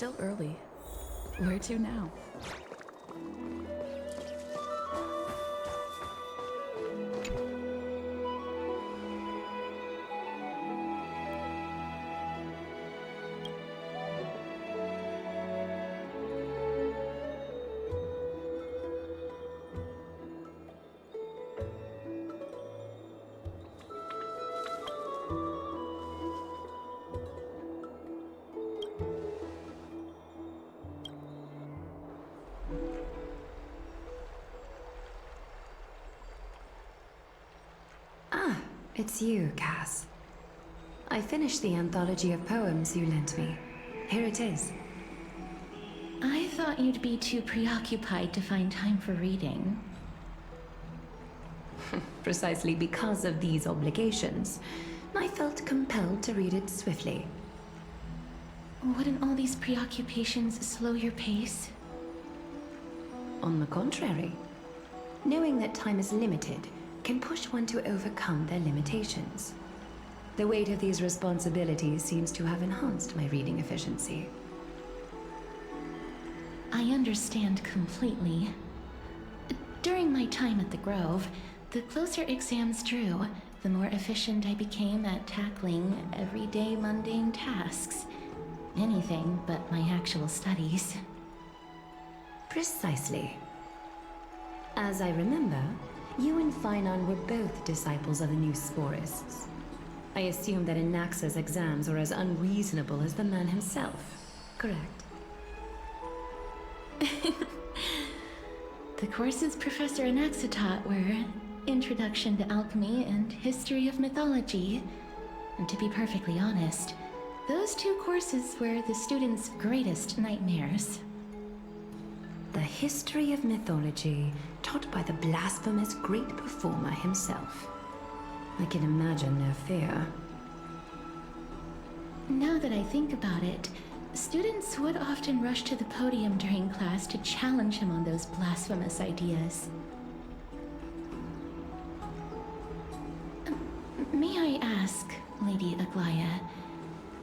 still early. Where to now? Ah, it's you, Cass. I finished the anthology of poems you lent me. Here it is. I thought you'd be too preoccupied to find time for reading. Precisely because of these obligations, I felt compelled to read it swiftly. Wouldn't all these preoccupations slow your pace? On the contrary, knowing that time is limited can push one to overcome their limitations. The weight of these responsibilities seems to have enhanced my reading efficiency. I understand completely. During my time at the Grove, the closer exams drew, the more efficient I became at tackling everyday mundane tasks. Anything but my actual studies. Precisely. As I remember, you and Finon were both disciples of the new Sporists. I assume that Anaxa's exams were as unreasonable as the man himself, correct? The courses Professor Anaxa taught were Introduction to Alchemy and History of Mythology. And to be perfectly honest, those two courses were the students' greatest nightmares. The history of mythology, taught by the blasphemous great performer himself. I can imagine their fear. Now that I think about it, students would often rush to the podium during class to challenge him on those blasphemous ideas. May I ask, Lady Aglaya,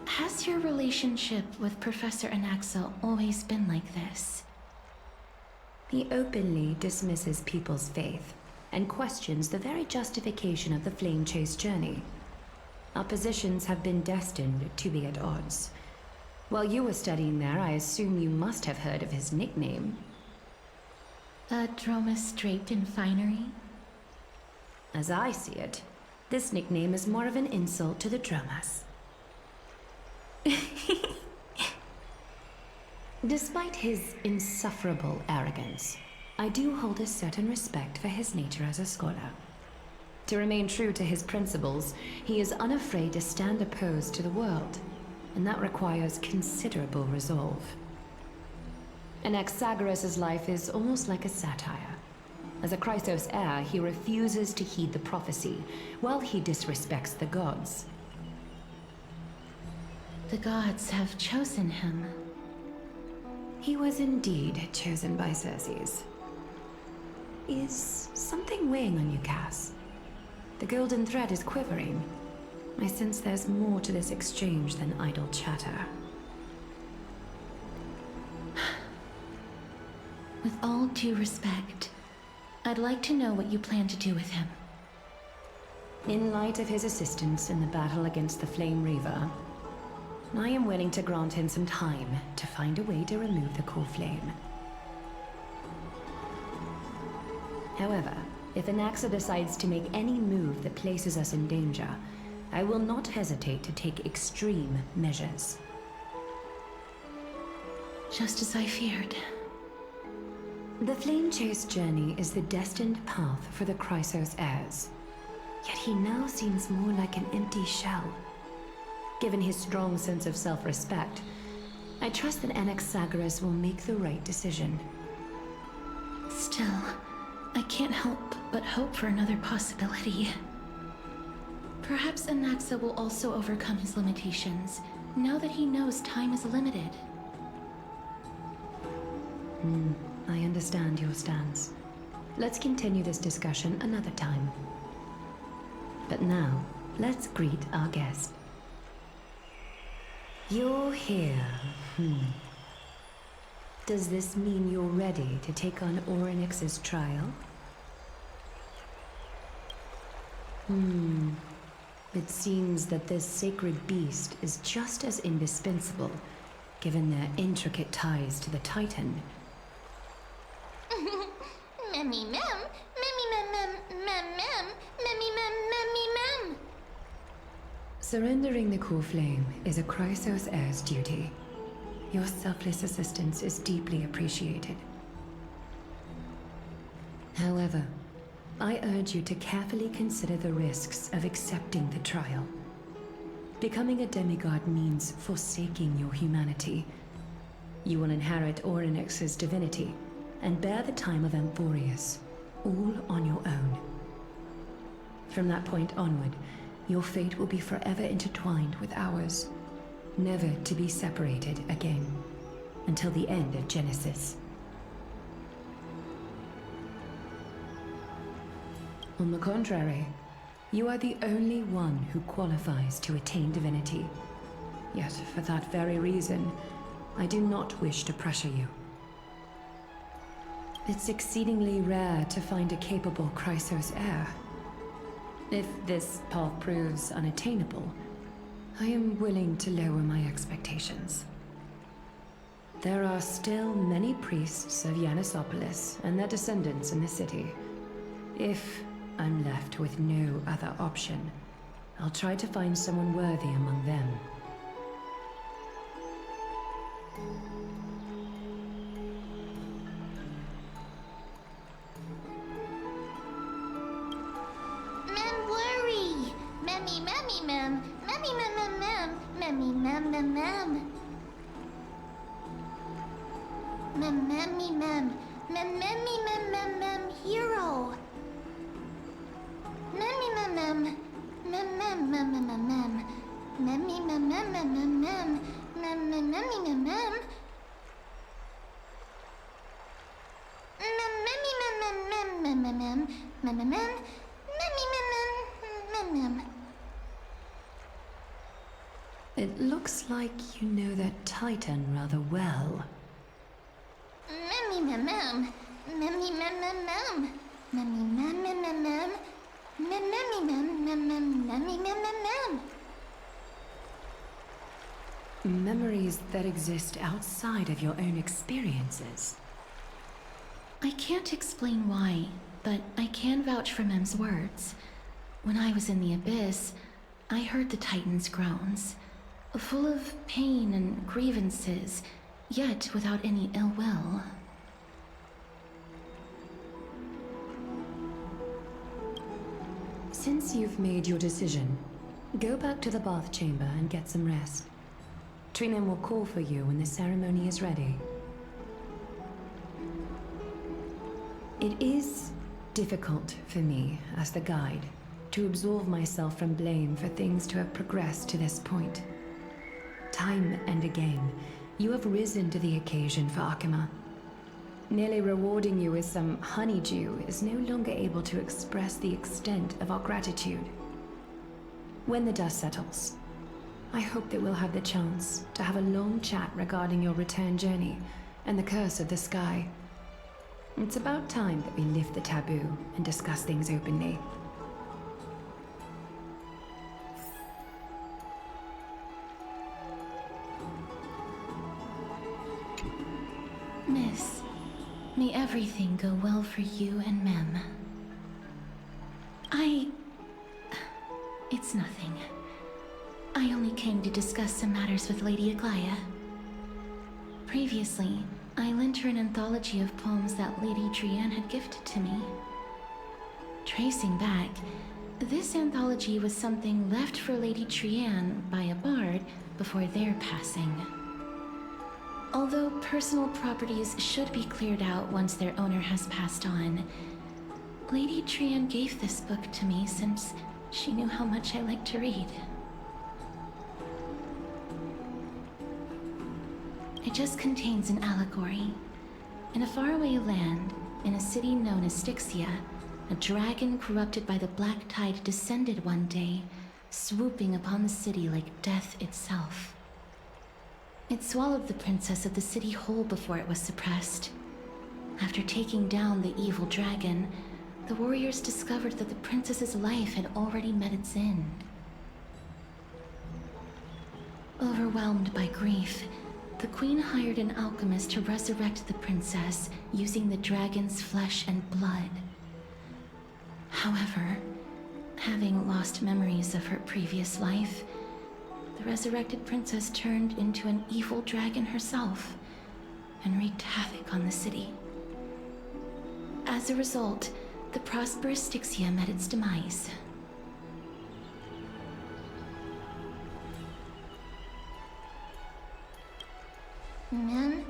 has your relationship with Professor Anaxa always been like this? He openly dismisses people's faith and questions the very justification of the Flame Chase journey. Our positions have been destined to be at odds. While you were studying there, I assume you must have heard of his nickname. A Dromus draped in finery? As I see it, this nickname is more of an insult to the Dromas. Despite his insufferable arrogance, I do hold a certain respect for his nature as a scholar. To remain true to his principles, he is unafraid to stand opposed to the world, and that requires considerable resolve. Anaxagoras' life is almost like a satire. As a Chrysos heir, he refuses to heed the prophecy, while he disrespects the gods. The gods have chosen him. He was indeed chosen by Circes. Is something weighing on you, Cass? The golden thread is quivering. I sense there's more to this exchange than idle chatter. With all due respect, I'd like to know what you plan to do with him. In light of his assistance in the battle against the Flame Reaver, I am willing to grant him some time to find a way to remove the core flame. However, if Anaxa decides to make any move that places us in danger, I will not hesitate to take extreme measures. Just as I feared. The Flame Chase journey is the destined path for the Chrysos heirs. Yet he now seems more like an empty shell. Given his strong sense of self-respect, I trust that Anaxagoras will make the right decision. Still, I can't help but hope for another possibility. Perhaps Anaxa will also overcome his limitations, now that he knows time is limited. I understand your stance. Let's continue this discussion another time. But now, let's greet our guest. You're here, Does this mean you're ready to take on Orynyx's trial? It seems that this sacred beast is just as indispensable, given their intricate ties to the Titan. Memmy mem, memmy mem mem mem mem, memmy mem memmy mem. Surrendering the core flame is a Chrysos heir's duty. Your selfless assistance is deeply appreciated. However, I urge you to carefully consider the risks of accepting the trial. Becoming a demigod means forsaking your humanity. You will inherit Orynyx's divinity and bear the time of Amphorius, all on your own. From that point onward, your fate will be forever intertwined with ours, never to be separated again, until the end of Genesis. On the contrary, you are the only one who qualifies to attain divinity. Yet, for that very reason, I do not wish to pressure you. It's exceedingly rare to find a capable Chrysos heir. If this path proves unattainable, I am willing to lower my expectations. There are still many priests of Yanissopolis and their descendants in the city. If I'm left with no other option, I'll try to find someone worthy among them. Mem worry. Memmy memmy mem, memmy mem mem mem, memmy mem mem mem. Mem memmy mem, mem memmy mem mem mem hero. Memmy mem mem, mem mem mem mem mem mem, memmy mem mem mem mem mem, mem mem memmy mem mem. Mem memmy mem mem mem mem mem mem, mem mem mem, memmy mem mem mem mem. It looks like you know that Titan rather well. Memmy mem mem, memmy mem mem mem, memmy mem mem mem mem, mem memmy mem mem mem, memmy mem mem mem. Memories that exist outside of your own experiences. I can't explain why, but I can vouch for Mem's words. When I was in the abyss, I heard the Titan's groans, full of pain and grievances, yet without any ill will. Since you've made your decision, go back to the bath chamber and get some rest. Trinan will call for you when the ceremony is ready. It is difficult for me, as the guide, to absolve myself from blame for things to have progressed to this point. Time and again, you have risen to the occasion for Akima. Nearly rewarding you with some honeydew is no longer able to express the extent of our gratitude. When the dust settles, I hope that we'll have the chance to have a long chat regarding your return journey and the curse of the sky. It's about time that we lift the taboo and discuss things openly. Miss, may everything go well for you and Mem. It's nothing. I only came to discuss some matters with Lady Aglaya. Previously, I lent her an anthology of poems that Lady Trianne had gifted to me. Tracing back, this anthology was something left for Lady Trianne by a bard before their passing. Although personal properties should be cleared out once their owner has passed on, Lady Trianne gave this book to me since she knew how much I liked to read. It just contains an allegory. In a faraway land, in a city known as Styxia, a dragon corrupted by the black tide descended one day, swooping upon the city like death itself. It swallowed the princess of the city whole before it was suppressed. After taking down the evil dragon, the warriors discovered that the princess's life had already met its end. Overwhelmed by grief, the queen hired an alchemist to resurrect the princess using the dragon's flesh and blood. However, having lost memories of her previous life, the resurrected princess turned into an evil dragon herself and wreaked havoc on the city. As a result, the prosperous Styxia met its demise. Mem?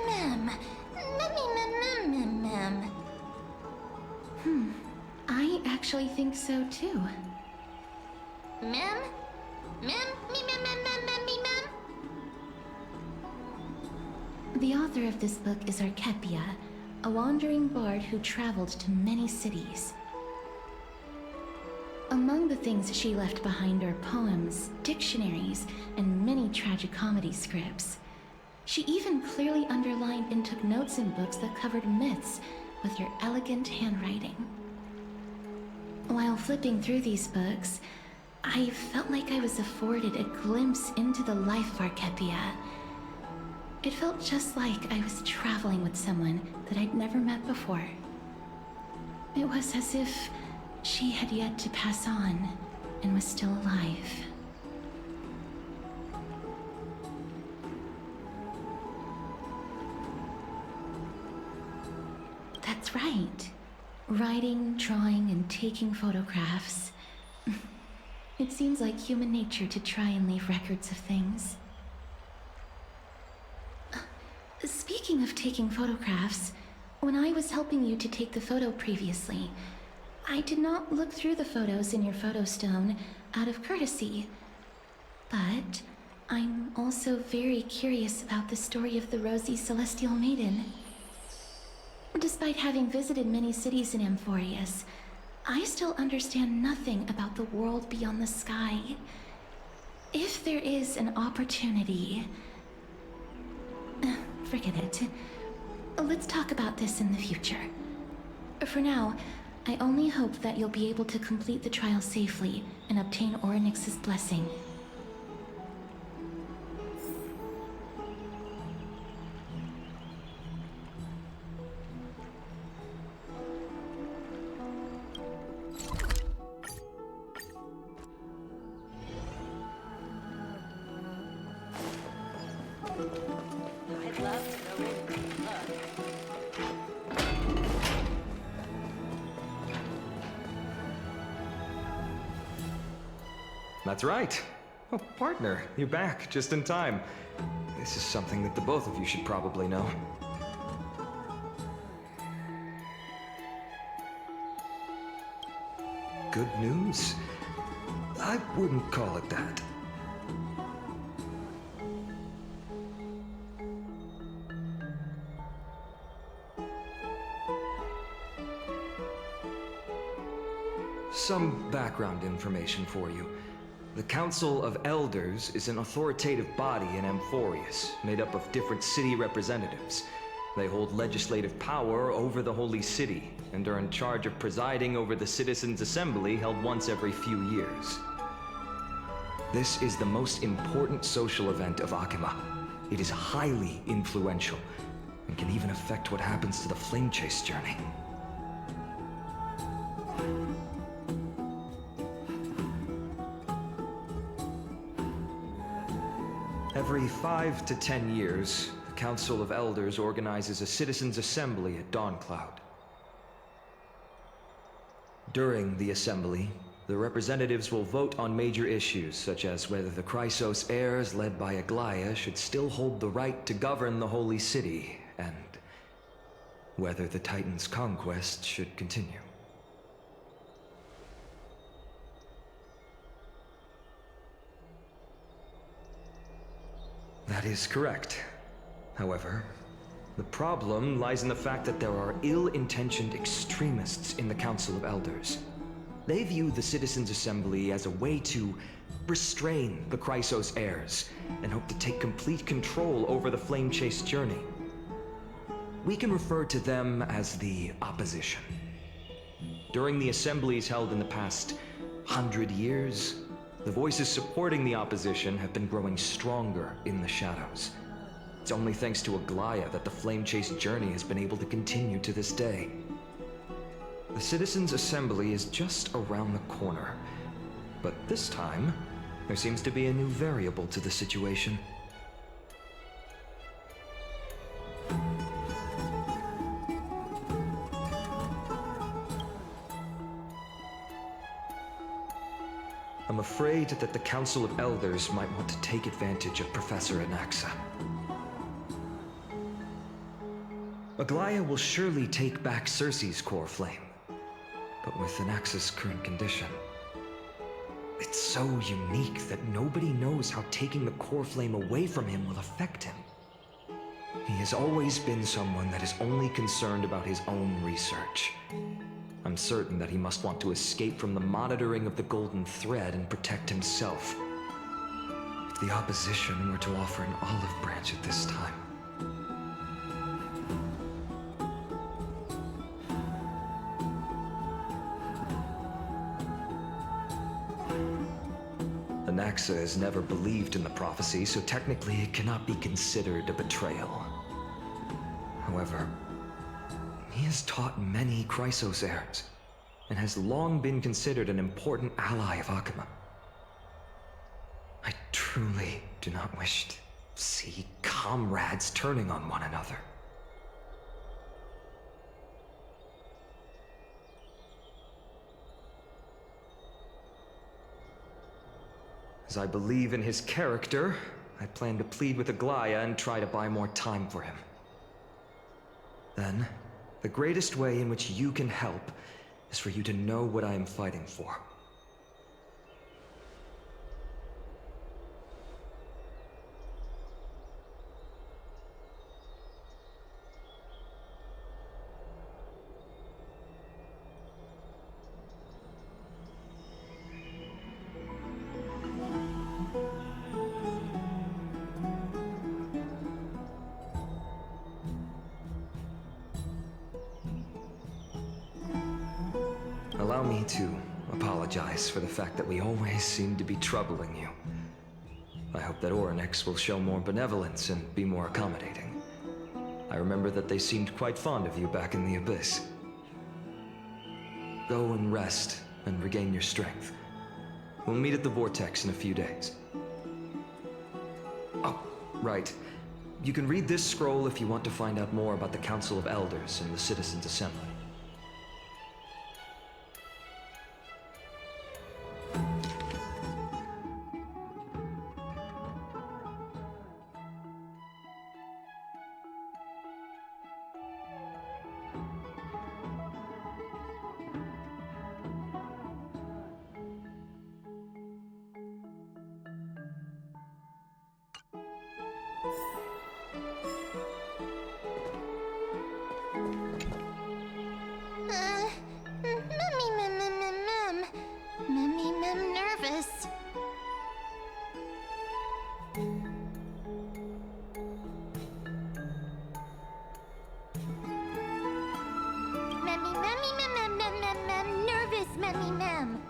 Mem. Mem. I actually think so too. Mem? Mem? The author of this book is Archepia, a wandering bard who traveled to many cities. Among the things she left behind are poems, dictionaries, and many tragicomedy scripts. She even clearly underlined and took notes in books that covered myths with her elegant handwriting. While flipping through these books, I felt like I was afforded a glimpse into the life of Archepia. It felt just like I was traveling with someone that I'd never met before. It was as if she had yet to pass on and was still alive. That's right. Writing, drawing, and taking photographs. It seems like human nature to try and leave records of things. Speaking of taking photographs, when I was helping you to take the photo previously, I did not look through the photos in your photo stone out of courtesy. But I'm also very curious about the story of the Rosy Celestial Maiden. Despite having visited many cities in Amphorius, I still understand nothing about the world beyond the sky. If there is an opportunity... forget it. Let's talk about this in the future. For now, I only hope that you'll be able to complete the trial safely and obtain Orynyx's blessing. I'd love to go in and look. That's right. Oh, partner, you're back just in time. This is something that the both of you should probably know. Good news? I wouldn't call it that. Some background information for you. The Council of Elders is an authoritative body in Amphorius, made up of different city representatives. They hold legislative power over the Holy City, and are in charge of presiding over the Citizens' Assembly held once every few years. This is the most important social event of Akima. It is highly influential, and can even affect what happens to the Flame Chase journey. Every 5 to 10 years, the Council of Elders organizes a Citizens' Assembly at Dawncloud. During the assembly, the representatives will vote on major issues, such as whether the Chrysos heirs led by Aglaia should still hold the right to govern the Holy City, and whether the Titan's conquest should continue. That is correct. However, the problem lies in the fact that there are ill-intentioned extremists in the Council of Elders. They view the Citizens' Assembly as a way to restrain the Chrysos heirs, and hope to take complete control over the Flame Chase journey. We can refer to them as the opposition. During the assemblies held in the past 100 years, the voices supporting the opposition have been growing stronger in the shadows. It's only thanks to Aglaya that the Flame Chase journey has been able to continue to this day. The Citizens' Assembly is just around the corner, but this time, there seems to be a new variable to the situation. I'm afraid that the Council of Elders might want to take advantage of Professor Anaxa. Aglaya will surely take back Cersei's core flame, but with Anaxa's current condition, it's so unique that nobody knows how taking the core flame away from him will affect him. He has always been someone that is only concerned about his own research. I'm certain that he must want to escape from the monitoring of the Golden Thread and protect himself. If the opposition were to offer an olive branch at this time... Anaxa has never believed in the prophecy, so technically it cannot be considered a betrayal. However, he has taught many Chrysos heirs, and has long been considered an important ally of Akuma. I truly do not wish to see comrades turning on one another. As I believe in his character, I plan to plead with Aglaya and try to buy more time for him. Then, the greatest way in which you can help is for you to know what I am fighting for. Allow me to apologize for the fact that we always seem to be troubling you. I hope that Orynyx will show more benevolence and be more accommodating. I remember that they seemed quite fond of you back in the Abyss. Go and rest and regain your strength. We'll meet at the Vortex in a few days. Oh, right. You can read this scroll if you want to find out more about the Council of Elders and the Citizens' Assembly. Nervous. Nervous, mem.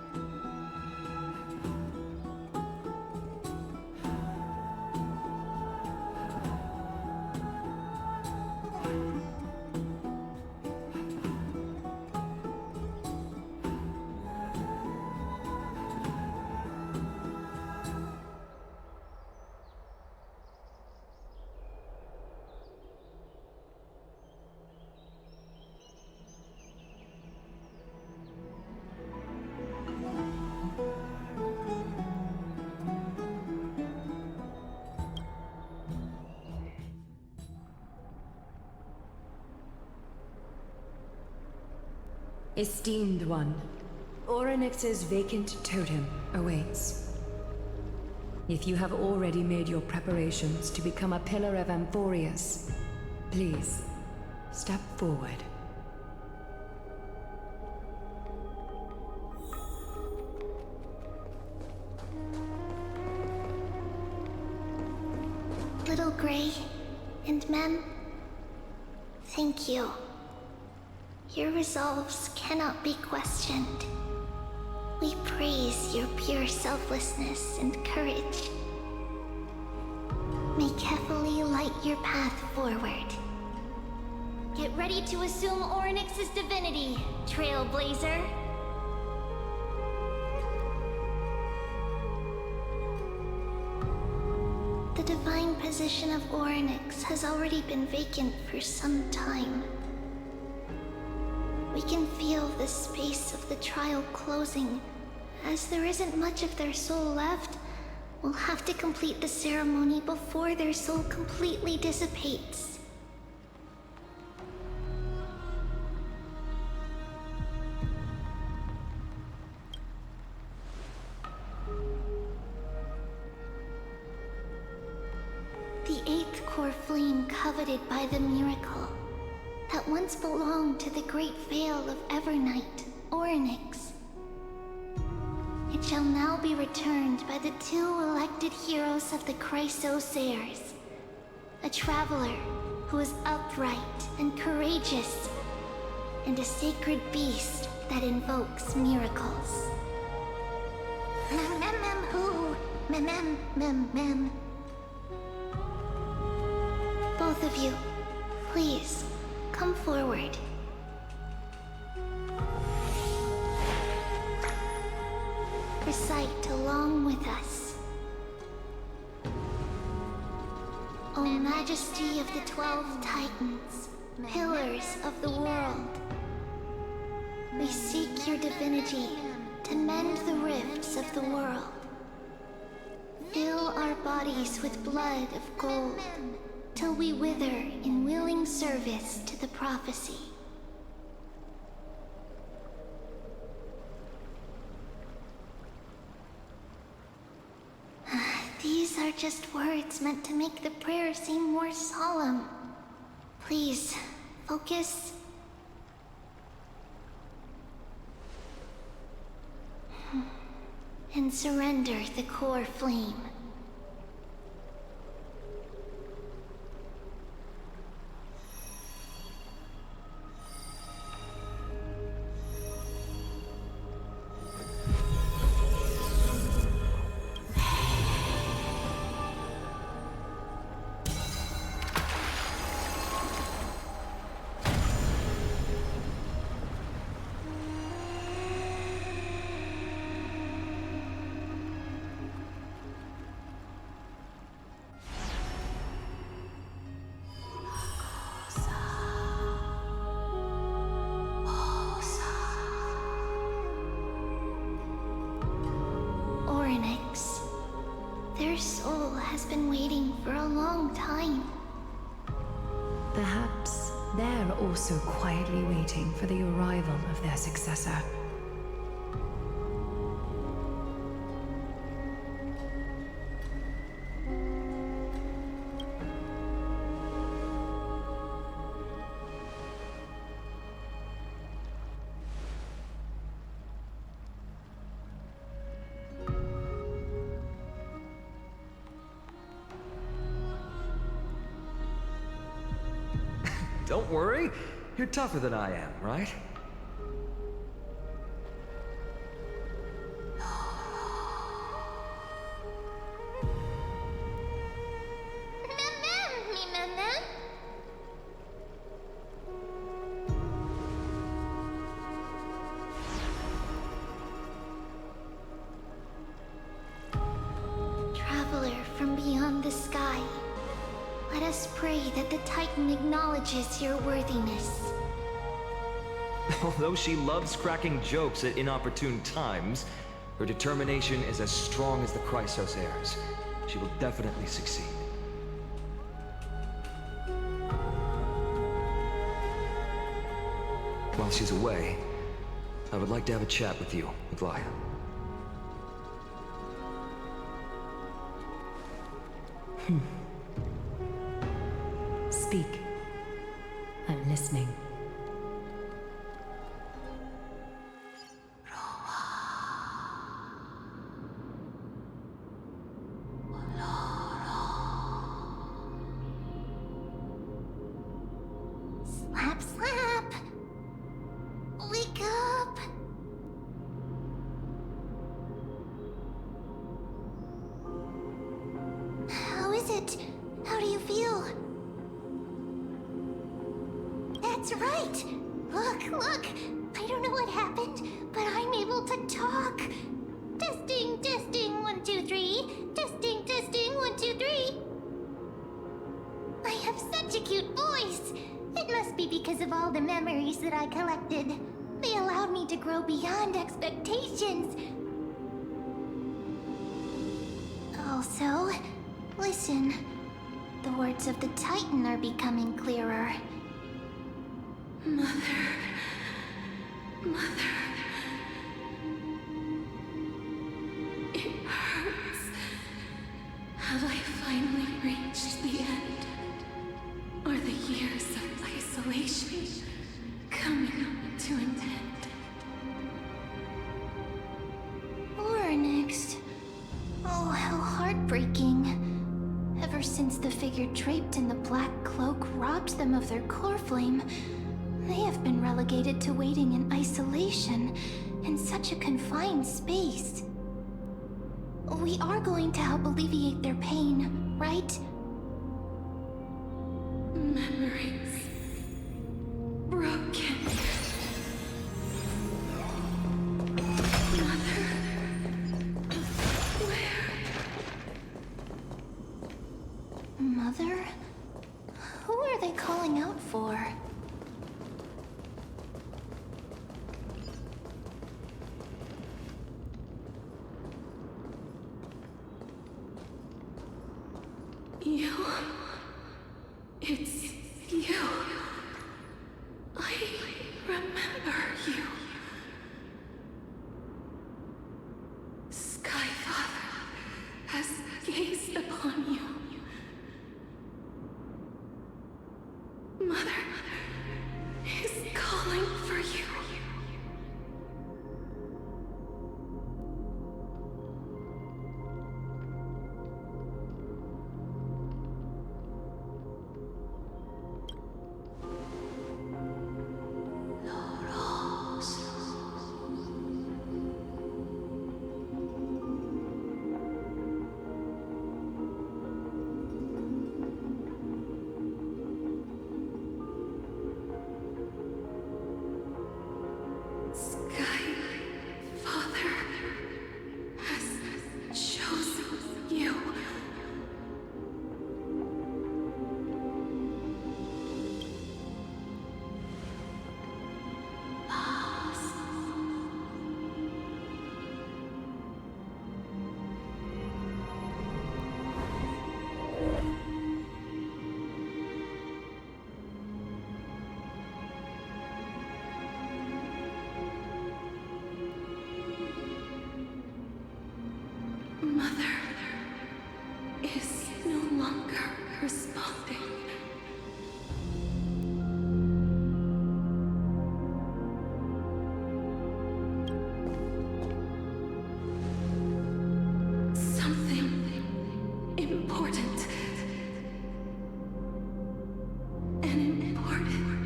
Esteemed one, Orynyx's vacant totem awaits. If you have already made your preparations to become a pillar of Amphorius, please, step forward. little gray, and Mem, thank you. Your resolves cannot be questioned. We praise your pure selflessness and courage. May Kefali light your path forward. Get ready to assume Orynyx's divinity, Trailblazer. The divine position of Orynyx has already been vacant for some time. We can feel the space of the trial closing. As there isn't much of their soul left, we'll have to complete the ceremony before their soul completely dissipates. The eighth core flame coveted by the miracle that once belonged to the great Veil of Evernight, Orynyx. It shall now be returned by the two elected heroes of the Chrysos heirs. A traveler who is upright and courageous, and a sacred beast that invokes miracles. Mem-mem-mem-hoo! Mem-mem-mem-mem. Both of you, please, come forward. Recite along with us. O Majesty of the 12 Titans, pillars of the world, we seek your divinity to mend the rifts of the world. Fill our bodies with blood of gold, till we wither in willing service to the prophecy. These are just words meant to make the prayer seem more solemn. Please, focus. And surrender the core flame. Orynyx. Their soul has been waiting for a long time. Perhaps they're also quietly waiting for the arrival of their successor. Don't worry, you're tougher than I am, right? Traveler from beyond the sky, let us pray that the Titan acknowledges your worthiness. Although she loves cracking jokes at inopportune times, her determination is as strong as the Chrysos heirs. She will definitely succeed. While she's away, I would like to have a chat with you, Maglaya. Speak. I'm listening. That's right! Look! I don't know what happened, but I'm able to talk! Testing, 1, 2, 3. Testing, 1, 2, 3. I have such a cute voice! It must be because of all the memories that I collected. They allowed me to grow beyond expectations. Also, listen. The words of the Titan are becoming clearer. Mother. It hurts. Have I finally reached the end? Are the years of isolation coming to an end? Or next. Oh, how heartbreaking. Ever since the figure draped in the black cloak robbed them of their core flame, they have been relegated to waiting in isolation in such a confined space. We are going to help alleviate their pain, right? Memories broken. Mother, where? Mother? Who are they calling out for? You. It's you. I remember you. Skyfather has gazed upon you. Mother is calling for you. Skyfather has chosen you. Mother is no longer responding. Something important. An important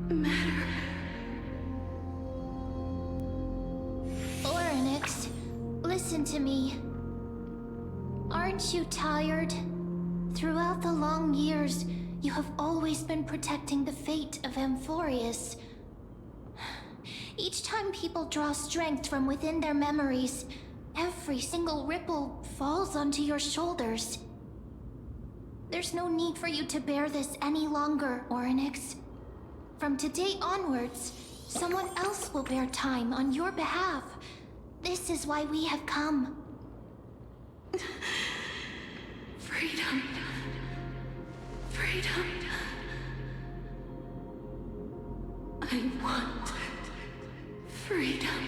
matter. Oryx, listen to me. Aren't you tired? Throughout the long years, you have always been protecting the fate of Amphorius. Each time people draw strength from within their memories, every single ripple falls onto your shoulders. There's no need for you to bear this any longer, Oryx. From today onwards, someone else will bear time on your behalf. This is why we have come. Freedom. Freedom. I want freedom.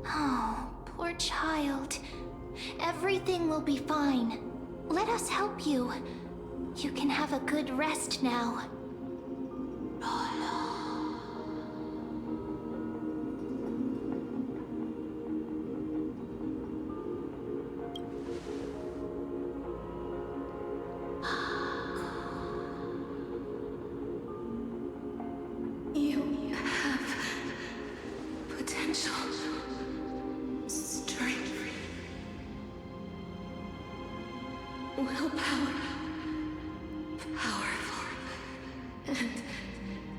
Oh, poor child. Everything will be fine. Let us help you. You can have a good rest now. You have potential, strength, willpower, powerful, and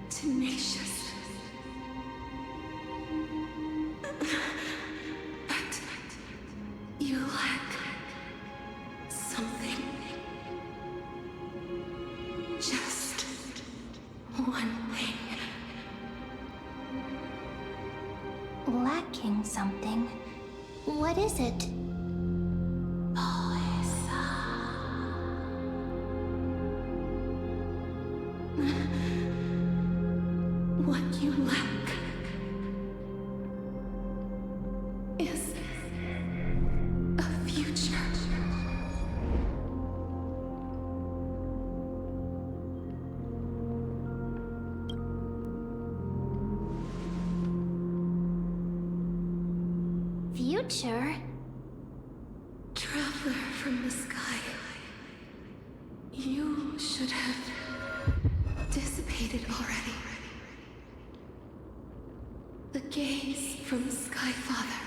tenacious. But you lack something. Just one thing. Lacking something. What is it? What you lack is a future. Future? Traveler from the sky, you should have dissipated already. The gaze from Sky Father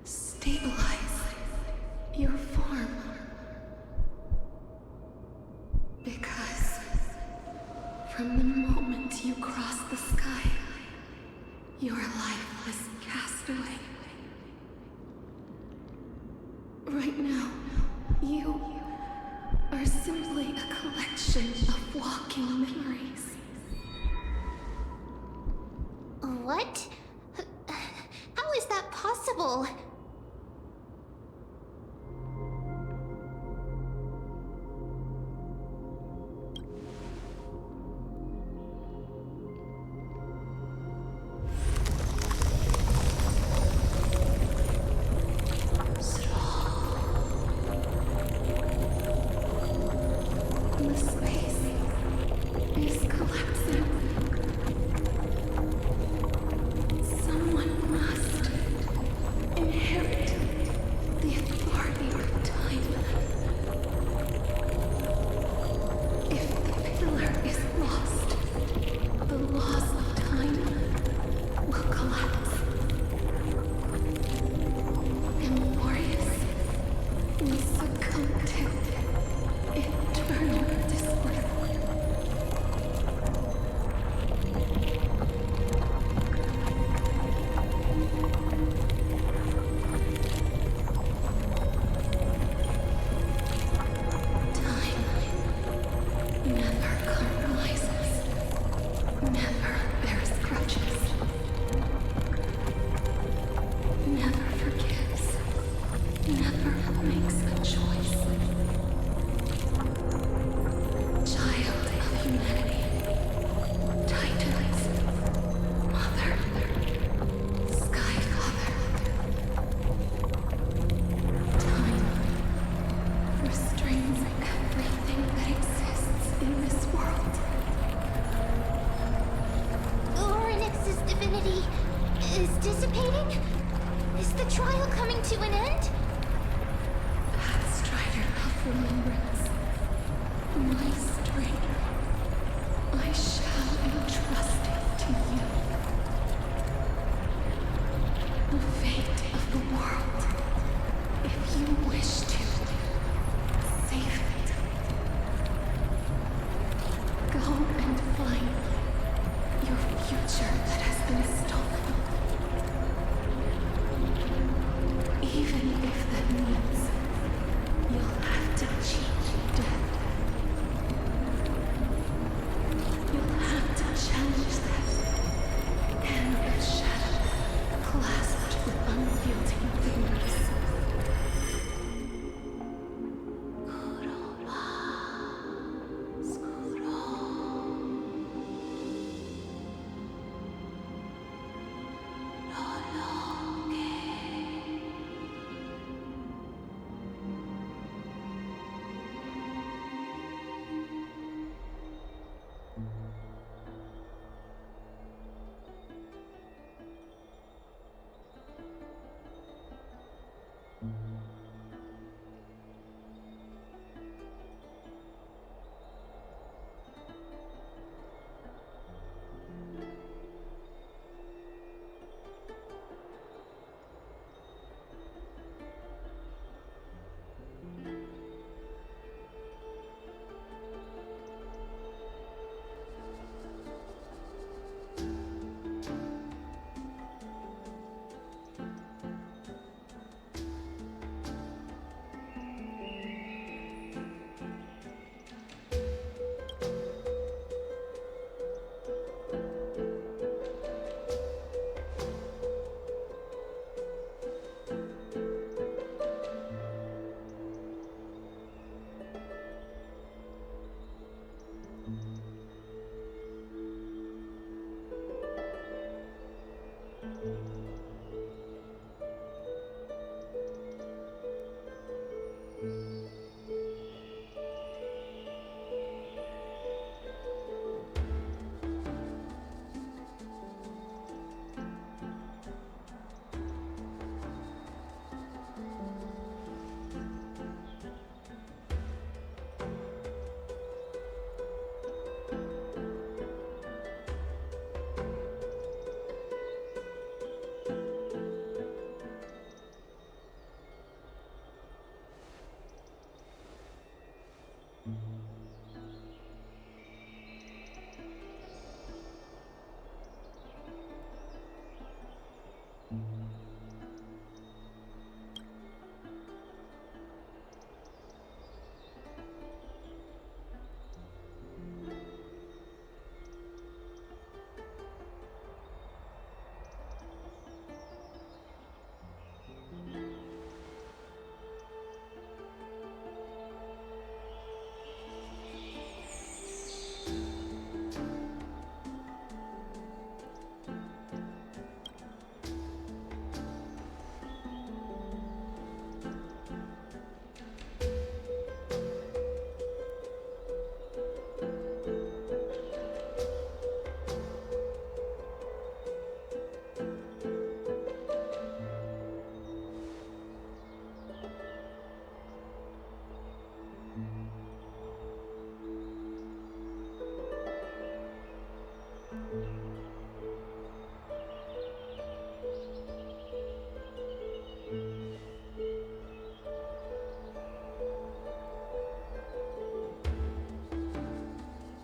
stabilize your form. Because from the moment you crossed the sky, your life was cast away. Right now, you are simply a collection of walking memories. What? How is that possible? The space is collapsing. Someone must inherit the authority of time. If the pillar is lost, the laws of time will collapse. Emorius will succumb to eternal disorder. Time never compromises, never bears grudges, never forgives, never makes a choice. Child of humanity, Titans, Mother, Sky Father. Time restrains everything that exists in this world. Orynyx's divinity is dissipating? Is the trial coming to an end? Strider of remembrance, my strength, I shall entrust it to you. The fate of the world, if you wish to save it. Go and find your future that has been stolen. Even if that means you'll have to cheat death.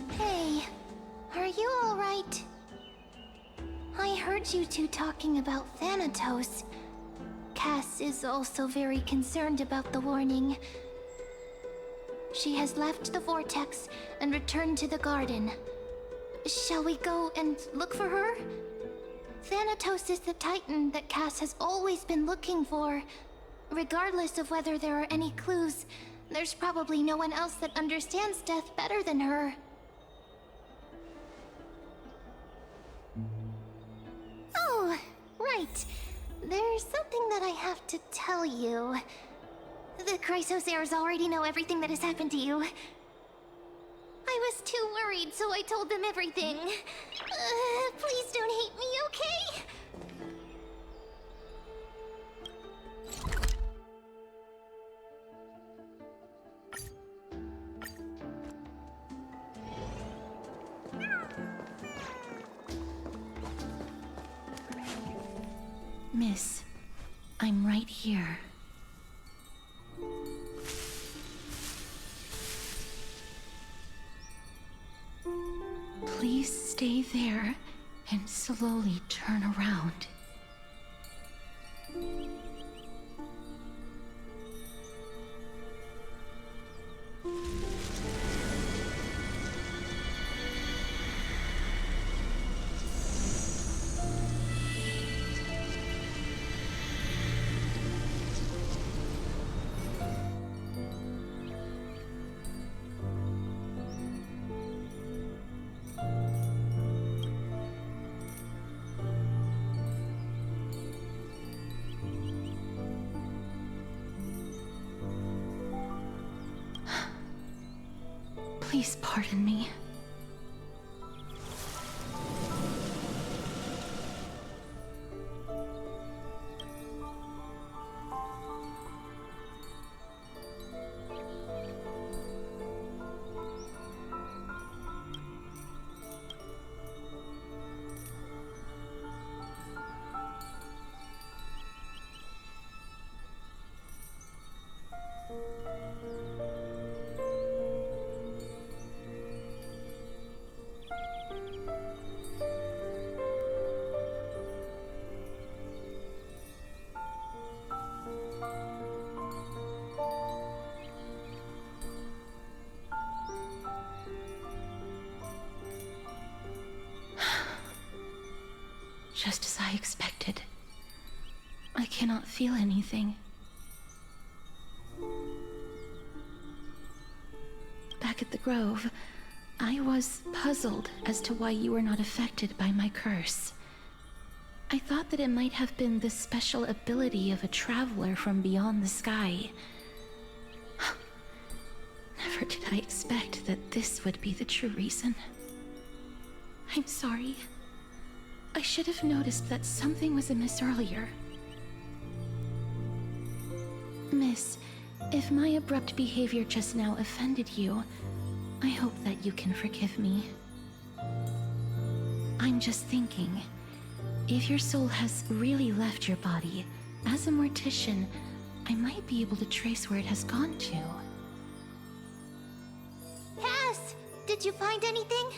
Hey, are you alright? I heard you two talking about Thanatos. Cass is also very concerned about the warning. She has left the vortex and returned to the garden. Shall we go and look for her? Thanatos is the Titan that Cass has always been looking for. Regardless of whether there are any clues, there's probably no one else that understands death better than her. Oh, right. There's something that I have to tell you. The Chrysosaurs already know everything that has happened to you. I was too worried, so I told them everything. Please don't hate me, okay? Miss, I'm right here. Please stay there and slowly turn around. Please pardon me. Just as I expected. I cannot feel anything. Back at the Grove, I was puzzled as to why you were not affected by my curse. I thought that it might have been the special ability of a traveler from beyond the sky. I expect that this would be the true reason. I'm sorry. I should have noticed that something was amiss earlier. Miss, if my abrupt behavior just now offended you, I hope that you can forgive me. I'm just thinking, if your soul has really left your body, as a mortician, I might be able to trace where it has gone to. Cass! Did you find anything?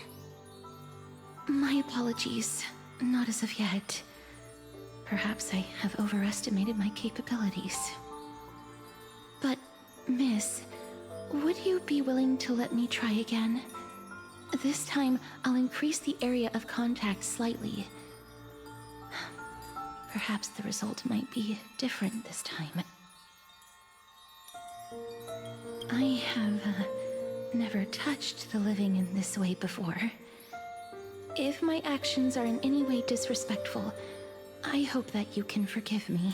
My apologies. Not as of yet. Perhaps I have overestimated my capabilities. But, Miss, would you be willing to let me try again? This time, I'll increase the area of contact slightly. Perhaps the result might be different this time. I have never touched the living in this way before. If my actions are in any way disrespectful, I hope that you can forgive me.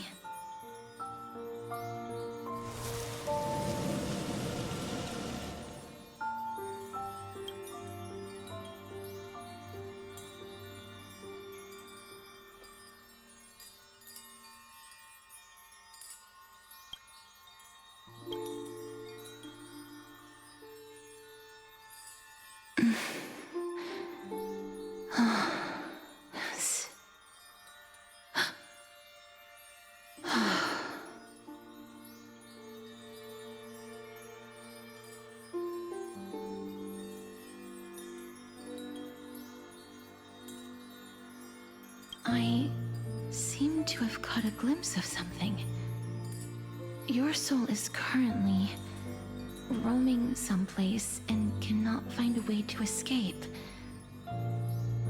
Yes. I seem to have caught a glimpse of something. Your soul is currently roaming someplace and cannot find a way to escape.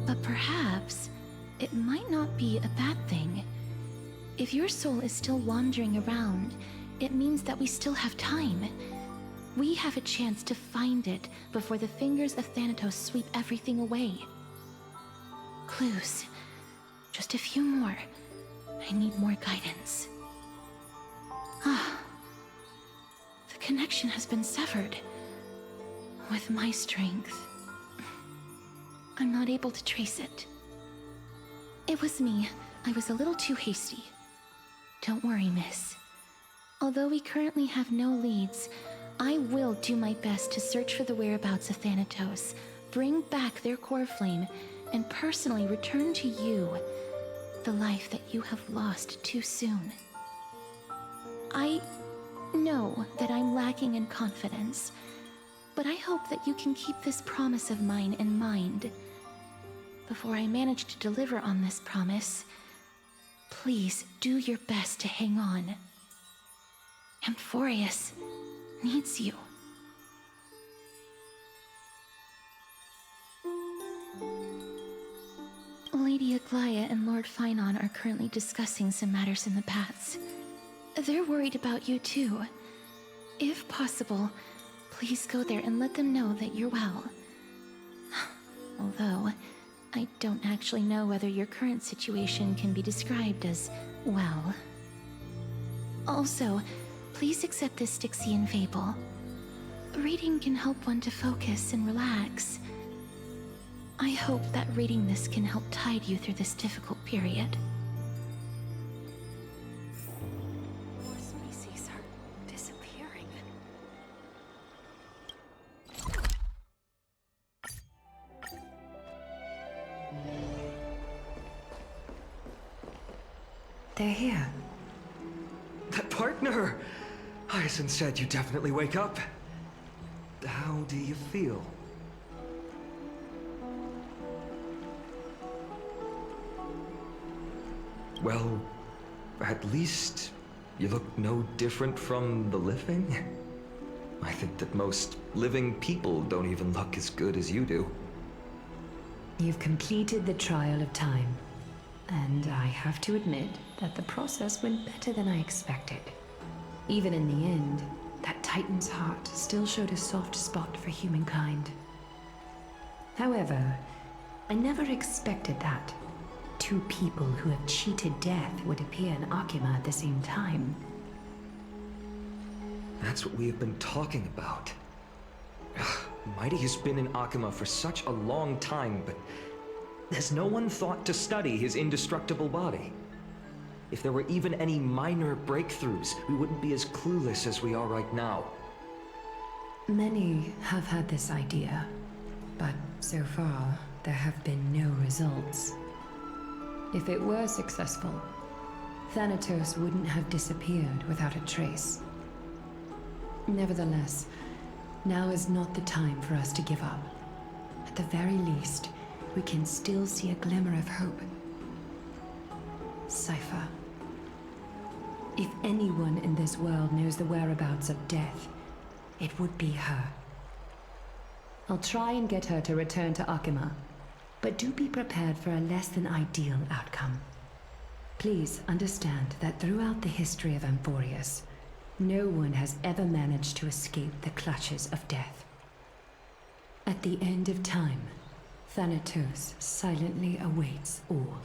But perhaps it might not be a bad thing. If your soul is still wandering around, it means that we still have time. We have a chance to find it before the fingers of Thanatos sweep everything away. Clues. Just a few more. I need more guidance. The connection has been severed. With my strength, I'm not able to trace it. It was me. I was a little too hasty. Don't worry, miss. Although we currently have no leads, I will do my best to search for the whereabouts of Thanatos, bring back their core flame, and personally return to you the life that you have lost too soon. I know that I'm lacking in confidence, but I hope that you can keep this promise of mine in mind. Before I manage to deliver on this promise, please do your best to hang on. Amphorius needs you. Lady Aglaia and Lord Finon are currently discussing some matters in the paths. They're worried about you too. If possible, please go there and let them know that you're well. Although, I don't actually know whether your current situation can be described as well. Also, please accept this Styxian fable. Reading can help one to focus and relax. I hope that reading this can help tide you through this difficult period. More species are disappearing. They're here. That partner! Hyacinth said you definitely wake up. How do you feel? Well, at least you look no different from the living. I think that most living people don't even look as good as you do. You've completed the trial of time, and I have to admit that the process went better than I expected. Even in the end, that Titan's heart still showed a soft spot for humankind. However, I never expected that two people who have cheated death would appear in Akima at the same time. That's what we have been talking about. Mighty has been in Akima for such a long time, but has no one thought to study his indestructible body? If there were even any minor breakthroughs, we wouldn't be as clueless as we are right now. Many have had this idea, but so far, there have been no results. If it were successful, Thanatos wouldn't have disappeared without a trace. Nevertheless, now is not the time for us to give up. At the very least, we can still see a glimmer of hope. Cypher. If anyone in this world knows the whereabouts of death, it would be her. I'll try and get her to return to Akima, but do be prepared for a less than ideal outcome. Please understand that throughout the history of Amphorius, no one has ever managed to escape the clutches of death. At the end of time, Thanatos silently awaits all.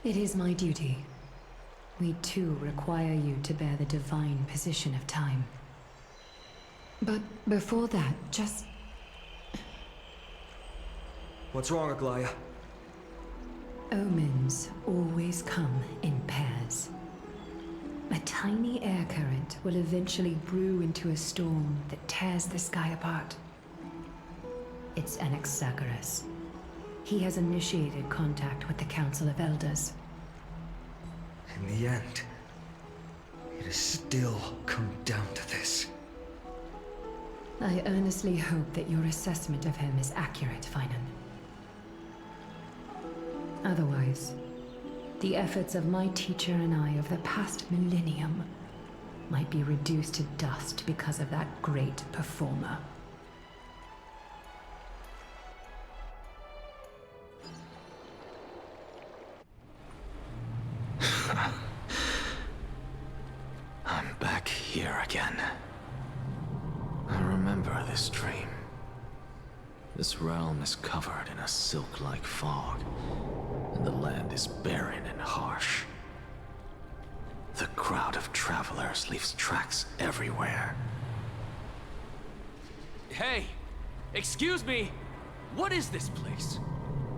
It is my duty. We too require you to bear the divine position of time. But before that, just... What's wrong, Aglaya? Omens always come in pairs. A tiny air current will eventually brew into a storm that tears the sky apart. It's Anaxagoras. He has initiated contact with the Council of Elders. In the end, it has still come down to this. I earnestly hope that your assessment of him is accurate, Finan. Otherwise, the efforts of my teacher and I of the past millennium might be reduced to dust because of that great performer. I'm back here again. I remember this dream. This realm is covered in a silk-like fog, and the land is barren and harsh. The crowd of travelers leaves tracks everywhere. Hey! Excuse me! What is this place?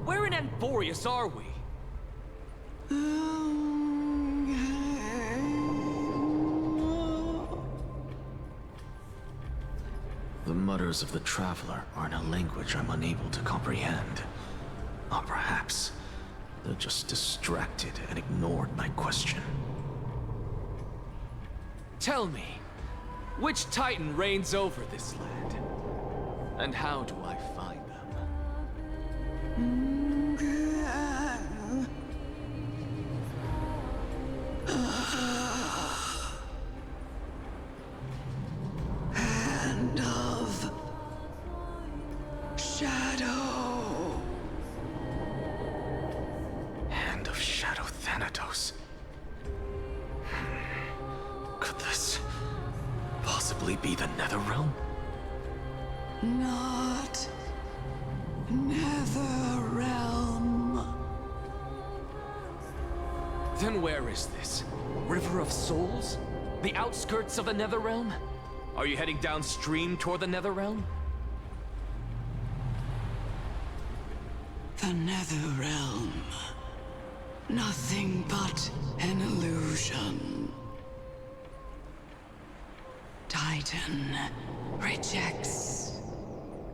Where in Amphorius are we? The mutters of the traveler are in a language I'm unable to comprehend. Or perhaps they're just distracted and ignored my question. Tell me, which Titan reigns over this land? And how do I find them? Hand of Shadow. Hand of Shadow Thanatos. Could this possibly be the Netherrealm? Not Netherrealm. Then where is this? River of Souls? The outskirts of the Netherrealm? Are you heading downstream toward the Netherrealm? The Netherrealm. Nothing but an illusion. Titan rejects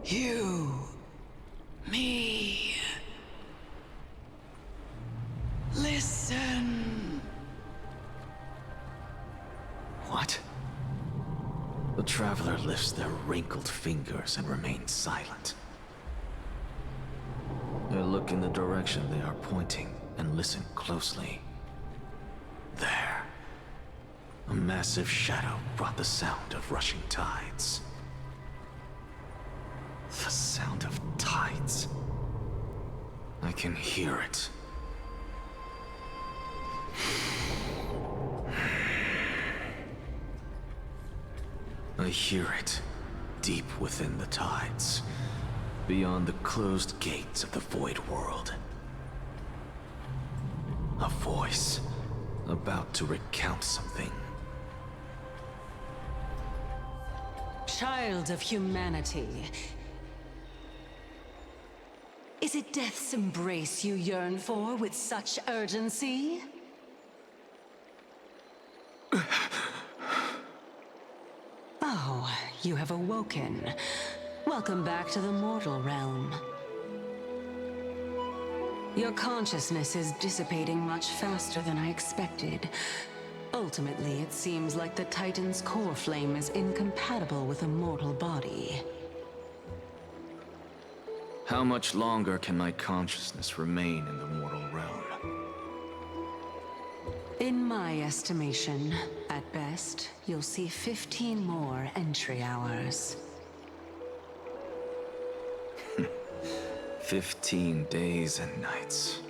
you, me. Listen. What? The traveler lifts their wrinkled fingers and remains silent. I look in the direction they are pointing and listen closely. There. A massive shadow brought the sound of rushing tides. The sound of tides. I can hear it. I hear it, deep within the tides, beyond the closed gates of the Void World. A voice, about to recount something. child of humanity. Is it death's embrace you yearn for with such urgency? Oh, you have awoken. Welcome back to the mortal realm. Your consciousness is dissipating much faster than I expected. Ultimately, it seems like the Titan's core flame is incompatible with a mortal body. How much longer can my consciousness remain in the mortal realm? In my estimation, at best, you'll see 15 more entry hours. 15 days and nights.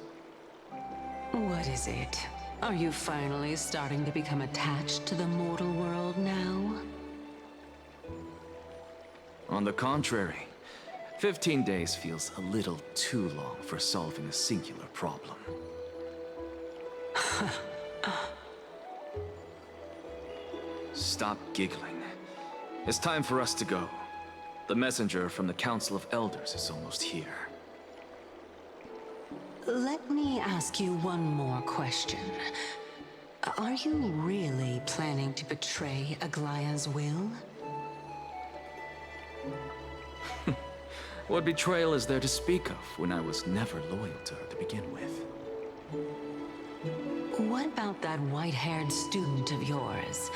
What is it? Are you finally starting to become attached to the mortal world now? On the contrary, 15 days feels a little too long for solving a singular problem. Stop giggling. It's time for us to go. The messenger from the Council of Elders is almost here. Let me ask you one more question. Are you really planning to betray Aglaya's will? What betrayal is there to speak of when I was never loyal to her to begin with? What about that white-haired student of yours?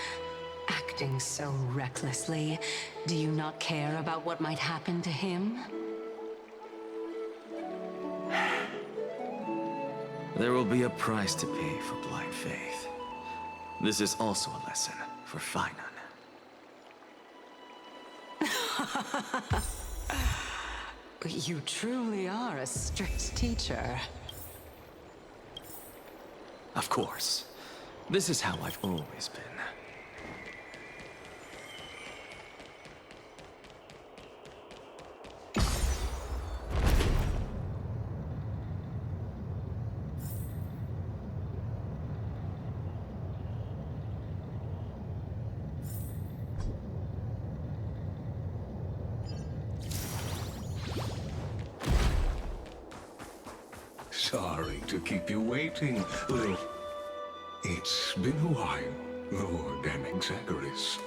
Acting so recklessly, do you not care about what might happen to him? There will be a price to pay for blind faith. This is also a lesson for Finan. You truly are a strict teacher. Of course. This is how I've always been. Sorry to keep you waiting, little... It's been a while, Lord Anaxagoras.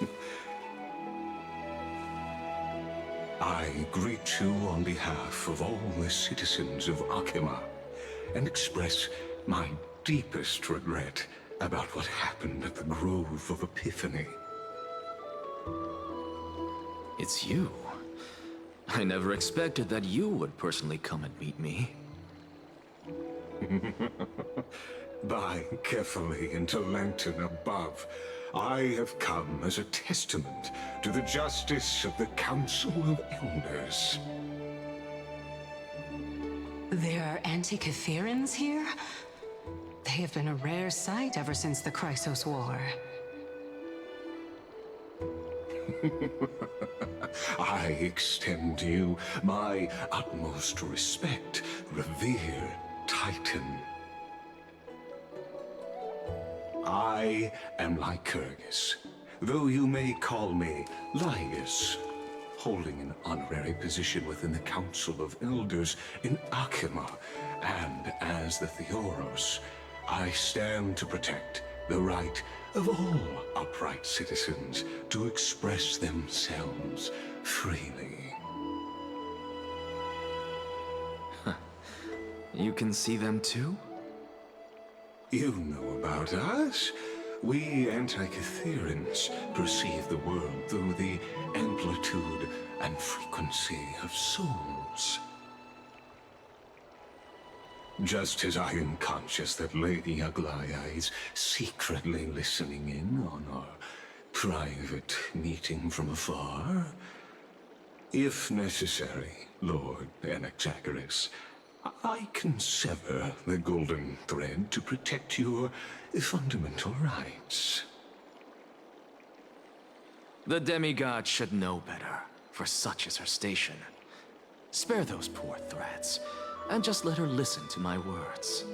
I greet you on behalf of all the citizens of Akima, and express my deepest regret about what happened at the Grove of Epiphany. It's you. I never expected that you would personally come and meet me. Bowing carefully into Lantern above, I have come as a testament to the justice of the Council of Elders. There are Anti-Catherans here? They have been a rare sight ever since the Chrysos War. I extend to you my utmost respect, revered Titan. I am Lycurgus, though you may call me Laius, holding an honorary position within the Council of Elders in Akima, and as the Theoros, I stand to protect the right of all upright citizens to express themselves freely. You can see them too? You know about us. We Anti-Catherans perceive the world through the amplitude and frequency of souls. Just as I am conscious that Lady Aglaya is secretly listening in on our private meeting from afar, if necessary, Lord Anaxagoras, I can sever the golden thread to protect your fundamental rights. The demigod should know better, for such is her station. Spare those poor threats, and just let her listen to my words.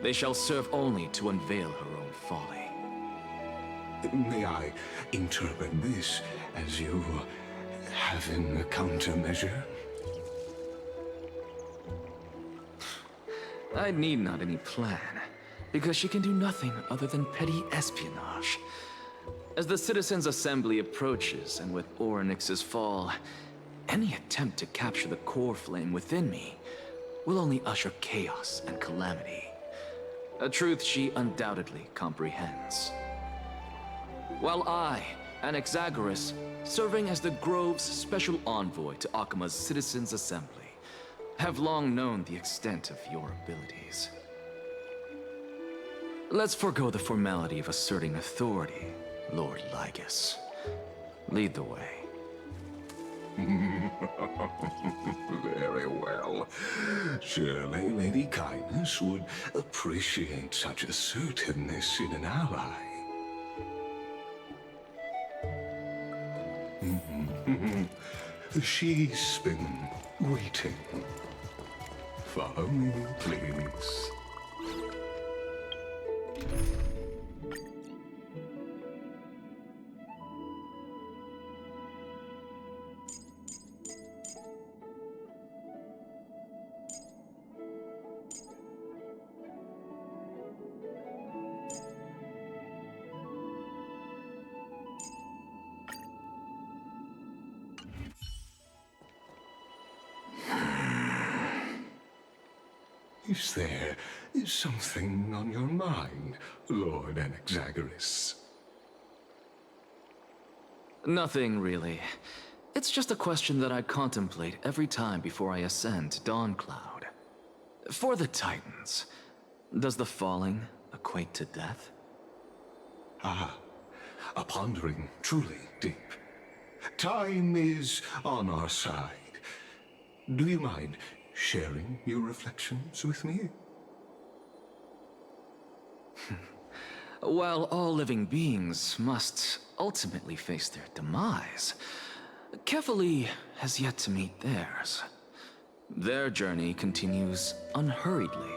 They shall serve only to unveil her own folly. May I interpret this as you having a countermeasure? I need not any plan, because she can do nothing other than petty espionage. As the Citizens' Assembly approaches, and with Orynyx's fall, any attempt to capture the core flame within me will only usher chaos and calamity. A truth she undoubtedly comprehends. While I, Anaxagoras, serving as the Grove's special envoy to Akima's Citizens' Assembly, have long known the extent of your abilities. Let's forego the formality of asserting authority, Lord Lygus. Lead the way. Very well. Surely Lady Kindness would appreciate such assertiveness in an ally. She's been waiting. Follow me, please. Is there something on your mind, Lord Anaxagoras? Nothing, really. It's just a question that I contemplate every time before I ascend to Dawncloud. For the Titans, does the falling equate to death? Ah, a pondering truly deep. Time is on our side. Do you mind sharing your reflections with me? While all living beings must ultimately face their demise, Kefali has yet to meet theirs. Their journey continues unhurriedly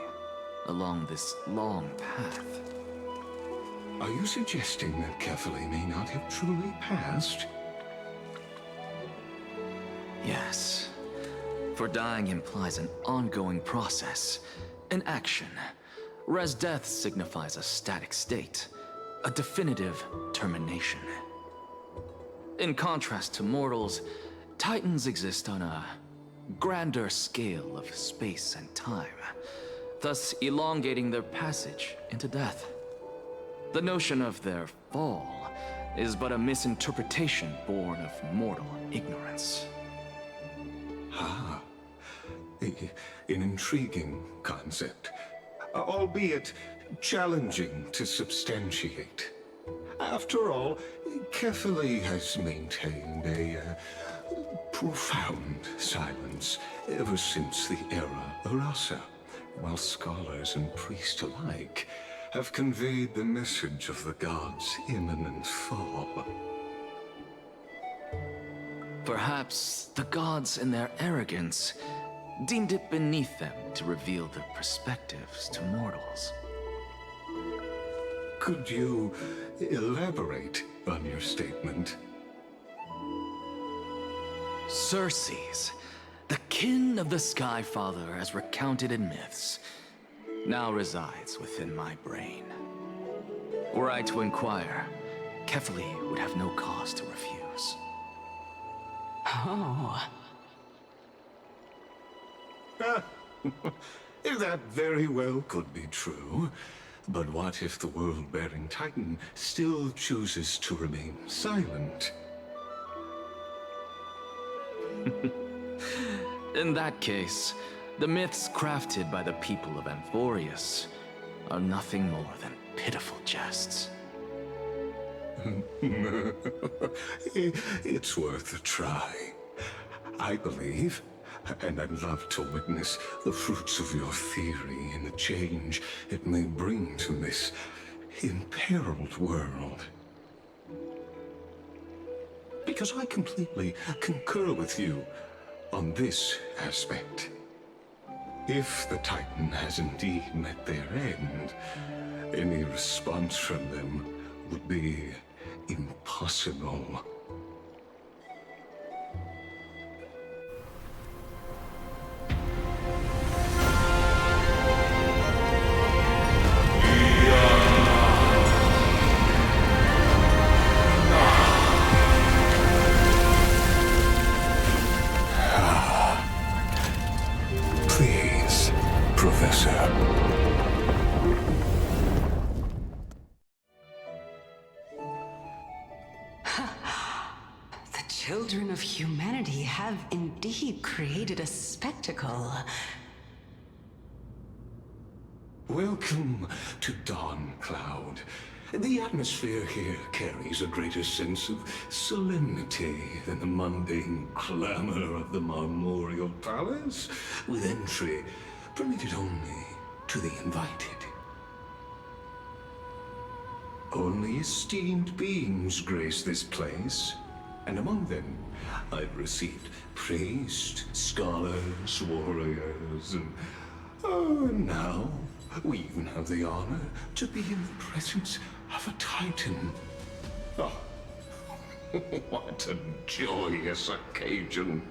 along this long path. Are you suggesting that Kefali may not have truly passed? Yes. For dying implies an ongoing process, an action, whereas death signifies a static state, a definitive termination. In contrast to mortals, Titans exist on a grander scale of space and time, thus elongating their passage into death. The notion of their fall is but a misinterpretation born of mortal ignorance. Ah, an intriguing concept, albeit challenging to substantiate. After all, Kefali has maintained a profound silence ever since the era Arasa, while scholars and priests alike have conveyed the message of the gods' imminent fall. Perhaps the gods, in their arrogance, deemed it beneath them to reveal their perspectives to mortals. Could you elaborate on your statement? Circes, the kin of the Skyfather as recounted in myths, now resides within my brain. Were I to inquire, Kefali would have no cause to refuse. Oh. That very well could be true. But what if the world-bearing Titan still chooses to remain silent? In that case, the myths crafted by the people of Amphorius are nothing more than pitiful jests. It's worth a try. I believe, and I'd love to witness the fruits of your theory and the change it may bring to this imperiled world. Because I completely concur with you on this aspect. If the Titan has indeed met their end, any response from them would be impossible. Please, Professor. The children of humanity have indeed created a spectacle. Welcome to Dawn Cloud. The atmosphere here carries a greater sense of solemnity than the mundane clamor of the Memorial Palace, with entry permitted only to the invited. Only esteemed beings grace this place, and among them I've received priests, scholars, warriors, and now we even have the honor to be in the presence of a Titan. Oh, what a joyous occasion.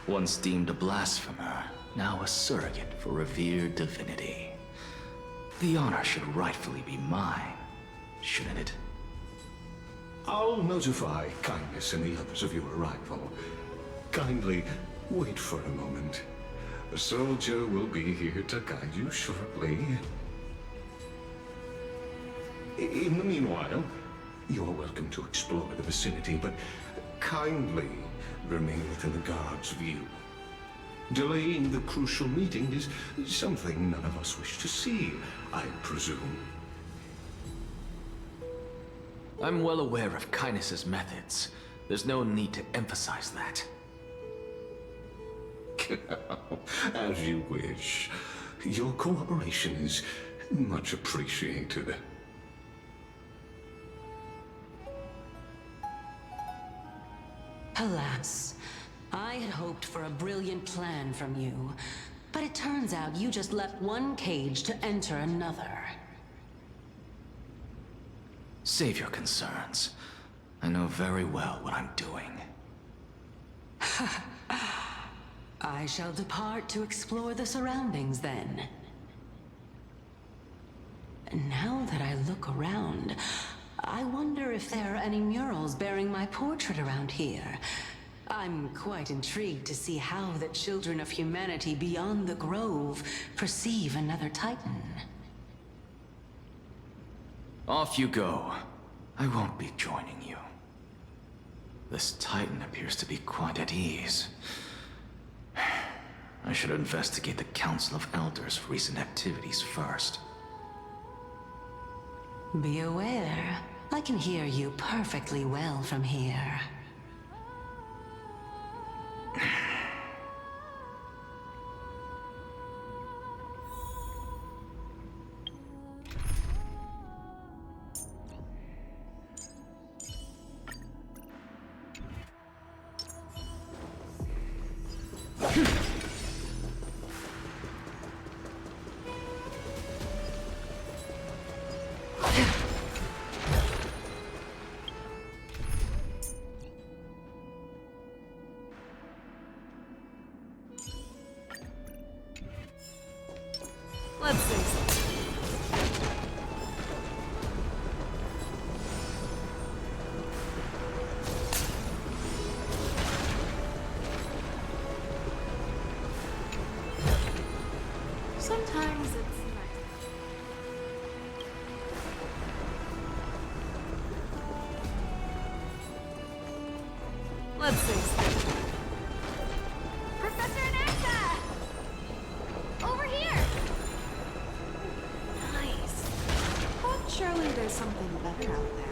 Once deemed a blasphemer, now a surrogate for revered divinity. The honor should rightfully be mine, shouldn't it? I'll notify Kindness and the others of your arrival. Kindly wait for a moment. A soldier will be here to guide you shortly. In the meanwhile, you're welcome to explore the vicinity, but kindly remain within the guard's view. Delaying the crucial meeting is something none of us wish to see, I presume. I'm well aware of Kindness's methods. There's no need to emphasize that. As you wish. Your cooperation is much appreciated. Alas, I had hoped for a brilliant plan from you, but it turns out you just left one cage to enter another. Save your concerns. I know very well what I'm doing. I shall depart to explore the surroundings then. Now that I look around, I wonder if there are any murals bearing my portrait around here. I'm quite intrigued to see how the children of humanity beyond the grove perceive another Titan. Off you go. I won't be joining you. This Titan appears to be quite at ease. I should investigate the Council of Elders' recent activities first. Be aware, I can hear you perfectly well from here. Let's see. Sometimes it's nice. Let's see. Professor Anaxa! Over here! Nice. But surely there's something better out there.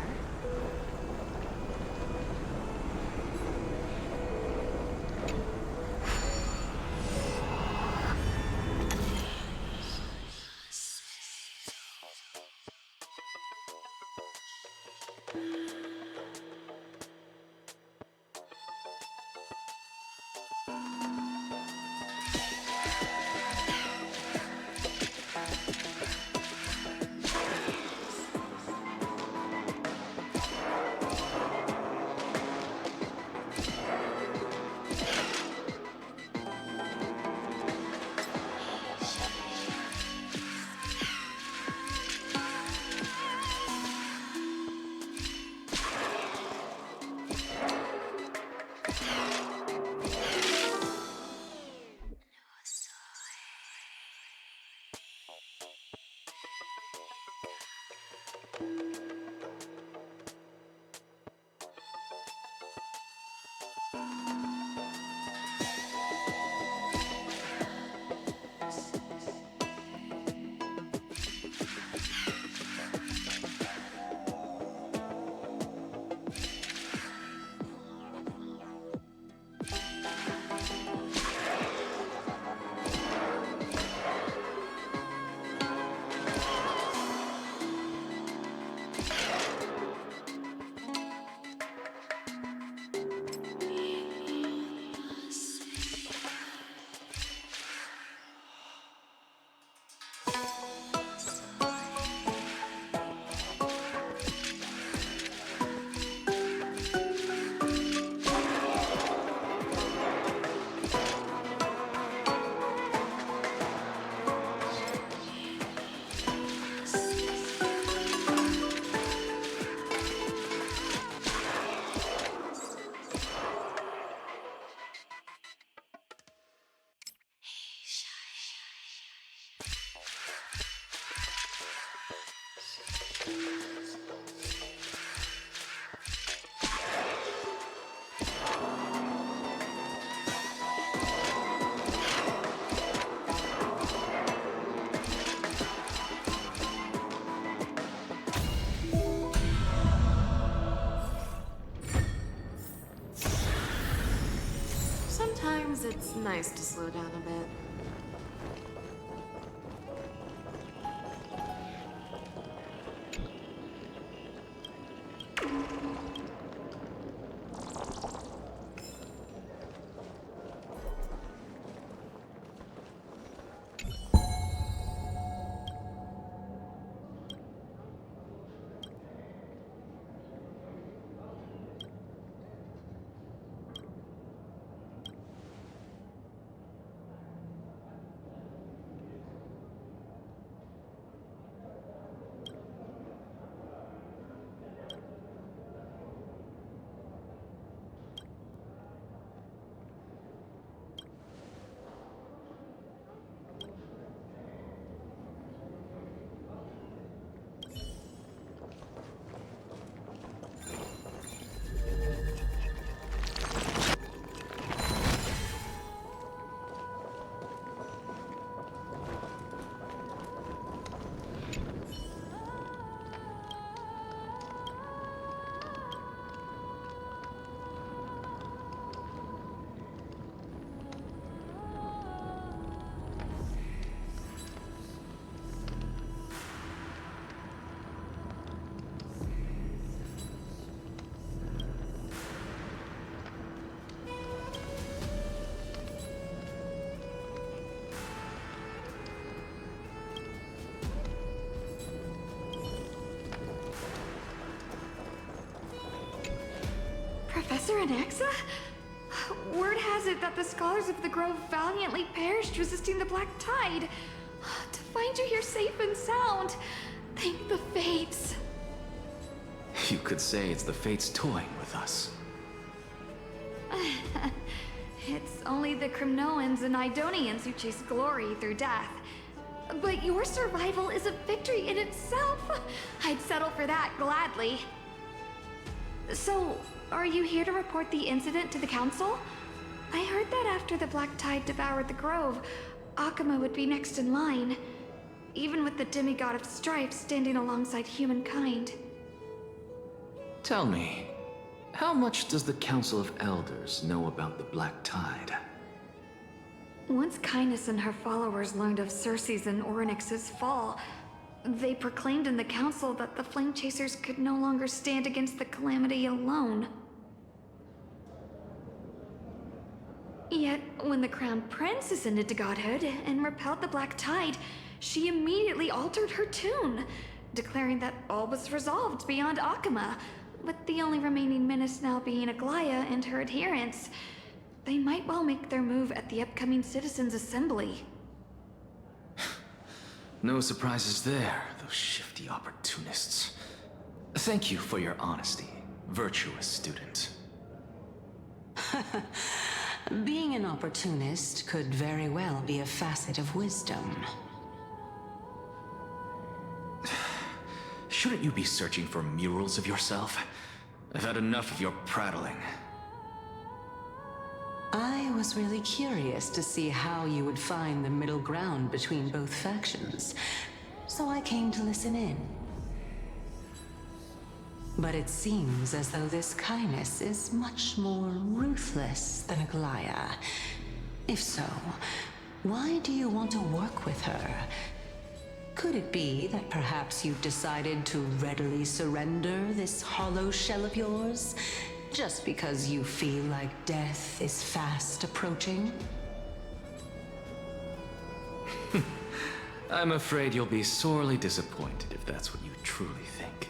Sometimes it's nice to slow down a bit. Professor Anaxa? Word has it that the scholars of the Grove valiantly perished resisting the Black Tide. To find you here safe and sound, thank the Fates. You could say it's the Fates toying with us. It's only the Crimnoans and Idonians who chase glory through death. But your survival is a victory in itself. I'd settle for that gladly. So, are you here to report the incident to the Council? I heard that after the Black Tide devoured the Grove, Akuma would be next in line, even with the demigod of strife standing alongside humankind. Tell me, how much does the Council of Elders know about the Black Tide? Once Kindness and her followers learned of Circe's and Orynyx's fall, they proclaimed in the council that the Flame Chasers could no longer stand against the calamity alone. Yet, when the Crown Prince ascended to godhood and repelled the Black Tide, she immediately altered her tune, declaring that all was resolved beyond Akuma, with the only remaining menace now being Aglaya and her adherents. They might well make their move at the upcoming Citizens' Assembly. No surprises there, those shifty opportunists. Thank you for your honesty, virtuous student. Being an opportunist could very well be a facet of wisdom. shouldn't you be searching for murals of yourself? I've had enough of your prattling. I was really curious to see how you would find the middle ground between both factions, so I came to listen in. But it seems as though this Kindness is much more ruthless than Aglaya. If so, why do you want to work with her? Could it be that perhaps you've decided to readily surrender this hollow shell of yours, just because you feel like death is fast approaching? I'm afraid you'll be sorely disappointed if that's what you truly think.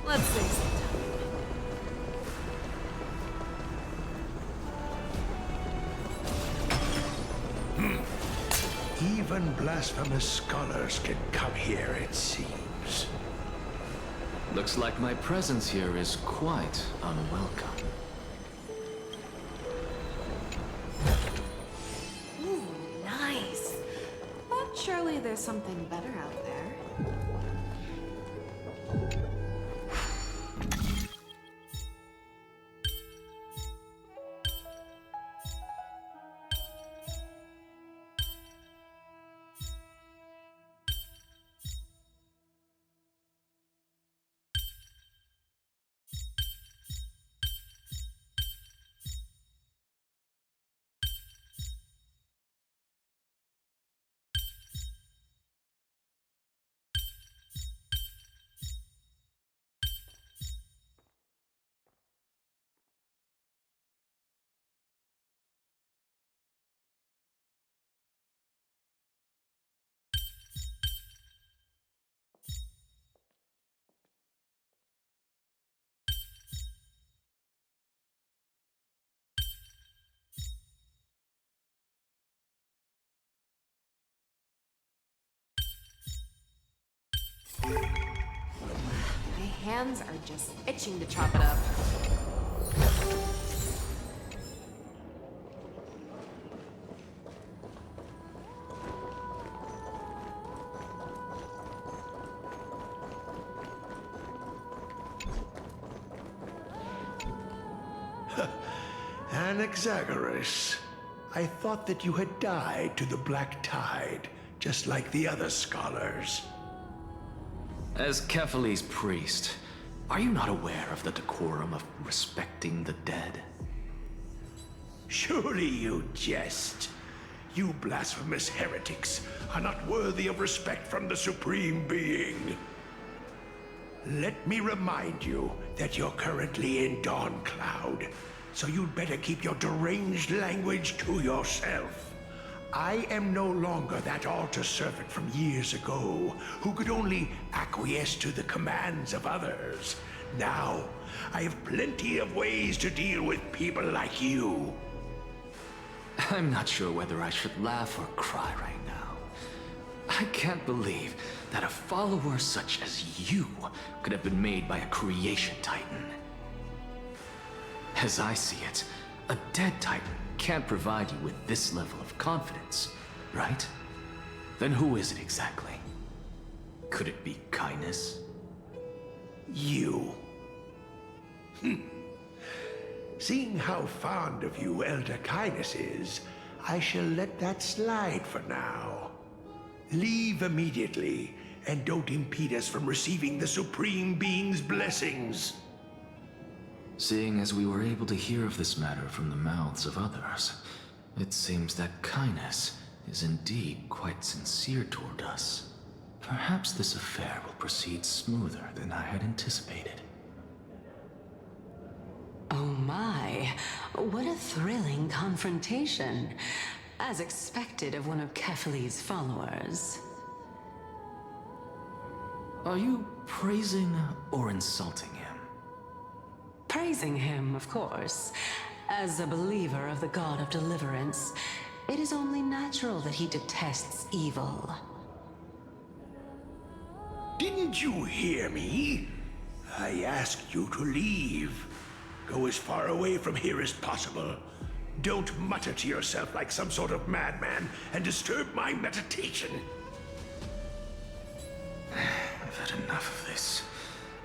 Let's save some time. Even blasphemous scholars can come here, it seems. Looks like my presence here is quite unwelcome. Ooh, nice. But surely there's something better out there. My hands are just itching to chop it up. Anaxagoras, I thought that you had died to the Black Tide, just like the other scholars. As Kephales's priest, are you not aware of the decorum of respecting the dead? Surely you jest. You blasphemous heretics are not worthy of respect from the Supreme Being. Let me remind you that you're currently in Dawn Cloud, so you'd better keep your deranged language to yourself. I am no longer that altar servant from years ago, who could only acquiesce to the commands of others. Now, I have plenty of ways to deal with people like you. I'm not sure whether I should laugh or cry right now. I can't believe that a follower such as you could have been made by a creation titan. As I see it, a dead titan can't provide you with this level of confidence, right? Then who is it exactly? Could it be Kindness? You. Seeing how fond of you Elder Kindness is, I shall let that slide for now. Leave immediately, and don't impede us from receiving the Supreme Being's blessings. Seeing as we were able to hear of this matter from the mouths of others, it seems that Kindness is indeed quite sincere toward us. Perhaps this affair will proceed smoother than I had anticipated. Oh my, what a thrilling confrontation. As expected of one of Kephales's followers. Are you praising or insulting him? Praising him, of course. As a believer of the God of Deliverance, it is only natural that he detests evil. Didn't you hear me? I asked you to leave. Go as far away from here as possible. Don't mutter to yourself like some sort of madman and disturb my meditation. I've had enough of this.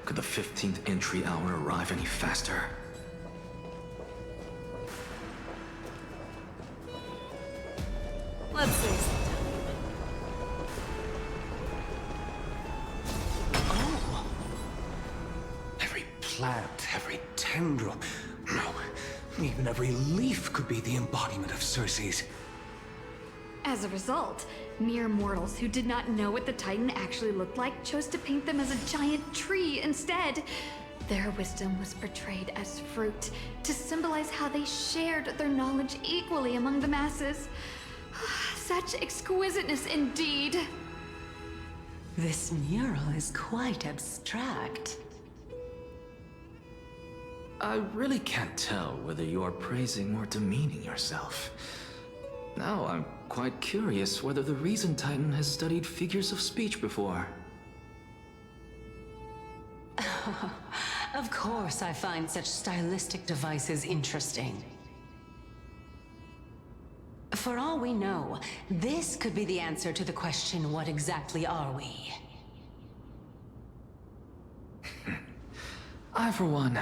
Could the 15th entry hour arrive any faster? Let's say something. Oh! Every plant, every tendril, no, even every leaf could be the embodiment of Circe's. As a result, mere mortals who did not know what the Titan actually looked like chose to paint them as a giant tree instead. Their wisdom was portrayed as fruit to symbolize how they shared their knowledge equally among the masses. Such exquisiteness indeed. This mural is quite abstract. I really can't tell whether you are praising or demeaning yourself. Now I'm quite curious whether the Reason Titan has studied figures of speech before. Of course I find such stylistic devices interesting. For all we know, this could be the answer to the question, what exactly are we? I, for one,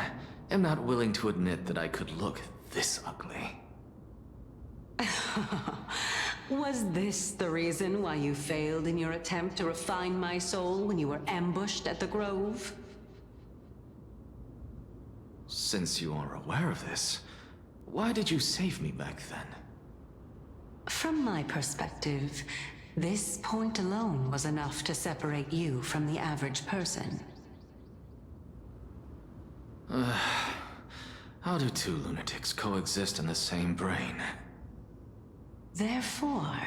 am not willing to admit that I could look this ugly. Was this the reason why you failed in your attempt to refine my soul when you were ambushed at the Grove? Since you are aware of this, why did you save me back then? From my perspective, this point alone was enough to separate you from the average person. How do two lunatics coexist in the same brain? Therefore,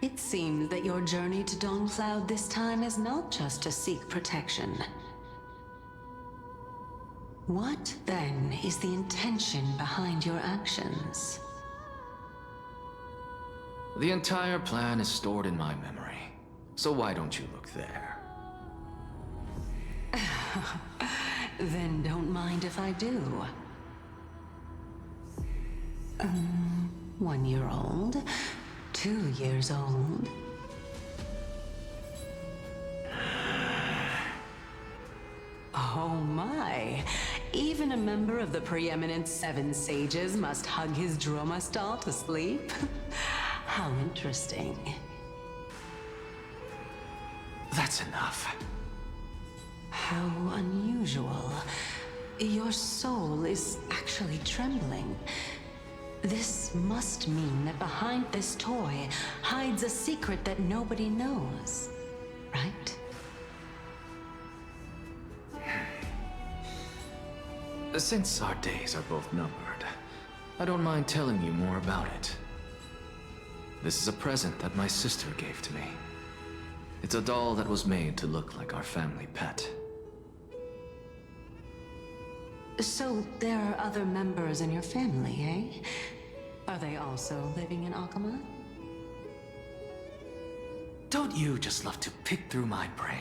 it seems that your journey to Dawnfloud this time is not just to seek protection. What, then, is the intention behind your actions? The entire plan is stored in my memory, so why don't you look there? Then don't mind if I do. 1 year old, 2 years old. Oh my! Even a member of the preeminent Seven Sages must hug his Dromastal to sleep? How interesting. That's enough. How unusual. Your soul is actually trembling. This must mean that behind this toy hides a secret that nobody knows, right? Since our days are both numbered, I don't mind telling you more about it. This is a present that my sister gave to me. It's a doll that was made to look like our family pet. So there are other members in your family, eh? Are they also living in Akama? Don't you just love to pick through my brain?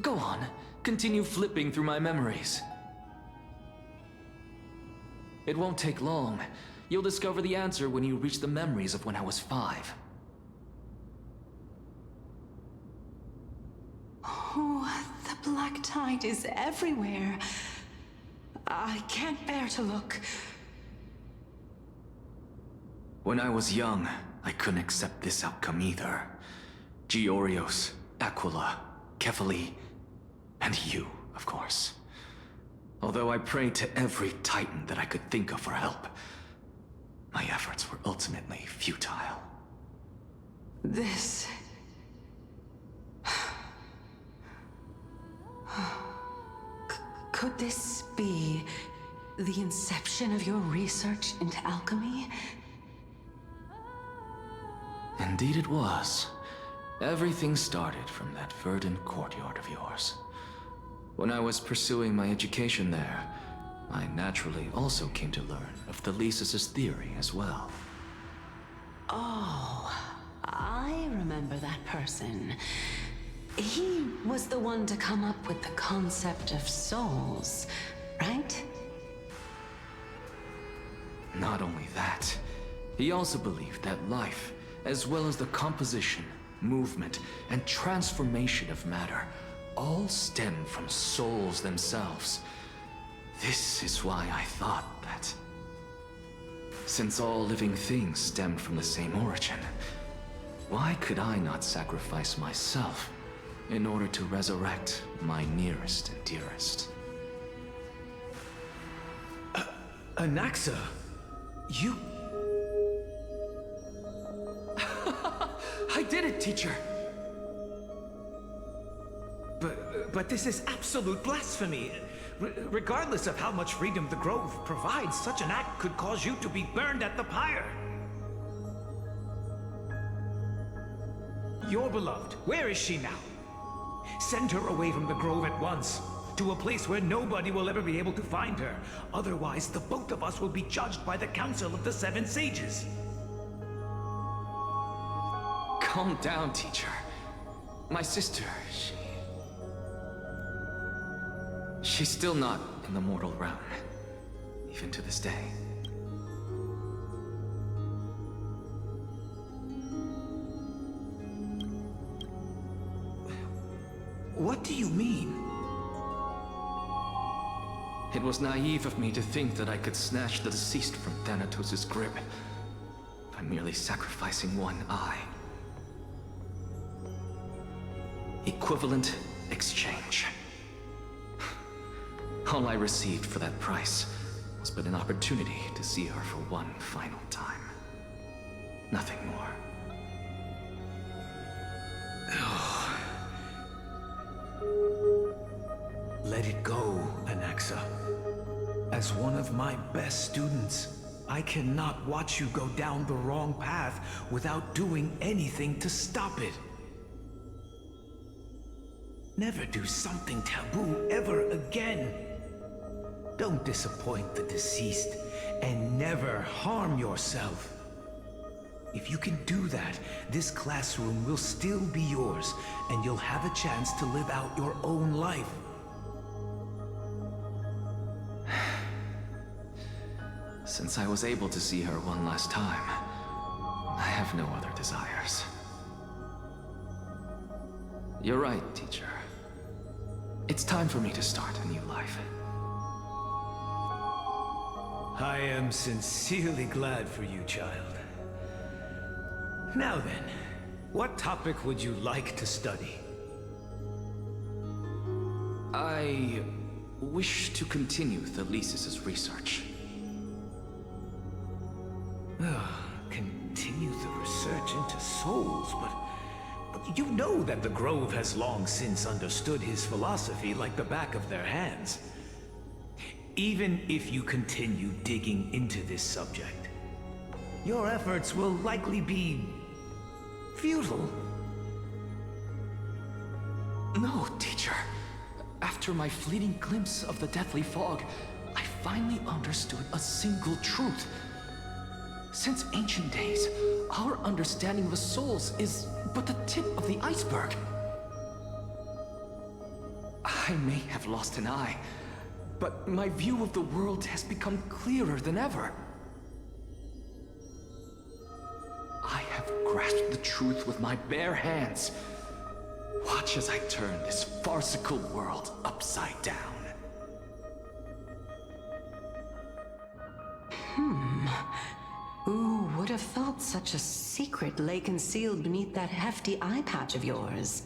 Go on, continue flipping through my memories. It won't take long. You'll discover the answer when you reach the memories of when I was 5. Oh, the black tide is everywhere. I can't bear to look. When I was young, I couldn't accept this outcome either. Georios, Aquila, Kefali, and you, of course. Although I prayed to every Titan that I could think of for help, my efforts were ultimately futile. This... Could this be the inception of your research into alchemy? Indeed it was. Everything started from that verdant courtyard of yours. When I was pursuing my education there, I naturally also came to learn of Thelesis' theory as well. Oh, I remember that person. He was the one to come up with the concept of souls, right? Not only that, he also believed that life, as well as the composition, movement, and transformation of matter, all stem from souls themselves. This is why I thought that, since all living things stemmed from the same origin, why could I not sacrifice myself in order to resurrect my nearest and dearest? Anaxa, you... I did it, teacher! But this is absolute blasphemy. Regardless of how much freedom the Grove provides, such an act could cause you to be burned at the pyre. Your beloved, where is she now? Send her away from the Grove at once, to a place where nobody will ever be able to find her. Otherwise, the both of us will be judged by the Council of the Seven Sages. Calm down, teacher. My sister, she's still not in the mortal realm, even to this day. What do you mean? It was naive of me to think that I could snatch the deceased from Thanatos' grip by merely sacrificing one eye. Equivalent exchange. All I received for that price was but an opportunity to see her for one final time. Nothing more. Let it go, Anaxa. As one of my best students, I cannot watch you go down the wrong path without doing anything to stop it. Never do something taboo ever again. Don't disappoint the deceased, and never harm yourself. If you can do that, this classroom will still be yours, and you'll have a chance to live out your own life. Since I was able to see her one last time, I have no other desires. You're right, teacher. It's time for me to start a new life. I am sincerely glad for you, child. Now then, what topic would you like to study? I wish to continue Thalesis' research. Continue the research into souls, but you know that the Grove has long since understood his philosophy like the back of their hands. Even if you continue digging into this subject, your efforts will likely be futile. No, teacher. After my fleeting glimpse of the deathly fog, I finally understood a single truth. Since ancient days, our understanding of the souls is but the tip of the iceberg. I may have lost an eye, but my view of the world has become clearer than ever. I have grasped the truth with my bare hands. Watch as I turn this farcical world upside down. Who would have thought such a secret lay concealed beneath that hefty eye patch of yours?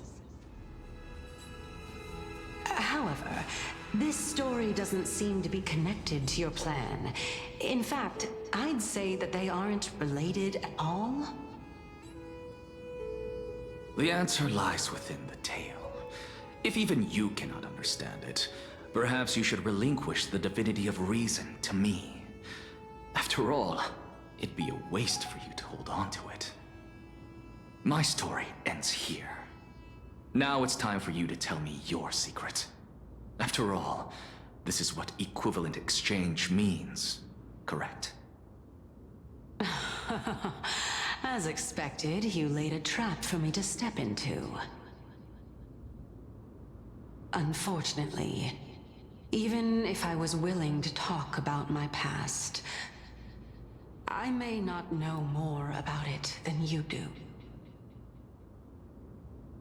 However, this story doesn't seem to be connected to your plan. In fact, I'd say that they aren't related at all. The answer lies within the tale. If even you cannot understand it, perhaps you should relinquish the divinity of reason to me. After all, it'd be a waste for you to hold on to it. My story ends here. Now it's time for you to tell me your secret. After all, this is what equivalent exchange means, correct? As expected, you laid a trap for me to step into. Unfortunately, even if I was willing to talk about my past, I may not know more about it than you do.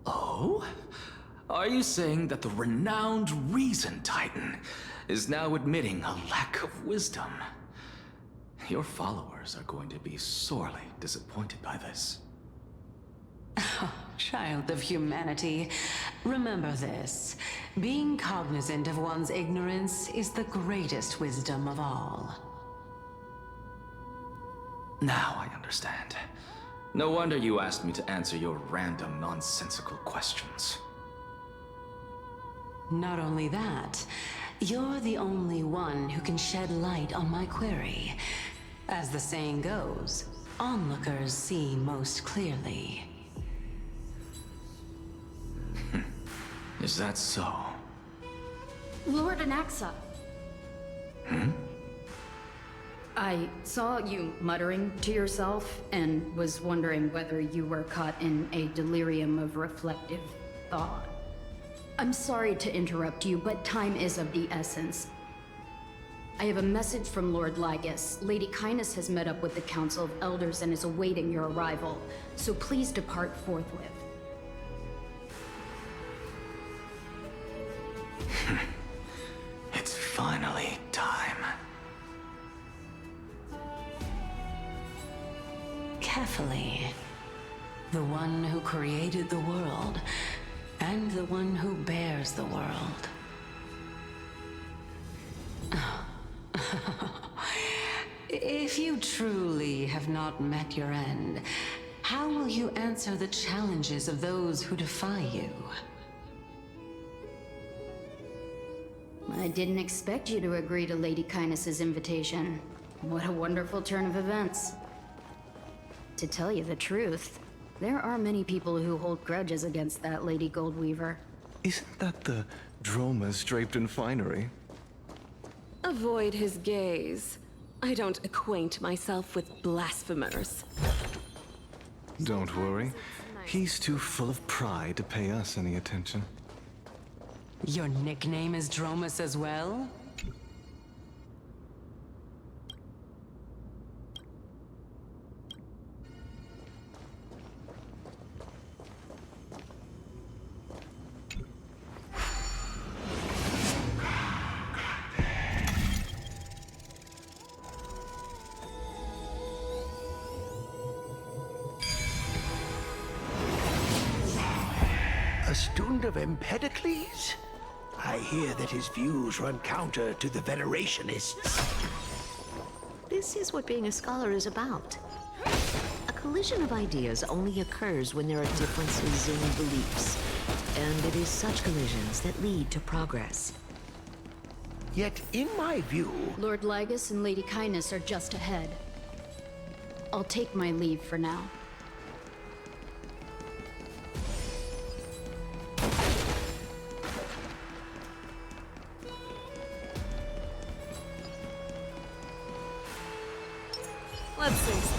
Oh? Are you saying that the renowned Reason Titan is now admitting a lack of wisdom? Your followers are going to be sorely disappointed by this. Child of humanity, remember this. Being cognizant of one's ignorance is the greatest wisdom of all. Now I understand. No wonder you asked me to answer your random, nonsensical questions. Not only that, you're the only one who can shed light on my query. As the saying goes, onlookers see most clearly. Is that so? Lord Anaxa. Hmm? I saw you muttering to yourself and was wondering whether you were caught in a delirium of reflective thought. I'm sorry to interrupt you, but time is of the essence. I have a message from Lord Lygus. Lady Kindness has met up with the Council of Elders and is awaiting your arrival, so please depart forthwith. It's finally time. Carefully. The one who created the world, and the one who bears the world. If you truly have not met your end, how will you answer the challenges of those who defy you? I didn't expect you to agree to Lady Kindness's invitation. What a wonderful turn of events. To tell you the truth, there are many people who hold grudges against that Lady Goldweaver. Isn't that the dromas draped in finery? Avoid his gaze. I don't acquaint myself with blasphemers. Don't worry. He's too full of pride to pay us any attention. Your nickname is Dromus as well? A student of Empedocles? I hear that his views run counter to the Venerationists. This is what being a scholar is about. A collision of ideas only occurs when there are differences in beliefs. And it is such collisions that lead to progress. Yet, in my view... Lord Lygus and Lady Kindness are just ahead. I'll take my leave for now. Let's see.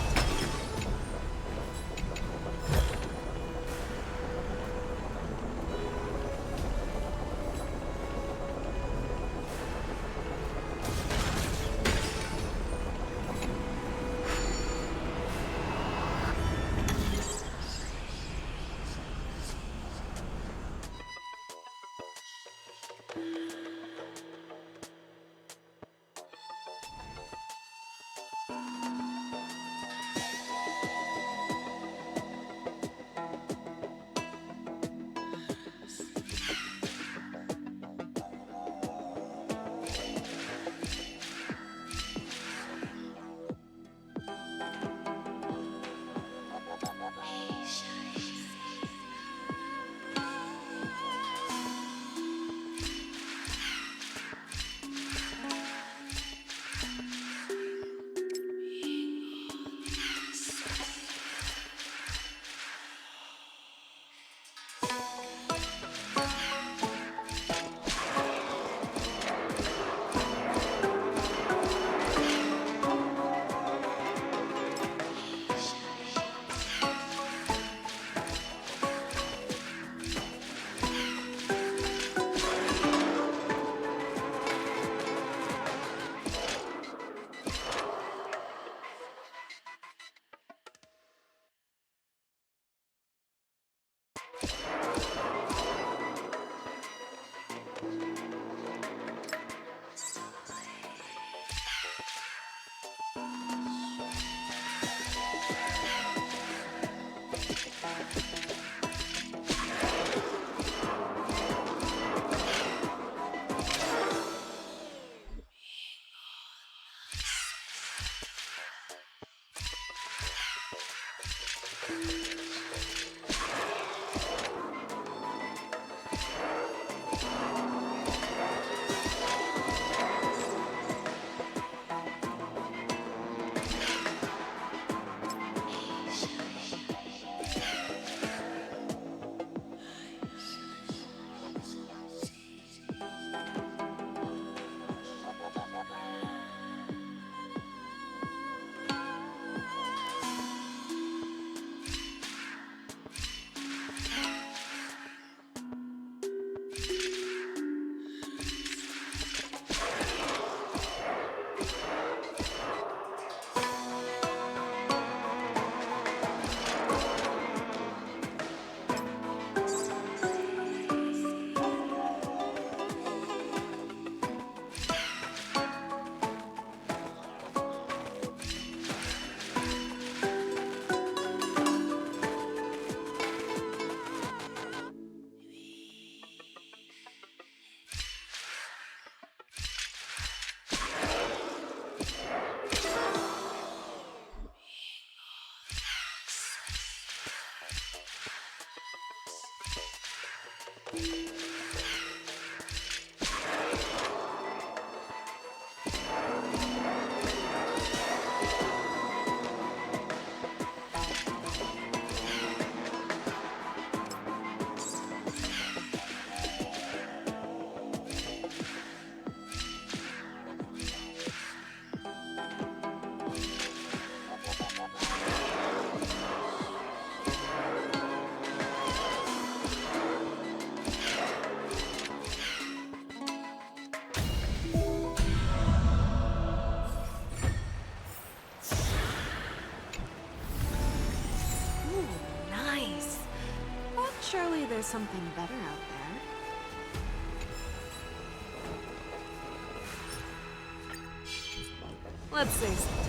there's something better out there. Let's save some time.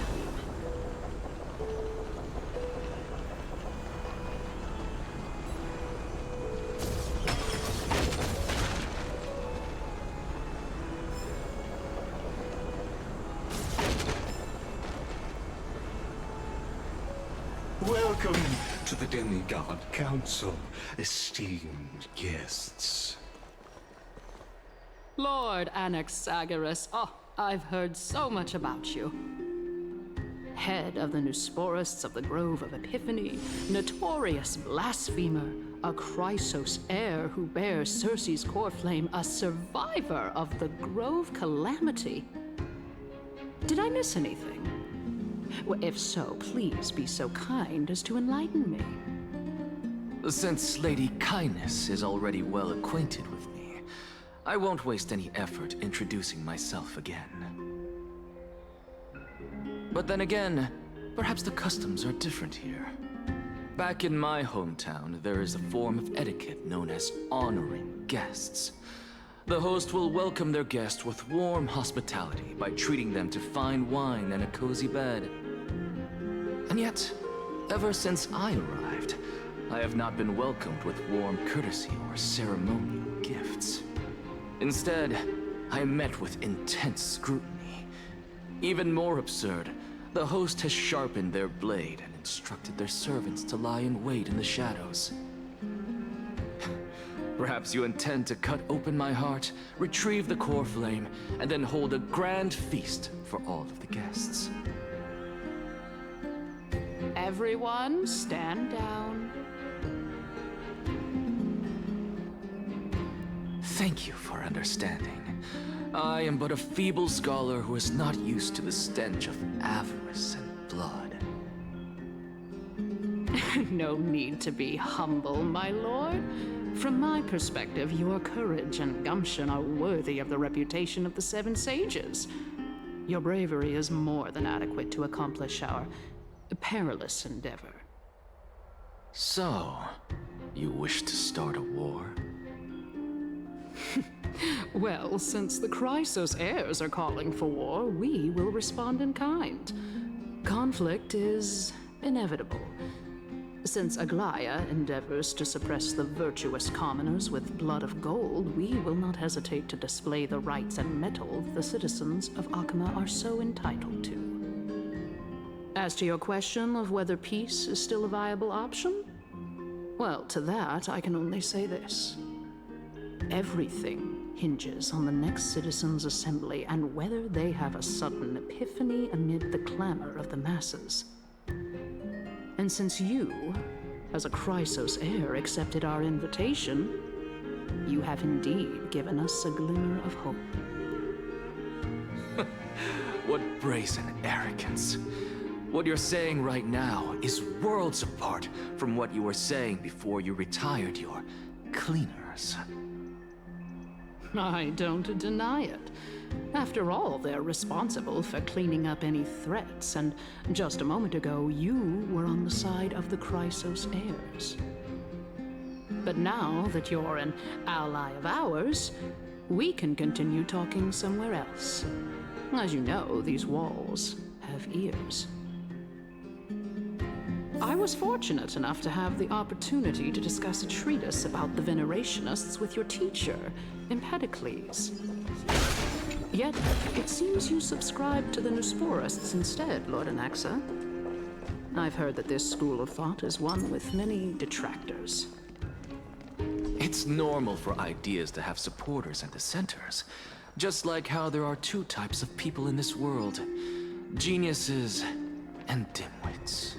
Welcome to the Demigod Council, esteemed guests. Lord Anaxagoras, I've heard so much about you. Head of the Nusporists of the Grove of Epiphany, notorious blasphemer, a Chrysos heir who bears Circe's core flame, a survivor of the Grove calamity. Did I miss anything? Well, if so, please be so kind as to enlighten me. Since Lady Kindness is already well acquainted with me, I won't waste any effort introducing myself again. But then again, perhaps the customs are different here. Back in my hometown, there is a form of etiquette known as honoring guests. The host will welcome their guest with warm hospitality by treating them to fine wine and a cozy bed. And yet, ever since I arrived, I have not been welcomed with warm courtesy or ceremonial gifts. Instead, I am met with intense scrutiny. Even more absurd, the host has sharpened their blade and instructed their servants to lie in wait in the shadows. Perhaps you intend to cut open my heart, retrieve the core flame, and then hold a grand feast for all of the guests. Everyone, stand down. Thank you for understanding. I am but a feeble scholar who is not used to the stench of avarice and blood. No need to be humble, my lord. From my perspective, your courage and gumption are worthy of the reputation of the Seven Sages. Your bravery is more than adequate to accomplish our perilous endeavor. So, you wish to start a war? Well, since the Chrysos heirs are calling for war, we will respond in kind. Conflict is inevitable. Since Aglaya endeavors to suppress the virtuous commoners with blood of gold, we will not hesitate to display the rights and mettle the citizens of Akama are so entitled to. As to your question of whether peace is still a viable option, well, to that I can only say this. Everything hinges on the next citizens' assembly and whether they have a sudden epiphany amid the clamor of the masses. And since you, as a Chrysos heir, accepted our invitation, you have indeed given us a glimmer of hope. What brazen arrogance. What you're saying right now is worlds apart from what you were saying before you retired your cleaners. I don't deny it. After all, they're responsible for cleaning up any threats, and just a moment ago, you were on the side of the Chrysos heirs. But now that you're an ally of ours, we can continue talking somewhere else. As you know, these walls have ears. I was fortunate enough to have the opportunity to discuss a treatise about the Venerationists with your teacher, Empedocles. Yet, it seems you subscribe to the Nusporists instead, Lord Anaxa. I've heard that this school of thought is one with many detractors. It's normal for ideas to have supporters and dissenters, just like how there are two types of people in this world: geniuses and dimwits.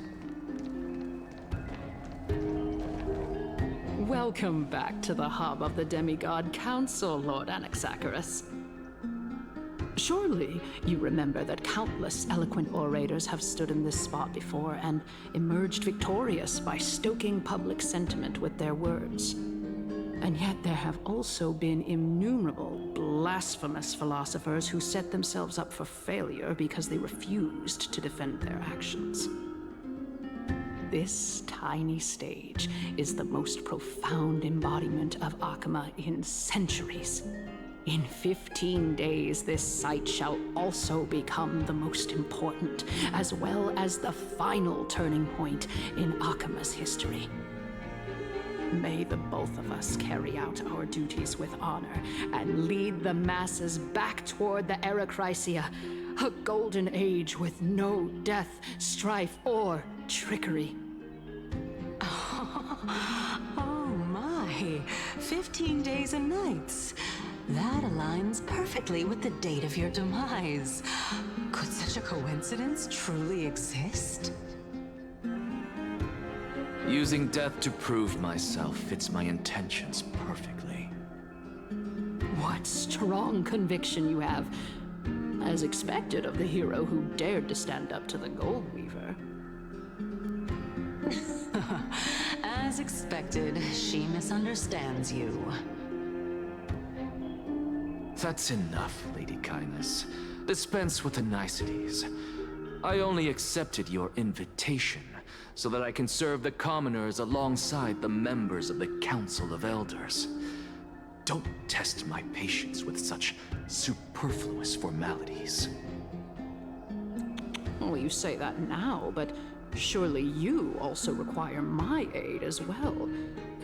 Welcome back to the hub of the Demigod Council, Lord Anaxagoras. Surely you remember that countless eloquent orators have stood in this spot before and emerged victorious by stoking public sentiment with their words. And yet there have also been innumerable blasphemous philosophers who set themselves up for failure because they refused to defend their actions. This tiny stage is the most profound embodiment of Akama in centuries. In 15 days, this site shall also become the most important, as well as the final turning point in Akama's history. May the both of us carry out our duties with honor and lead the masses back toward the Era Chrysia, a golden age with no death, strife, or trickery. Oh my, 15 days and nights. That aligns perfectly with the date of your demise. Could such a coincidence truly exist? Using death to prove myself fits my intentions perfectly. What strong conviction you have, as expected of the hero who dared to stand up to the Gold Weaver. As expected, she misunderstands you. That's enough, Lady Kindness. Dispense with the niceties. I only accepted your invitation so that I can serve the commoners alongside the members of the Council of Elders. Don't test my patience with such superfluous formalities. Well, you say that now, but surely you also require my aid as well,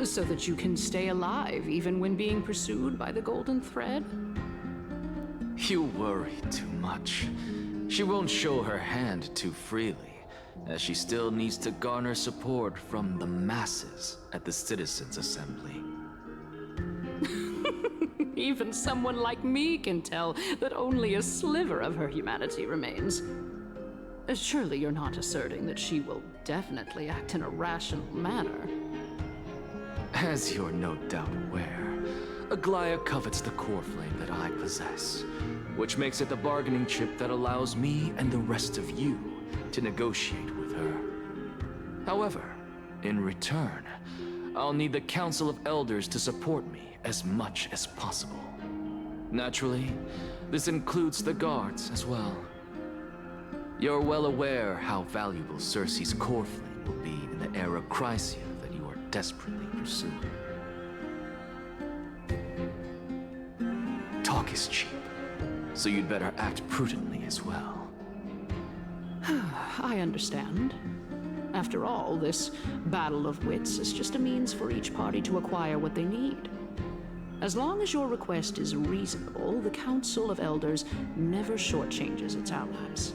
so that you can stay alive even when being pursued by the Golden Thread? You worry too much. She won't show her hand too freely, as she still needs to garner support from the masses at the Citizens' Assembly. Even someone like me can tell that only a sliver of her humanity remains. Surely you're not asserting that she will definitely act in a rational manner. As you're no doubt aware, Aglaya covets the core flame that I possess, which makes it the bargaining chip that allows me and the rest of you to negotiate with her. However, in return, I'll need the Council of Elders to support me as much as possible. Naturally, this includes the guards as well. You're well aware how valuable Cersei's core flame will be in the Era Chrysia that you are desperately pursuing. Talk is cheap, so you'd better act prudently as well. I understand. After all, this battle of wits is just a means for each party to acquire what they need. As long as your request is reasonable, the Council of Elders never shortchanges its allies.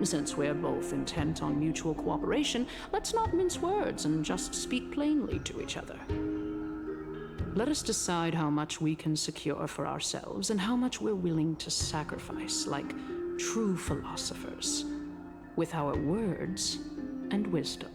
Since we're both intent on mutual cooperation, let's not mince words and just speak plainly to each other. Let us decide how much we can secure for ourselves and how much we're willing to sacrifice, like true philosophers, with our words and wisdom.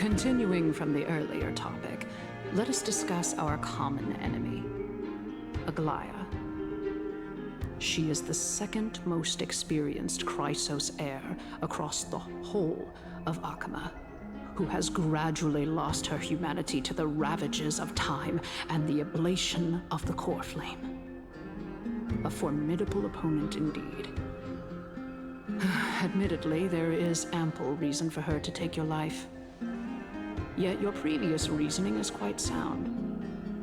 Continuing from the earlier topic, let us discuss our common enemy, Aglaya. She is the second most experienced Chrysos heir across the whole of Akama, who has gradually lost her humanity to the ravages of time and the ablation of the core flame. A formidable opponent indeed. Admittedly, there is ample reason for her to take your life. Yet your previous reasoning is quite sound.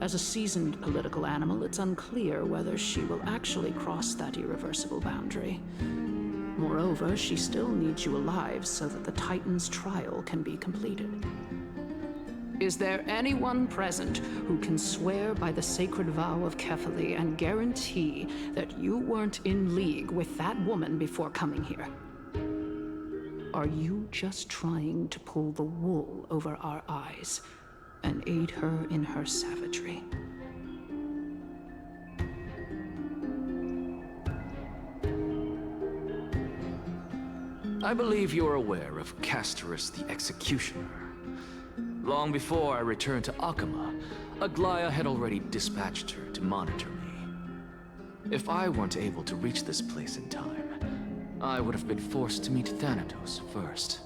As a seasoned political animal, it's unclear whether she will actually cross that irreversible boundary. Moreover, she still needs you alive so that the Titan's trial can be completed. Is there anyone present who can swear by the sacred vow of Kefali and guarantee that you weren't in league with that woman before coming here? Are you just trying to pull the wool over our eyes and aid her in her savagery? I believe you're aware of Castorus the Executioner. Long before I returned to Akama, Aglaya had already dispatched her to monitor me. If I weren't able to reach this place in time, I would have been forced to meet Thanatos first.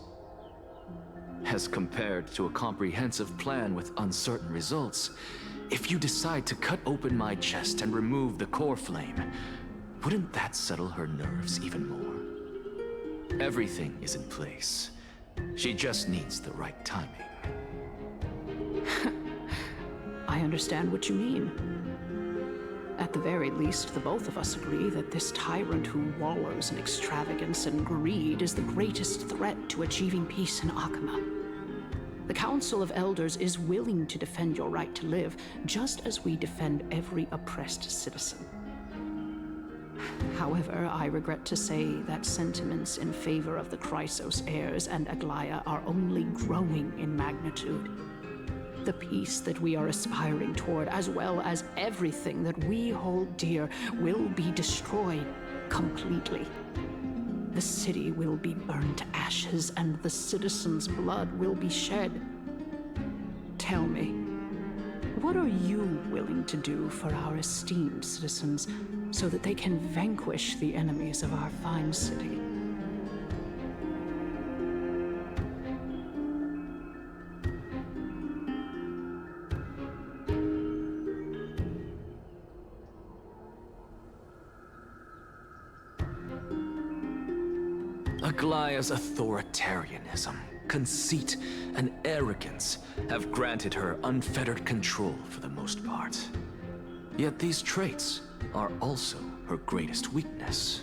As compared to a comprehensive plan with uncertain results, if you decide to cut open my chest and remove the core flame, wouldn't that settle her nerves even more? Everything is in place. She just needs the right timing. I understand what you mean. At the very least, the both of us agree that this tyrant who wallows in extravagance and greed is the greatest threat to achieving peace in Akama. The Council of Elders is willing to defend your right to live, just as we defend every oppressed citizen. However, I regret to say that sentiments in favor of the Chrysos heirs and Aglaya are only growing in magnitude. The peace that we are aspiring toward, as well as everything that we hold dear, will be destroyed completely. The city will be burned to ashes, and the citizens' blood will be shed. Tell me, what are you willing to do for our esteemed citizens so that they can vanquish the enemies of our fine city? Aglaya's authoritarianism, conceit, and arrogance have granted her unfettered control for the most part. Yet these traits are also her greatest weakness.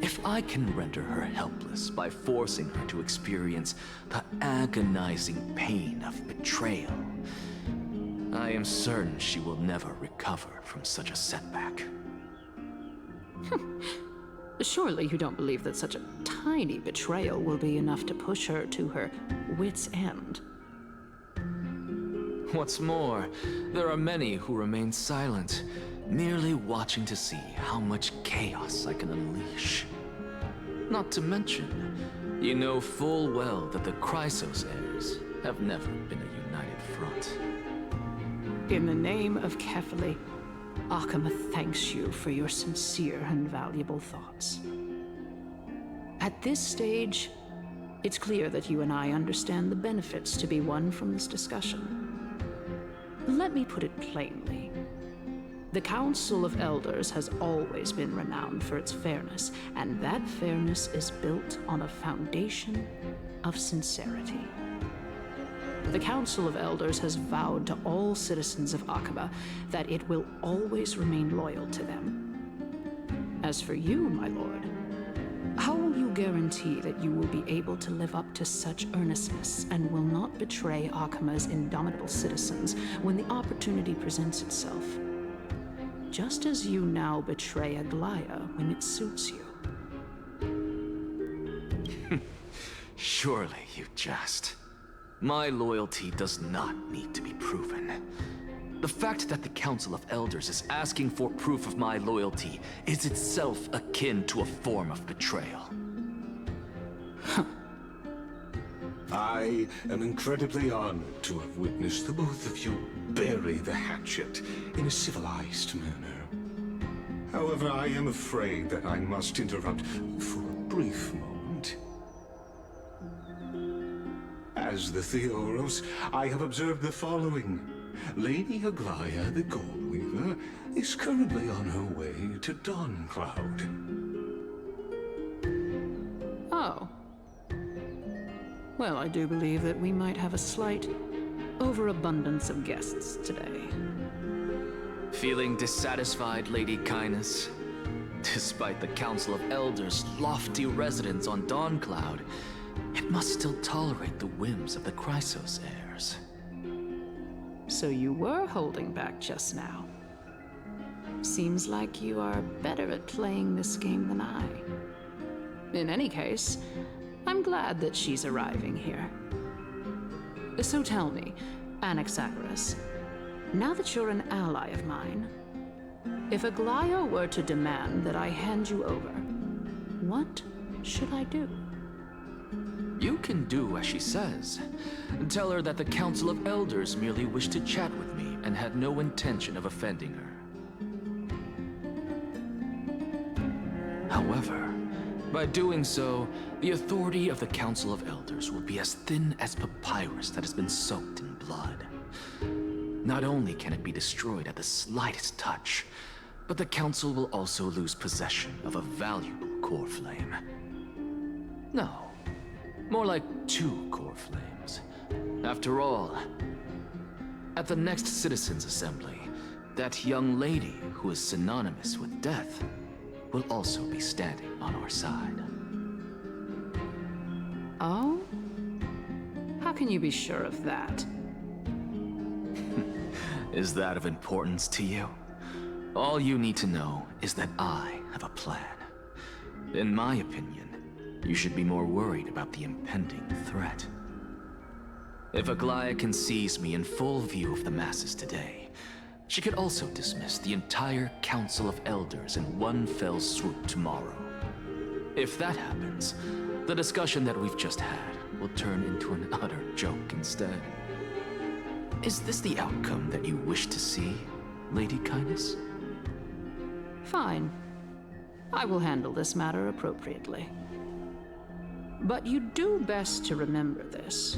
If I can render her helpless by forcing her to experience the agonizing pain of betrayal, I am certain she will never recover from such a setback. Surely you don't believe that such a tiny betrayal will be enough to push her to her wit's end. What's more, there are many who remain silent, merely watching to see how much chaos I can unleash. Not to mention, you know full well that the Chrysos heirs have never been a united front. In the name of Kefali, Akama thanks you for your sincere and valuable thoughts. At this stage, it's clear that you and I understand the benefits to be won from this discussion. Let me put it plainly. The Council of Elders has always been renowned for its fairness, and that fairness is built on a foundation of sincerity. The Council of Elders has vowed to all citizens of Akaba that it will always remain loyal to them. As for you, my lord, how will you guarantee that you will be able to live up to such earnestness and will not betray Akama's indomitable citizens when the opportunity presents itself? Just as you now betray Aglaya when it suits you. Surely you jest. My loyalty does not need to be proven. The fact that the Council of Elders is asking for proof of my loyalty is itself akin to a form of betrayal. I am incredibly honored to have witnessed the both of you bury the hatchet in a civilized manner. However, I am afraid that I must interrupt for a brief moment. As the Theoros, I have observed the following. Lady Aglaya, the Gold Weaver, is currently on her way to Dawncloud. Oh. Well, I do believe that we might have a slight overabundance of guests today. Feeling dissatisfied, Lady Kindness? Despite the Council of Elders' lofty residence on Dawncloud, it must still tolerate the whims of the Chrysos heirs. So you were holding back just now. Seems like you are better at playing this game than I. In any case, I'm glad that she's arriving here. So tell me, Anaxagoras, now that you're an ally of mine, if Aglaya were to demand that I hand you over, what should I do? You can do as she says. Tell her that the Council of Elders merely wished to chat with me and had no intention of offending her. However, by doing so, the authority of the Council of Elders will be as thin as papyrus that has been soaked in blood. Not only can it be destroyed at the slightest touch, but the Council will also lose possession of a valuable core flame. No, more like 2 core flames. After all, at the next Citizens' Assembly, that young lady who is synonymous with death will also be standing on our side. Oh? How can you be sure of that? Is that of importance to you? All you need to know is that I have a plan. In my opinion, you should be more worried about the impending threat. If Aglaya can seize me in full view of the masses today, she could also dismiss the entire Council of Elders in one fell swoop tomorrow. If that happens, the discussion that we've just had will turn into an utter joke instead. Is this the outcome that you wish to see, Lady Kindness? Fine. I will handle this matter appropriately. But you do best to remember this.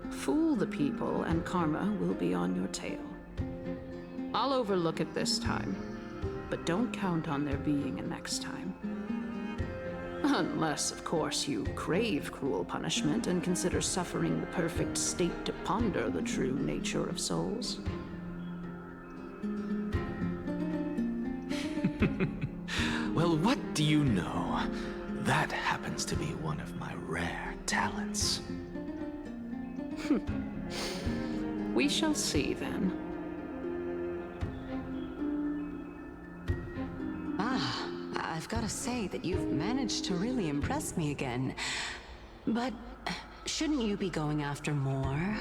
Fool the people and karma will be on your tail. I'll overlook it this time, but don't count on there being a next time. Unless, of course, you crave cruel punishment and consider suffering the perfect state to ponder the true nature of souls. Well, what do you know? That happens to be one of my rare talents. We shall see then. I've got to say that you've managed to really impress me again. But shouldn't you be going after more?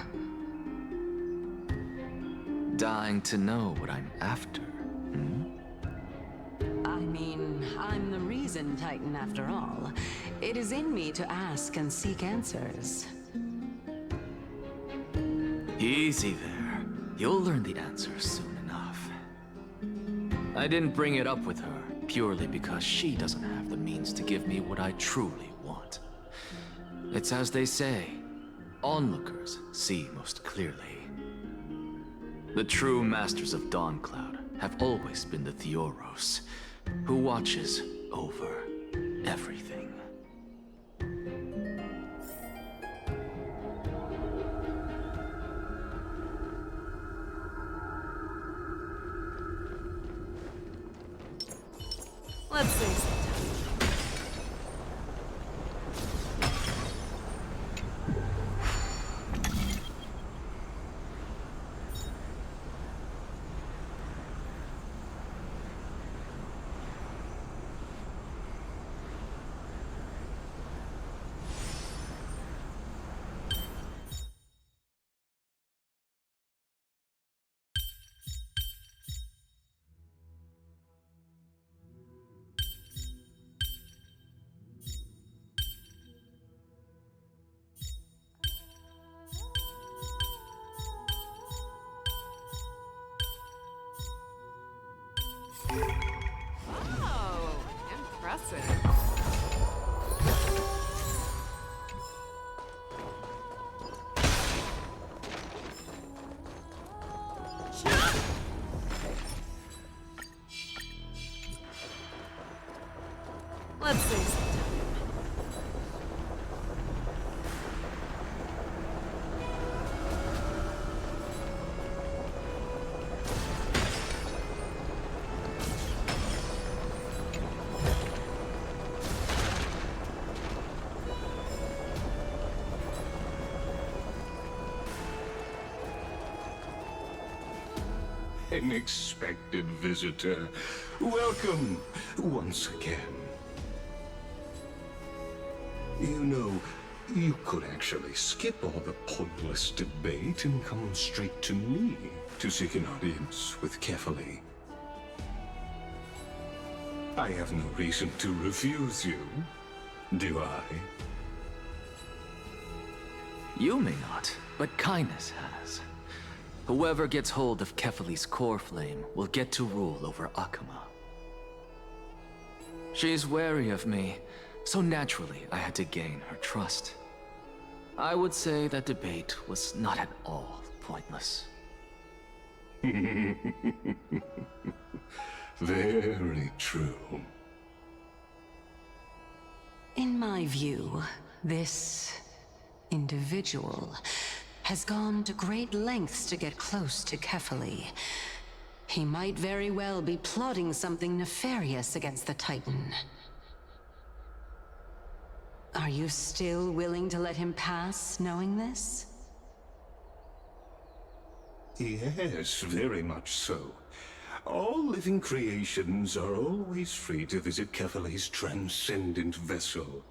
Dying to know what I'm after, I mean, I'm the reason Titan after all. It is in me to ask and seek answers. Easy there. You'll learn the answers soon enough. I didn't bring it up with her purely because she doesn't have the means to give me what I truly want. It's as they say, onlookers see most clearly. The true masters of Dawncloud have always been the Theoros, who watches over everything. Let's say something. say sometime. An expected visitor. Welcome once again. You know, you could actually skip all the pointless debate and come straight to me to seek an audience with Kefali. I have no reason to refuse you, do I? You may not, but kindness has. Whoever gets hold of Kefali's core flame will get to rule over Akuma. She's wary of me, so naturally I had to gain her trust. I would say that debate was not at all pointless. Very true. In my view, this individual has gone to great lengths to get close to Kefali. He might very well be plotting something nefarious against the Titan. Are you still willing to let him pass, knowing this? Yes, very much so. All living creations are always free to visit Kefali's transcendent vessel.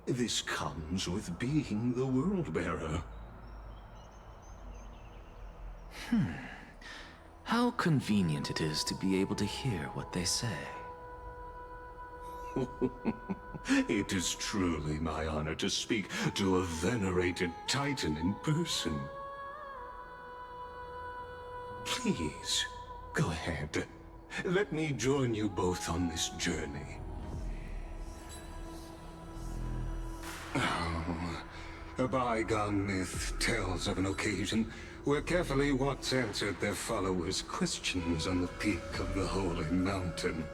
This comes with being the World-Bearer. How convenient it is to be able to hear what they say. It is truly my honor to speak to a venerated Titan in person. Please, go ahead. Let me join you both on this journey. Oh, a bygone myth tells of an occasion where Kefali once answered their followers' questions on the peak of the Holy Mountain.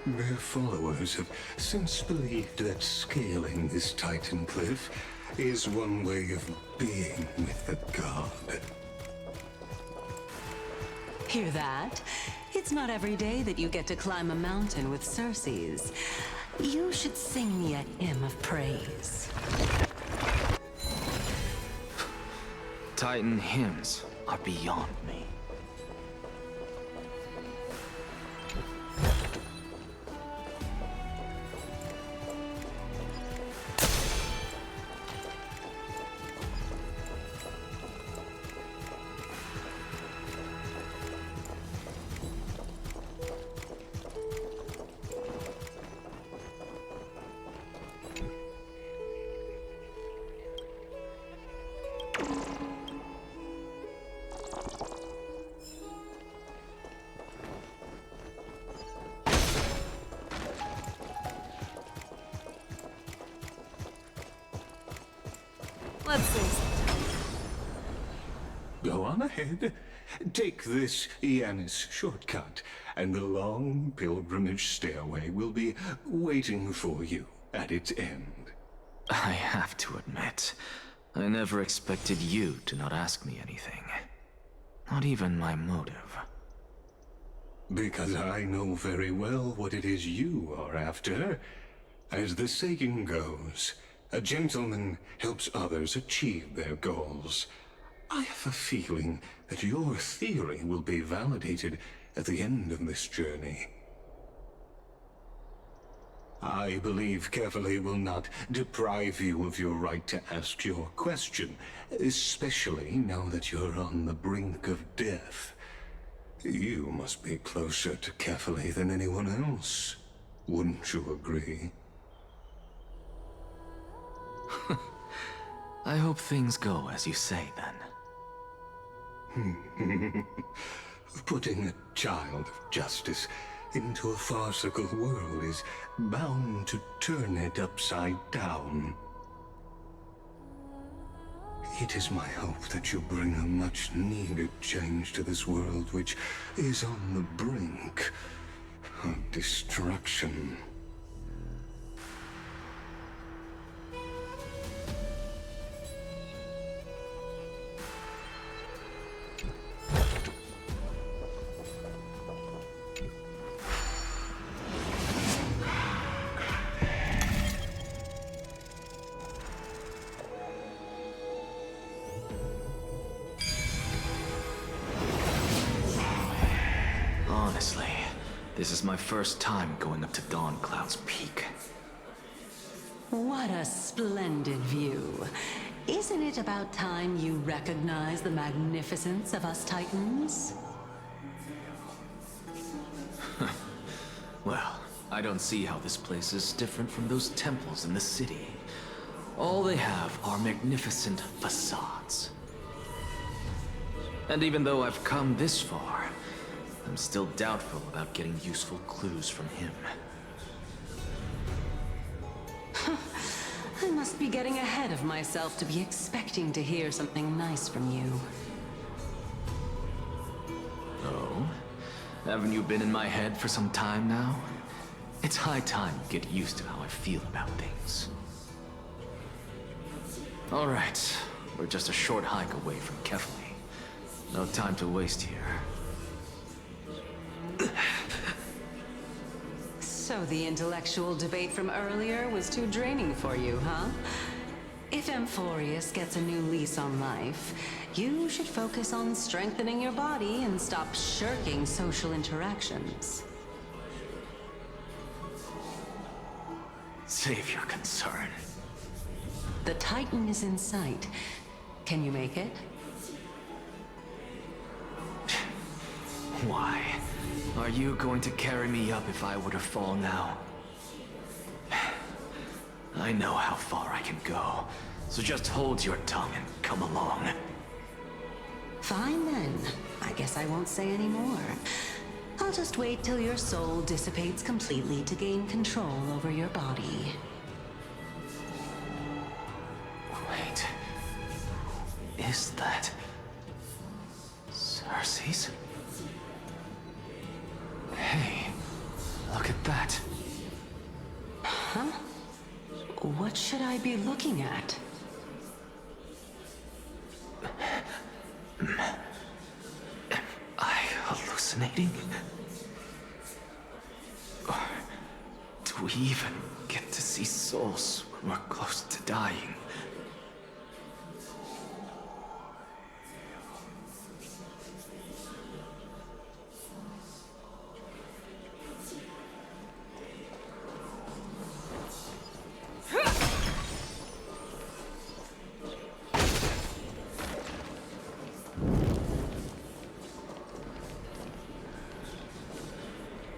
Their followers have since believed that scaling this Titan cliff is one way of being with the god. Hear that? It's not every day that you get to climb a mountain with Circes. You should sing me a hymn of praise. Titan hymns are beyond me. Let's say sometime. Go on ahead. Take this Yanis shortcut, and the long pilgrimage stairway will be waiting for you at its end. I have to admit, I never expected you to not ask me anything. Not even my motive. Because I know very well what it is you are after. As the saying goes, a gentleman helps others achieve their goals. I have a feeling that your theory will be validated at the end of this journey. I believe Kefali will not deprive you of your right to ask your question, especially now that you're on the brink of death. You must be closer to Kefali than anyone else. Wouldn't you agree? I hope things go as you say, then. Putting a child of justice into a farcical world is bound to turn it upside down. It is my hope that you bring a much-needed change to this world which is on the brink Destruction. Honestly, this is my first time going up to Dawncloud's peak. What a splendid view. Isn't it about time you recognize the magnificence of us Titans? Well, I don't see how this place is different from those temples in the city. All they have are magnificent facades. And even though I've come this far, I'm still doubtful about getting useful clues from him. I must be getting ahead of myself to be expecting to hear something nice from you. Oh? Haven't you been in my head for some time now? It's high time you get used to how I feel about things. Alright, we're just a short hike away from Kefli. No time to waste here. So the intellectual debate from earlier was too draining for you, huh? If Amphorius gets a new lease on life, you should focus on strengthening your body and stop shirking social interactions. Save your concern. The Titan is in sight. Can you make it? Why? Are you going to carry me up if I were to fall now? I know how far I can go, so just hold your tongue and come along. Fine then. I guess I won't say any more. I'll just wait till your soul dissipates completely to gain control over your body. Wait. Is that... Cersei's? Hey, look at that. Huh? What should I be looking at? Am I hallucinating? Or do we even get to see souls when we're close to dying?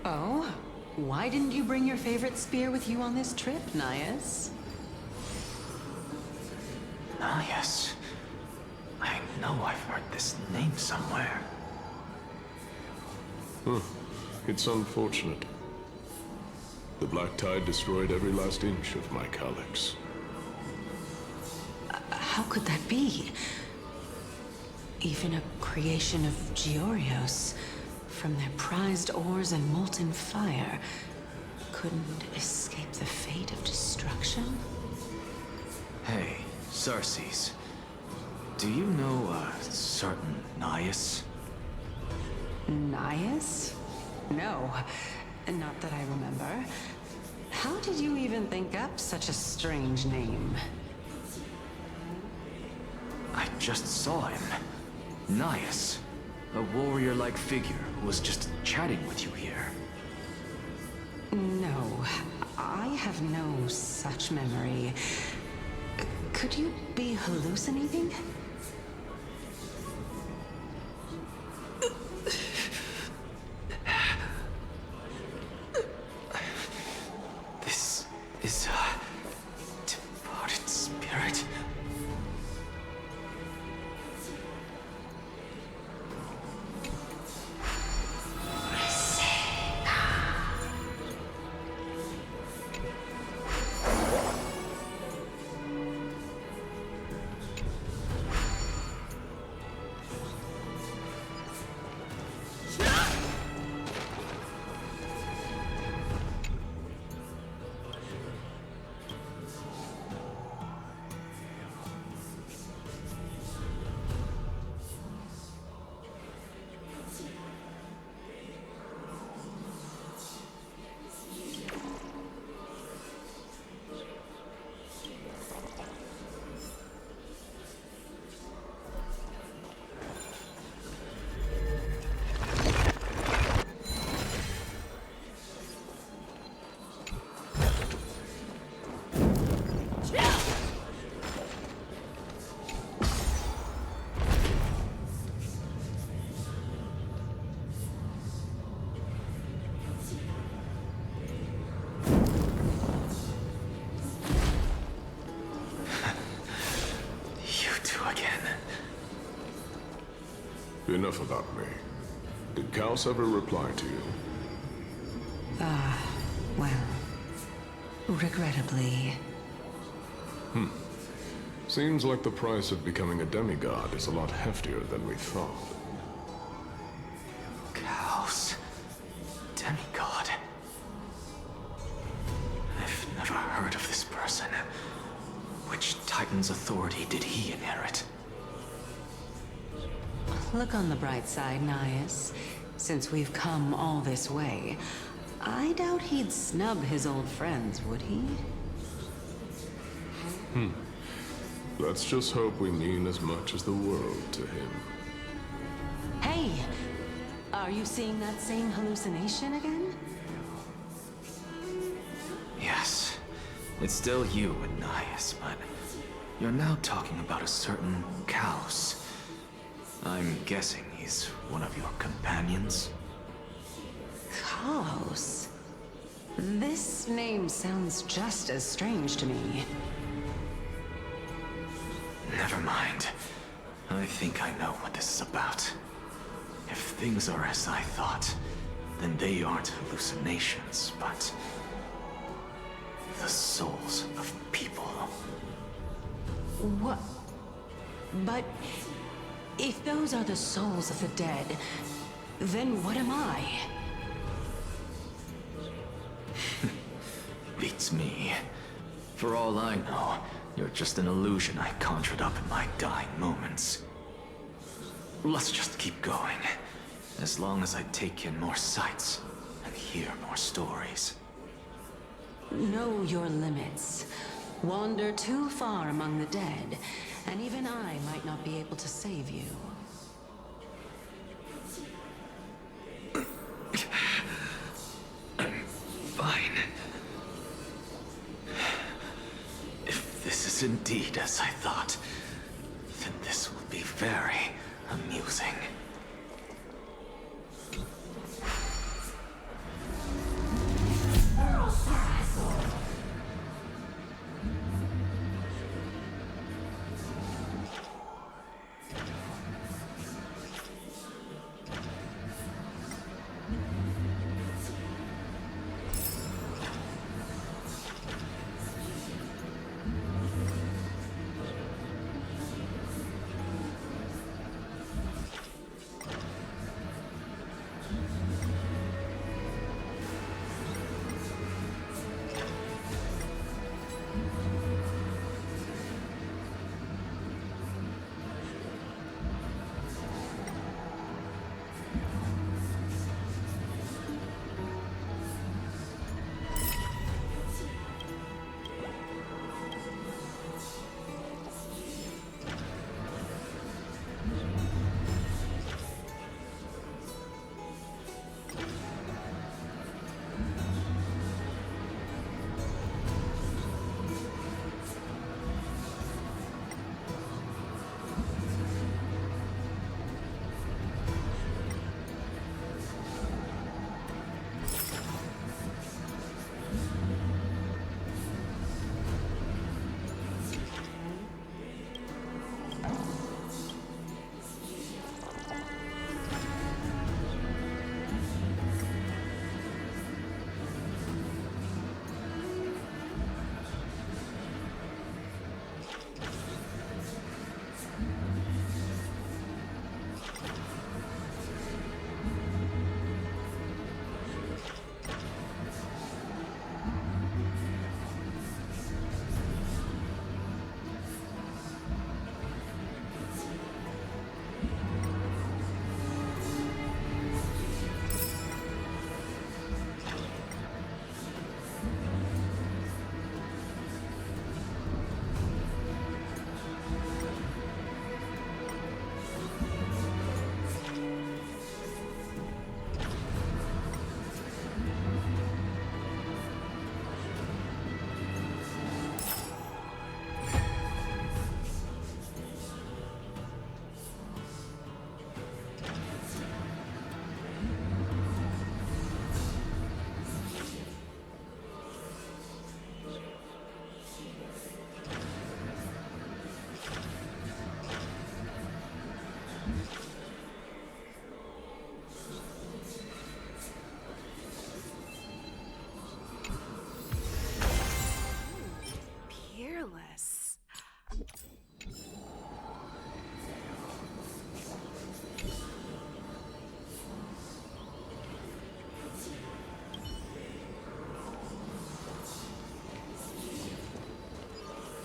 Oh? Why didn't you bring your favorite spear with you on this trip, Nias? Nias. I know I've heard this name somewhere. It's unfortunate. The Black Tide destroyed every last inch of my calyx. How could that be? Even a creation of Georios, from their prized ores and molten fire, couldn't escape the fate of destruction? Hey, Cersei's. Do you know a certain Nias? Nias? No, not that I remember. How did you even think up such a strange name? I just saw him. Nias. A warrior-like figure who was just chatting with you here. No, I have no such memory. Could you be hallucinating? This is a departed spirit. Enough about me. Did Kaos ever reply to you? Well, regrettably. Seems like the price of becoming a demigod is a lot heftier than we thought. Kaos. Demigod. I've never heard of this person. Which Titan's authority did he inherit? Look on the bright side, Nias. Since we've come all this way, I doubt he'd snub his old friends, would he? Let's just hope we mean as much as the world to him. Hey! Are you seeing that same hallucination again? Yes. It's still you and Nias, but you're now talking about a certain Kaos. I'm guessing he's one of your companions? Kaos? This name sounds just as strange to me. Never mind. I think I know what this is about. If things are as I thought, then they aren't hallucinations, but the souls of people. What? But if those are the souls of the dead, then what am I? Beats me. For all I know, you're just an illusion I conjured up in my dying moments. Let's just keep going. As long as I take in more sights and hear more stories. Know your limits. Wander too far among the dead, and even I might not be able to save you. I'm fine. If this is indeed as I thought, then this will be very amusing.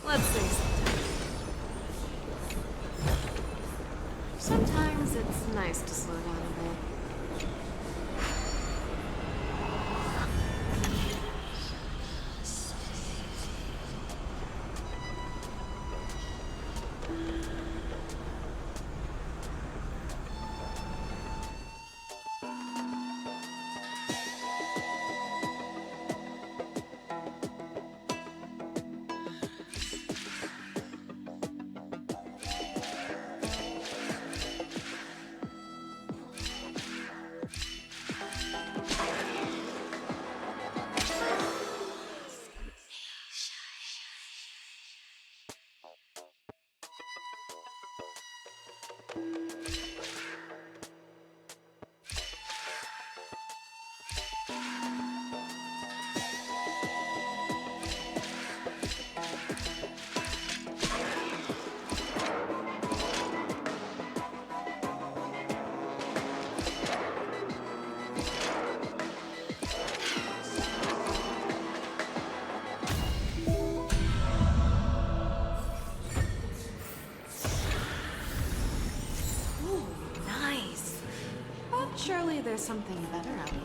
Let's say something. Sometimes it's nice to slow down a bit. Surely there's something better out there.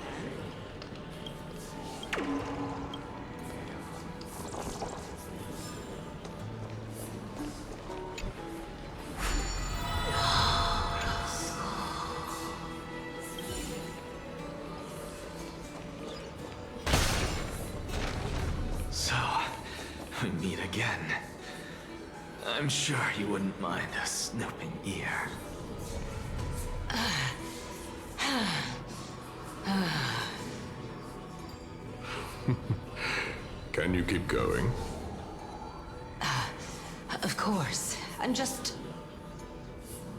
So, we meet again. I'm sure you wouldn't mind a snooping ear. Can you keep going? Of course. I'm just...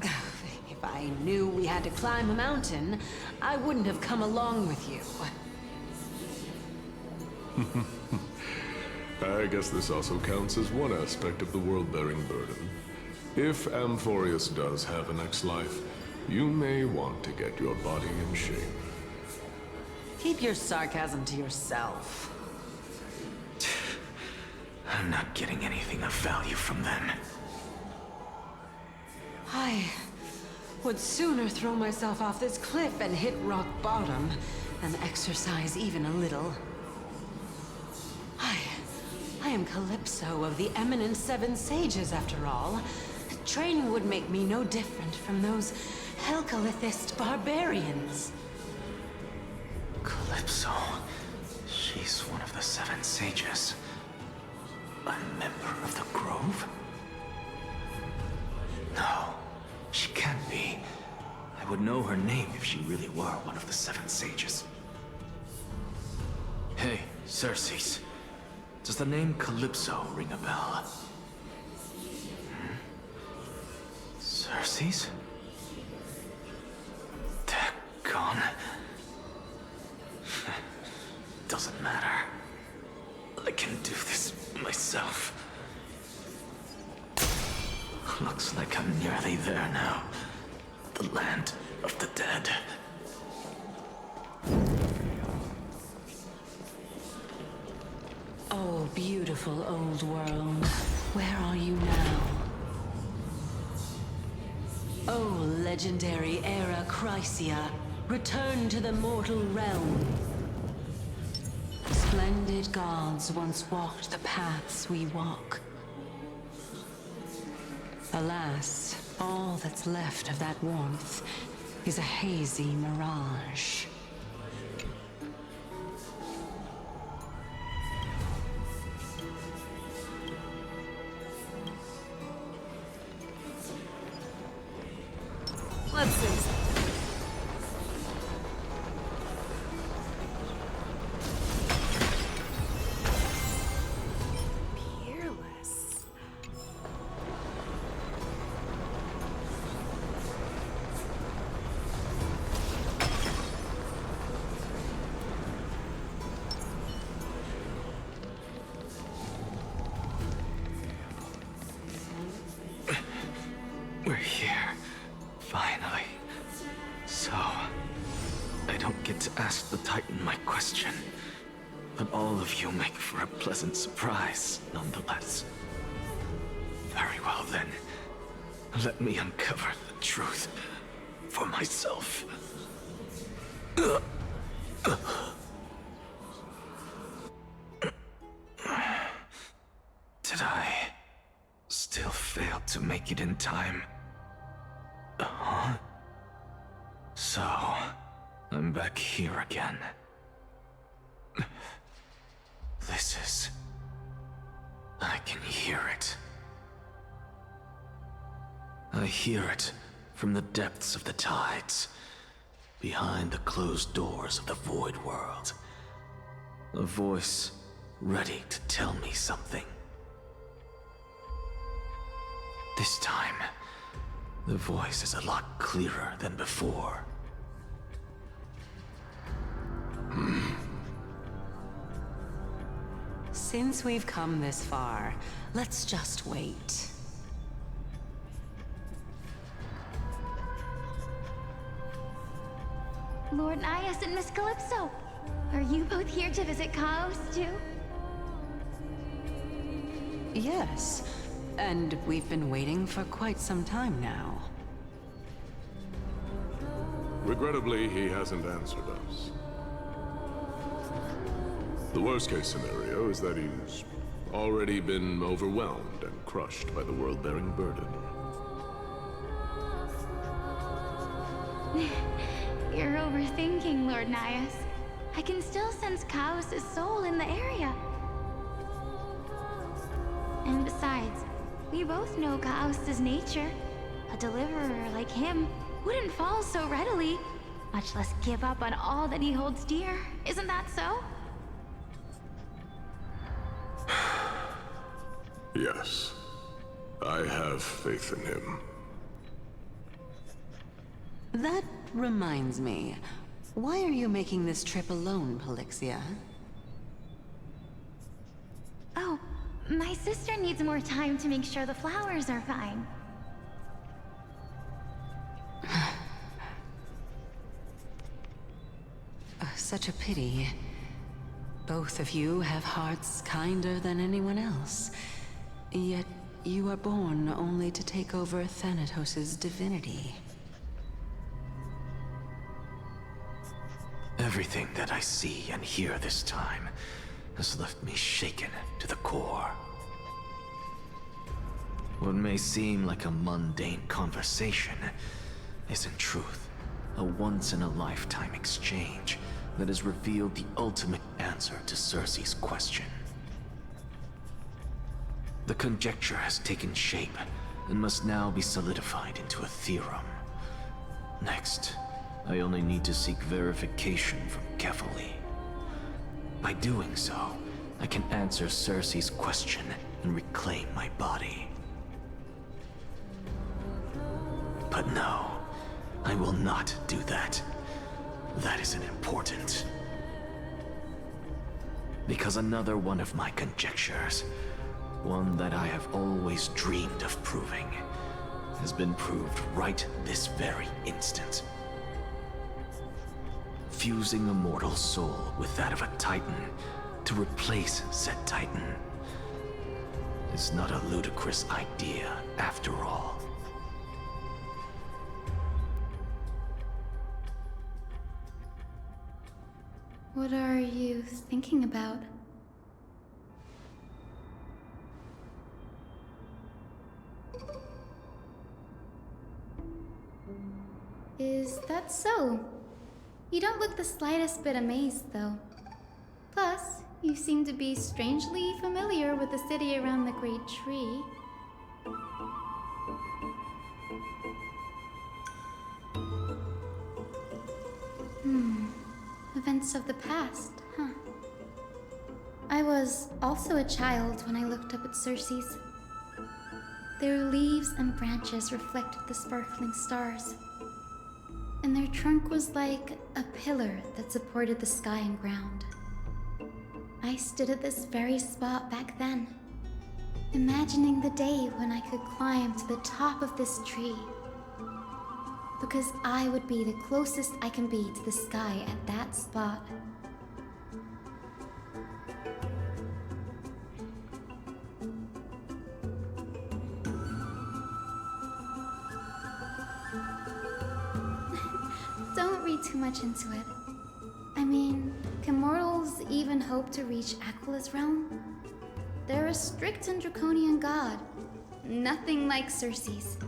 If I knew we had to climb a mountain, I wouldn't have come along with you. I guess this also counts as one aspect of the world-bearing burden. If Amphorius does have a next life, you may want to get your body in shape. Keep your sarcasm to yourself. I'm not getting anything of value from them. I would sooner throw myself off this cliff and hit rock bottom than exercise even a little. I am Calypso of the eminent Seven Sages, after all. Training would make me no different from those Helcalithist barbarians. Calypso. She's one of the Seven Sages. A member of the Grove? No, she can't be. I would know her name if she really were one of the Seven Sages. Hey, Circes. Does the name Calypso ring a bell? Circes? Daggone. Doesn't matter. I can do this myself. Looks like I'm nearly there now. The land of the dead. Oh, beautiful old world. Where are you now? Oh, legendary era Chrysia. Return to the mortal realm. Splendid gods once walked the paths we walk. Alas, all that's left of that warmth is a hazy mirage. Let's say something. Peerless. We're here. Finally. So, I don't get to ask the Titan my question, but all of you make for a pleasant surprise, nonetheless. Very well then. Let me uncover the truth for myself. Did I still fail to make it in time? Huh? So, I'm back here again. This is... I can hear it. I hear it from the depths of the tides, behind the closed doors of the void world. A voice ready to tell me something. This time, the voice is a lot clearer than before. Since we've come this far, let's just wait. Lord Nias and Miss Calypso, are you both here to visit Chaos too? Yes, and we've been waiting for quite some time now. Regrettably, he hasn't answered us. The worst-case scenario is that he's already been overwhelmed and crushed by the world-bearing burden. You're overthinking, Lord Nias. I can still sense Chaos' soul in the area. And besides, we both know Chaos' nature. A deliverer like him wouldn't fall so readily, much less give up on all that he holds dear. Isn't that so? Yes. I have faith in him. That reminds me. Why are you making this trip alone, Polixia? Oh, my sister needs more time to make sure the flowers are fine. Such a pity. Both of you have hearts kinder than anyone else. Yet you are born only to take over Thanatos' divinity. Everything that I see and hear this time has left me shaken to the core. What may seem like a mundane conversation is in truth a once-in-a-lifetime exchange that has revealed the ultimate answer to Cersei's question. The conjecture has taken shape and must now be solidified into a theorem. Next, I only need to seek verification from Kefali. By doing so, I can answer Cersei's question and reclaim my body. But no, I will not do that. That isn't important. Because another one of my conjectures, one that I have always dreamed of proving, has been proved right this very instant. Fusing a mortal soul with that of a Titan to replace said Titan is not a ludicrous idea after all. What are you thinking about? Is that so? You don't look the slightest bit amazed, though. Plus, you seem to be strangely familiar with the city around the Great Tree. Events of the past, huh? I was also a child when I looked up at Cersei's. Their leaves and branches reflected the sparkling stars, and their trunk was like a pillar that supported the sky and ground. I stood at this very spot back then, imagining the day when I could climb to the top of this tree, because I would be the closest I can be to the sky at that spot. read too much into it. I mean, can mortals even hope to reach Aquila's realm? They're a strict and draconian god. Nothing like Circe's.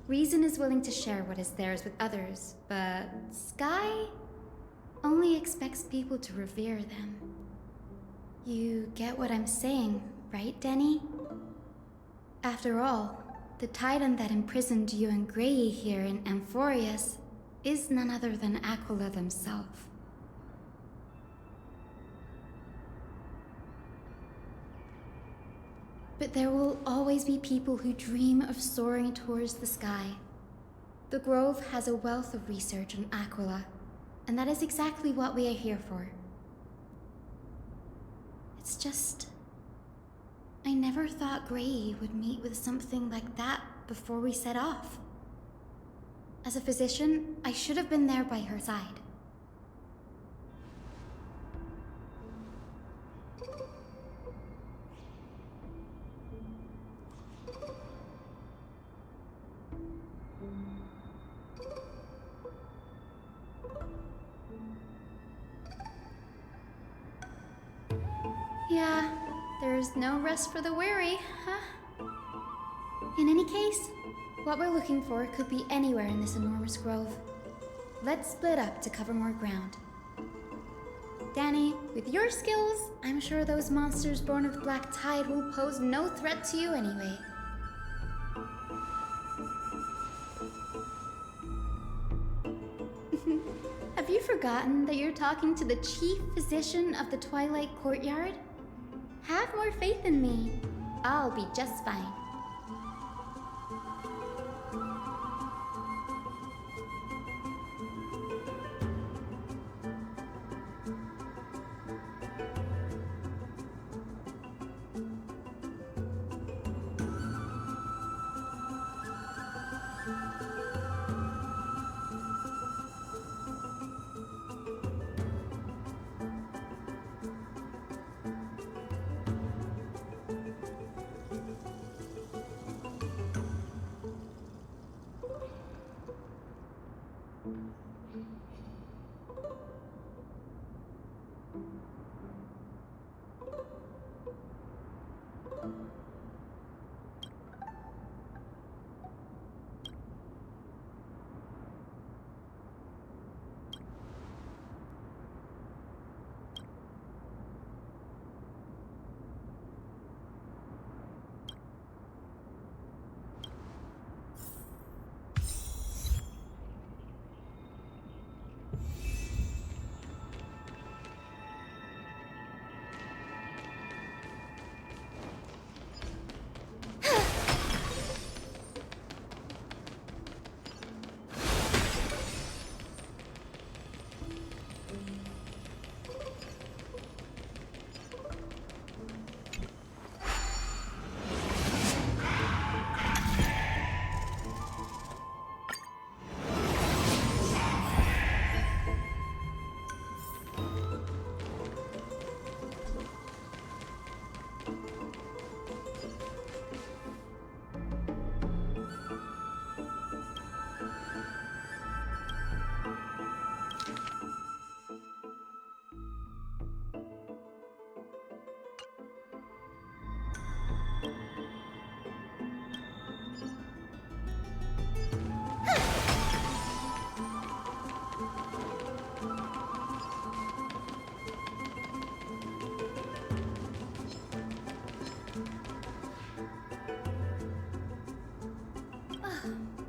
Reason is willing to share what is theirs with others, but Sky only expects people to revere them. You get what I'm saying, right, Denny? After all, the titan that imprisoned you and Grey here in Amphorius is none other than Aquila themselves. But there will always be people who dream of soaring towards the sky. The Grove has a wealth of research on Aquila, and that is exactly what we are here for. It's just... I never thought Grey would meet with something like that before we set off. As a physician, I should have been there by her side. Yeah, there's no rest for the weary, huh? In any case, what we're looking for could be anywhere in this enormous grove. Let's split up to cover more ground. Danny, with your skills, I'm sure those monsters born of Black Tide will pose no threat to you anyway. Have you forgotten that you're talking to the chief physician of the Twilight Courtyard? Have more faith in me. I'll be just fine.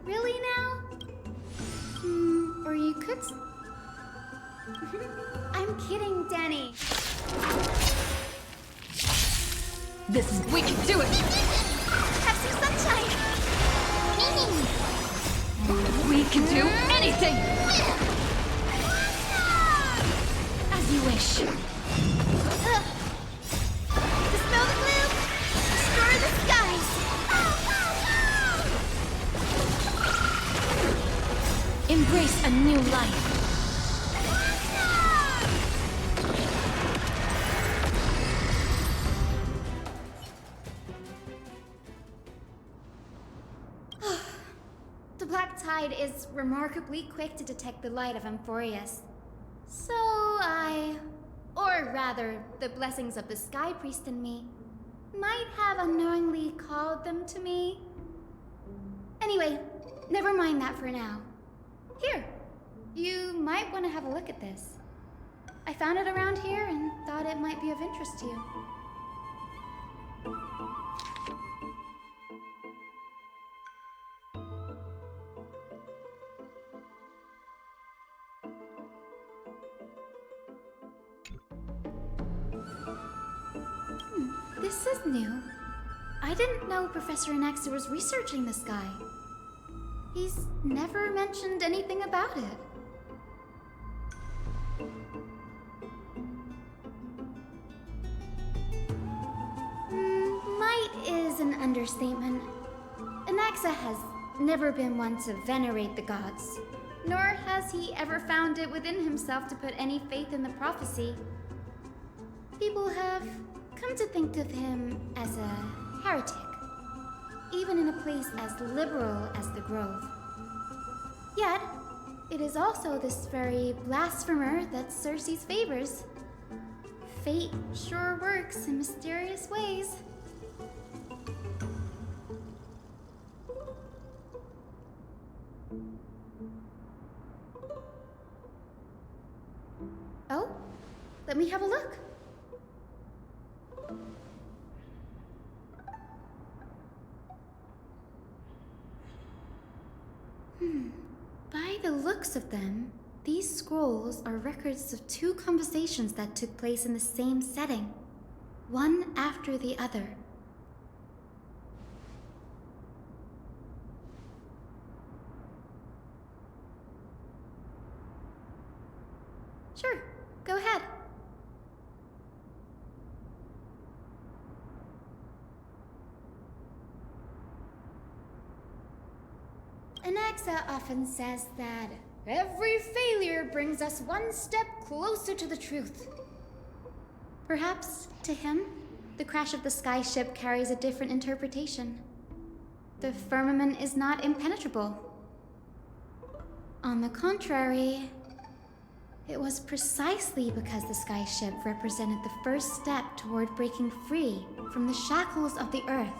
Really now? Or you could... I'm kidding, Danny. This is... We can do it! Have some sunshine! We can do anything! As you wish. Dispel the gloom! Destroy the skies! Embrace a new life. The Black tide is remarkably quick to detect the light of Amphorius. So or rather, the blessings of the Sky Priest in me, might have unknowingly called them to me. Anyway, never mind that for now. Here, you might want to have a look at this. I found it around here and thought it might be of interest to you. This is new. I didn't know Professor Anaxa was researching the sky. He's never mentioned anything about it. Might is an understatement. Anaxa has never been one to venerate the gods, nor has he ever found it within himself to put any faith in the prophecy. People have come to think of him as a heretic, even in a place as liberal as the Grove. Yet, it is also this very blasphemer that Cersei's favors. Fate sure works in mysterious ways. Oh, let me have a look. By the looks of them, these scrolls are records of two conversations that took place in the same setting, one after the other. Sure, go ahead. Anaxa often says that every failure brings us one step closer to the truth. Perhaps, to him, the crash of the sky ship carries a different interpretation. The firmament is not impenetrable. On the contrary, it was precisely because the sky ship represented the first step toward breaking free from the shackles of the earth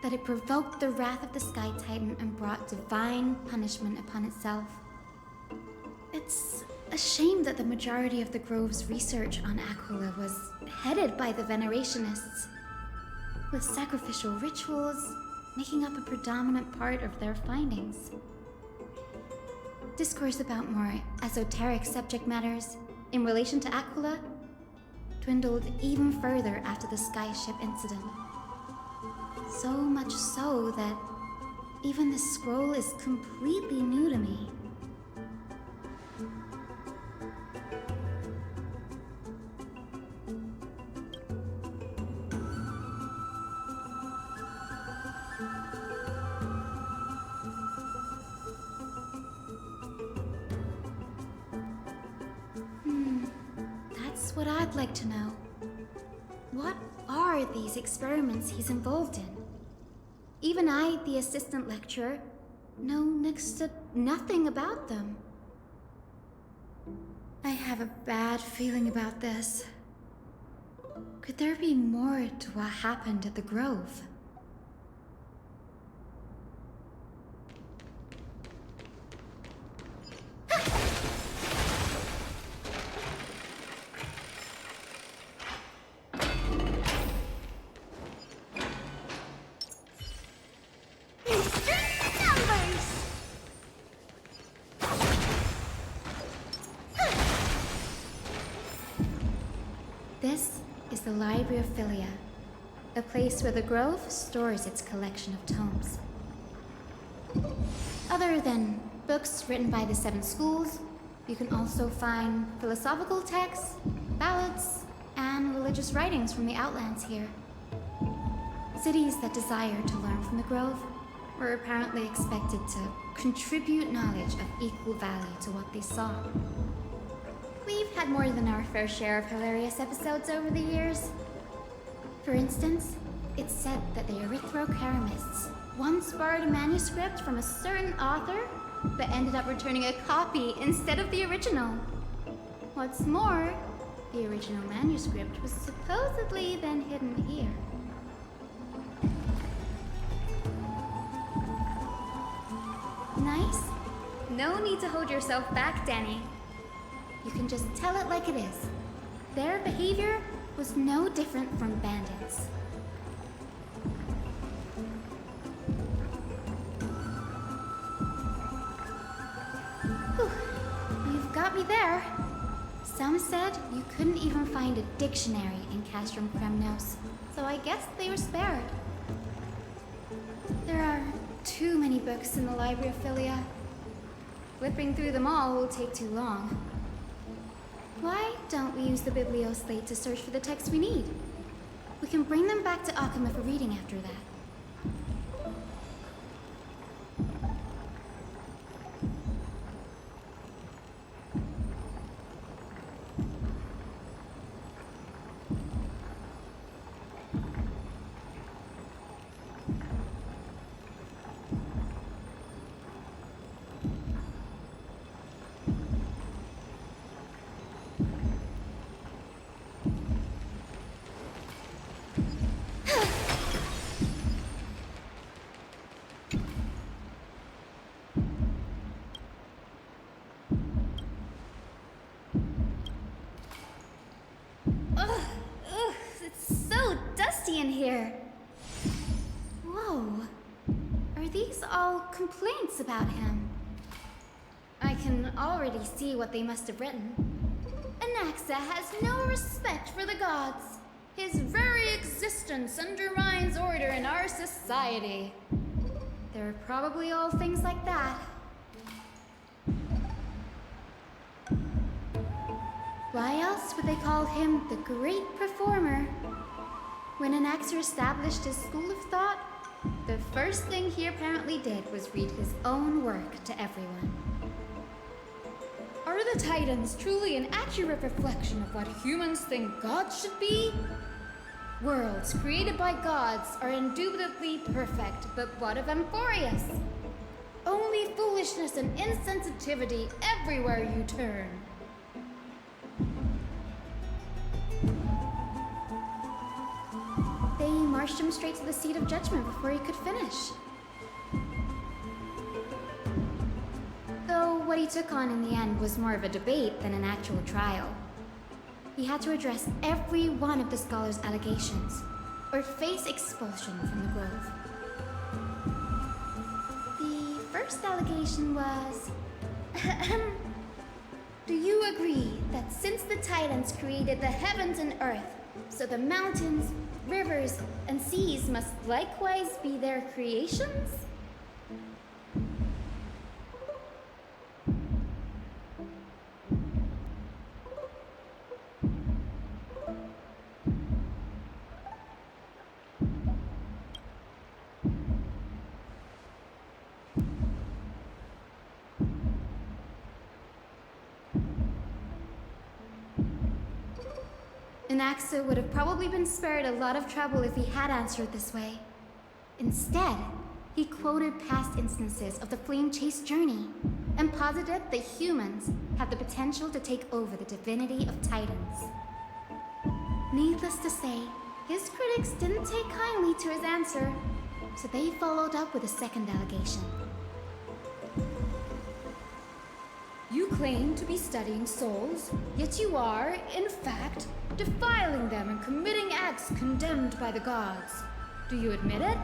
that it provoked the wrath of the Sky Titan and brought divine punishment upon itself. It's a shame that the majority of the Grove's research on Aquila was headed by the Venerationists, with sacrificial rituals making up a predominant part of their findings. Discourse about more esoteric subject matters in relation to Aquila dwindled even further after the sky ship incident. So much so that even the scroll is completely new to me. That's what I'd like to know. What are these experiments he's involved in? Even I, the assistant lecturer, know next to nothing about them. I have a bad feeling about this. Could there be more to what happened at the Grove? This is the Library of Philia, a place where the Grove stores its collection of tomes. Other than books written by the 7 schools, you can also find philosophical texts, ballads, and religious writings from the Outlands here. Cities that desire to learn from the Grove were apparently expected to contribute knowledge of equal value to what they saw. We've had more than our fair share of hilarious episodes over the years. For instance, it's said that the Erythrocheramists once borrowed a manuscript from a certain author, but ended up returning a copy instead of the original. What's more, the original manuscript was supposedly then hidden here. Nice? No need to hold yourself back, Danny. You can just tell it like it is. Their behavior was no different from bandits. Whew. You've got me there. Some said you couldn't even find a dictionary in Castrum Kremnos, so I guess they were spared. There are too many books in the Library of Philia. Flipping through them all will take too long. Why don't we use the Biblioslate to search for the texts we need? We can bring them back to Akuma for reading after that. In here. Whoa. Are these all complaints about him? I can already see what they must have written. Anaxa has no respect for the gods. His very existence undermines order in our society. They're probably all things like that. Why else would they call him the Great Performer? When Anaxer established his school of thought, the first thing he apparently did was read his own work to everyone. Are the Titans truly an accurate reflection of what humans think gods should be? Worlds created by gods are indubitably perfect, but what of Amphorius? Only foolishness and insensitivity everywhere you turn. They marched him straight to the seat of judgment before he could finish. Though what he took on in the end was more of a debate than an actual trial. He had to address every one of the scholar's allegations, or face expulsion from the Grove. The first allegation was... Do you agree that since the Titans created the heavens and earth, so the mountains, rivers, and seas must likewise be their creations? Anaxa would have probably been spared a lot of trouble if he had answered this way. Instead, he quoted past instances of the Flame Chase journey and posited that humans have the potential to take over the divinity of Titans. Needless to say, his critics didn't take kindly to his answer, so they followed up with a second allegation. You claim to be studying souls, yet you are, in fact, defiling them and committing acts condemned by the gods. Do you admit it?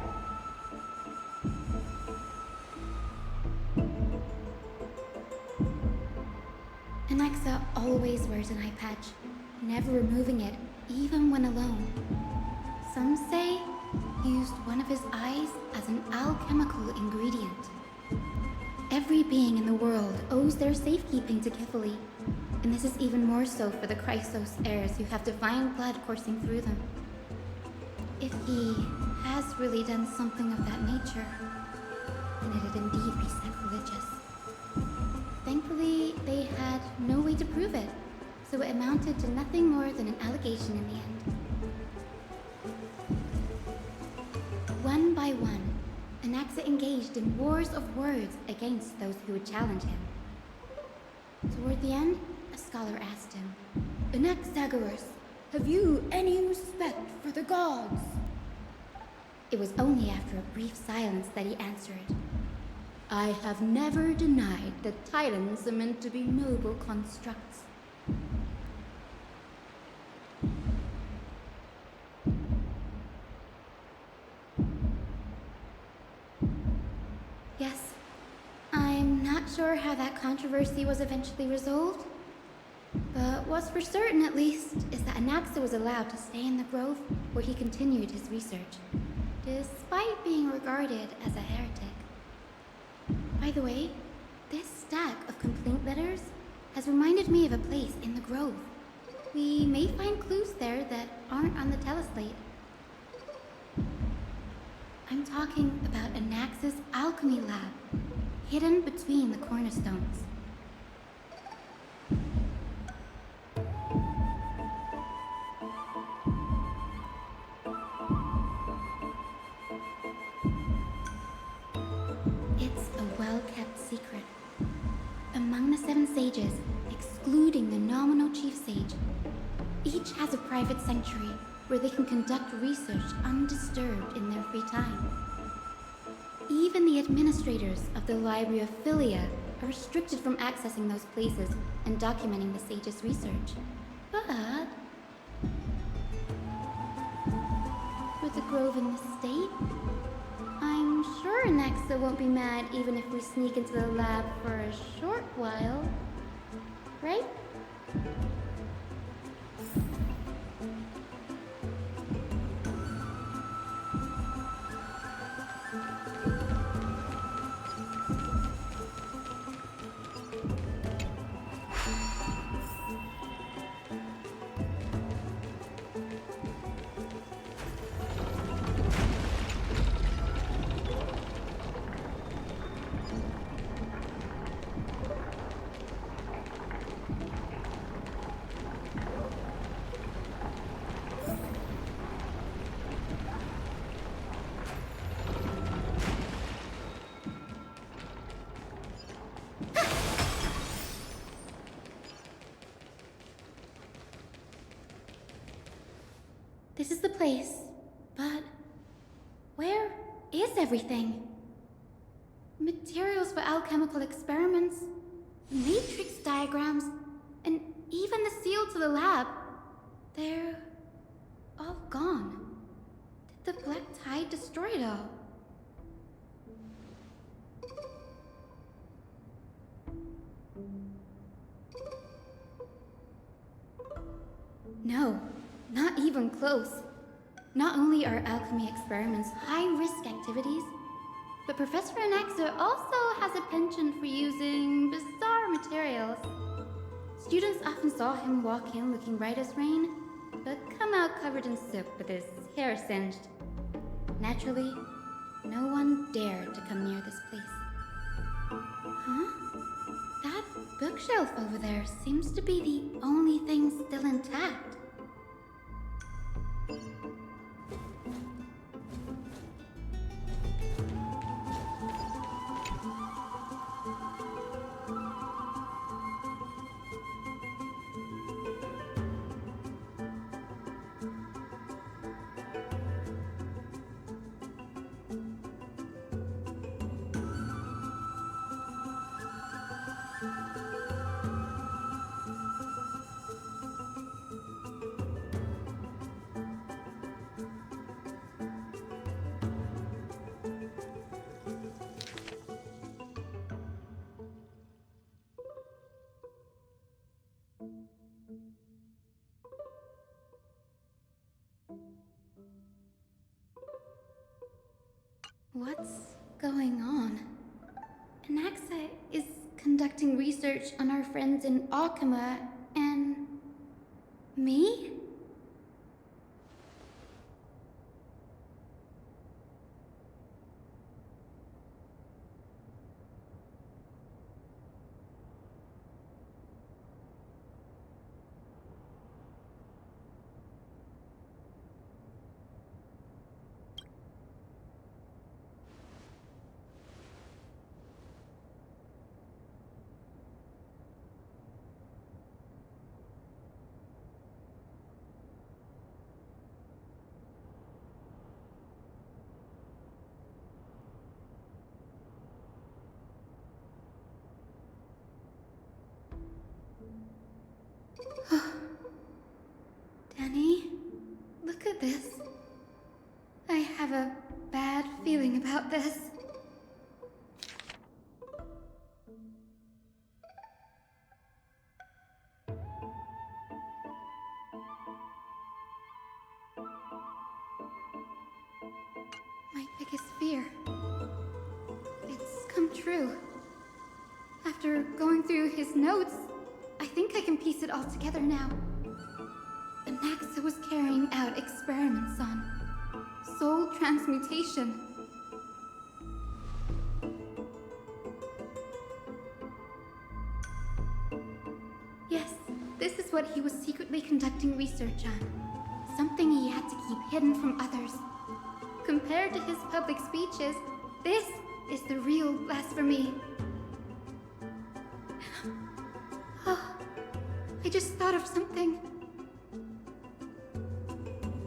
Anaxa always wears an eye patch, never removing it, even when alone. Some say he used one of his eyes as an alchemical ingredient. Every being in the world owes their safekeeping to Kifili, and this is even more so for the Chrysos heirs who have divine blood coursing through them. If he has really done something of that nature, then it'd indeed be sacrilegious. Thankfully, they had no way to prove it, so it amounted to nothing more than an allegation in the end. One by one, Anaxa Anaxa engaged in wars of words against those who would challenge him. Toward the end, a scholar asked him, Anaxagoras, have you any respect for the gods? It was only after a brief silence that he answered, I have never denied that titans are meant to be noble constructs. Yes, I'm not sure how that controversy was eventually resolved, but what's for certain at least is that Anaxa was allowed to stay in the grove where he continued his research, despite being regarded as a heretic. By the way, this stack of complaint letters has reminded me of a place in the grove. We may find clues there that aren't on the teleslate. I'm talking about Anaxa's alchemy lab, hidden between the cornerstones. It's a well-kept secret. Among the 7 sages, excluding the nominal chief sage, each has a private sanctuary where they can conduct research undisturbed in their free time. Even the administrators of the Library of Philia are restricted from accessing those places and documenting the sage's research. But with the grove in this state, I'm sure Anaxa won't be mad even if we sneak into the lab for a short while. Right? This is the place, but where is everything? Materials for alchemical experiments, matrix diagrams, and even the seal to the lab. They're all gone. Did the Black Tide destroy it all? No, not even close. Not only are alchemy experiments high-risk activities, but Professor Anaxa also has a penchant for using bizarre materials. Students often saw him walk in looking right as rain, but come out covered in soot with his hair singed. Naturally, no one dared to come near this place. Huh? That bookshelf over there seems to be the only thing still intact. What's going on? Anaxa is conducting research on our friends in Alchema and... me? Danny, look at this. I have a bad feeling about this. My biggest fear. It's come true. After going through his notes, I think I can piece it all together now. Anaxa was carrying out experiments on soul transmutation. Yes, this is what he was secretly conducting research on. Something he had to keep hidden from others. Compared to his public speeches, this is the real blasphemy. Oh, I just thought of something.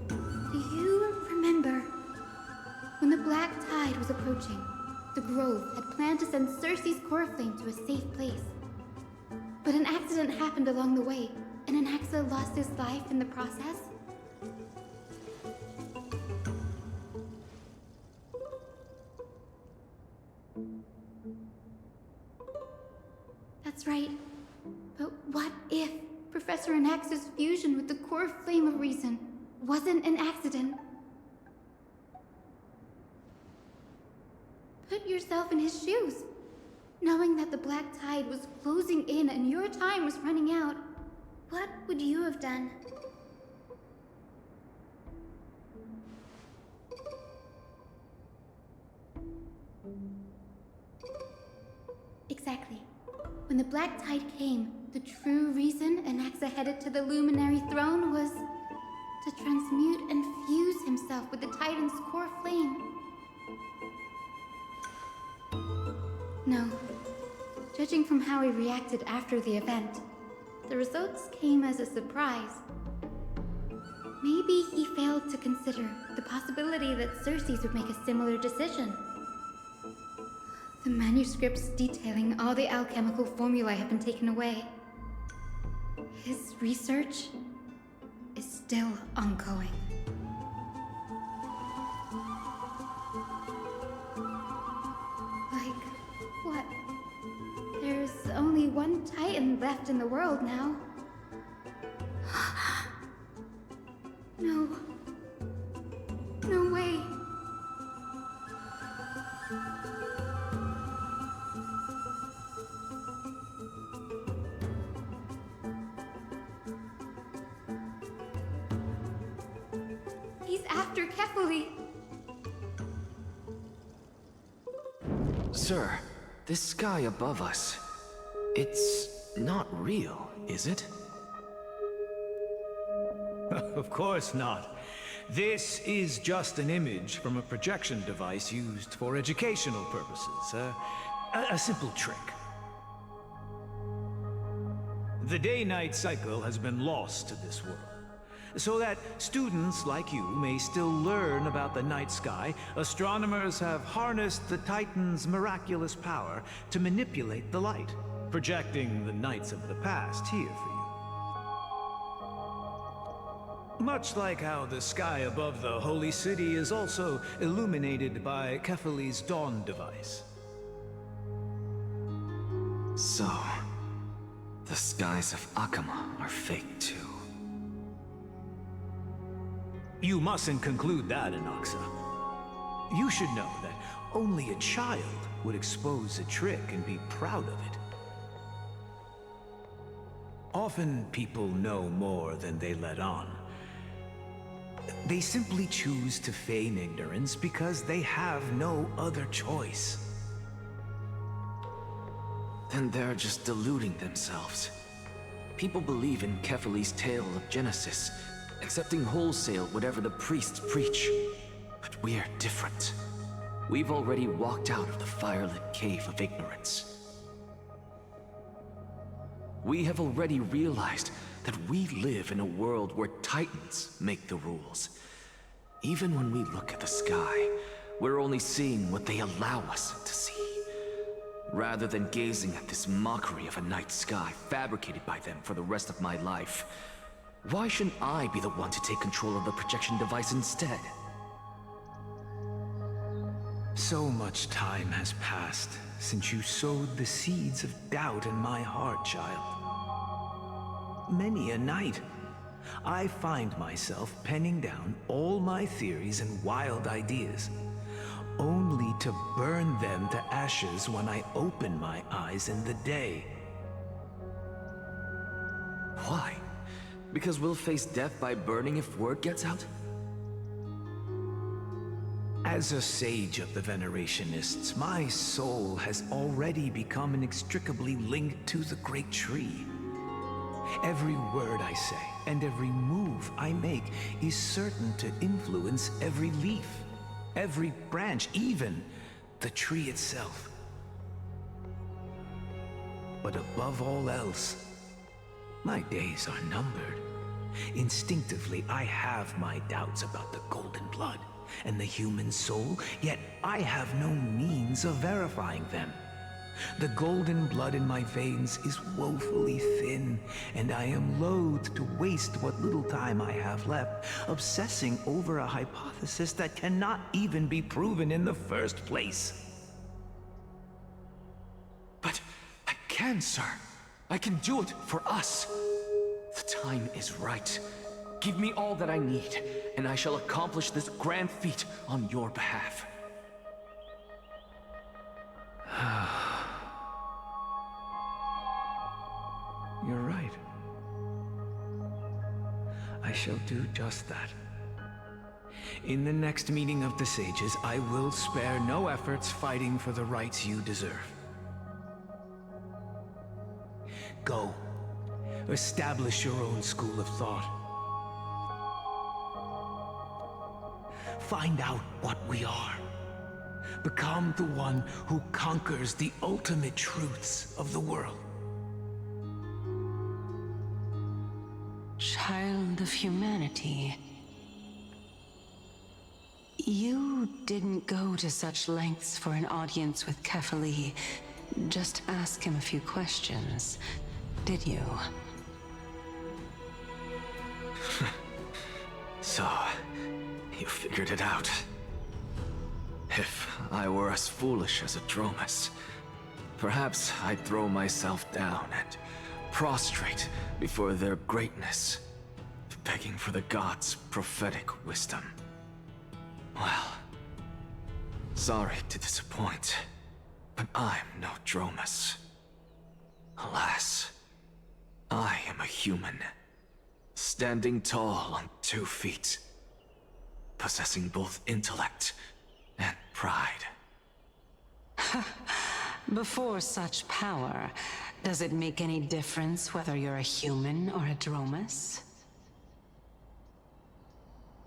Do you remember when the Black Tide was approaching? The Grove had planned to send Cersei's core flame to a safe place. But an accident happened along the way, and Anaxa lost his life in the process. That's right. But what if Professor Anaxa's fusion with the core flame of reason wasn't an accident? Put yourself in his shoes. Knowing that the Black Tide was closing in and your time was running out, what would you have done? Exactly. When the Black Tide came, the true reason Anaxa headed to the Luminary Throne was to transmute and fuse himself with the Titan's core flame. No. Judging from how he reacted after the event, the results came as a surprise. Maybe he failed to consider the possibility that Cersei's would make a similar decision. The manuscripts detailing all the alchemical formulae have been taken away. His research is still ongoing. Like, what? There's only one Titan left in the world now. No. No way. He's after Kefali. Sir, this sky above us, it's not real, is it? Of course not. This is just an image from a projection device used for educational purposes. A simple trick. The day-night cycle has been lost to this world. So that students like you may still learn about the night sky, astronomers have harnessed the Titan's miraculous power to manipulate the light, projecting the nights of the past here for you. Much like how the sky above the Holy City is also illuminated by Kefali's dawn device. So, the skies of Akama are fake too. You mustn't conclude that, Anaxa. You should know that only a child would expose a trick and be proud of it. Often people know more than they let on. They simply choose to feign ignorance because they have no other choice. Then they're just deluding themselves. People believe in Kefali's tale of Genesis, accepting wholesale whatever the priests preach. But we're different. We've already walked out of the firelit cave of ignorance. We have already realized that we live in a world where Titans make the rules. Even when we look at the sky, we're only seeing what they allow us to see. rather than gazing at this mockery of a night sky fabricated by them for the rest of my life. Why shouldn't I be the one to take control of the projection device instead? So much time has passed since you sowed the seeds of doubt in my heart, child. Many a night, I find myself penning down all my theories and wild ideas, only to burn them to ashes when I open my eyes in the day. Why? Because we'll face death by burning if word gets out? As a sage of the Venerationists, my soul has already become inextricably linked to the great tree. Every word I say and every move I make is certain to influence every leaf, every branch, even the tree itself. But above all else, my days are numbered. Instinctively, I have my doubts about the golden blood and the human soul, yet I have no means of verifying them. The golden blood in my veins is woefully thin, and I am loath to waste what little time I have left obsessing over a hypothesis that cannot even be proven in the first place. But I can, sir. I can do it for us. The time is right. Give me all that I need, and I shall accomplish this grand feat on your behalf. You're right. I shall do just that. In the next meeting of the sages, I will spare no efforts fighting for the rights you deserve. Go. Establish your own school of thought. Find out what we are. Become the one who conquers the ultimate truths of the world. Child of humanity. You didn't go to such lengths for an audience with Kefali. Just ask him a few questions, did you? So, you figured it out. If I were as foolish as a Dromus, perhaps I'd throw myself down and prostrate before their greatness, begging for the gods' prophetic wisdom. Well, sorry to disappoint, but I'm no Dromus. Alas, I am a human, standing tall on 2 feet, possessing both intellect and pride. Before such power, does it make any difference whether you're a human or a Dromus?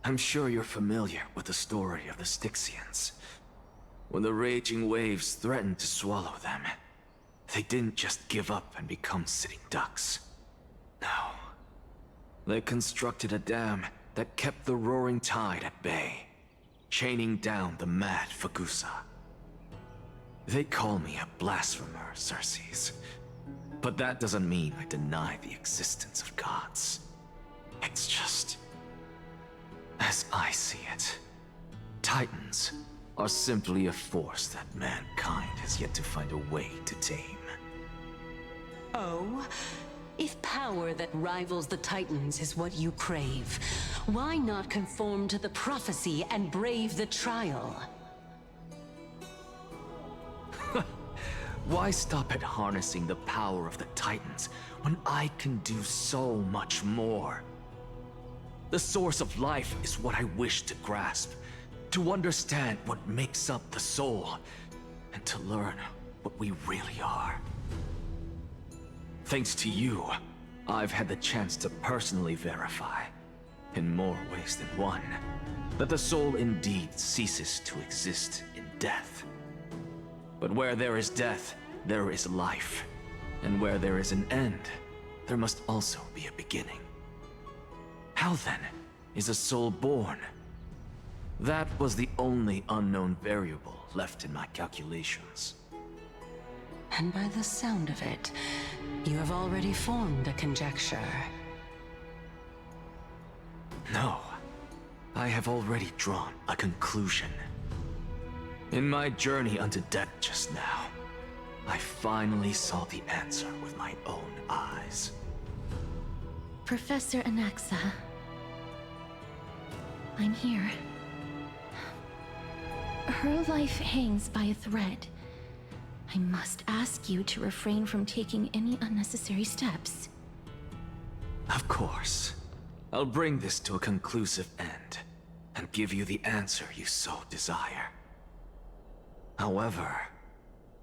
I'm sure you're familiar with the story of the Styxians. When the raging waves threatened to swallow them, they didn't just give up and become sitting ducks. No. They constructed a dam that kept the roaring tide at bay, chaining down the mad Fagusa. They call me a blasphemer, Xerxes. But that doesn't mean I deny the existence of gods. It's just... as I see it, Titans are simply a force that mankind has yet to find a way to tame. Oh? If power that rivals the Titans is what you crave, why not conform to the prophecy and brave the trial? Why stop at harnessing the power of the Titans when I can do so much more? The source of life is what I wish to grasp, to understand what makes up the soul, and to learn what we really are. Thanks to you, I've had the chance to personally verify, in more ways than one, that the soul indeed ceases to exist in death. But where there is death, there is life. And where there is an end, there must also be a beginning. How then is a soul born? That was the only unknown variable left in my calculations. And by the sound of it, you have already formed a conjecture. No. I have already drawn a conclusion. In my journey unto death just now, I finally saw the answer with my own eyes. Professor Anaxa, I'm here. Her life hangs by a thread. I must ask you to refrain from taking any unnecessary steps. Of course. I'll bring this to a conclusive end, and give you the answer you so desire. However,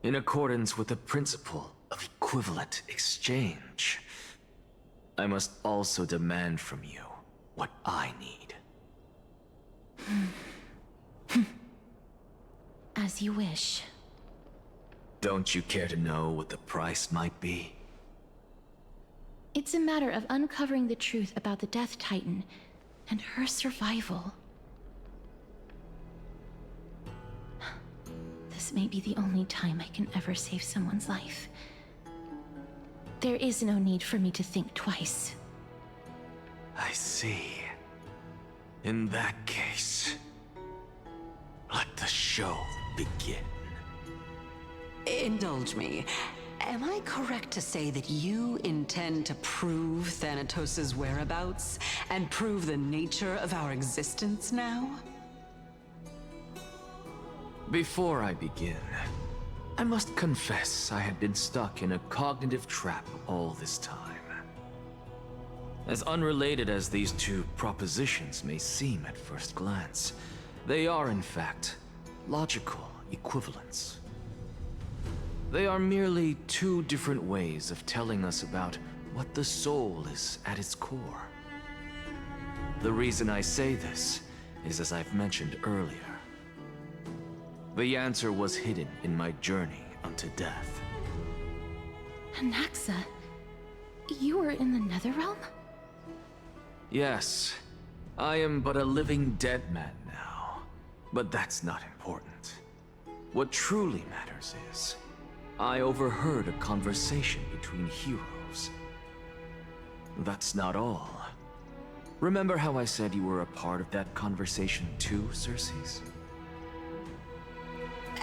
in accordance with the principle of equivalent exchange, I must also demand from you what I need. As you wish. Don't you care to know what the price might be? It's a matter of uncovering the truth about the Death Titan and her survival. This may be the only time I can ever save someone's life. There is no need for me to think twice. I see. In that case, let the show begin. Indulge me. Am I correct to say that you intend to prove Thanatos' whereabouts and prove the nature of our existence now? Before I begin, I must confess I had been stuck in a cognitive trap all this time. As unrelated as these two propositions may seem at first glance, they are in fact logical equivalents. They are merely two different ways of telling us about what the soul is at its core. The reason I say this is, as I've mentioned earlier, the answer was hidden in my journey unto death. Anaxa, you were in the Netherrealm? Yes, I am but a living dead man now, but that's not important. What truly matters is, I overheard a conversation between heroes. That's not all. Remember how I said you were a part of that conversation too, Circes?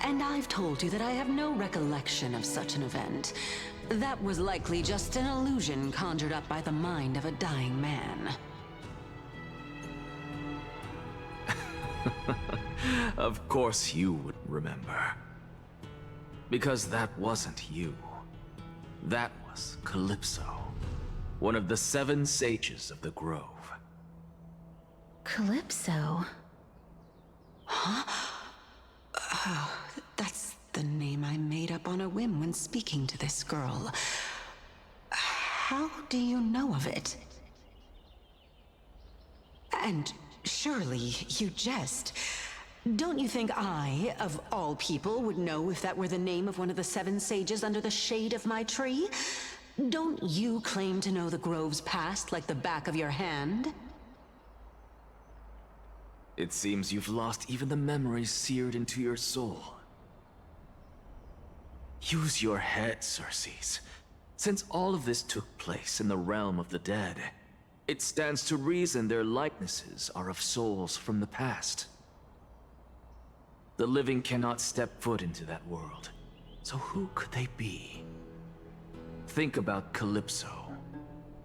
And I've told you that I have no recollection of such an event. That was likely just an illusion conjured up by the mind of a dying man. Of course you would remember. Because that wasn't you. That was Calypso, one of the 7 sages of the Grove. Calypso? Huh? Oh, that's the name I made up on a whim when speaking to this girl. How do you know of it? And surely you jest. Don't you think I, of all people, would know if that were the name of one of the 7 sages under the shade of my tree? Don't you claim to know the Grove's past like the back of your hand? It seems you've lost even the memories seared into your soul. Use your head, Circes. Since all of this took place in the realm of the dead, it stands to reason their likenesses are of souls from the past. The living cannot step foot into that world, so who could they be? Think about Calypso.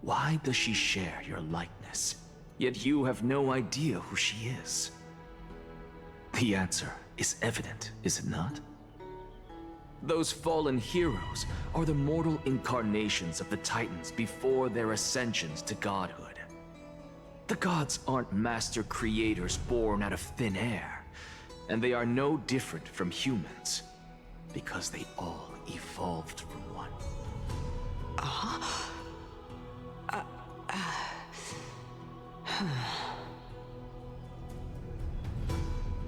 Why does she share your likeness, yet you have no idea who she is? The answer is evident, is it not? Those fallen heroes are the mortal incarnations of the Titans before their ascensions to godhood. The gods aren't master creators born out of thin air. And they are no different from humans, because they all evolved from one.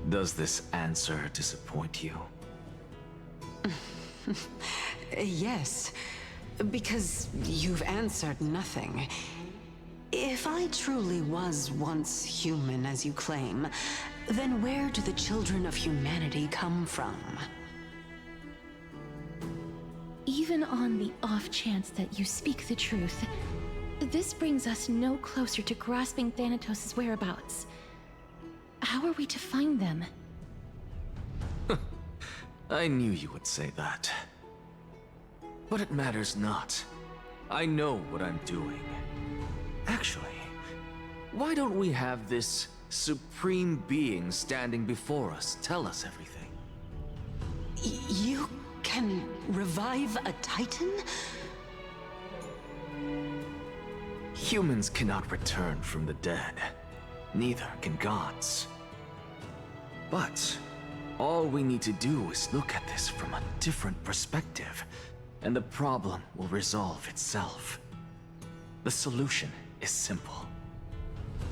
Does this answer disappoint you? Yes, because you've answered nothing. If I truly was once human, as you claim, then where do the children of humanity come from? even on the off chance that you speak the truth, this brings us no closer to grasping Thanatos' whereabouts. How are we to find them? I knew you would say that. But it matters not. I know what I'm doing. Actually, why don't we have this supreme being standing before us tell us everything? You can revive a Titan? Humans cannot return from the dead. Neither can gods. But all we need to do is look at this from a different perspective, and the problem will resolve itself. The solution is simple.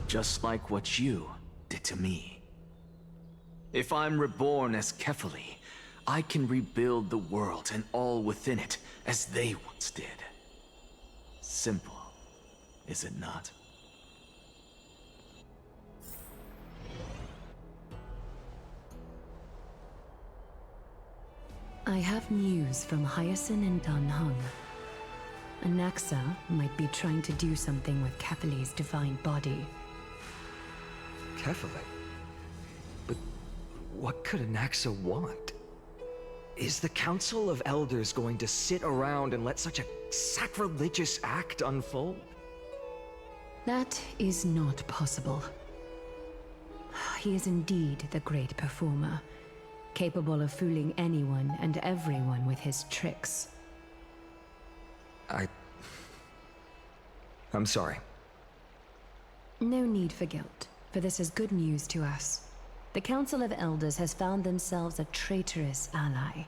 Just like what you did to me. If I'm reborn as Kefali, I can rebuild the world and all within it as they once did. Simple, is it not? I have news from Hyacinth and Danhung. Anaxa might be trying to do something with Kefali's divine body. Kefali? But what could Anaxa want? Is the Council of Elders going to sit around and let such a sacrilegious act unfold? That is not possible. He is indeed the great performer, capable of fooling anyone and everyone with his tricks. I'm sorry. No need for guilt, for this is good news to us. The Council of Elders has found themselves a traitorous ally.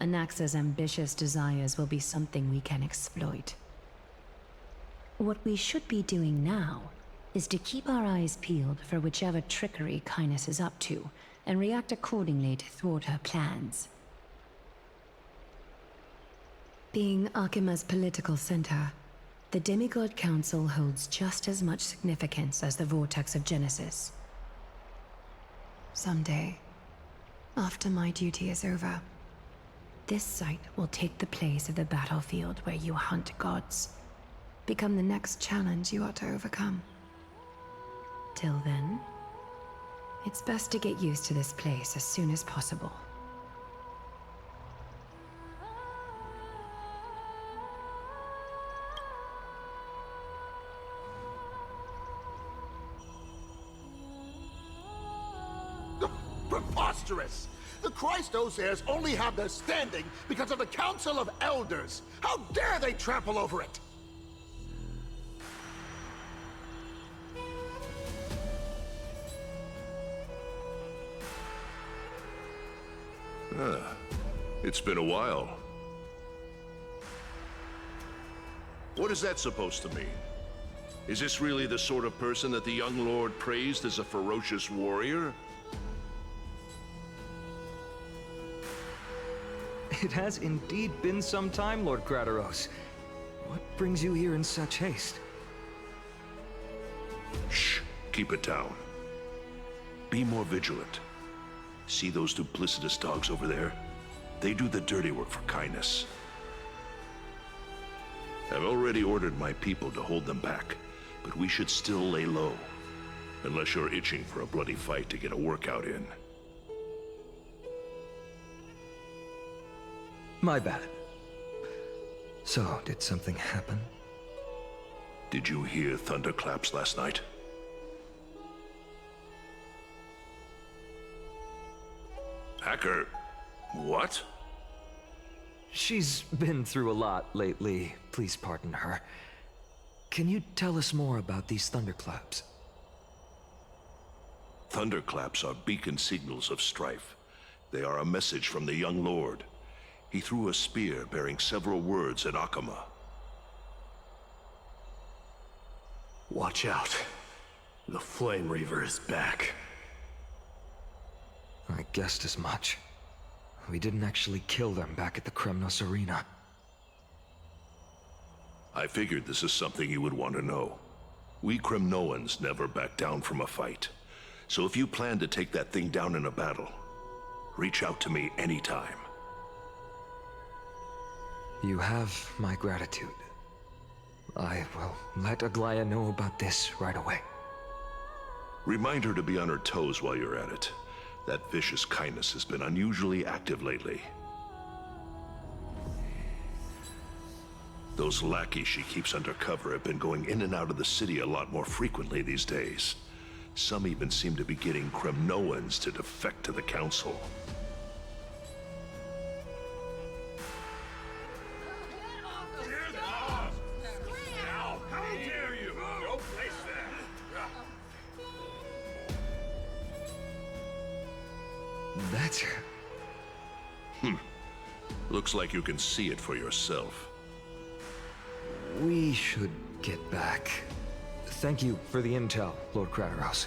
Anaxa's ambitious desires will be something we can exploit. What we should be doing now is to keep our eyes peeled for whichever trickery Kynus is up to, and react accordingly to thwart her plans. Being Akima's political center, the Demigod Council holds just as much significance as the Vortex of Genesis. Someday, after my duty is over, this site will take the place of the battlefield where you hunt gods, become the next challenge you are to overcome. Till then, it's best to get used to this place as soon as possible. Preposterous! The Christos heirs only have their standing because of the Council of Elders! How dare they trample over it! It's been a while. What is that supposed to mean? Is this really the sort of person that the young lord praised as a ferocious warrior? It has indeed been some time, Lord Krateros. What brings you here in such haste? Shh, keep it down. Be more vigilant. See those duplicitous dogs over there? They do the dirty work for Kynus. I've already ordered my people to hold them back, but we should still lay low. Unless you're itching for a bloody fight to get a workout in. My bad. So, did something happen? Did you hear thunderclaps last night? Hacker, what? She's been through a lot lately. Please pardon her. Can you tell us more about these thunderclaps? Thunderclaps are beacon signals of strife. They are a message from the young lord. He threw a spear bearing several words at Akama. Watch out. The Flame Reaver is back. I guessed as much. We didn't actually kill them back at the Kremnos Arena. I figured this is something you would want to know. We Kremnoans never back down from a fight. So if you plan to take that thing down in a battle, reach out to me anytime. You have my gratitude. I will let Aglaya know about this right away. Remind her to be on her toes while you're at it. That vicious kindness has been unusually active lately. Those lackeys she keeps undercover have been going in and out of the city a lot more frequently these days. Some even seem to be getting Kremnoans to defect to the Council. That's... Looks like you can see it for yourself. We should get back. Thank you for the intel, Lord Crateros.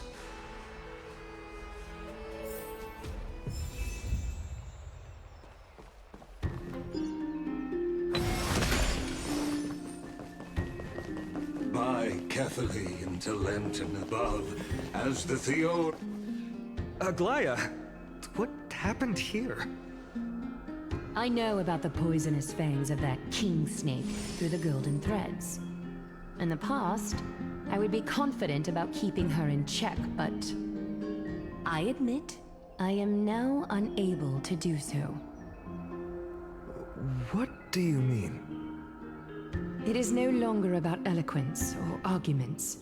By Catholic into Lenten above, as the Theo... Aglaya, what happened here? I know about the poisonous fangs of that king snake through the golden threads. In the past, I would be confident about keeping her in check, but I admit I am now unable to do so. What do you mean? It is no longer about eloquence or arguments.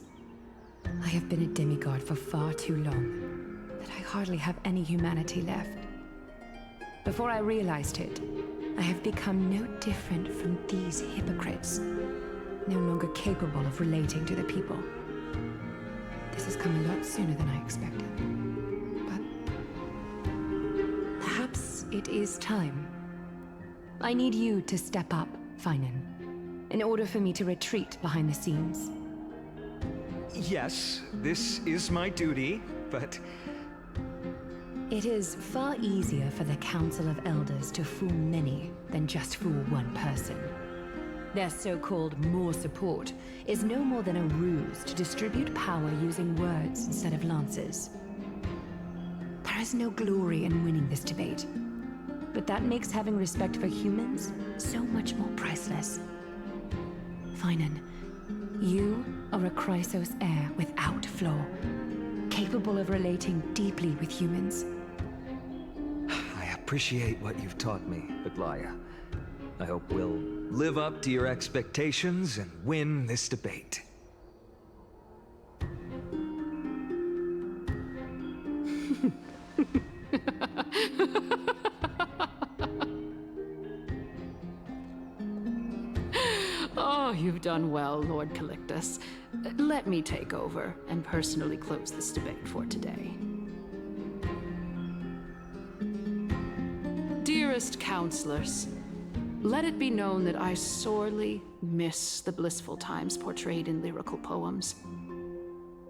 I have been a demigod for far too long that I hardly have any humanity left. Before I realized it, I have become no different from these hypocrites, no longer capable of relating to the people. This has come a lot sooner than I expected. But perhaps it is time. I need you to step up, Finan, in order for me to retreat behind the scenes. Yes, this is my duty, but... It is far easier for the Council of Elders to fool many than just fool one person. Their so-called more support is no more than a ruse to distribute power using words instead of lances. There is no glory in winning this debate, but that makes having respect for humans so much more priceless. Finan, you are a Chrysos heir without flaw, capable of relating deeply with humans. I appreciate what you've taught me, Aglaya. I hope we'll live up to your expectations and win this debate. Oh, you've done well, Lord Calictus. Let me take over and personally close this debate for today. Dearest counselors, let it be known that I sorely miss the blissful times portrayed in lyrical poems.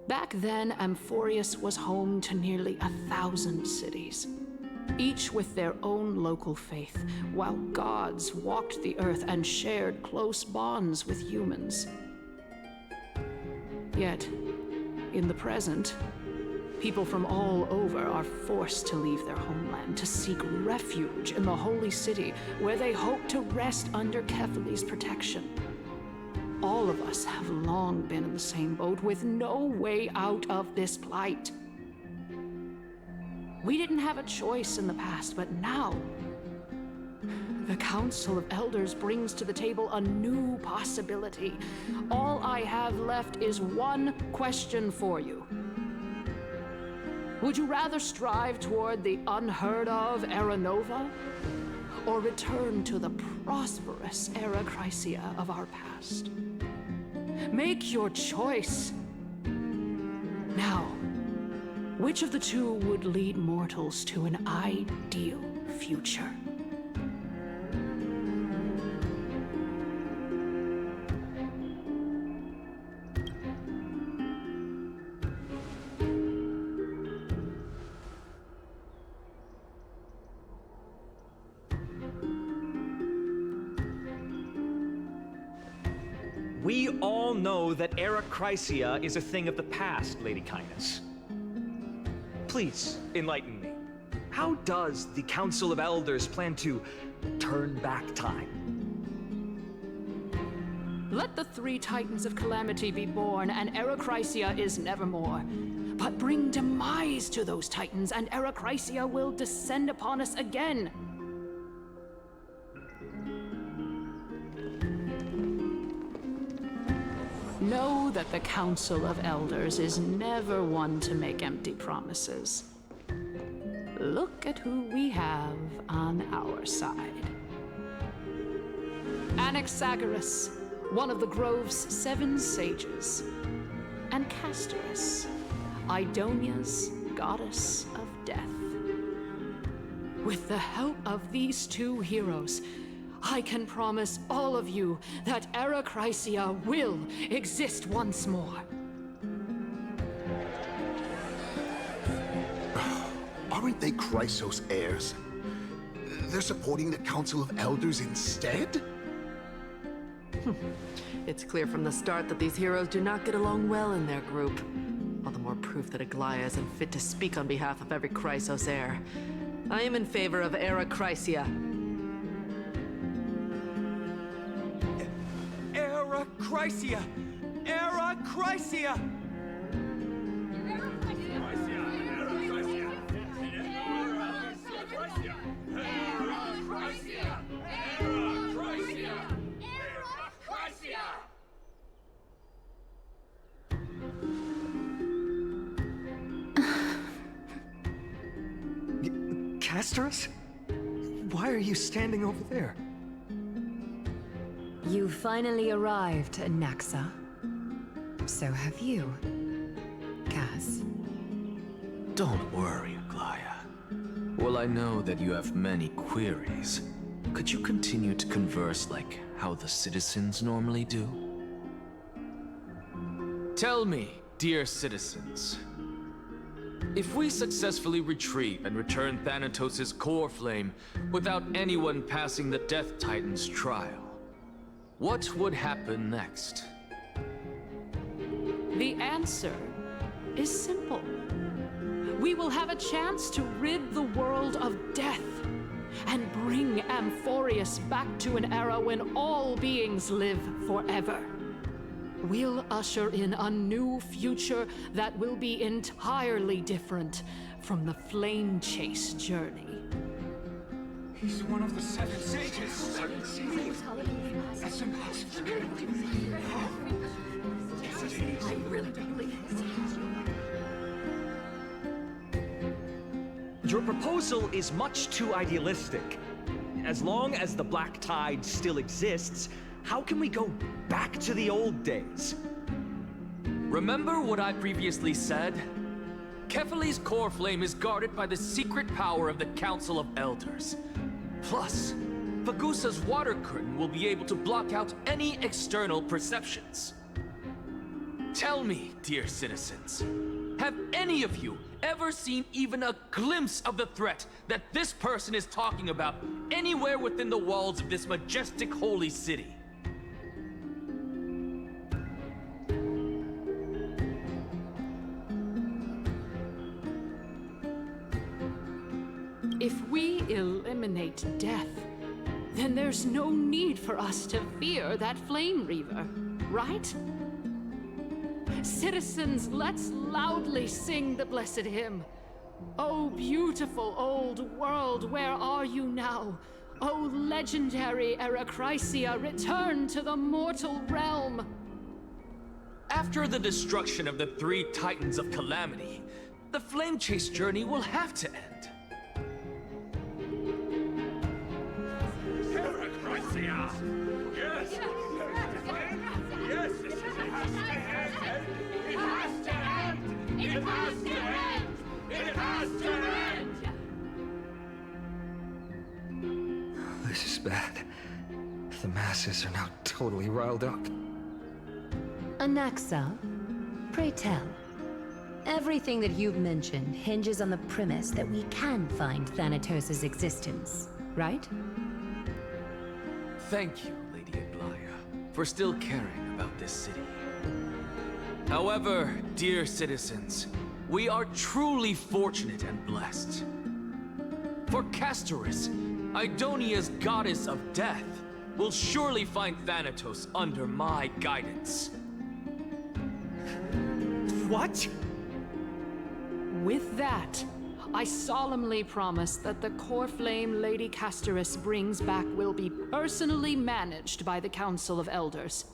Back then, Amphorius was home to nearly 1,000 cities, each with their own local faith, while gods walked the earth and shared close bonds with humans. Yet, in the present, people from all over are forced to leave their homeland to seek refuge in the holy city, where they hope to rest under Kefali's protection. All of us have long been in the same boat, with no way out of this plight. We didn't have a choice in the past, but now, the Council of Elders brings to the table a new possibility. All I have left is one question for you. Would you rather strive toward the unheard of Era Nova, or return to the prosperous Era Chrysia of our past? Make your choice. Now, which of the two would lead mortals to an ideal future? We all know that Era Chrysia is a thing of the past, Lady Kindness. Please, enlighten me. How does the Council of Elders plan to turn back time? Let the 3 Titans of Calamity be born, and Erechrysia is nevermore. But bring demise to those Titans, and Erechrysia will descend upon us again. Know that the Council of Elders is never one to make empty promises. Look at who we have on our side. Anaxagoras, one of the Grove's 7 sages, and Castorus, Idonia's goddess of death. With the help of these 2 heroes, I can promise all of you that Erechrysia will exist once more. Aren't they Chrysos heirs? They're supporting the Council of Elders instead? It's clear from the start that these heroes do not get along well in their group. All the more proof that Aglaia isn't fit to speak on behalf of every Chrysos heir. I am in favor of Erechrysia. Erechrysia! Erechrysia! Castorus? Why are you standing over there? You finally arrived, Naxa. So have you, Cass. Don't worry, Aglaia. While I know that you have many queries, could you continue to converse like how the citizens normally do? Tell me, dear citizens, if we successfully retreat and return Thanatos' core flame without anyone passing the Death Titan's trial, what would happen next? The answer is simple. We will have a chance to rid the world of death and bring Amphorius back to an era when all beings live forever. We'll usher in a new future that will be entirely different from the Flame Chase journey. He's one of the 7 sages. 7 sages? That's impossible. I really believe Your proposal is much too idealistic. As long as the Black Tide still exists, how can we go back to the old days? Remember what I previously said? Kefali's core flame is guarded by the secret power of the Council of Elders. Plus, Fagusa's water curtain will be able to block out any external perceptions. Tell me, dear citizens, have any of you ever seen even a glimpse of the threat that this person is talking about anywhere within the walls of this majestic holy city? If we eliminate death, then there's no need for us to fear that Flame Reaver, right? Citizens, let's loudly sing the blessed hymn. Oh, beautiful old world, where are you now? Oh, legendary Erechrysia, return to the mortal realm. After the destruction of the 3 Titans of Calamity, the Flame Chase journey will have to end. Erechrysia! Yes! Yes! It has to end! It has to end! It has to end! It has to end! This is bad. The masses are now totally riled up. Anaxa, pray tell. Everything that you've mentioned hinges on the premise that we can find Thanatos' existence, right? Thank you, Lady Aglaia, for still caring about this city. However, dear citizens, we are truly fortunate and blessed. For Castorus, Idonia's goddess of death, will surely find Thanatos under my guidance. What? With that, I solemnly promise that the core flame Lady Casterus brings back will be personally managed by the Council of Elders.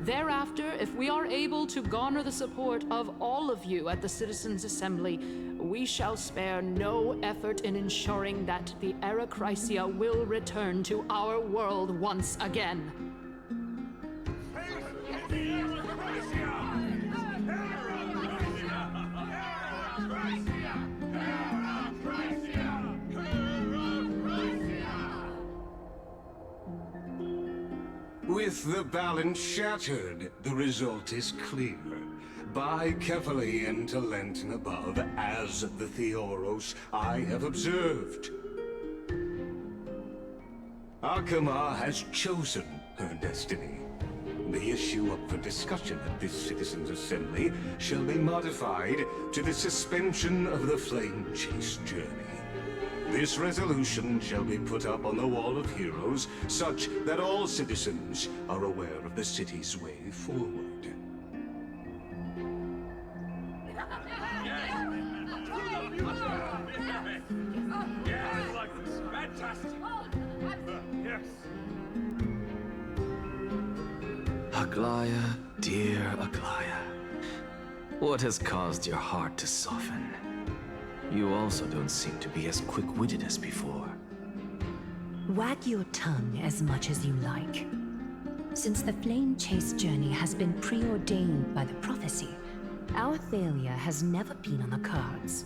Thereafter, if we are able to garner the support of all of you at the Citizens' Assembly, we shall spare no effort in ensuring that the Era Chrysia will return to our world once again. With the balance shattered, the result is clear. Buy carefully into Lent and above, as the Theoros I have observed. Akama has chosen her destiny. The issue up for discussion at this Citizens' Assembly shall be modified to the suspension of the Flame Chase journey. This resolution shall be put up on the Wall of Heroes, such that all citizens are aware of the city's way forward. Aglaya, dear Aglaya, what has caused your heart to soften? You also don't seem to be as quick-witted as before. Wag your tongue as much as you like. Since the Flame Chase journey has been preordained by the prophecy, our failure has never been on the cards.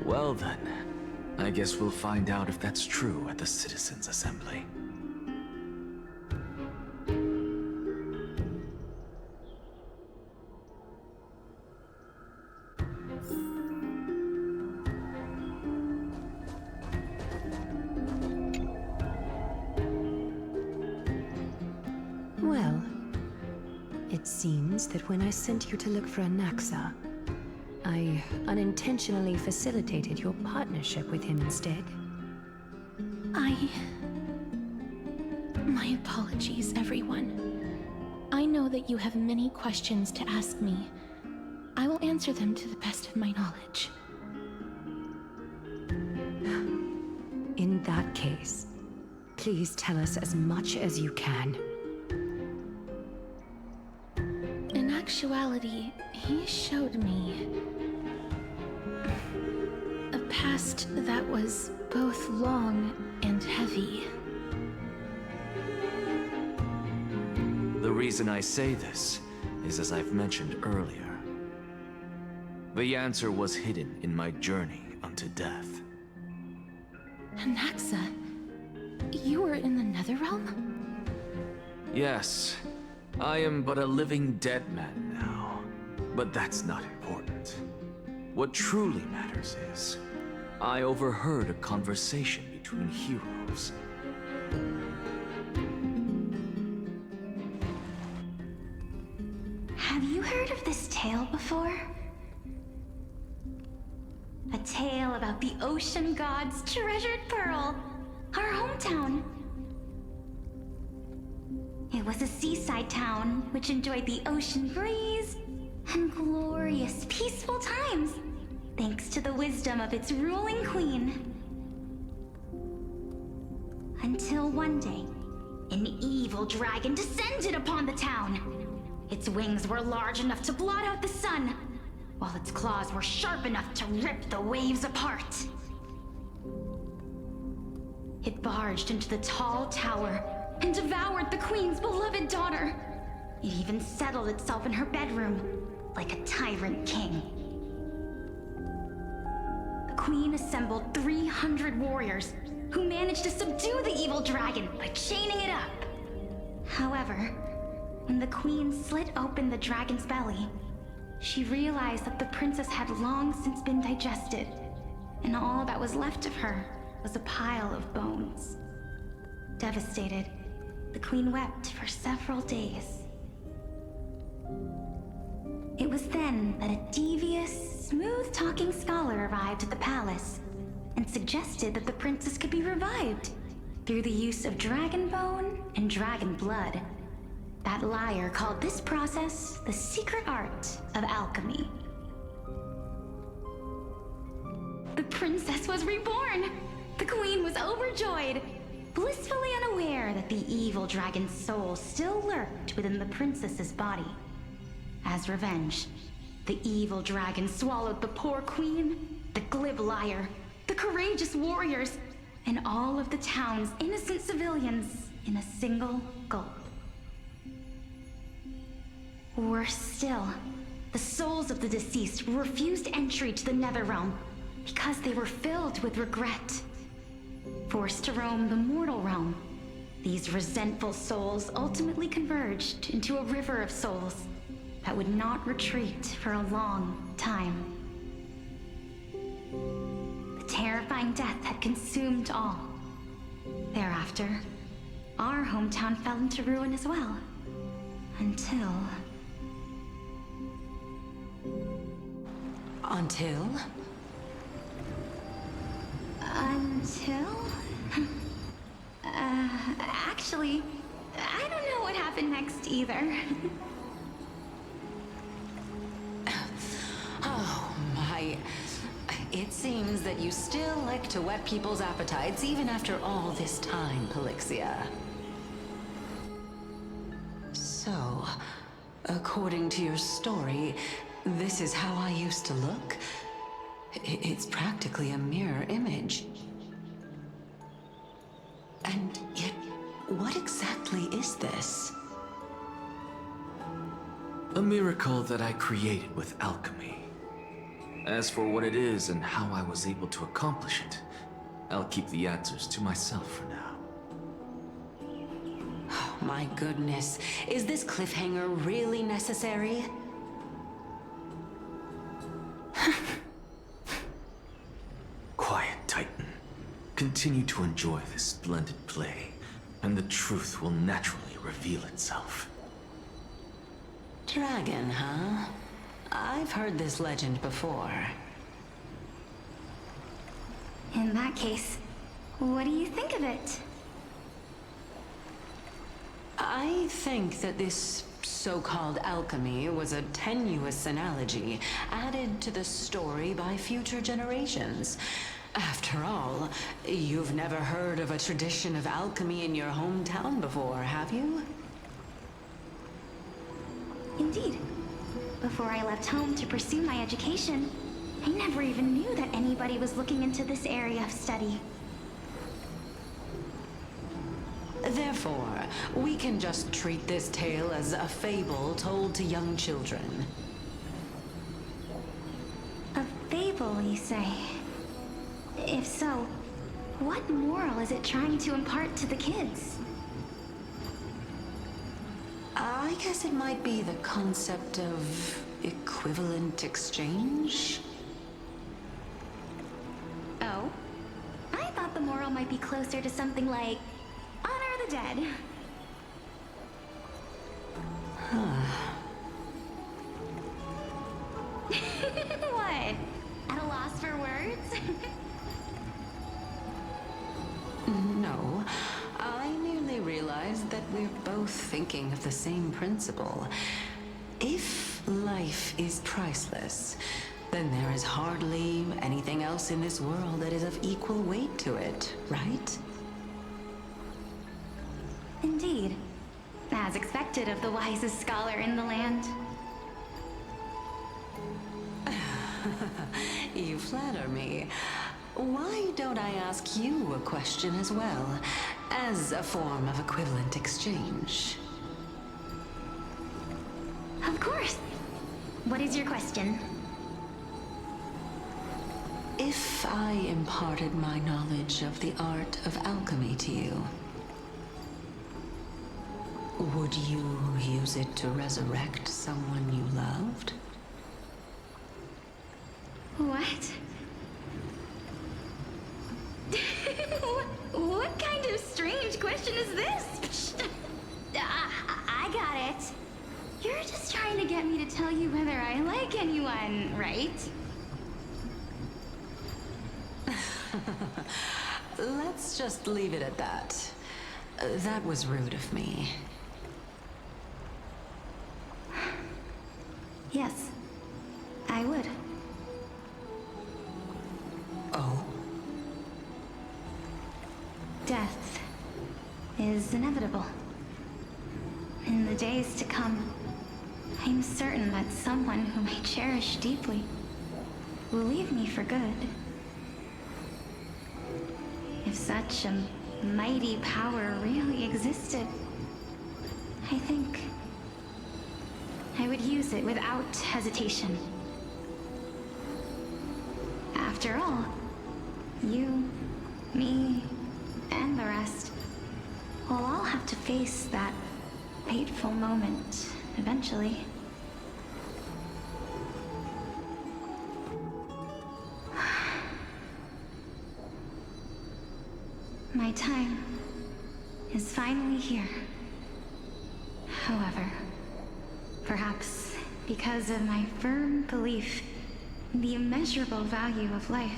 Well then, I guess we'll find out if that's true at the Citizens' Assembly. Well, it seems that when I sent you to look for Anaxa, I unintentionally facilitated your partnership with him instead. My apologies, everyone. I know that you have many questions to ask me. I will answer them to the best of my knowledge. In that case, please tell us as much as you can. In actuality, he showed me a past that was both long and heavy. The reason I say this is as I've mentioned earlier. The answer was hidden in my journey unto death. Anaxa, you were in the Netherrealm? Yes, I am but a living dead man now. But that's not important. What truly matters is, I overheard a conversation between heroes. Have you heard of this tale before? A tale about the ocean god's treasured pearl, our hometown. It was a seaside town which enjoyed the ocean breeze and glorious, peaceful times, thanks to the wisdom of its ruling queen. Until one day, an evil dragon descended upon the town. Its wings were large enough to blot out the sun, while its claws were sharp enough to rip the waves apart. It barged into the tall tower and devoured the queen's beloved daughter. It even settled itself in her bedroom, like a tyrant king. The queen assembled 300 warriors who managed to subdue the evil dragon by chaining it up. However, when the queen slit open the dragon's belly, she realized that the princess had long since been digested, and all that was left of her was a pile of bones. Devastated, the queen wept for several days. It was then that a devious, smooth-talking scholar arrived at the palace and suggested that the princess could be revived through the use of dragon bone and dragon blood. That liar called this process the secret art of alchemy. The princess was reborn! The queen was overjoyed, blissfully unaware that the evil dragon's soul still lurked within the princess's body. As revenge, the evil dragon swallowed the poor queen, the glib liar, the courageous warriors, and all of the town's innocent civilians in a single gulp. Worse still, the souls of the deceased refused entry to the Netherrealm because they were filled with regret. Forced to roam the mortal realm, these resentful souls ultimately converged into a river of souls that would not retreat for a long time. The terrifying death had consumed all. Thereafter, our hometown fell into ruin as well. Until... Until? Actually, I don't know what happened next either. Oh my... It seems that you still like to whet people's appetites even after all this time, Pelixia. So, according to your story, this is how I used to look? It's practically a mirror image. And yet, what exactly is this? A miracle that I created with alchemy. As for what it is and how I was able to accomplish it, I'll keep the answers to myself for now. Oh, my goodness. Is this cliffhanger really necessary? Quiet, Titan. Continue to enjoy this splendid play, and the truth will naturally reveal itself. Dragon, huh? I've heard this legend before. In that case, what do you think of it? I think that this so-called alchemy was a tenuous analogy added to the story by future generations. After all, you've never heard of a tradition of alchemy in your hometown before, have you? Indeed. Before I left home to pursue my education, I never even knew that anybody was looking into this area of study. Therefore, we can just treat this tale as a fable told to young children. A fable, you say? If so, what moral is it trying to impart to the kids? I guess it might be the concept of equivalent exchange? Oh? I thought the moral might be closer to something like honor the dead. What? At a loss for words? No. I merely realized that we're both thinking of the same principle. If life is priceless, then there is hardly anything else in this world that is of equal weight to it, right? Indeed. As expected of the wisest scholar in the land. You flatter me. Why don't I ask you a question as well, as a form of equivalent exchange? Of course. What is your question? If I imparted my knowledge of the art of alchemy to you, would you use it to resurrect someone you loved? What? What kind of strange question is this? I got it. You're just trying to get me to tell you whether I like anyone, right? Let's just leave it at that. That was rude of me. Yes, I would. Oh? Death is inevitable. In the days to come, I'm certain that someone whom I cherish deeply will leave me for good. If such a mighty power really existed, I think I would use it without hesitation. After all, you, me, and the rest will all have to face that fateful moment eventually. My time is finally here. However, perhaps because of my firm belief in the immeasurable value of life,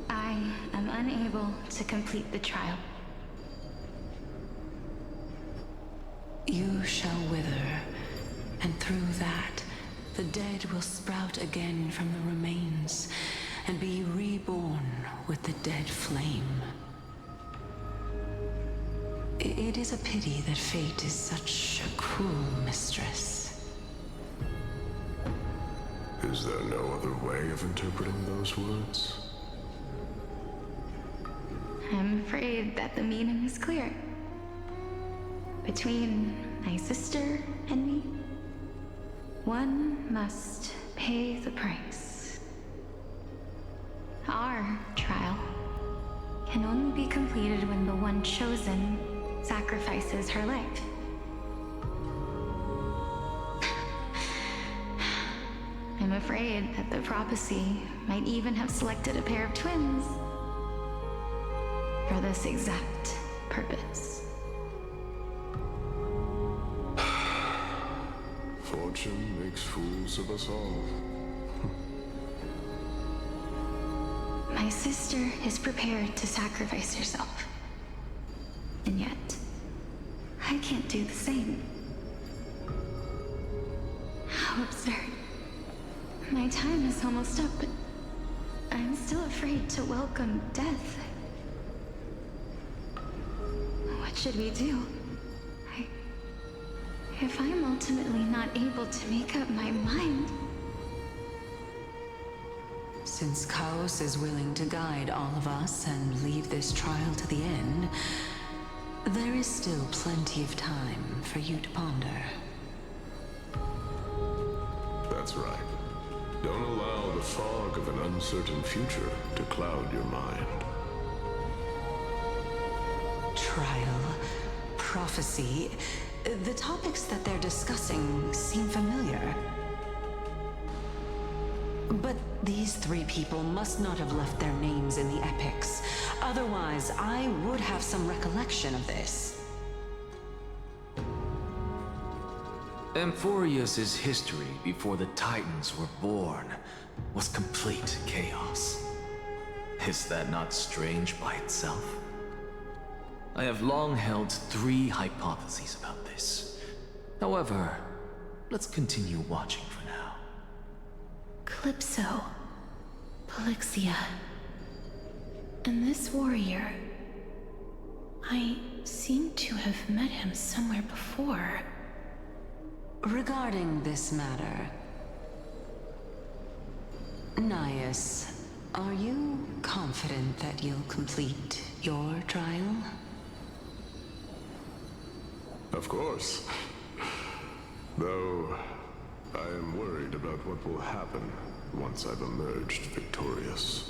I am unable to complete the trial. You shall wither, and through that, the dead will sprout again from the remains, and be reborn with the dead flame. It is a pity that fate is such a cruel mistress. Is there no other way of interpreting those words? I'm afraid that the meaning is clear. Between my sister and me, one must pay the price. Our trial can only be completed when the one chosen sacrifices her life. I'm afraid that the prophecy might even have selected a pair of twins for this exact purpose. Fortune makes fools of us all. My sister is prepared to sacrifice herself. And yet, I can't do the same. How absurd. My time is almost up, but I'm still afraid to welcome death. What should we do? If I'm ultimately not able to make up my mind... Since Chaos is willing to guide all of us and leave this trial to the end, there is still plenty of time for you to ponder. That's right. Don't allow the fog of an uncertain future to cloud your mind. Trial, prophecy, the topics that they're discussing seem familiar. But these three people must not have left their names in the epics. Otherwise, I would have some recollection of this. Amphorius's history before the Titans were born was complete chaos. Is that not strange by itself? I have long held three hypotheses about this. However, let's continue watching for now. Calypso, Polixia, and this warrior. I seem to have met him somewhere before. Regarding this matter, Nias, are you confident that you'll complete your trial? Of course. Though, I am worried about what will happen once I've emerged victorious.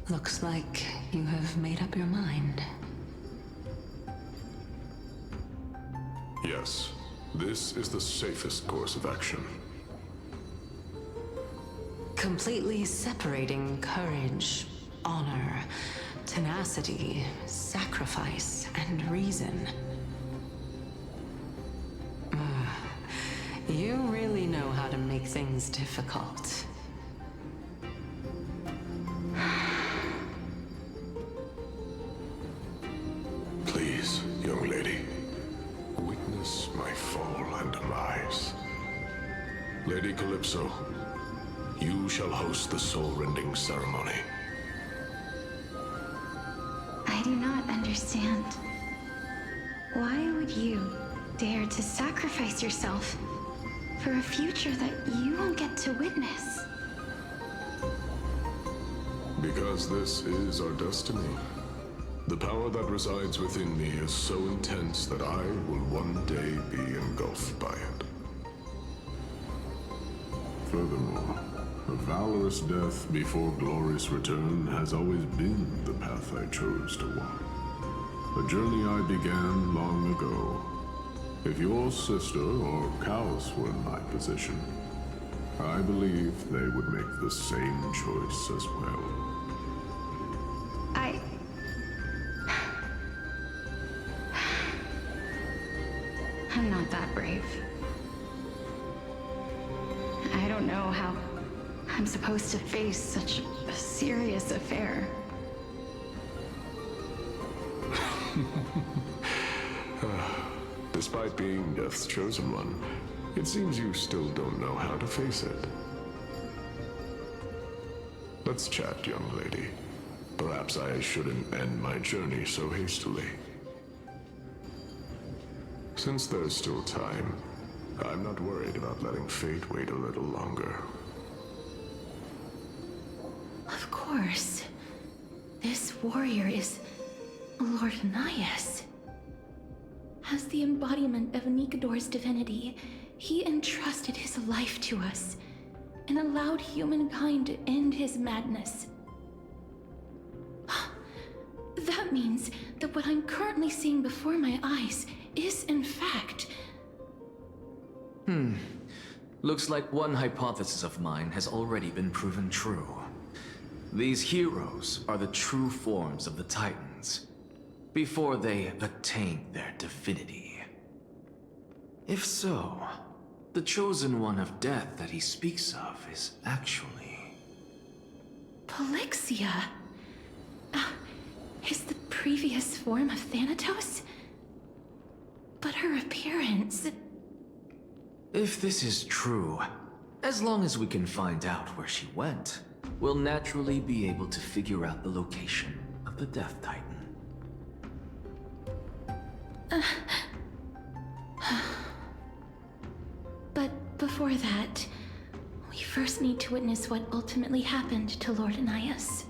Looks like you have made up your mind. Yes, this is the safest course of action. completely separating courage, honor, tenacity, sacrifice, and reason. You really know how to make things difficult. Please, young lady, witness my fall and demise. Lady Calypso, you shall host the soul-rending ceremony. I do not understand. Why would you dare to sacrifice yourself for a future that you won't get to witness? Because this is our destiny. The power that resides within me is so intense that I will one day be engulfed by it. Furthermore, a valorous death before glorious return has always been the path I chose to walk. A journey I began long ago. If your sister or Callus were in my position, I believe they would make the same choice as well. I'm not that brave. I don't know how I'm supposed to face such a serious affair. Despite being Death's chosen one, it seems you still don't know how to face it. Let's chat, young lady. Perhaps I shouldn't end my journey so hastily. Since there's still time, I'm not worried about letting fate wait a little longer. Of course. This warrior is Lord Anaias. As the embodiment of Nikador's divinity, he entrusted his life to us and allowed humankind to end his madness. That means that what I'm currently seeing before my eyes is, in fact... Looks like one hypothesis of mine has already been proven true. These heroes are the true forms of the Titans, before they attain their divinity. If so, the chosen one of death that he speaks of is actually... Polixia? Is the previous form of Thanatos? But her appearance... If this is true, as long as we can find out where she went, we'll naturally be able to figure out the location of the Death Titan. But before that, we first need to witness what ultimately happened to Lord Anaias.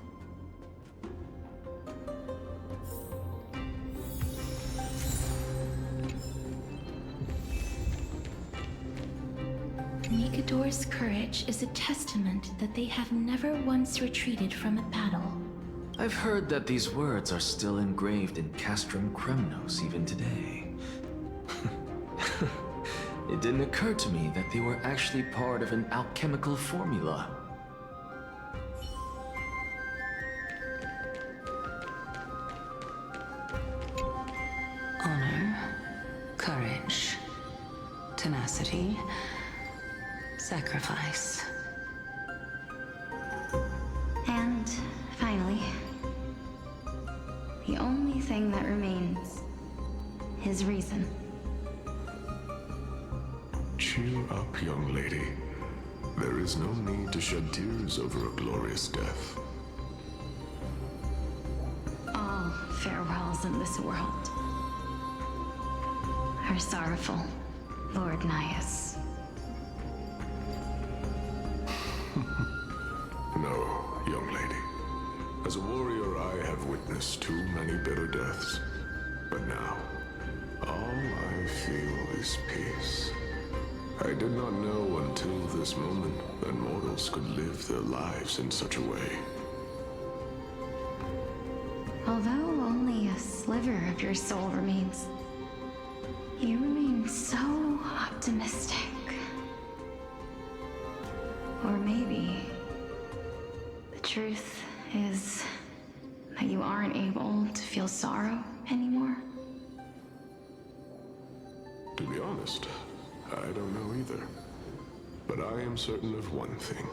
Nikador's courage is a testament that they have never once retreated from a battle. I've heard that these words are still engraved in Castrum Kremnos even today. It didn't occur to me that they were actually part of an alchemical formula. Honor, courage, tenacity, sacrifice. And finally, the only thing that remains is reason. Cheer up, young lady. There is no need to shed tears over a glorious death. All farewells in this world are sorrowful, Lord Naias. No, young lady. As a warrior, I have witnessed too many bitter deaths. But now, all I feel is peace. I did not know until this moment that mortals could live their lives in such a way. Although only a sliver of your soul remains, you remain so optimistic. Or maybe truth is that you aren't able to feel sorrow anymore? To be honest, I don't know either. But I am certain of one thing.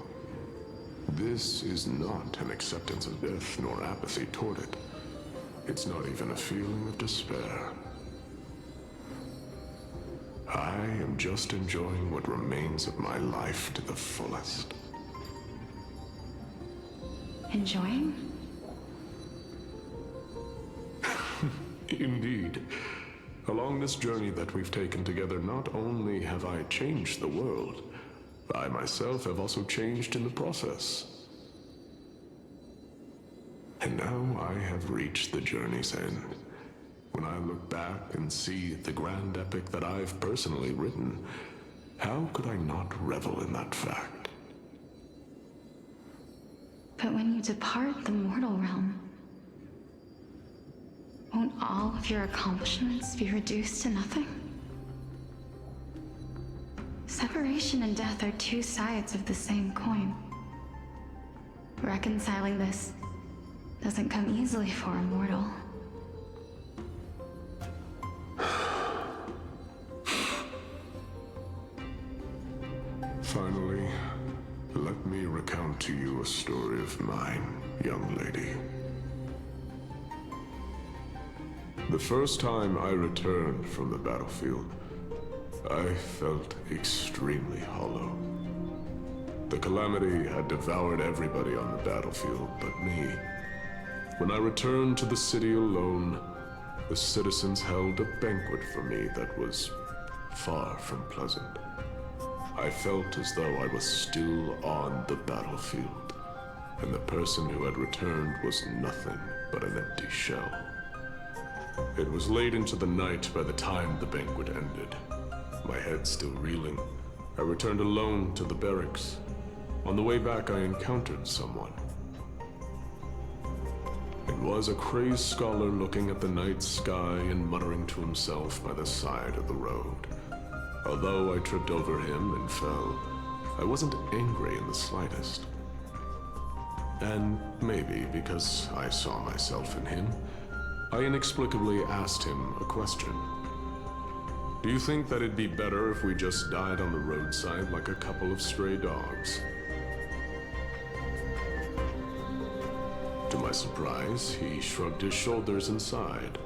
This is not an acceptance of death nor apathy toward it. It's not even a feeling of despair. I am just enjoying what remains of my life to the fullest. Enjoying? Indeed. Along this journey that we've taken together, not only have I changed the world, I myself have also changed in the process. And now I have reached the journey's end. When I look back and see the grand epic that I've personally written, how could I not revel in that fact? But when you depart the mortal realm, won't all of your accomplishments be reduced to nothing? Separation and death are two sides of the same coin. Reconciling this doesn't come easily for a mortal. Finally, let me recount to you a story of mine, young lady. The first time I returned from the battlefield, I felt extremely hollow. The calamity had devoured everybody on the battlefield but me. When I returned to the city alone, the citizens held a banquet for me that was far from pleasant. I felt as though I was still on the battlefield, and the person who had returned was nothing but an empty shell. It was late into the night by the time the banquet ended. My head still reeling, I returned alone to the barracks. On the way back, I encountered someone. It was a crazed scholar looking at the night sky and muttering to himself by the side of the road. Although I tripped over him and fell, I wasn't angry in the slightest. And maybe because I saw myself in him, I inexplicably asked him a question. Do you think that it'd be better if we just died on the roadside like a couple of stray dogs? To my surprise, he shrugged his shoulders and sighed.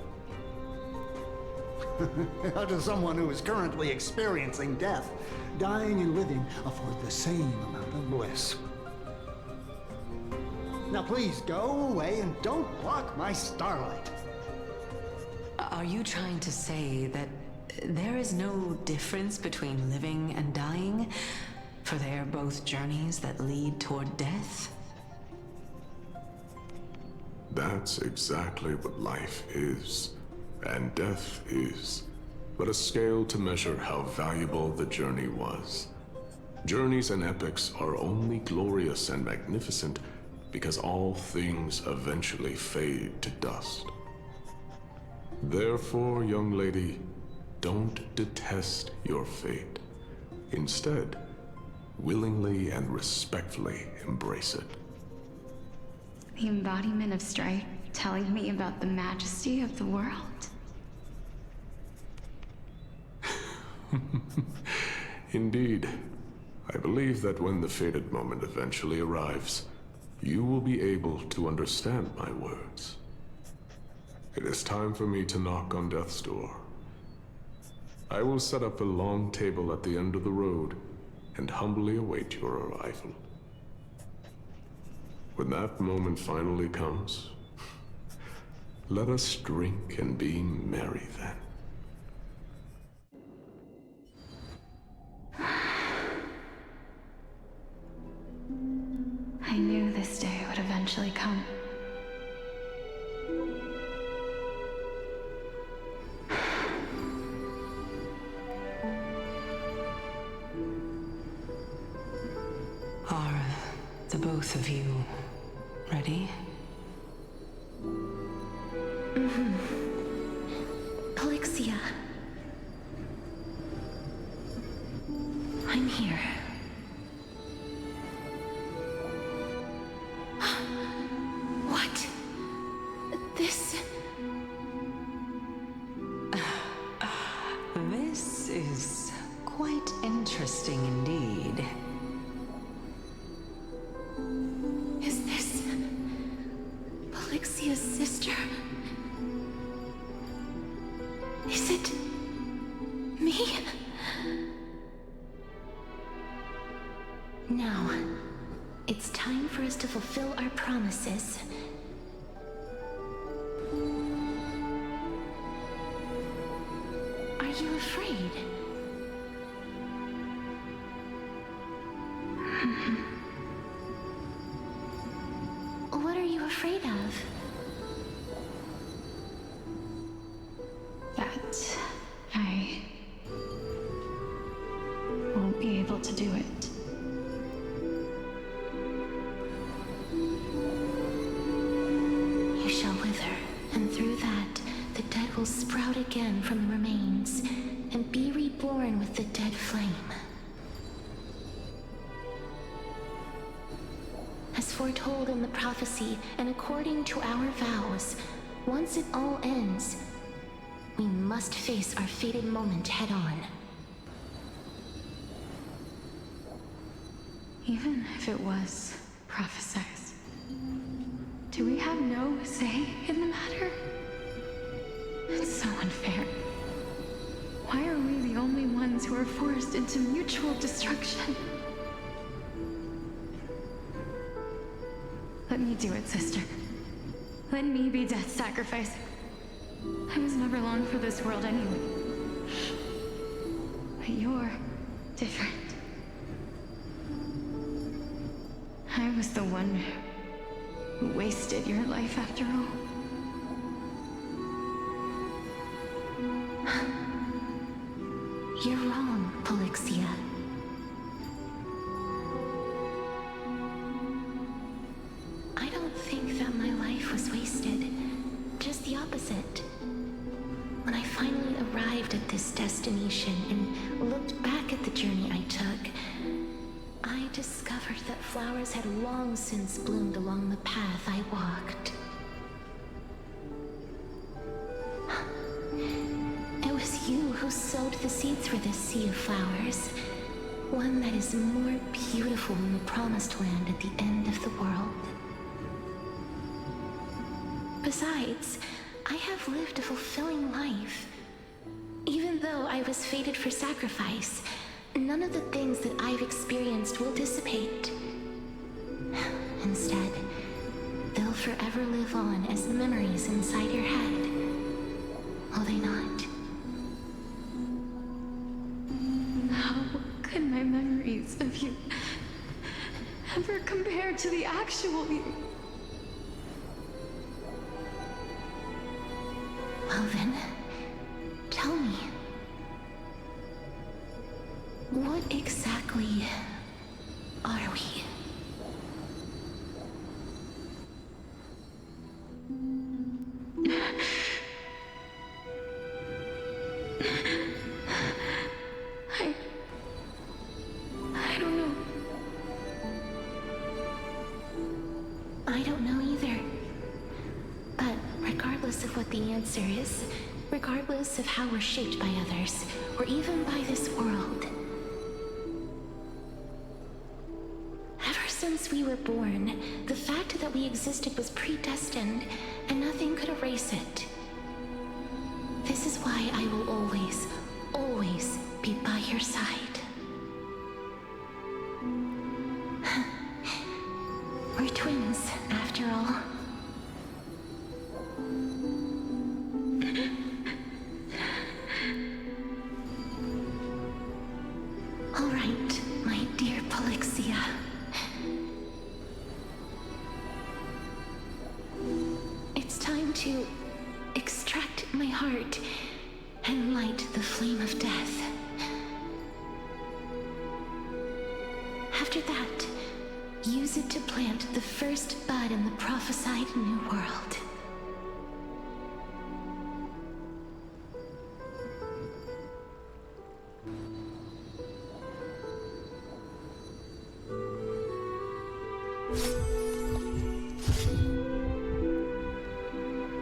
How does someone who is currently experiencing death, dying and living, afford the same amount of bliss? Now please go away and don't block my starlight. Are you trying to say that there is no difference between living and dying? For they are both journeys that lead toward death? That's exactly what life is, and death is, but a scale to measure how valuable the journey was. Journeys and epics are only glorious and magnificent because all things eventually fade to dust. Therefore, young lady, don't detest your fate. Instead, willingly and respectfully embrace it. The embodiment of strife telling me about the majesty of the world. Indeed. I believe that when the fated moment eventually arrives, you will be able to understand my words. It is time for me to knock on death's door. I will set up a long table at the end of the road and humbly await your arrival. When that moment finally comes, let us drink and be merry then. I knew this day would eventually come. Are the both of you ready? Calixia. I'm here. Polyxia's sister. Is it me? Now, it's time for us to fulfill our promises. Are you afraid? What are you afraid of? That I won't be able to do it. You shall wither, and through that, the dead will sprout again from the remains, and be reborn with the dead flame. As foretold in the prophecy, and according to our vows, once it all ends, we must face our fated moment head-on. Even if it was prophesized, do we have no say in the matter? It's so unfair. Why are we the only ones who are forced into mutual destruction? Let me do it, sister. Let me be death's sacrifice. I was never long for this world anyway. But you're different. I was the one who wasted your life after all. You're wrong, Polyxia. I don't think that my life was wasted. Just the opposite. When I finally arrived at this destination and looked back at the journey I took, I discovered that flowers had long since bloomed along the path I walked. It was you who sowed the seeds for this sea of flowers, one that is more beautiful than the promised land at the end of the world. Besides, I have lived a fulfilling life. Even though I was fated for sacrifice, none of the things that I've experienced will dissipate. Instead, they'll forever live on as memories inside your head. Will they not? How can my memories of you ever compare to the actual you? Well then, tell me. What exactly are we? I don't know. I don't know either. But regardless of what the answer is, regardless of how we're shaped by others, or even by this world, ever since we were born, the fact that we existed was predestined, and nothing could erase it. This is why I will always, always be by your side. We're twins, after all. All right, my dear Polyxia. It's time to extract my heart and light the flame of death. After that, use it to plant the first bud in the prophesied new world.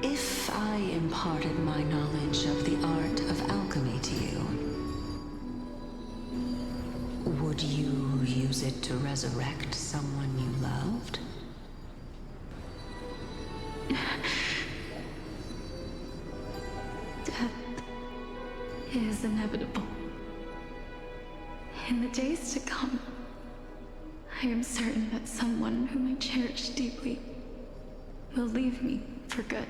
If I imparted my knowledge of the art of alchemy to you, would you use it to resurrect someone you loved? is inevitable. In the days to come, I am certain that someone whom I cherish deeply will leave me for good.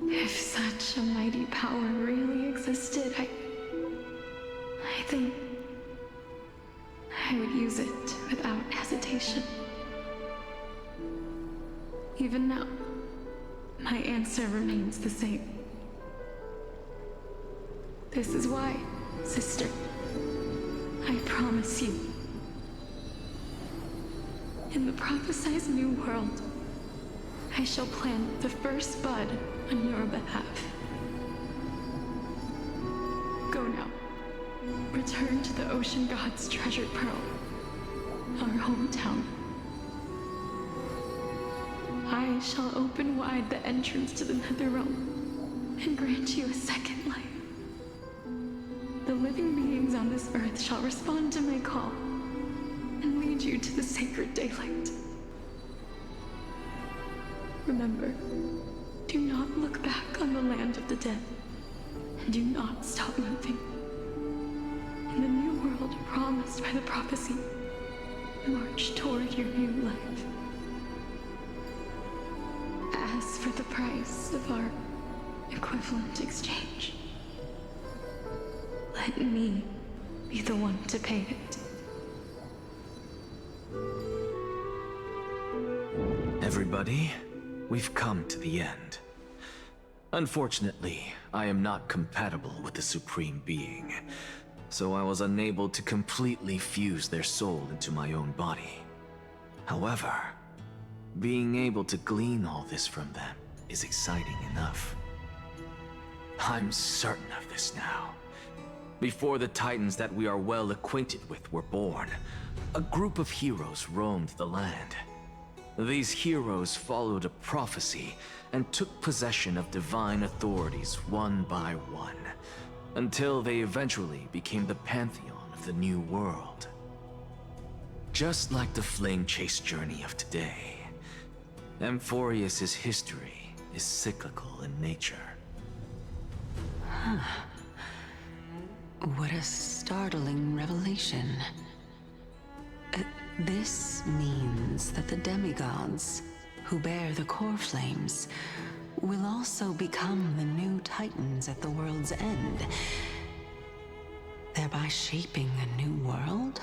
If such a mighty power really existed, I think I would use it without hesitation. Even now, my answer remains the same. This is why, sister, I promise you, in the prophesized new world, I shall plant the first bud on your behalf. Go now. Return to the ocean god's treasured pearl, our hometown. I shall open wide the entrance to the Netherrealm and grant you a second life. The living beings on this earth shall respond to my call and lead you to the sacred daylight. Remember, do not look back on the land of the dead, and do not stop moving. In the new world promised by the prophecy, march toward your new life. As for the price of our equivalent exchange, let me be the one to pay it. Everybody, we've come to the end. Unfortunately, I am not compatible with the Supreme Being, so I was unable to completely fuse their soul into my own body. However, being able to glean all this from them is exciting enough. I'm certain of this now. Before the Titans that we are well acquainted with were born, a group of heroes roamed the land. These heroes followed a prophecy and took possession of divine authorities one by one, until they eventually became the pantheon of the new world. Just like the flame chase journey of today, Amphorius' history is cyclical in nature. What a startling revelation. This means that the demigods, who bear the core flames, will also become the new Titans at the world's end, thereby shaping a new world?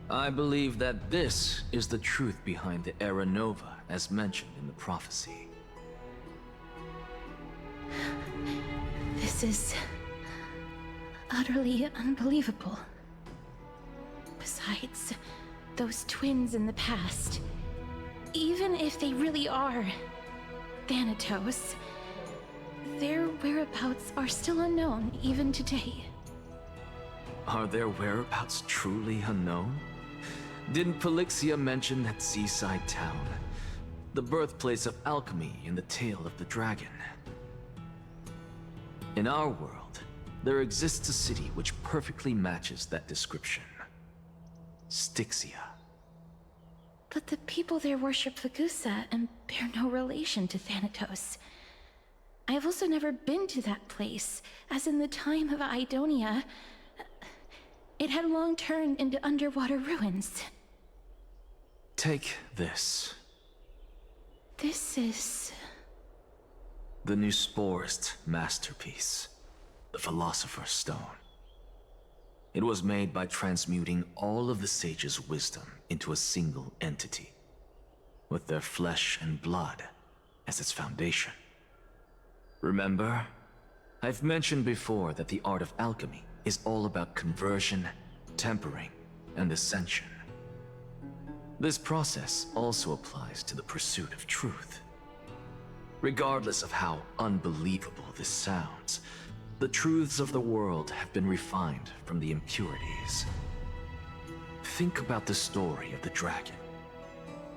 I believe that this is the truth behind the Era Nova, as mentioned in the prophecy. This is utterly unbelievable. Besides, those twins in the past, even if they really are Thanatos, their whereabouts are still unknown even today. Are their whereabouts truly unknown? Didn't Polixia mention that seaside town? The birthplace of alchemy in the tale of the dragon. In our world, there exists a city which perfectly matches that description. Styxia. But the people there worship Fagusa and bear no relation to Thanatos. I have also never been to that place, as in the time of Idonia, it had long turned into underwater ruins. Take this. This is... the new Sporist masterpiece, the Philosopher's Stone. It was made by transmuting all of the sages' wisdom into a single entity, with their flesh and blood as its foundation. Remember, I've mentioned before that the art of alchemy is all about conversion, tempering, and ascension. This process also applies to the pursuit of truth. Regardless of how unbelievable this sounds, the truths of the world have been refined from the impurities. Think about the story of the dragon.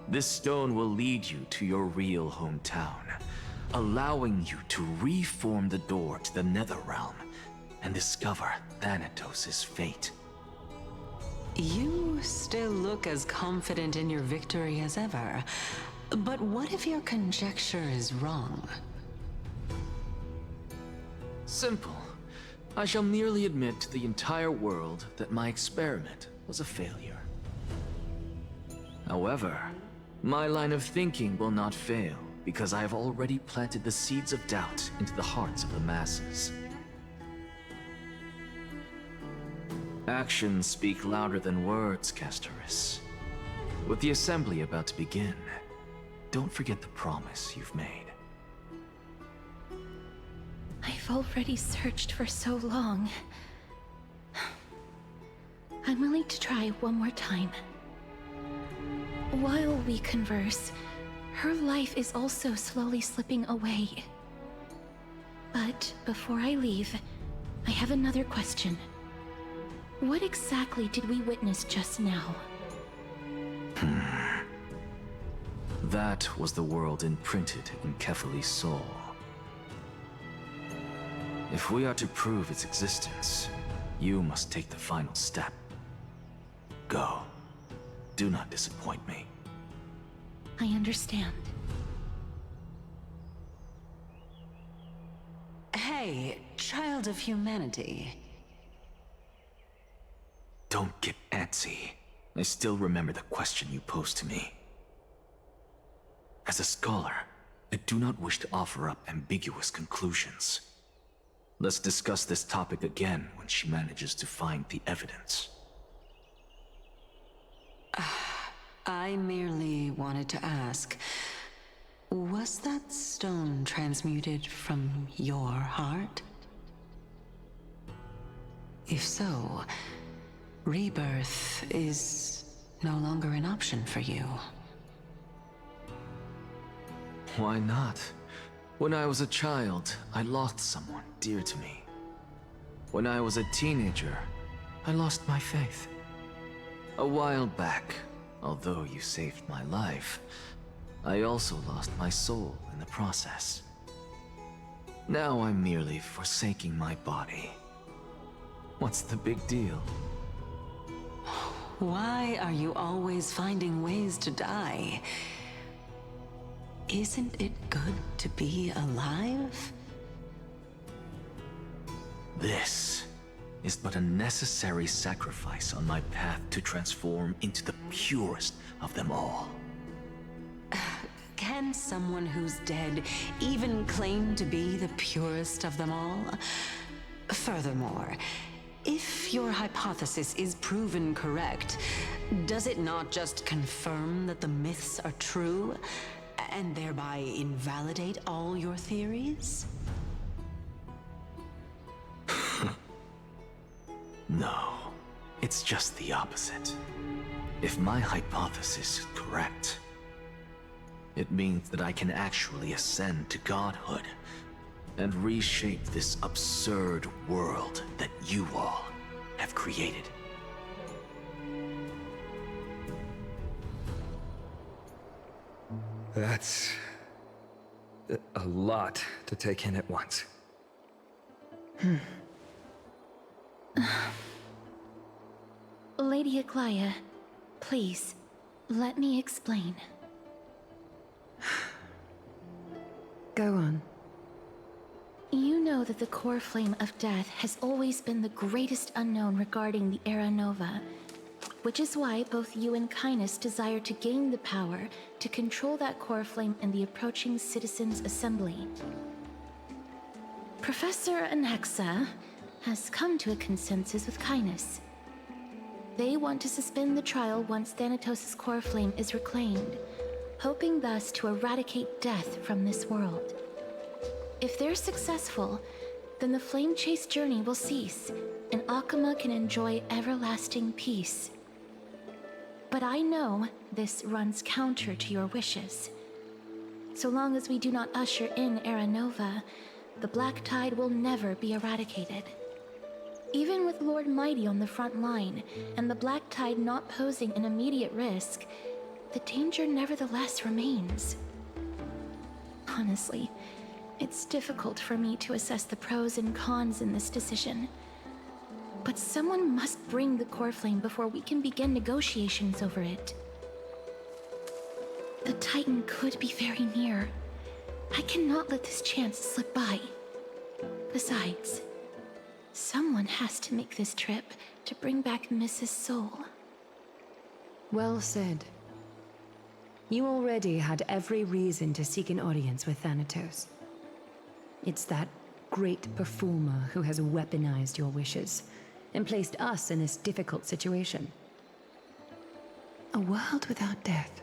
This stone will lead you to your real hometown, allowing you to reform the door to the Netherrealm and discover Thanatos' fate. You still look as confident in your victory as ever, but what if your conjecture is wrong? Simple. I shall merely admit to the entire world that my experiment was a failure. However, my line of thinking will not fail because I have already planted the seeds of doubt into the hearts of the masses. Actions speak louder than words, Castoris. With the assembly about to begin, don't forget the promise you've made. I've already searched for so long. I'm willing to try one more time. While we converse, her life is also slowly slipping away. But before I leave, I have another question. What exactly did we witness just now? That was the world imprinted in Kefali's soul. If we are to prove its existence, you must take the final step. Go. Do not disappoint me. I understand. Hey, child of humanity. Don't get antsy. I still remember the question you posed to me. As a scholar, I do not wish to offer up ambiguous conclusions. Let's discuss this topic again when she manages to find the evidence. I merely wanted to ask, was that stone transmuted from your heart? If so, rebirth is no longer an option for you. Why not? When I was a child, I lost someone dear to me. When I was a teenager, I lost my faith. A while back, although you saved my life, I also lost my soul in the process. Now I'm merely forsaking my body. What's the big deal? Why are you always finding ways to die? Isn't it good to be alive? This is but a necessary sacrifice on my path to transform into the purest of them all. Can someone who's dead even claim to be the purest of them all? Furthermore, if your hypothesis is proven correct, does it not just confirm that the myths are true, and thereby invalidate all your theories? No, it's just the opposite. If my hypothesis is correct, it means that I can actually ascend to godhood and reshape this absurd world that you all have created. That's a lot to take in at once. Lady Aglaya, please, let me explain. Go on. You know that the core flame of death has always been the greatest unknown regarding the Era Nova, which is why both you and Kindness desire to gain the power to control that core flame in the approaching Citizens' Assembly. Professor Anaxa has come to a consensus with Kindness. They want to suspend the trial once Thanatos' core flame is reclaimed, hoping thus to eradicate death from this world. If they're successful, then the flame chase journey will cease, and Akama can enjoy everlasting peace. But I know this runs counter to your wishes. So long as we do not usher in Era Nova, the Black Tide will never be eradicated. Even with Lord Mighty on the front line, and the Black Tide not posing an immediate risk, the danger nevertheless remains. Honestly, it's difficult for me to assess the pros and cons in this decision. But someone must bring the core flame before we can begin negotiations over it. The Titan could be very near. I cannot let this chance slip by. Besides, someone has to make this trip to bring back Mrs. Soul. Well said. You already had every reason to seek an audience with Thanatos. It's that great performer who has weaponized your wishes and placed us in this difficult situation. A world without death.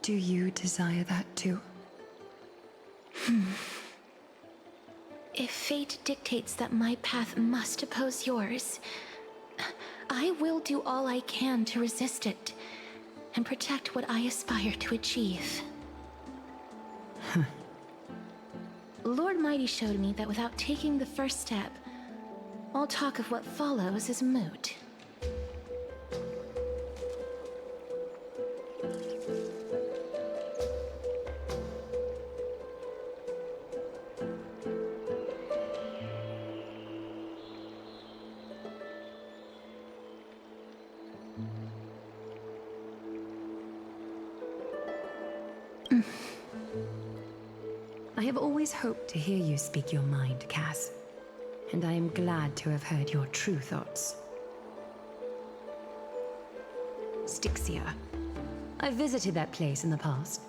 Do you desire that too? If fate dictates that my path must oppose yours, I will do all I can to resist it and protect what I aspire to achieve. Lord Mighty showed me that without taking the first step, all talk of what follows is moot. I have always hoped to hear you speak your mind, Cass. And I am glad to have heard your true thoughts. Styxia. I visited that place in the past.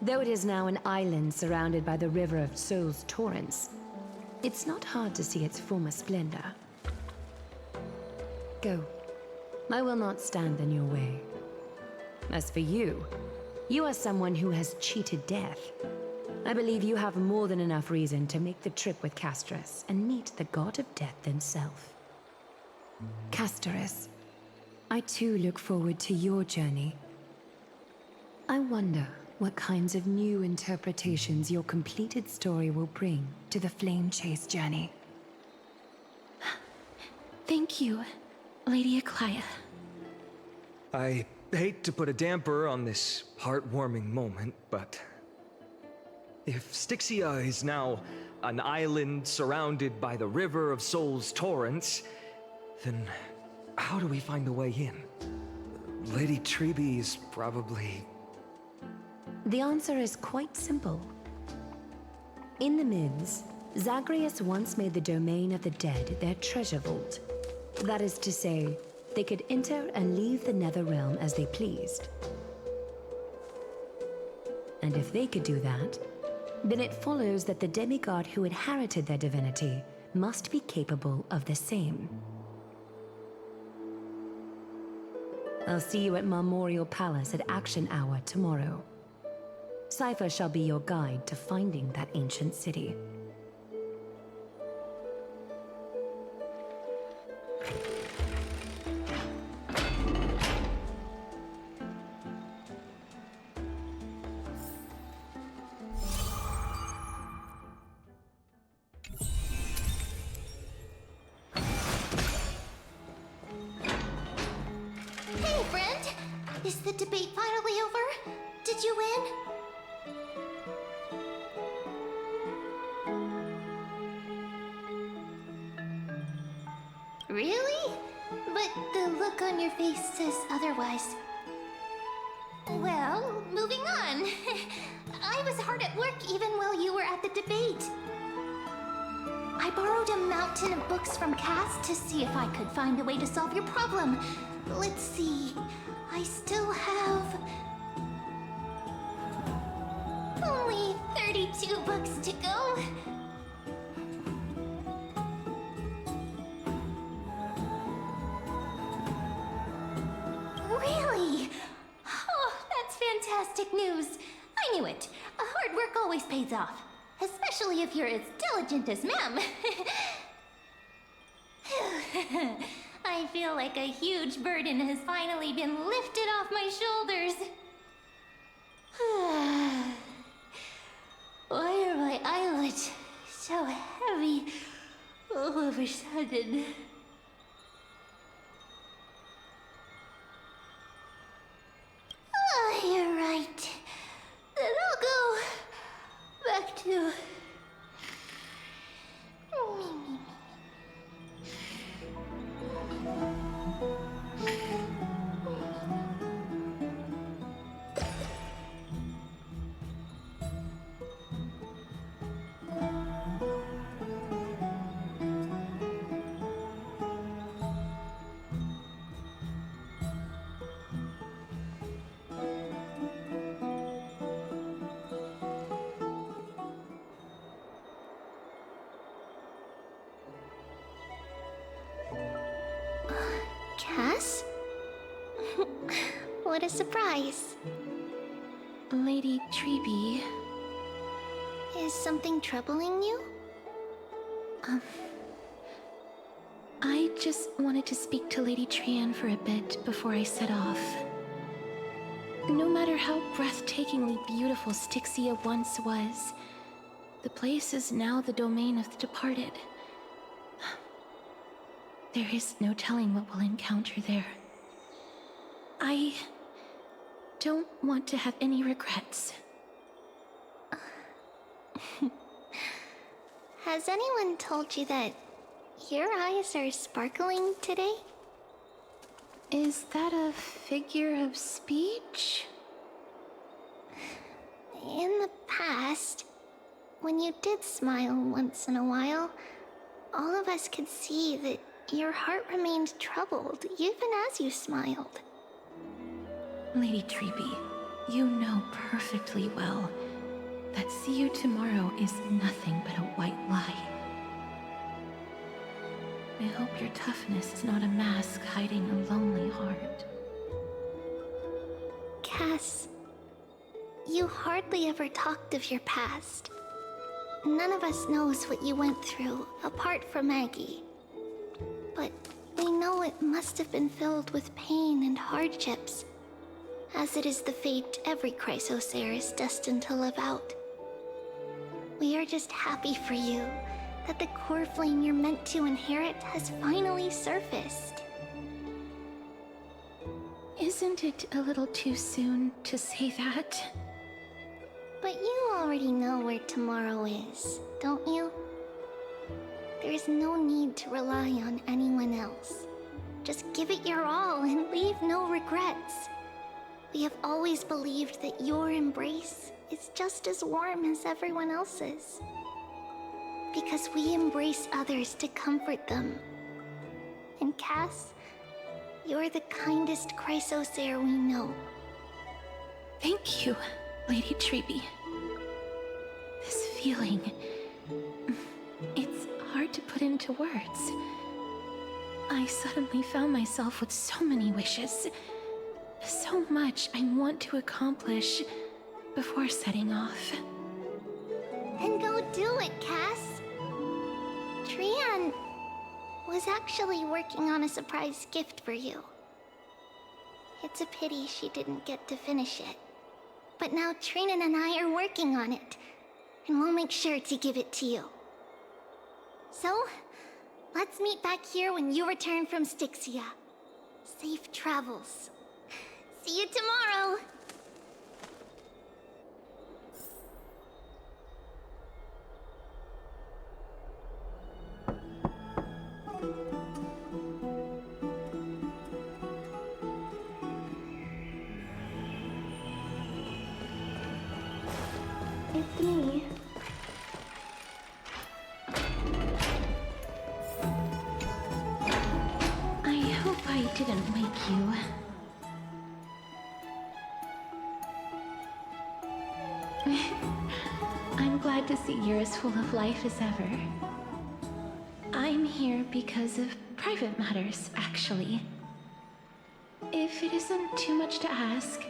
Though it is now an island surrounded by the river of Soul's torrents, it's not hard to see its former splendor. Go. I will not stand in your way. As for you, you are someone who has cheated death. I believe you have more than enough reason to make the trip with Casterus and meet the god of death himself. Casterus, I too look forward to your journey. I wonder what kinds of new interpretations your completed story will bring to the Flame Chase journey. Thank you, Lady Aglaia. I hate to put a damper on this heartwarming moment, but if Styxia is now an island surrounded by the river of Soul's torrents, then how do we find a way in? Lady Treby is probably... The answer is quite simple. In the Mids, Zagreus once made the domain of the dead their treasure vault. That is to say, they could enter and leave the Nether Realm as they pleased. And if they could do that, then it follows that the demigod who inherited their divinity must be capable of the same. I'll see you at Marmorial Palace at Action Hour tomorrow. Cypher shall be your guide to finding that ancient city. Hey, friend! Is the debate finally over? Did you win? Really? But the look on your face says otherwise. Well, moving on. I was hard at work even while you were at the debate. I borrowed a mountain of books from Cass to see if I could find a way to solve your problem. Let's see. I still have only 32 books to go. Really? Oh, that's fantastic news. I knew it. Hard work always pays off. Especially if you're as diligent as ma'am. I feel like a huge burden has finally been lifted off my shoulders. Why are my eyelids so heavy all of a sudden? Oh, you're right. Then I'll go back to... what a surprise. Lady Treeby. Is something troubling you? I just wanted to speak to Lady Trian for a bit before I set off. No matter how breathtakingly beautiful Styxia once was, the place is now the domain of the departed. There is no telling what we'll encounter there. I don't want to have any regrets. Has anyone told you that your eyes are sparkling today? Is that a figure of speech? In the past, when you did smile once in a while, all of us could see that your heart remained troubled even as you smiled. Lady Treeby, you know perfectly well that see you tomorrow is nothing but a white lie. I hope your toughness is not a mask hiding a lonely heart. Cass, you hardly ever talked of your past. None of us knows what you went through, apart from Maggie. But we know it must have been filled with pain and hardships, as it is the fate every Chrysosaur is destined to live out. We are just happy for you that the core flame you're meant to inherit has finally surfaced. Isn't it a little too soon to say that? But you already know where tomorrow is, don't you? There is no need to rely on anyone else. Just give it your all and leave no regrets. We have always believed that your embrace is just as warm as everyone else's. Because we embrace others to comfort them. And Cass, you're the kindest Chrysosaur we know. Thank you, Lady Treeby. This feeling... it's hard to put into words. I suddenly found myself with so many wishes. So much I want to accomplish before setting off. Then go do it, Cass. Trian was actually working on a surprise gift for you. It's a pity she didn't get to finish it. But now Trinan and I are working on it, and we'll make sure to give it to you. So, let's meet back here when you return from Styxia. Safe travels. See you tomorrow! It's me. I hope I didn't wake you. I'm glad to see you're as full of life as ever. I'm here because of private matters, actually. If it isn't too much to ask,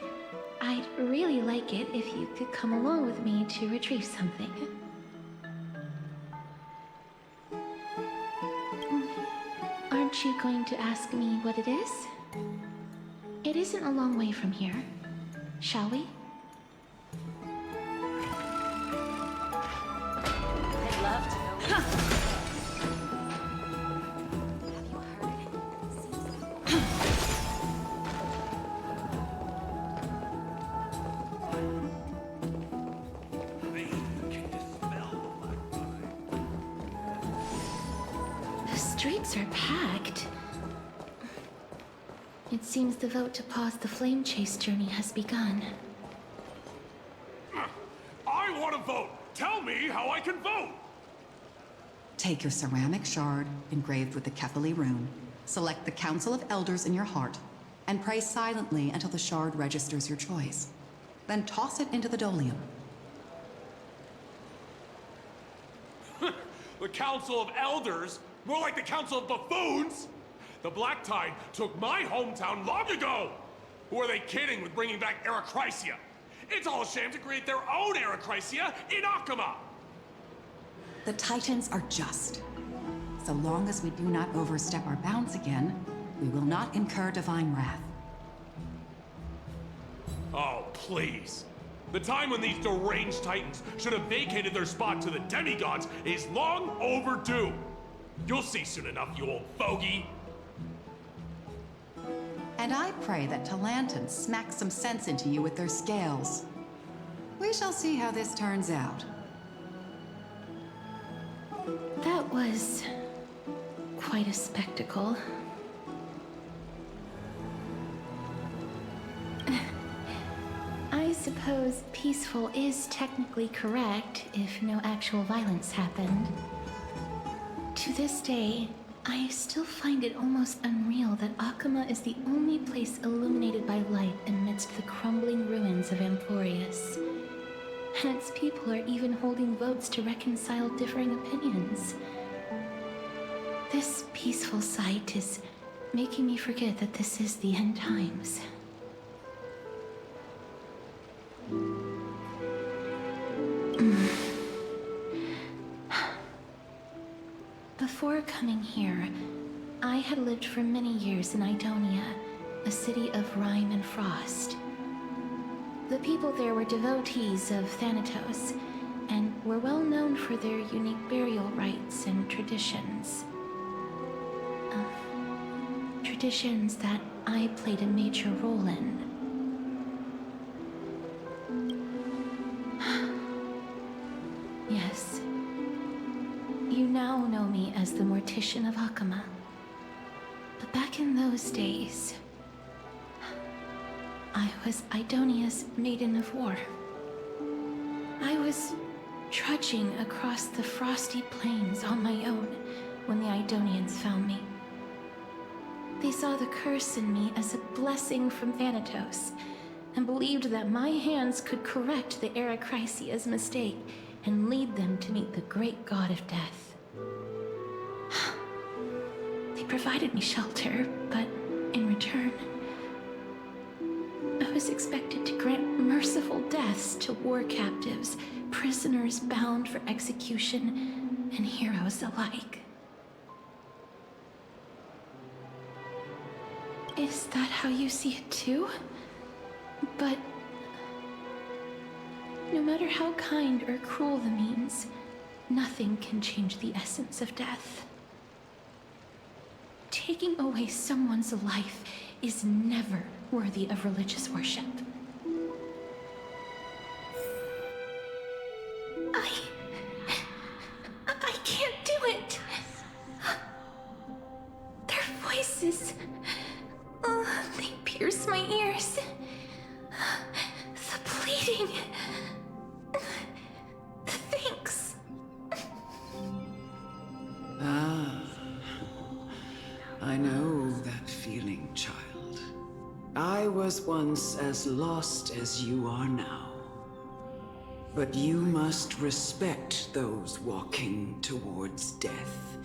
I'd really like it if you could come along with me to retrieve something. Aren't you going to ask me what it is? It isn't a long way from here. Shall we? I'd love to know. The streets are packed. It seems the vote to pause the flame chase journey has begun. I want to vote! Tell me how I can vote! Take your ceramic shard engraved with the Kephili rune, select the Council of Elders in your heart, and pray silently until the shard registers your choice. Then toss it into the Dolium. The Council of Elders? More like the Council of Buffoons! The Black Tide took my hometown long ago! Who are they kidding with bringing back Eracrysia? It's all a sham to create their own Eracrysia in Akama! The Titans are just. So long as we do not overstep our bounds again, we will not incur divine wrath. Oh, please. The time when these deranged Titans should have vacated their spot to the demigods is long overdue. You'll see soon enough, you old fogey. And I pray that Talanton smacks some sense into you with their scales. We shall see how this turns out. That was quite a spectacle. I suppose peaceful is technically correct if no actual violence happened. To this day, I still find it almost unreal that Akama is the only place illuminated by light amidst the crumbling ruins of Amphorius. And its people are even holding votes to reconcile differing opinions. This peaceful sight is making me forget that this is the end times. Before coming here, I had lived for many years in Idonia, a city of rime and frost. The people there were devotees of Thanatos, and were well known for their unique burial rites and traditions. Traditions that I played a major role in. Yes. You now know me as the Mortician of Akama. But back in those days, I was Idonia's Maiden of War. I was trudging across the frosty plains on my own when the Idonians found me. They saw the curse in me as a blessing from Thanatos, and believed that my hands could correct the Eracrysia's mistake and lead them to meet the great god of death. They provided me shelter, but in return, I was expected to grant merciful deaths to war captives, prisoners bound for execution, and heroes alike. Is that how you see it too? But no matter how kind or cruel the means, nothing can change the essence of death. Taking away someone's life is never worthy of religious worship. I can't do it. Their voices, they pierce my ears. The pleading, the thanks. I know that feeling, child. I was once as lost as you are now. But you must respect those walking towards death,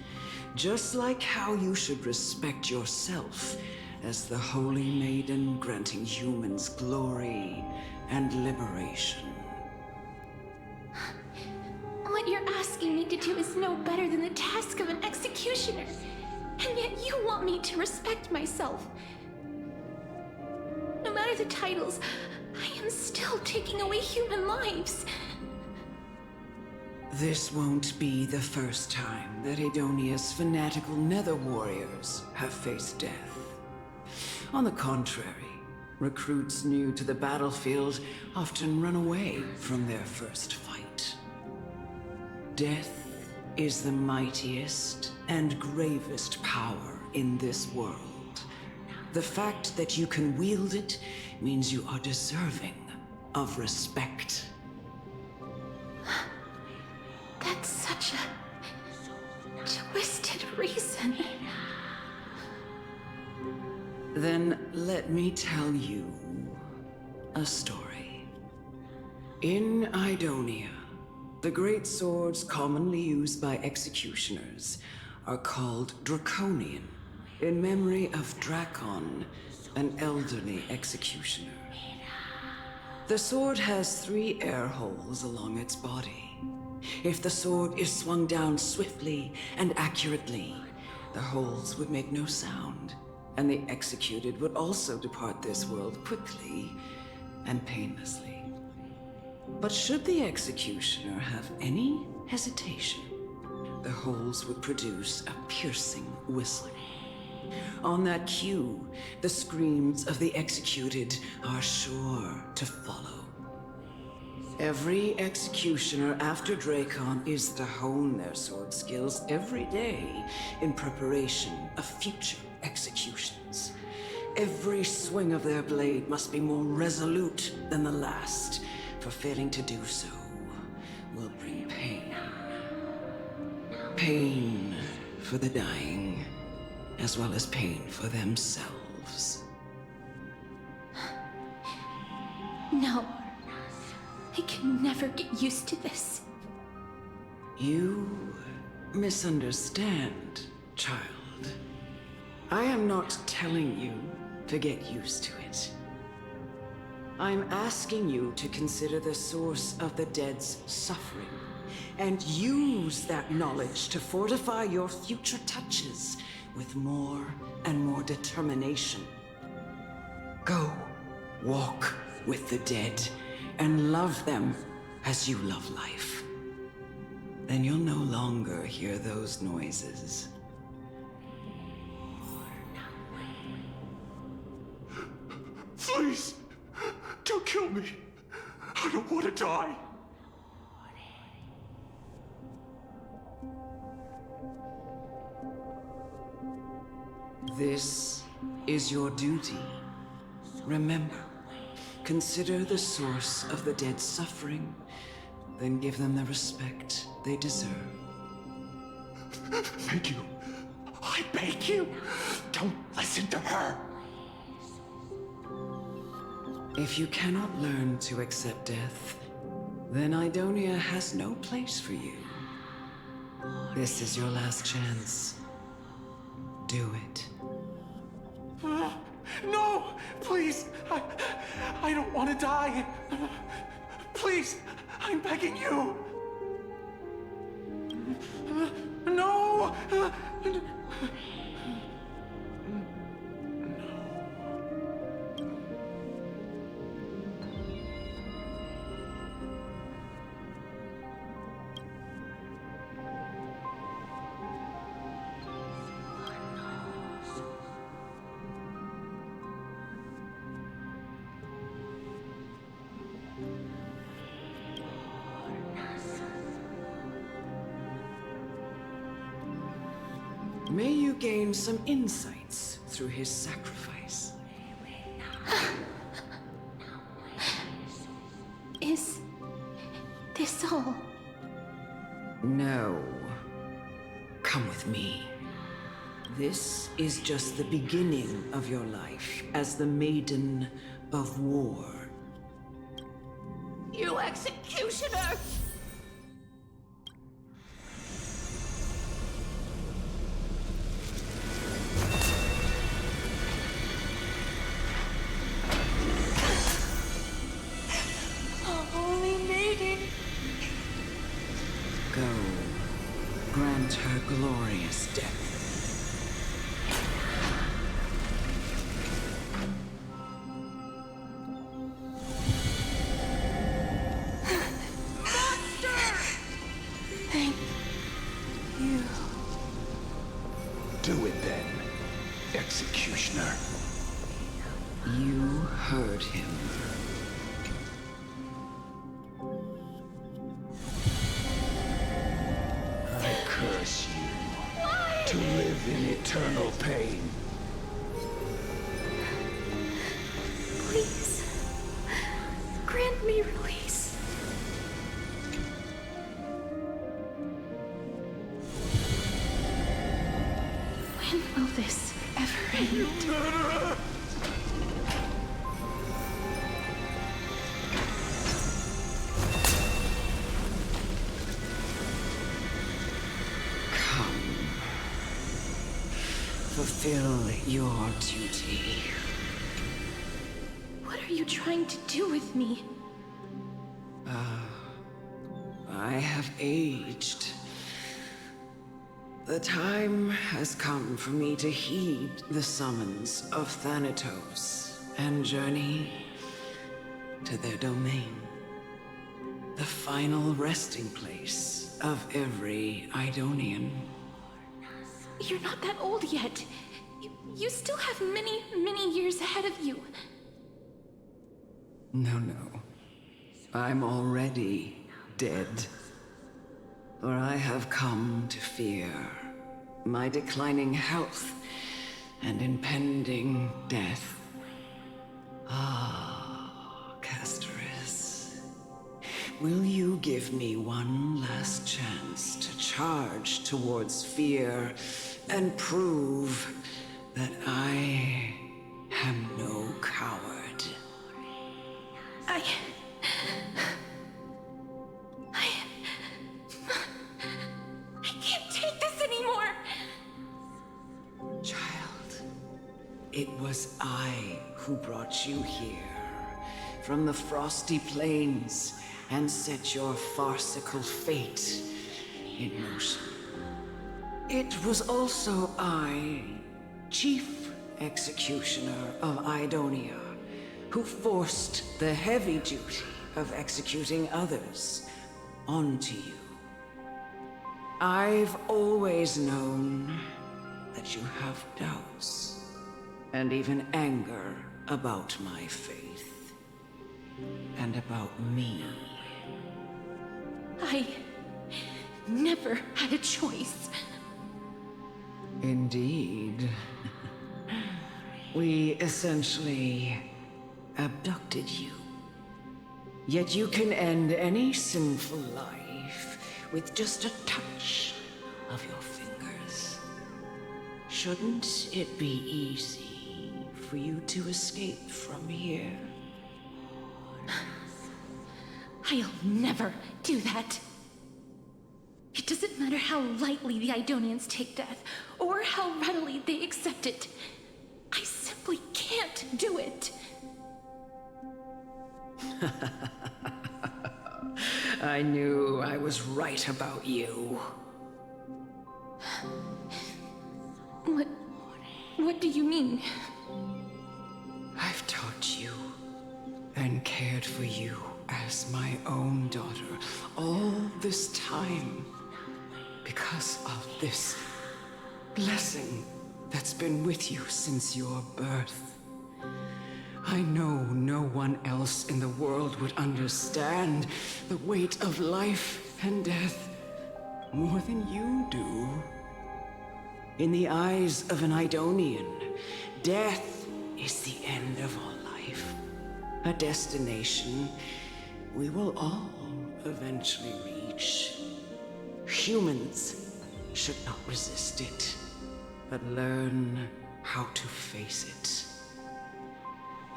just like how you should respect yourself as the Holy Maiden granting humans glory and liberation. What you're asking me to do is no better than the task of an executioner. And yet you want me to respect myself. No matter the titles, I am still taking away human lives. This won't be the first time that Idonia's fanatical nether warriors have faced death. On the contrary, recruits new to the battlefield often run away from their first fight. Death is the mightiest and gravest power in this world. The fact that you can wield it means you are deserving of respect. That's such a twisted reason. Then let me tell you a story. In Idonia, the great swords commonly used by executioners are called draconian, in memory of Drakon, an elderly executioner. The sword has 3 air holes along its body. If the sword is swung down swiftly and accurately, the holes would make no sound, and the executed would also depart this world quickly and painlessly. But should the executioner have any hesitation, the holes would produce a piercing whistle. On that cue, the screams of the executed are sure to follow. Every executioner after Drakon is to hone their sword skills every day in preparation of future executions. Every swing of their blade must be more resolute than the last, for failing to do so will bring pain. Pain for the dying, as well as pain for themselves. No. I can never get used to this. You misunderstand, child. I am not telling you to get used to it. I'm asking you to consider the source of the dead's suffering and use that knowledge to fortify your future touches with more and more determination. Go, walk with the dead and love them as you love life. Then you'll no longer hear those noises. Please, don't kill me. I don't want to die. This is your duty. Remember, consider the source of the dead's suffering, then give them the respect they deserve. Thank you. I beg you, don't listen to her. If you cannot learn to accept death, then Idonia has no place for you. This is your last chance. Do it. No, please, I don't want to die. Please, I'm begging you. No! May you gain some insights through his sacrifice. Is this all? No. Come with me. This is just the beginning of your life as the Maiden of War. You executioner! Go. Grant her glorious death. Thank you. Do it then, executioner. You heard him. I curse you to live in eternal pain. Please, grant me release. When will this ever end? You murderer! fulfill your duty. What are you trying to do with me? I have aged. The time has come for me to heed the summons of Thanatos and journey to their domain. The final resting place of every Idonian. You're not that old yet. You still have many, many years ahead of you. No. I'm already dead. For I have come to fear my declining health and impending death. Castoris. Will you give me one last chance to charge towards fear and prove that I am no coward? I can't take this anymore! Child, it was I who brought you here from the frosty plains and set your farcical fate in motion. It was also I, Chief Executioner of Idonia, who forced the heavy duty of executing others onto you. I've always known that you have doubts and even anger about my faith and about me. I never had a choice. Indeed. We essentially abducted you. Yet you can end any sinful life with just a touch of your fingers. Shouldn't it be easy for you to escape from here? I'll never do that. It doesn't matter how lightly the Idonians take death, or how readily they accept it. I simply can't do it. I knew I was right about you. What do you mean? I've taught you and cared for you as my own daughter all this time because of this blessing that's been with you since your birth. I know no one else in the world would understand the weight of life and death more than you do. In the eyes of an Idonian, death is the end of all life. A destination we will all eventually reach. Humans should not resist it, but learn how to face it.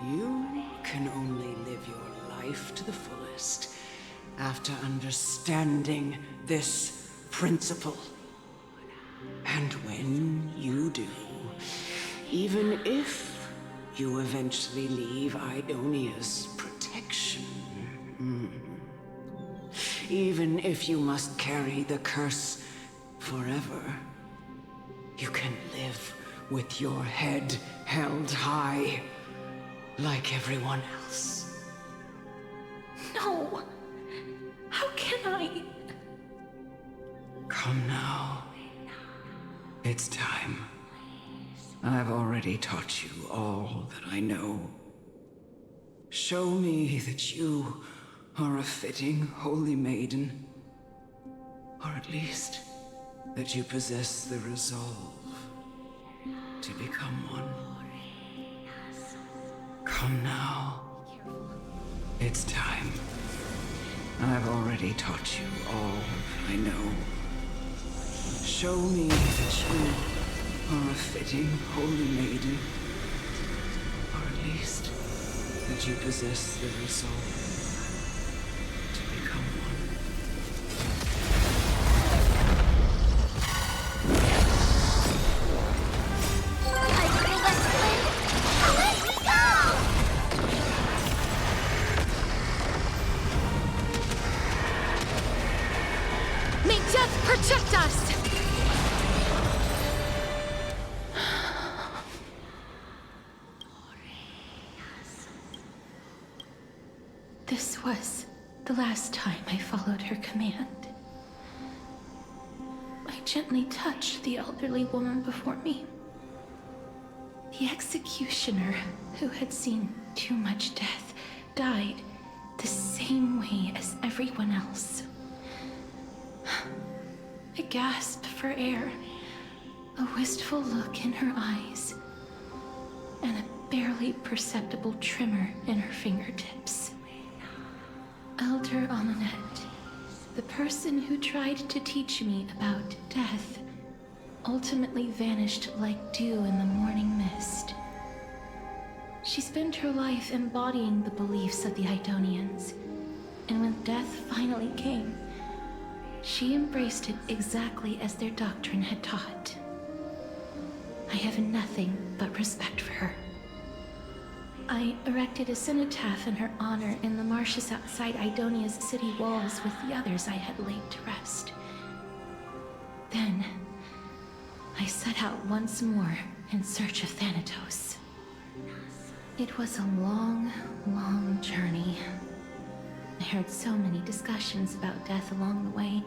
You can only live your life to the fullest after understanding this principle. And when you do, even if you eventually leave Idonia's protection, even if you must carry the curse forever, you can live with your head held high, like everyone else. No! How can I? Come now. It's time. I've already taught you all that I know. Show me that you are a fitting holy maiden. Or at least, that you possess the resolve to become one. Come now. It's time. I've already taught you all I know. Show me that you are a fitting holy maiden. Or at least, that you possess the resolve to become one. This was the last time I followed her command. I gently touched the elderly woman before me. The executioner, who had seen too much death, died the same way as everyone else. I gasped for air, a wistful look in her eyes, and a barely perceptible tremor in her fingertips. Elder Amunet, the person who tried to teach me about death, ultimately vanished like dew in the morning mist. She spent her life embodying the beliefs of the Idonians, and when death finally came, she embraced it exactly as their doctrine had taught. I have nothing but respect for her. I erected a cenotaph in her honor in the marshes outside Idonia's city walls with the others I had laid to rest. Then, I set out once more in search of Thanatos. It was a long, long journey. I heard so many discussions about death along the way.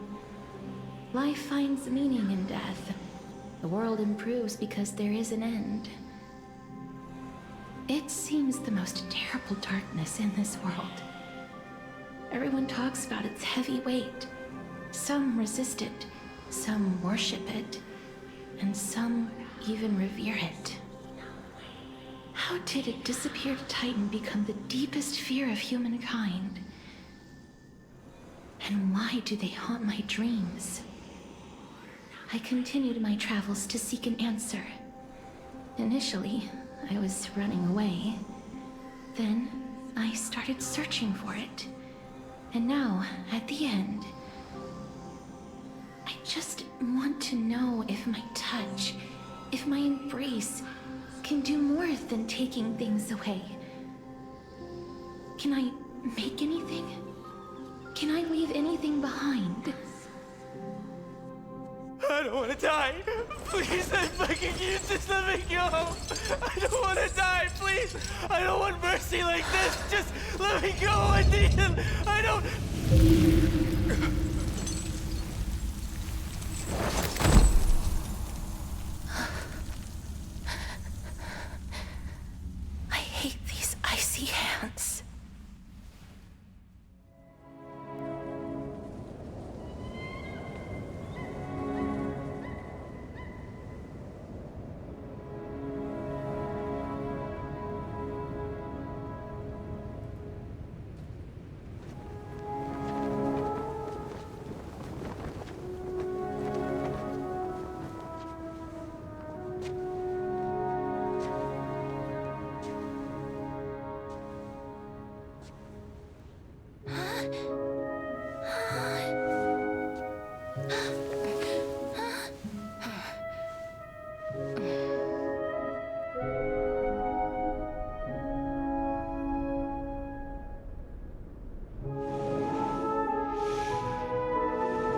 Life finds meaning in death. The world improves because there is an end. It seems the most terrible darkness in this world. Everyone talks about its heavy weight. Some resist it, some worship it, and some even revere it. How did a disappeared Titan become the deepest fear of humankind? And why do they haunt my dreams? I continued my travels to seek an answer. Initially, I was running away. Then, I started searching for it. And now, at the end, I just want to know if my touch, if my embrace, can do more than taking things away. Can I make anything? Can I leave anything behind? I don't want to die. Please, I'm begging you, just let me go. I don't want to die, please. I don't want mercy like this. Just let me go. I need him. I don't... I hate these icy hands.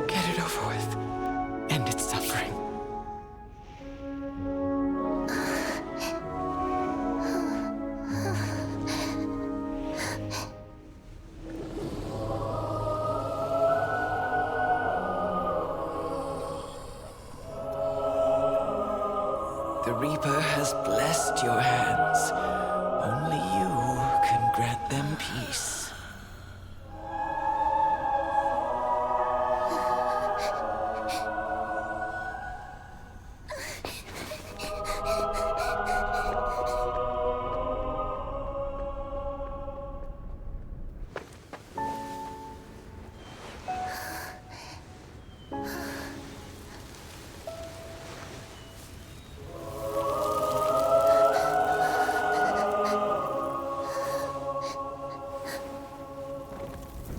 Get it over with. End its suffering. The Reaper has blessed your hands. Only you can grant them peace.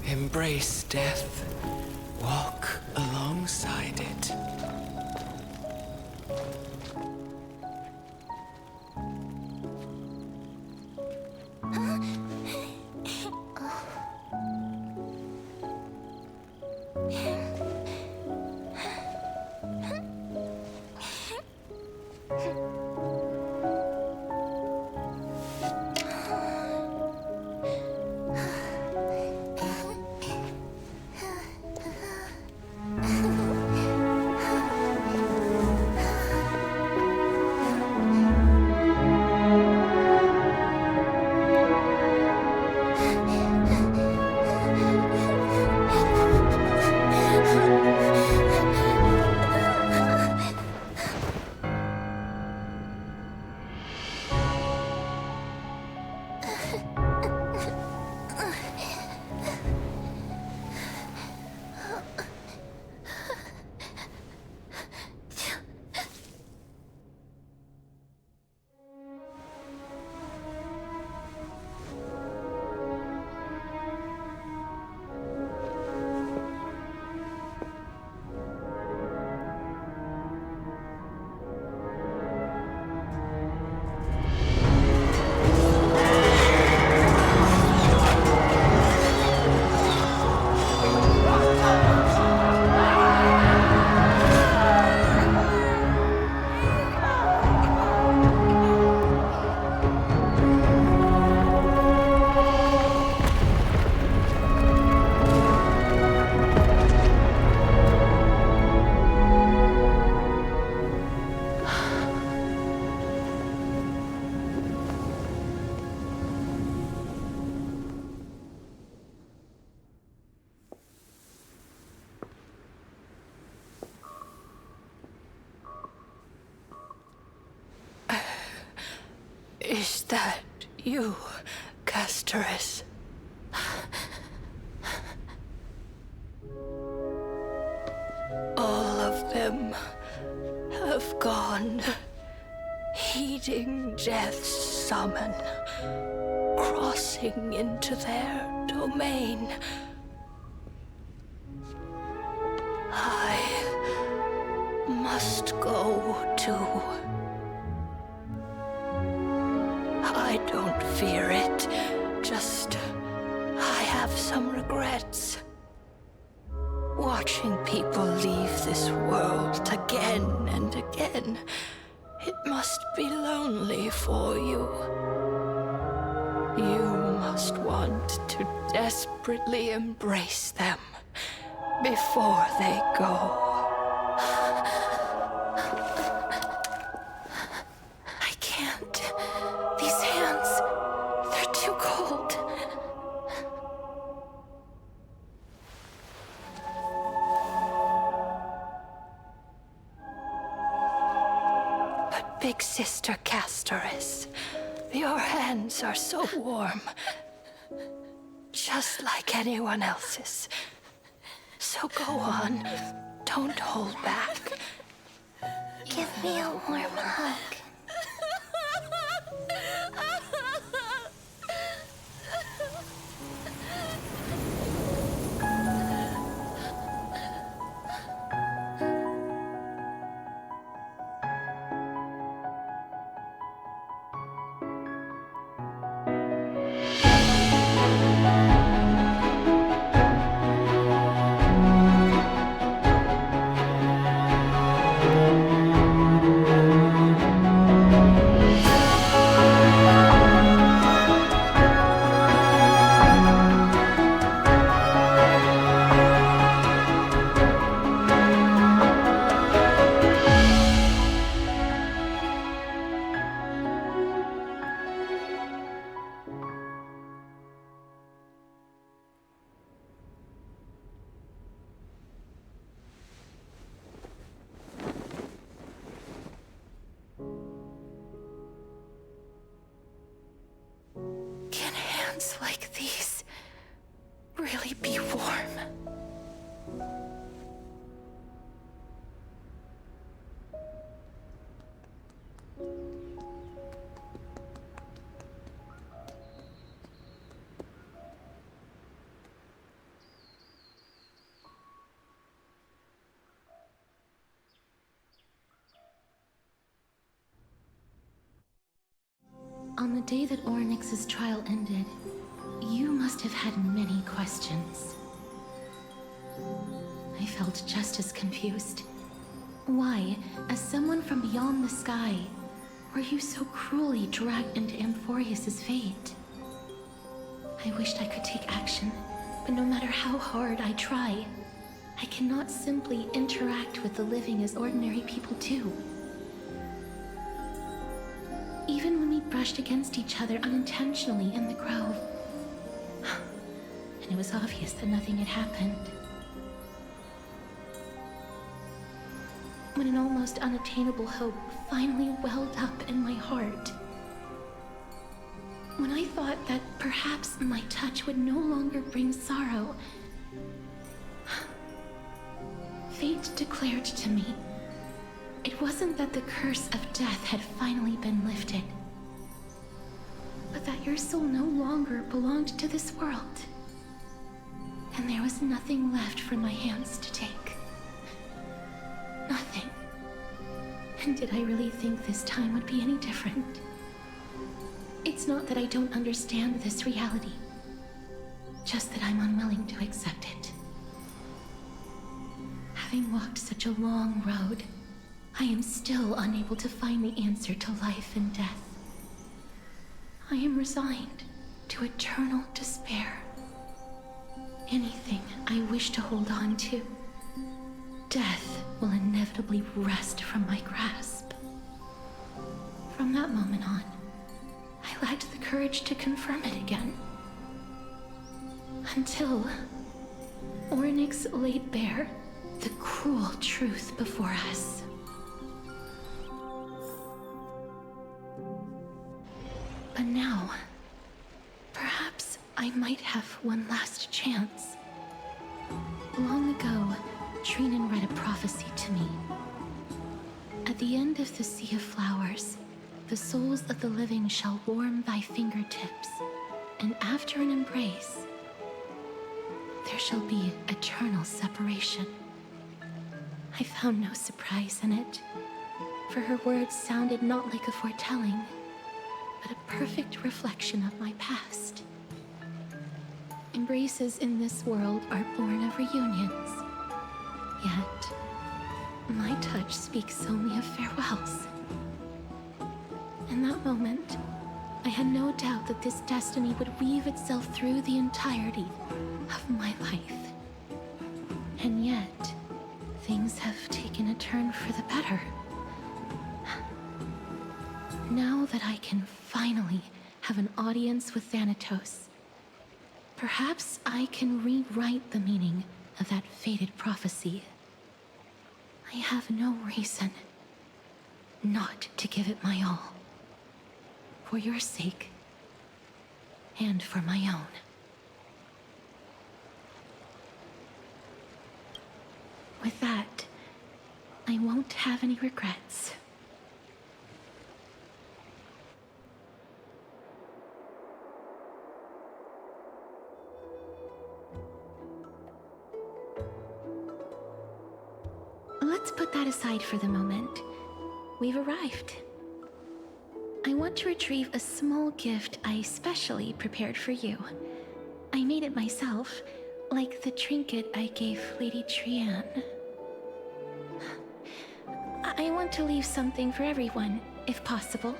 Embrace death. Walk alongside it. Is that you, Castoris? All of them have gone, heeding death's summon, crossing into their domain. I must go too. I don't fear it, just I have some regrets. Watching people leave this world again and again, it must be lonely for you. You must want to desperately embrace them before they go. I can't. These hands, they're too cold. But Big Sister Castoris, your hands are so warm. Just like anyone else's. So go on. Don't hold back. Give me a warm hug. Can hands like these really be warm? On the day that Orynyx's trial ended, you must have had many questions. I felt just as confused. Why, as someone from beyond the sky, were you so cruelly dragged into Amphorius's fate? I wished I could take action, but no matter how hard I try, I cannot simply interact with the living as ordinary people do. Even when we brushed against each other unintentionally in the grove, and it was obvious that nothing had happened. When an almost unattainable hope finally welled up in my heart. When when I thought that perhaps my touch would no longer bring sorrow, fate declared to me it wasn't that the curse of death had finally been lifted, but that your soul no longer belonged to this world, and there was nothing left for my hands to take. Nothing. And did I really think this time would be any different? It's not that I don't understand this reality, just that I'm unwilling to accept it. Having walked such a long road, I am still unable to find the answer to life and death. I am resigned to eternal despair. Anything I wish to hold on to, death will inevitably wrest from my grasp. From that moment on, I lacked the courage to confirm it again. Until Ornyx laid bare the cruel truth before us. But now, perhaps I might have one last chance. Long ago, Trinan read a prophecy to me. At the end of the Sea of Flowers, the souls of the living shall warm thy fingertips, and after an embrace, there shall be eternal separation. I found no surprise in it, for her words sounded not like a foretelling, but a perfect reflection of my past. Embraces in this world are born of reunions, yet my touch speaks only of farewells. In that moment, I had no doubt that this destiny would weave itself through the entirety of my life. And yet, things have taken a turn for the better. Now that I can finally have an audience with Thanatos, perhaps I can rewrite the meaning of that fated prophecy. I have no reason not to give it my all. For your sake, and for my own. With that, I won't have any regrets. Let's put that aside for the moment. We've arrived. I want to retrieve a small gift I specially prepared for you. I made it myself, like the trinket I gave Lady Trianne. I want to leave something for everyone, if possible.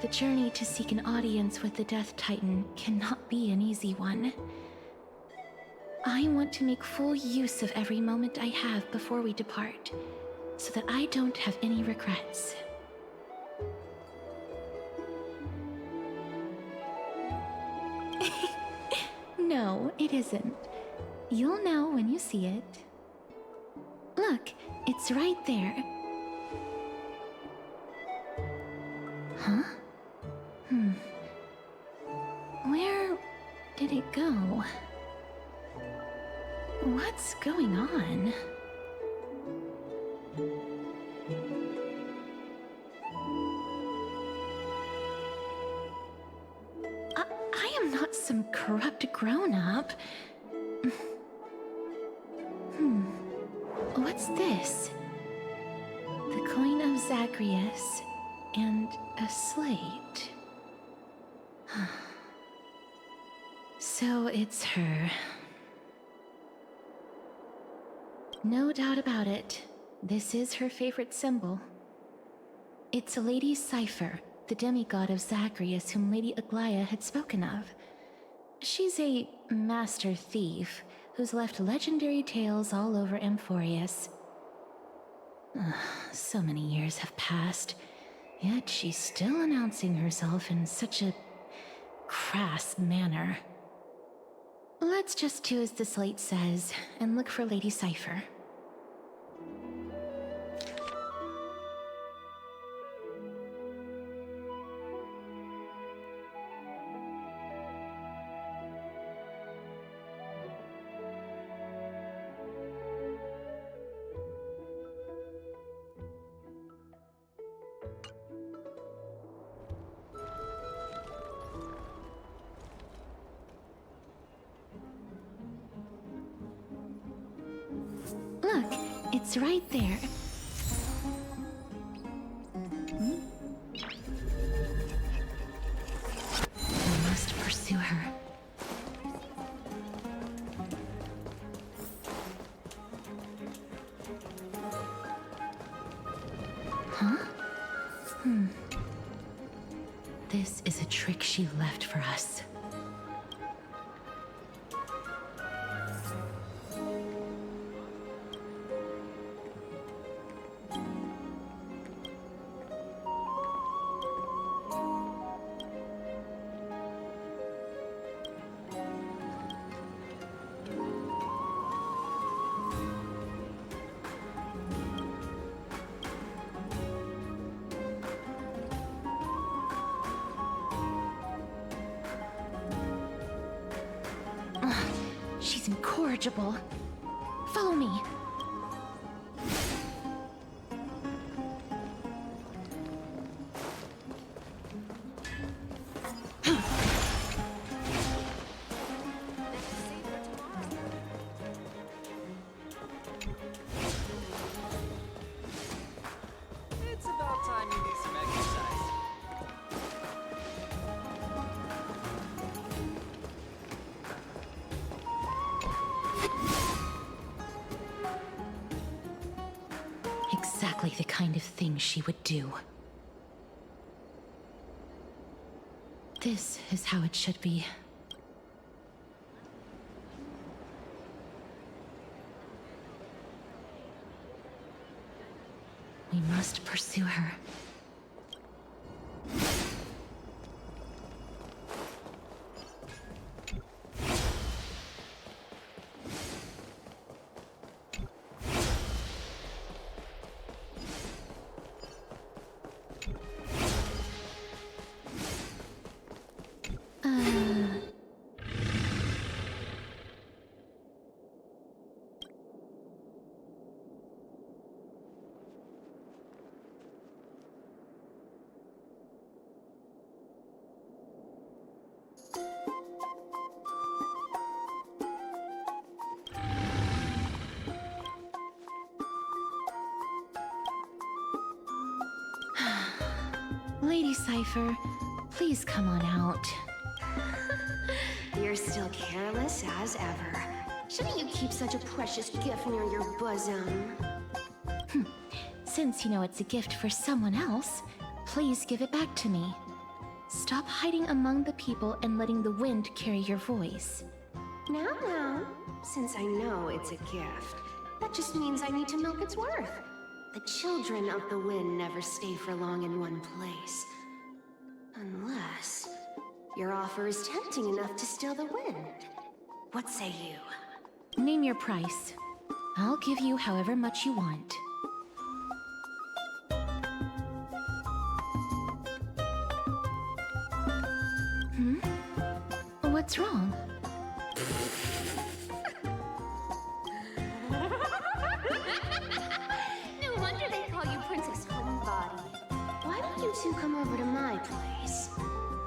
The journey to seek an audience with the Death Titan cannot be an easy one. I want to make full use of every moment I have before we depart, so that I don't have any regrets. No, it isn't. You'll know when you see it. Look, it's right there. Huh? Where did it go? What's going on? I am not some corrupt grown-up. What's this? The coin of Zagreus and a slate. So it's her. No doubt about it. This is her favorite symbol. It's Lady Cypher, the demigod of Zagreus whom Lady Aglaia had spoken of. She's a master thief who's left legendary tales all over Amphorius. So many years have passed, yet she's still announcing herself in such a crass manner. Let's just do as the slate says and look for Lady Cypher. It's right there. We must pursue her. Huh? This is a trick she left for us. She's incorrigible. Follow me. It's about time you do some exercise. Exactly the kind of thing she would do. This is how it should be. We must pursue her. Lady Cypher, please come on out. You're still careless as ever. Shouldn't you keep such a precious gift near your bosom? Since you know it's a gift for someone else, please give it back to me. Stop hiding among the people and letting the wind carry your voice. Now, since I know it's a gift, that just means I need to milk its worth. The children of the wind never stay for long in one place. Unless your offer is tempting enough to steal the wind. What say you? Name your price. I'll give you however much you want. What's wrong? No wonder they call you Princess Homebody. Why don't you two come over to my place?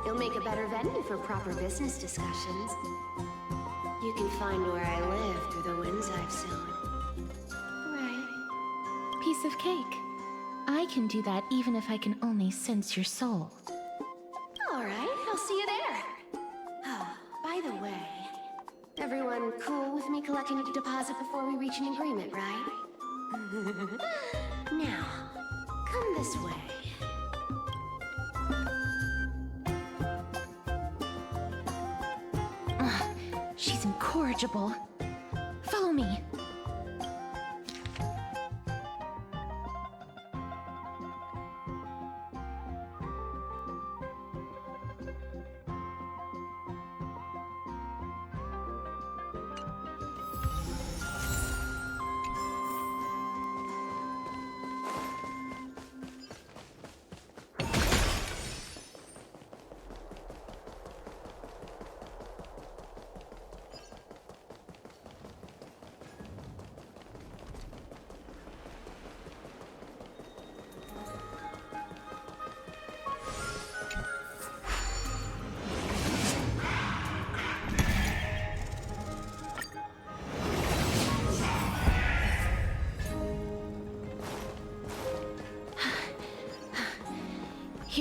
It'll make a better venue for proper business discussions. You can find where I live through the winds I've sown. Right. Piece of cake. I can do that even if I can only sense your soul. All right, I'll see you there. Oh, by the way, everyone cool with me collecting a deposit before we reach an agreement, right? Now, come this way. She's incorrigible. Follow me.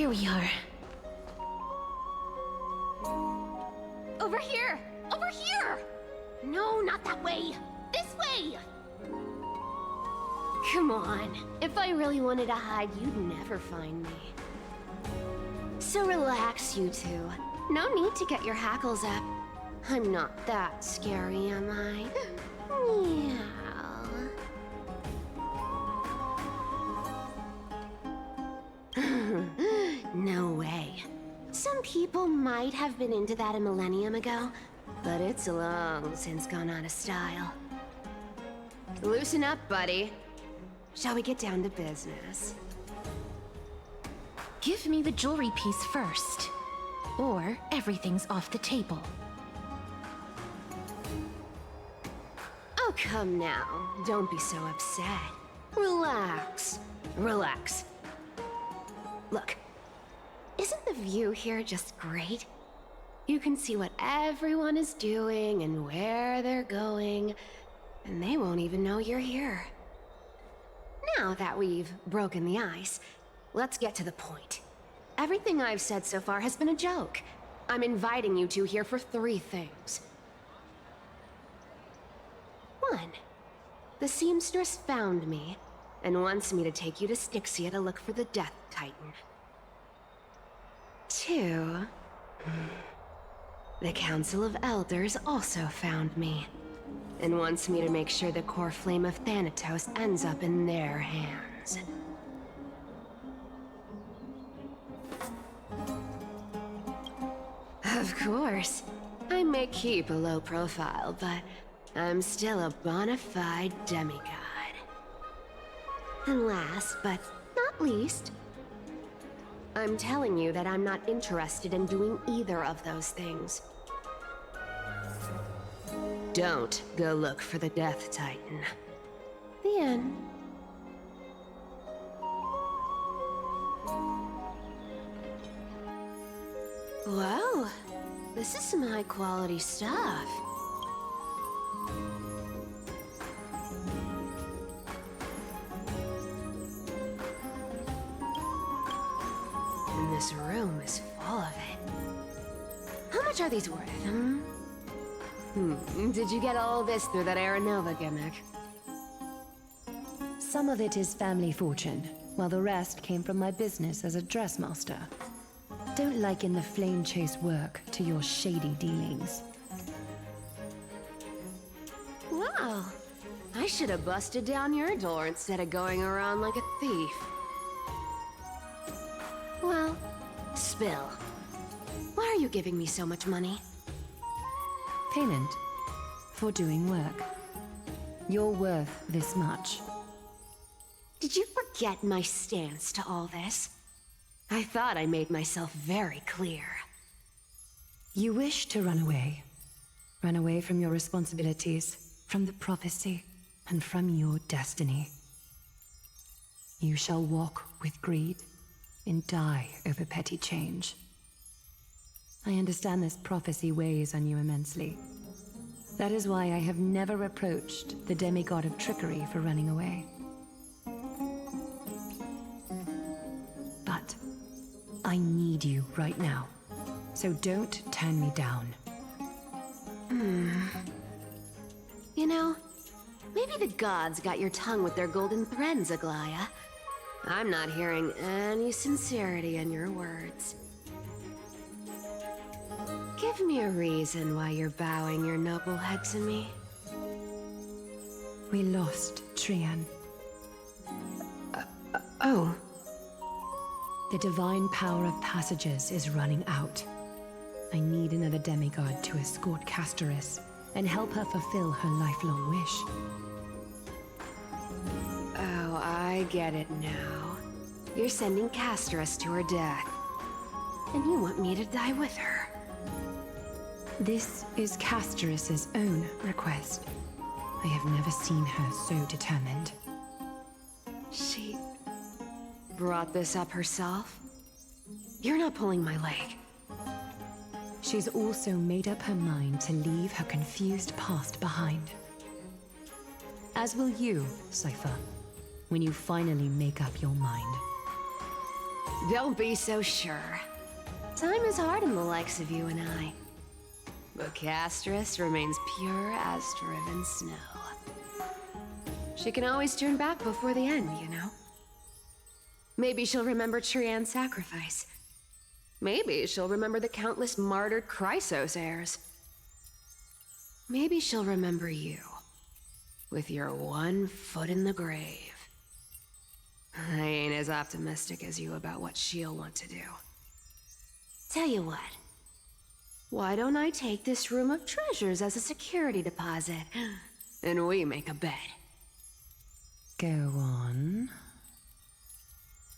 Here we are. Over here! Over here! No, not that way! This way! Come on. If I really wanted to hide, you'd never find me. So relax, you two. No need to get your hackles up. I'm not that scary, am I? Meow. No way. Some people might have been into that a millennium ago, but it's long since gone out of style. Loosen up, buddy. Shall we get down to business? Give me the jewelry piece first, or everything's off the table. Oh, come now. Don't be so upset. Relax. Relax. Look, isn't the view here just great? You can see what everyone is doing and where they're going, and they won't even know you're here. Now that we've broken the ice, let's get to the point. Everything I've said so far has been a joke. I'm inviting you two here for 3 things. 1. The seamstress found me and wants me to take you to Styxia to look for the Death Titan. 2. The Council of Elders also found me and wants me to make sure the core flame of Thanatos ends up in their hands. Of course. I may keep a low profile, but I'm still a bona fide demigod. And last but not least, I'm telling you that I'm not interested in doing either of those things. Don't go look for the Death Titan. The end. Wow, this is some high-quality stuff. And this room is full of it. How much are these worth, Did you get all this through that Aranova gimmick? Some of it is family fortune, while the rest came from my business as a dressmaster. Don't liken the flame chase work to your shady dealings. Wow. I should have busted down your door instead of going around like a thief. Well, spill. Why are you giving me so much money? Payment for doing work. You're worth this much. Did you forget my stance to all this? I thought I made myself very clear. You wish to run away. Run away from your responsibilities, from the prophecy, and from your destiny. You shall walk with greed and die over petty change. I understand this prophecy weighs on you immensely. That is why I have never approached the demigod of trickery for running away. But I need you right now, so don't turn me down. You know, maybe the gods got your tongue with their golden threads, Aglaya. I'm not hearing any sincerity in your words. Give me a reason why you're bowing your noble head to me. We lost Trian. Oh. The divine power of passages is running out. I need another demigod to escort Castoris and help her fulfill her lifelong wish. Oh, I get it now. You're sending Castoris to her death. And you want me to die with her. This is Castoris' own request. I have never seen her so determined. She brought this up herself? You're not pulling my leg. She's also made up her mind to leave her confused past behind. As will you, Cypher, when you finally make up your mind. Don't be so sure. Time is hard on the likes of you and I. But Castris remains pure as driven snow. She can always turn back before the end, you know? Maybe she'll remember Trian's sacrifice. Maybe she'll remember the countless martyred Chrysos heirs. Maybe she'll remember you, with your one foot in the grave. I ain't as optimistic as you about what she'll want to do. Tell you what. Why don't I take this room of treasures as a security deposit, and we make a bet? Go on.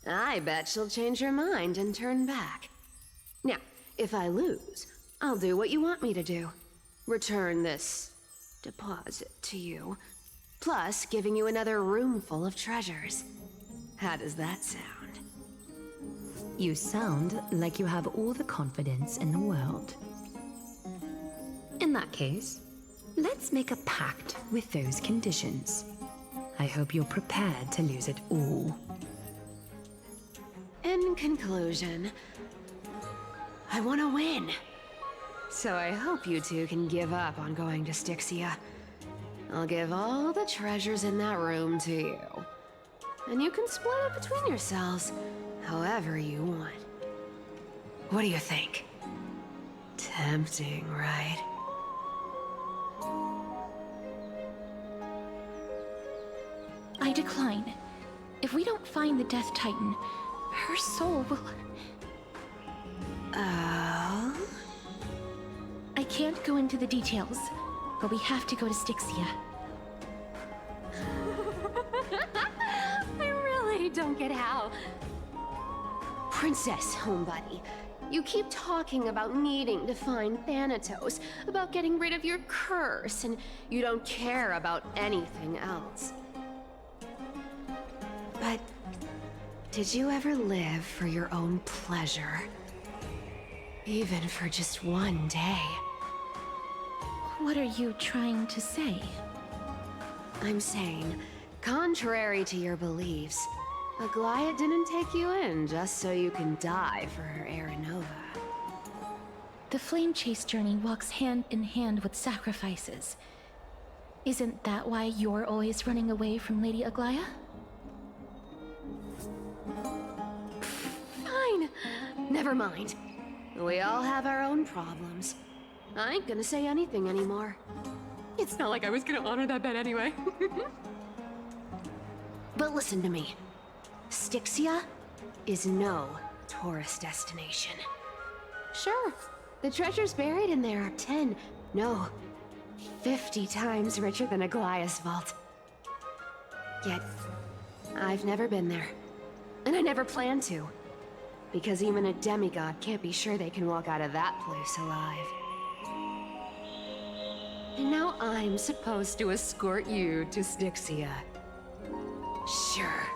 I bet she'll change her mind and turn back. Now, if I lose, I'll do what you want me to do. Return this deposit to you, plus giving you another room full of treasures. How does that sound? You sound like you have all the confidence in the world. In that case, let's make a pact with those conditions. I hope you're prepared to lose it all. In conclusion, I want to win. So I hope you two can give up on going to Styxia. I'll give all the treasures in that room to you. And you can split it between yourselves, however you want. What do you think? Tempting, right? I decline. If we don't find the Death Titan, her soul will... Oh? I can't go into the details, but we have to go to Styxia. I really don't get how. Princess, homebuddy, you keep talking about needing to find Thanatos, about getting rid of your curse, and you don't care about anything else. But did you ever live for your own pleasure? Even for just one day? What are you trying to say? I'm saying, contrary to your beliefs, Aglaia didn't take you in just so you can die for her Aranova. The flame chase journey walks hand in hand with sacrifices. Isn't that why you're always running away from Lady Aglaia? Fine. Never mind. We all have our own problems. I ain't gonna say anything anymore. It's not like I was gonna honor that bet anyway. But listen to me. Styxia is no tourist destination. Sure, the treasures buried in there are 10, no, 50 times richer than Aglaia's vault. Yet, I've never been there. And I never plan to. Because even a demigod can't be sure they can walk out of that place alive. And now I'm supposed to escort you to Styxia. Sure.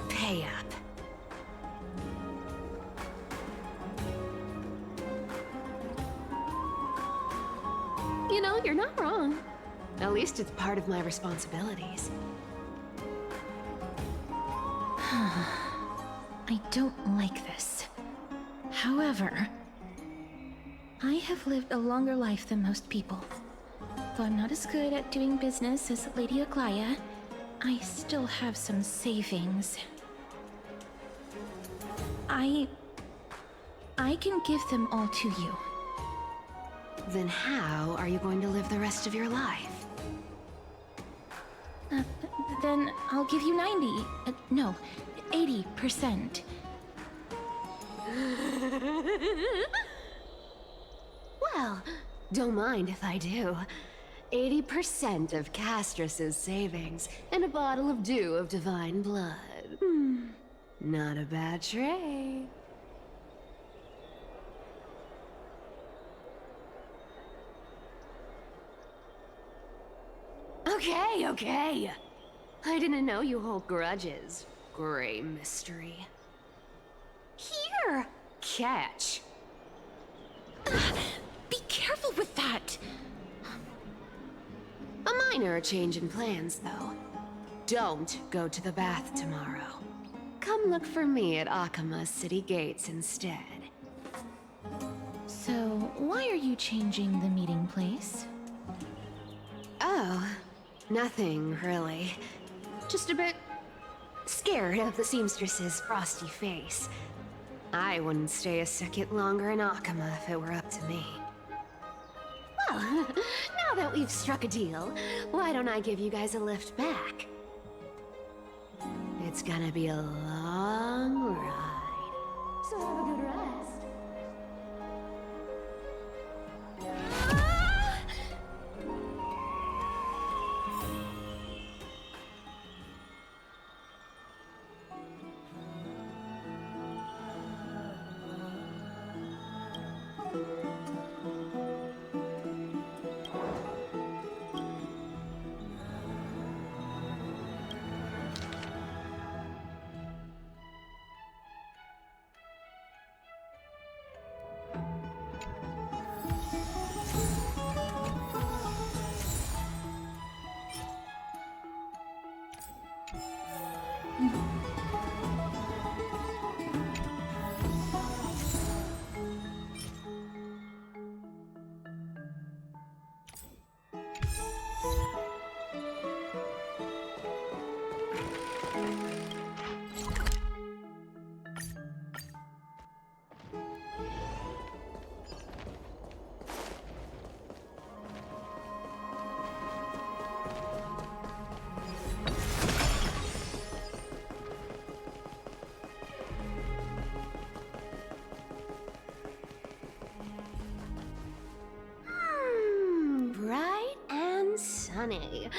Pay up. You know, you're not wrong. At least it's part of my responsibilities. I don't like this. However, I have lived a longer life than most people. Though I'm not as good at doing business as Lady Aglaia, I still have some savings. I can give them all to you. Then how are you going to live the rest of your life? Then I'll give you 80%. Well, don't mind if I do. 80% of Castris's savings and a bottle of dew of divine blood. Not a bad trade. Okay. I didn't know you hold grudges, Gray Mystery. Here! Catch. Be careful with that! A minor change in plans, though. Don't go to the bath tomorrow. Come Come look for me at Akama's city gates instead. So, why are you changing the meeting place? Oh, nothing really. Just a bit scared of the seamstress's frosty face. I wouldn't stay a second longer in Akama if it were up to me. Well, now that we've struck a deal, why don't I give you guys a lift back? It's gonna be a long ride, so have a good rest. Bright and sunny.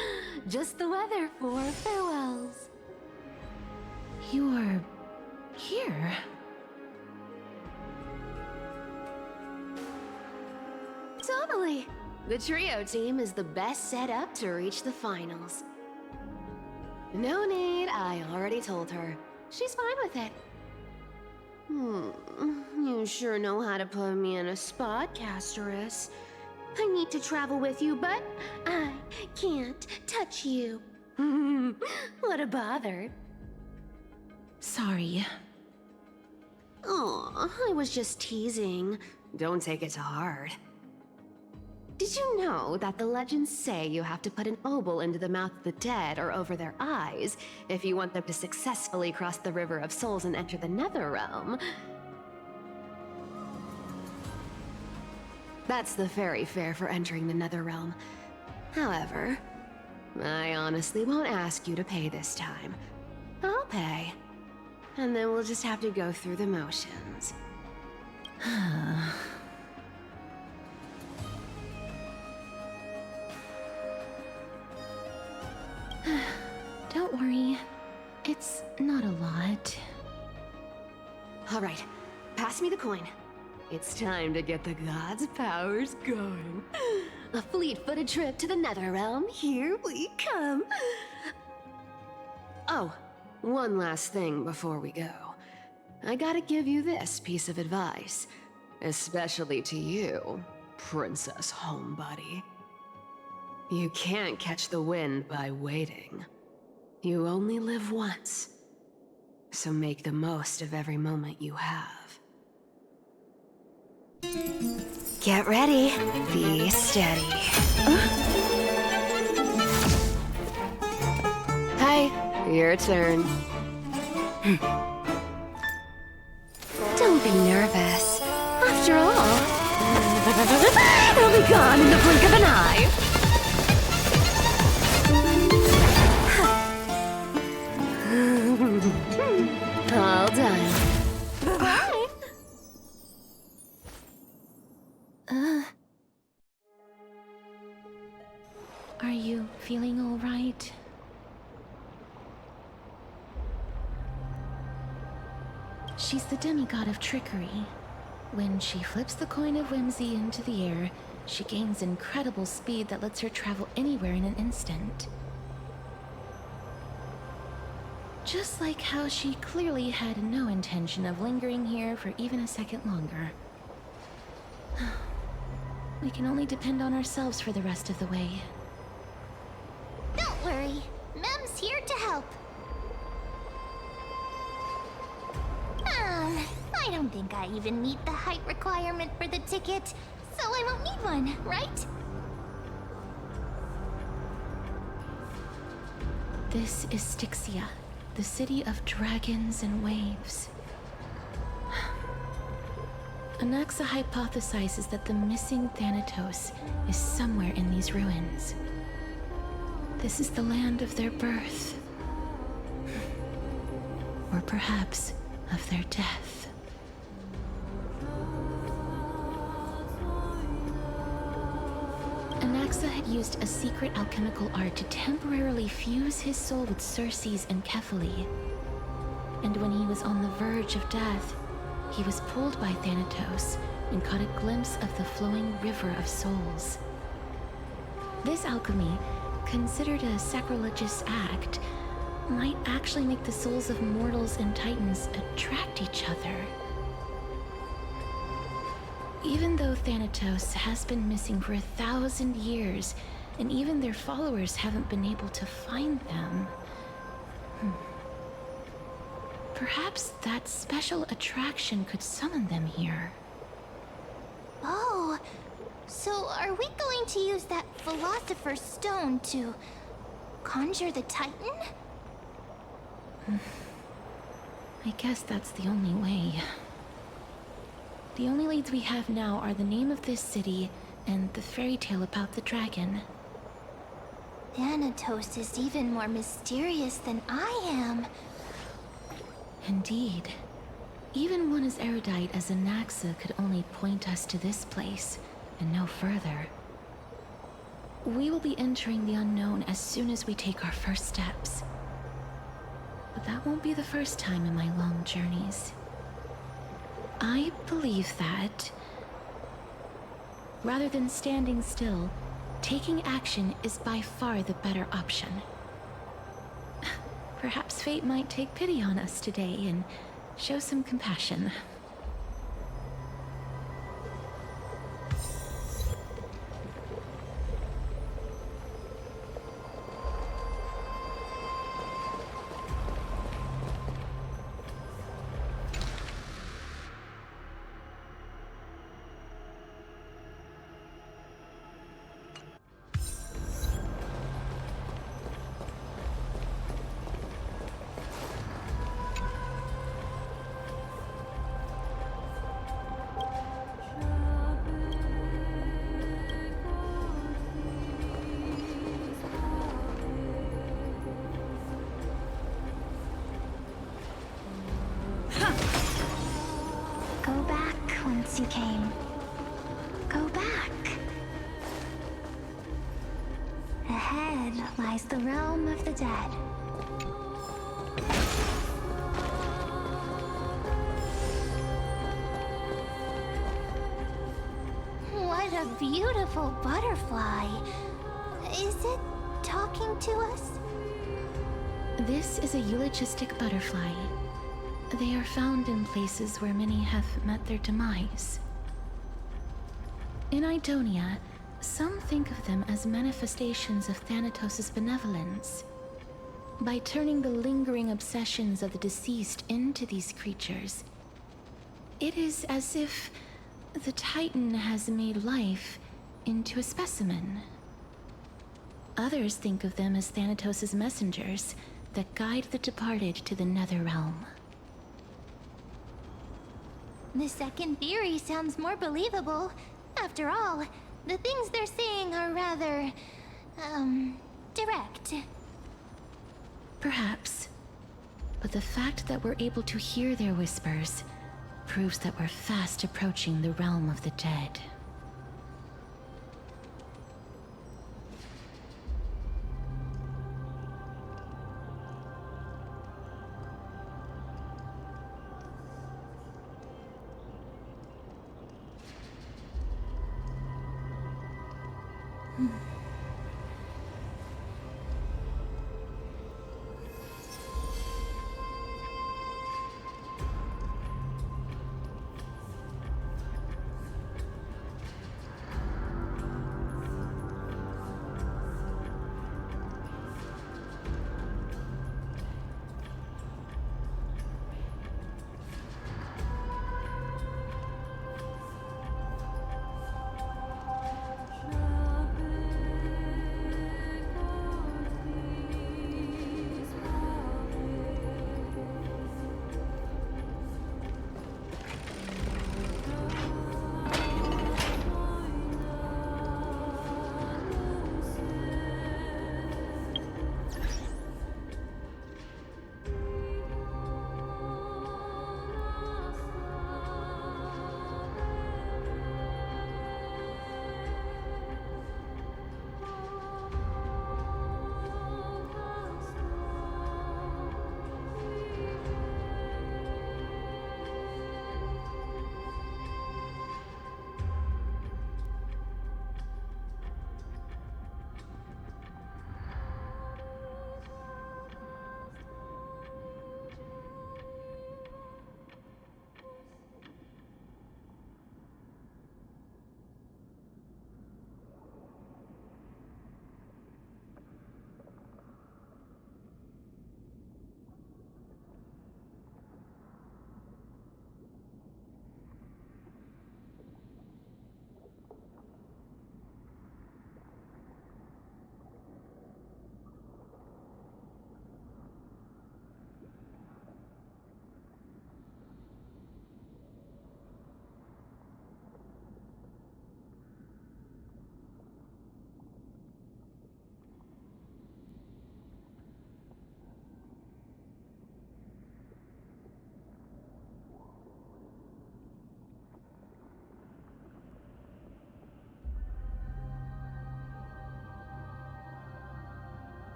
Just the weather for farewells. You are here. Totally. The trio team is the best set up to reach the finals. No need, I already told her. She's fine with it. You sure know how to put me in a spot, Castorus. I need to travel with you, but I can't touch you. What a bother. Sorry. Aw, I was just teasing. Don't take it to heart. Did you know that the legends say you have to put an obol into the mouth of the dead or over their eyes if you want them to successfully cross the River of Souls and enter the Netherrealm? That's the fairy fare for entering the Netherrealm. However, I honestly won't ask you to pay this time. I'll pay. And then we'll just have to go through the motions. Don't worry. It's not a lot. All right, pass me the coin. It's time to get the gods' powers going. A fleet-footed trip to the Netherrealm. Here we come. Oh, one last thing before we go. I gotta give you this piece of advice. Especially to you, Princess Homebody. You can't catch the wind by waiting. You only live once. So make the most of every moment you have. Get ready. Be steady. Hi, your turn. Don't be nervous. After all, it'll be gone in the blink of an eye. All done. Bye-bye. Are you feeling all right? She's the demigod of trickery. When she flips the coin of whimsy into the air, she gains incredible speed that lets her travel anywhere in an instant. Just like how she clearly had no intention of lingering here for even a second longer. We can only depend on ourselves for the rest of the way. Don't worry. Mem's here to help. think I even meet the height requirement for the ticket, so I won't need one, right? This is Styxia, the city of dragons and waves. Anaxa hypothesizes that the missing Thanatos is somewhere in these ruins. This is the land of their birth. Or perhaps of their death. Anaxa had used a secret alchemical art to temporarily fuse his soul with Circe's and Kephae. And when he was on the verge of death, he was pulled by Thanatos and caught a glimpse of the flowing river of souls. This alchemy, considered a sacrilegious act, might actually make the souls of mortals and titans attract each other. Even though Thanatos has been missing for 1,000 years, and even their followers haven't been able to find them, perhaps that special attraction could summon them here. Oh, so are we going to use that Philosopher's Stone to conjure the Titan? I guess that's the only way. The only leads we have now are the name of this city and the fairy tale about the dragon. Thanatos is even more mysterious than I am. Indeed. Even one as erudite as Anaxa could only point us to this place, and no further. We will be entering the unknown as soon as we take our first steps. But that won't be the first time in my long journeys. I believe that, rather than standing still, taking action is by far the better option. Perhaps fate might take pity on us today and show some compassion. Go back whence you came. Go back. Ahead lies the realm of the dead. What a beautiful butterfly. Is it talking to us? This is a eulogistic butterfly. They are found in places where many have met their demise. In Idonia, some think of them as manifestations of Thanatos' benevolence. By turning the lingering obsessions of the deceased into these creatures, it is as if the Titan has made life into a specimen. Others think of them as Thanatos' messengers that guide the departed to the nether realm. The second theory sounds more believable. After all, the things they're saying are rather, direct. Perhaps. But the fact that we're able to hear their whispers proves that we're fast approaching the realm of the dead.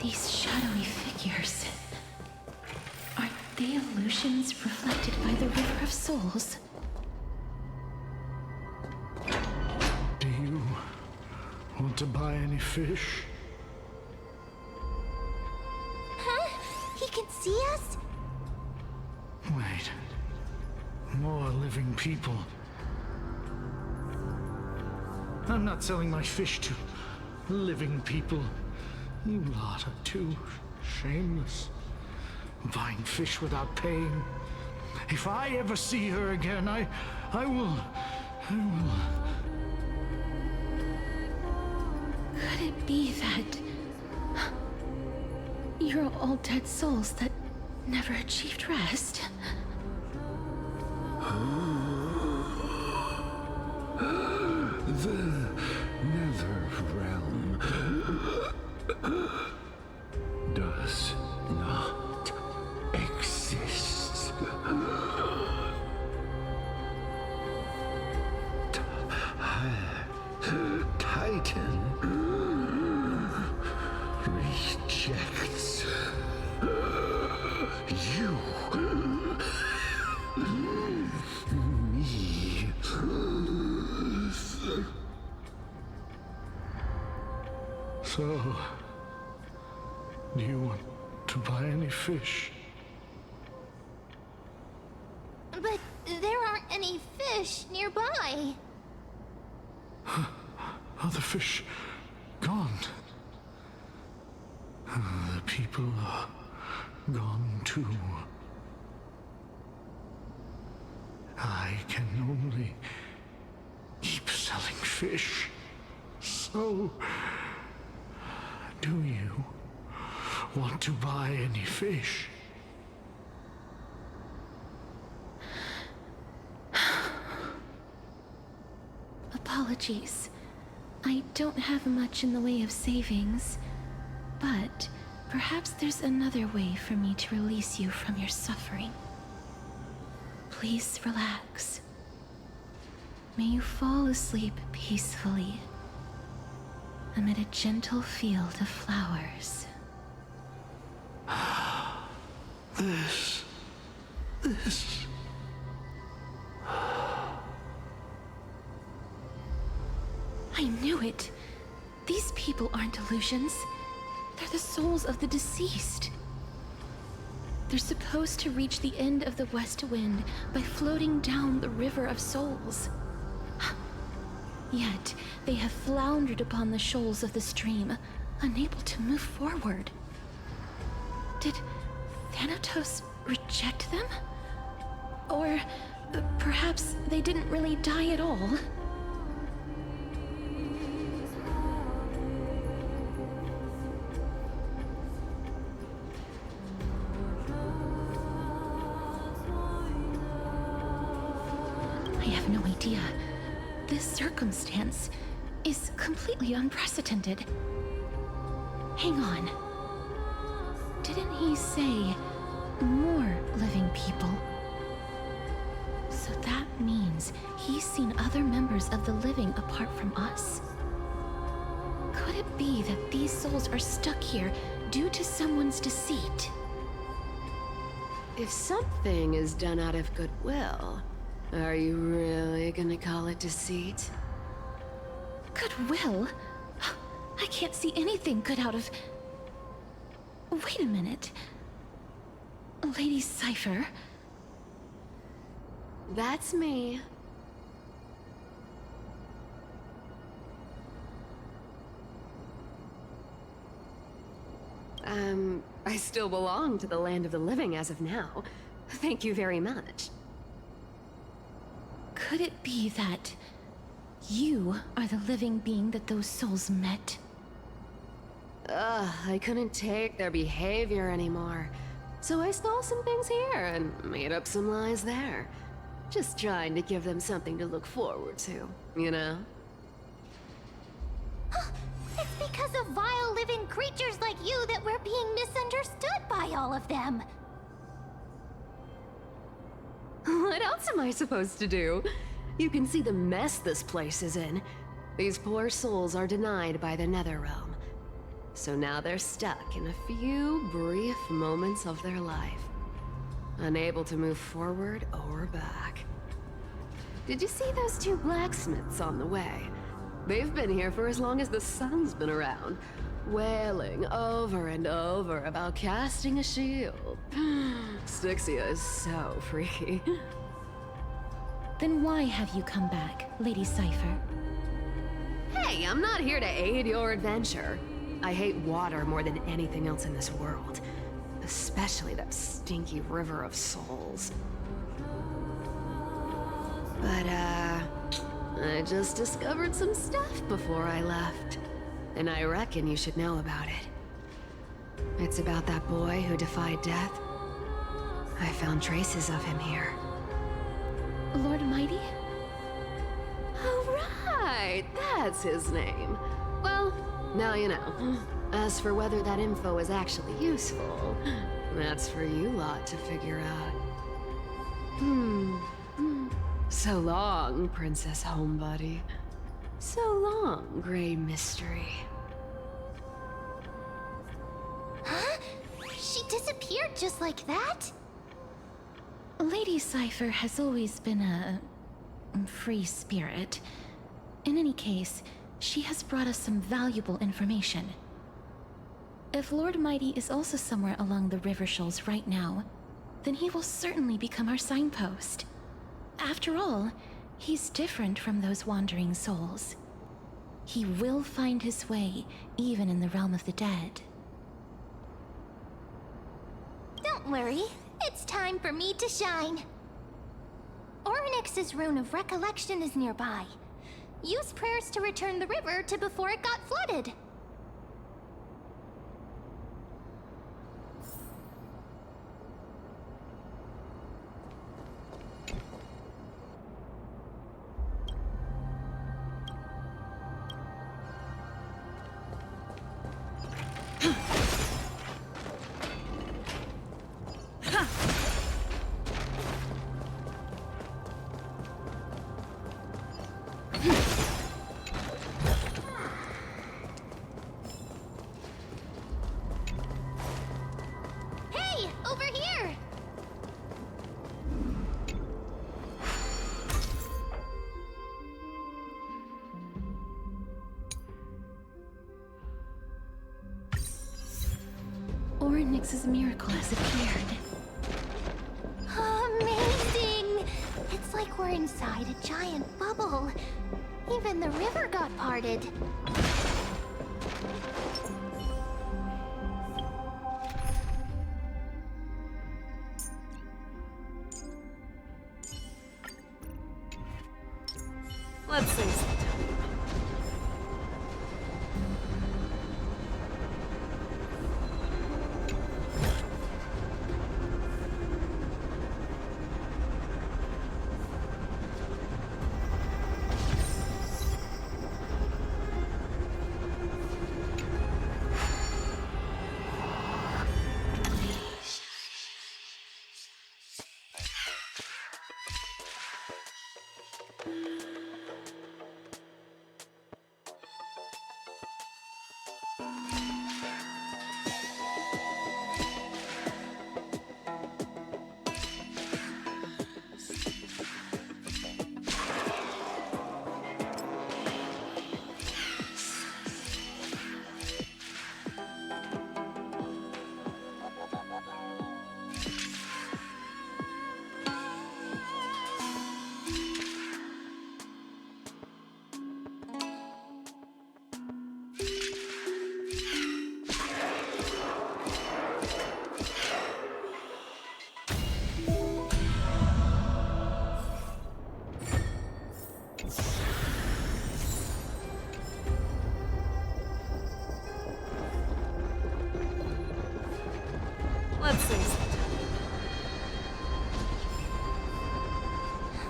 These shadowy figures. Are they illusions reflected by the River of Souls? Do you want to buy any fish? Huh? He can see us? Wait. More living people. I'm not selling my fish to living people. You lot are too shameless. Buying fish without paying. If I ever see her again, I will... Could it be that you're all dead souls that never achieved rest? The Nether Realm does not exist. Titan rejects you. Me. So, do you want to buy any fish? But there aren't any fish nearby. Are the fish gone? The people are gone too. I can only keep selling fish. So, do you want to buy any fish? Apologies. I don't have much in the way of savings, but perhaps there's another way for me to release you from your suffering. Please relax. May you fall asleep peacefully amid a gentle field of flowers. This. I knew it. These people aren't illusions. They're the souls of the deceased. They're supposed to reach the end of the West Wind by floating down the River of Souls. Yet, they have floundered upon the shoals of the stream, unable to move forward. Did Thanatos reject them? Or perhaps they didn't really die at all? I have no idea. This circumstance is completely unprecedented. Hang on. Didn't he say more living people? So that means he's seen other members of the living apart from us. Could it be that these souls are stuck here due to someone's deceit? If something is done out of goodwill, are you really gonna call it deceit? Goodwill? I can't see anything good out of... Wait a minute. Lady Cypher? That's me. I still belong to the land of the living as of now. Thank you very much. Could it be that you are the living being that those souls met? I couldn't take their behavior anymore. So I stole some things here and made up some lies there. Just trying to give them something to look forward to, you know? It's because of vile living creatures like you that we're being misunderstood by all of them. What else am I supposed to do? You can see the mess this place is in. These poor souls are denied by the Nether Realm. So now they're stuck in a few brief moments of their life, unable to move forward or back. Did you see those two blacksmiths on the way? They've been here for as long as the sun's been around, wailing over and over about casting a shield. Styxia is so freaky. Then why have you come back, Lady Cypher? Hey, I'm not here to aid your adventure. I hate water more than anything else in this world. Especially that stinky river of souls. But, I just discovered some stuff before I left. And I reckon you should know about it. It's about that boy who defied death. I found traces of him here. Lord Mighty? Oh, right! That's his name. Well, now you know. As for whether that info is actually useful, that's for you lot to figure out. So long, Princess Homebody. So long, Grey Mystery. Huh? She disappeared just like that? Lady Cypher has always been a free spirit. In any case, she has brought us some valuable information. If Lord Mighty is also somewhere along the river shoals right now, then he will certainly become our signpost. After all, he's different from those wandering souls. He will find his way, even in the realm of the dead. Don't worry, it's time for me to shine. Orynyx's rune of recollection is nearby. Use prayers to return the river to before it got flooded. Hey, over here! Orynyx's miracle has appeared. Amazing! It's like we're inside a giant bubble. Even the river got parted. Let's sing some. Let's sing some.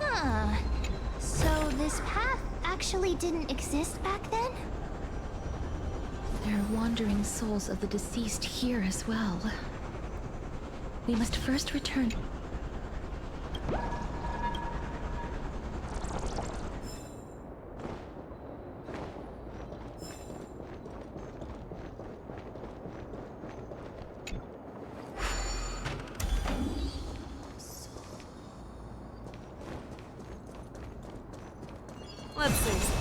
Huh. So this path actually didn't exist back then? There are wandering souls of the deceased here as well. We must first return. chances.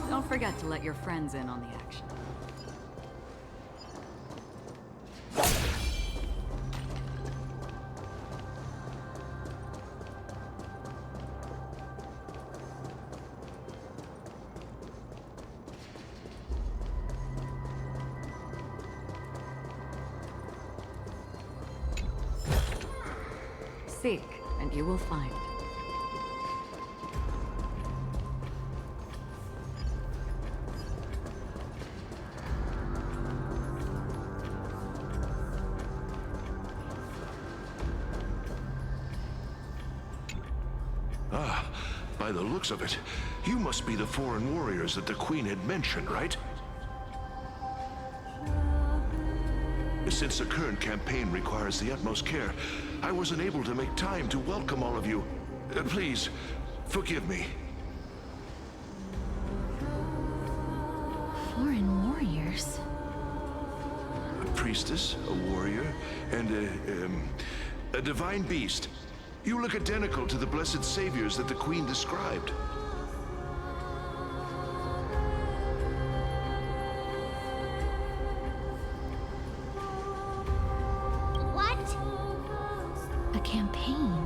Don't forget to let your friends in on the action. Seek, and you will find. Ah, by the looks of it, you must be the foreign warriors that the Queen had mentioned, right? Since the current campaign requires the utmost care, I wasn't able to make time to welcome all of you. Please, forgive me. Foreign warriors? A priestess, a warrior, and a divine beast. You look identical to the blessed saviors that the Queen described. A campaign?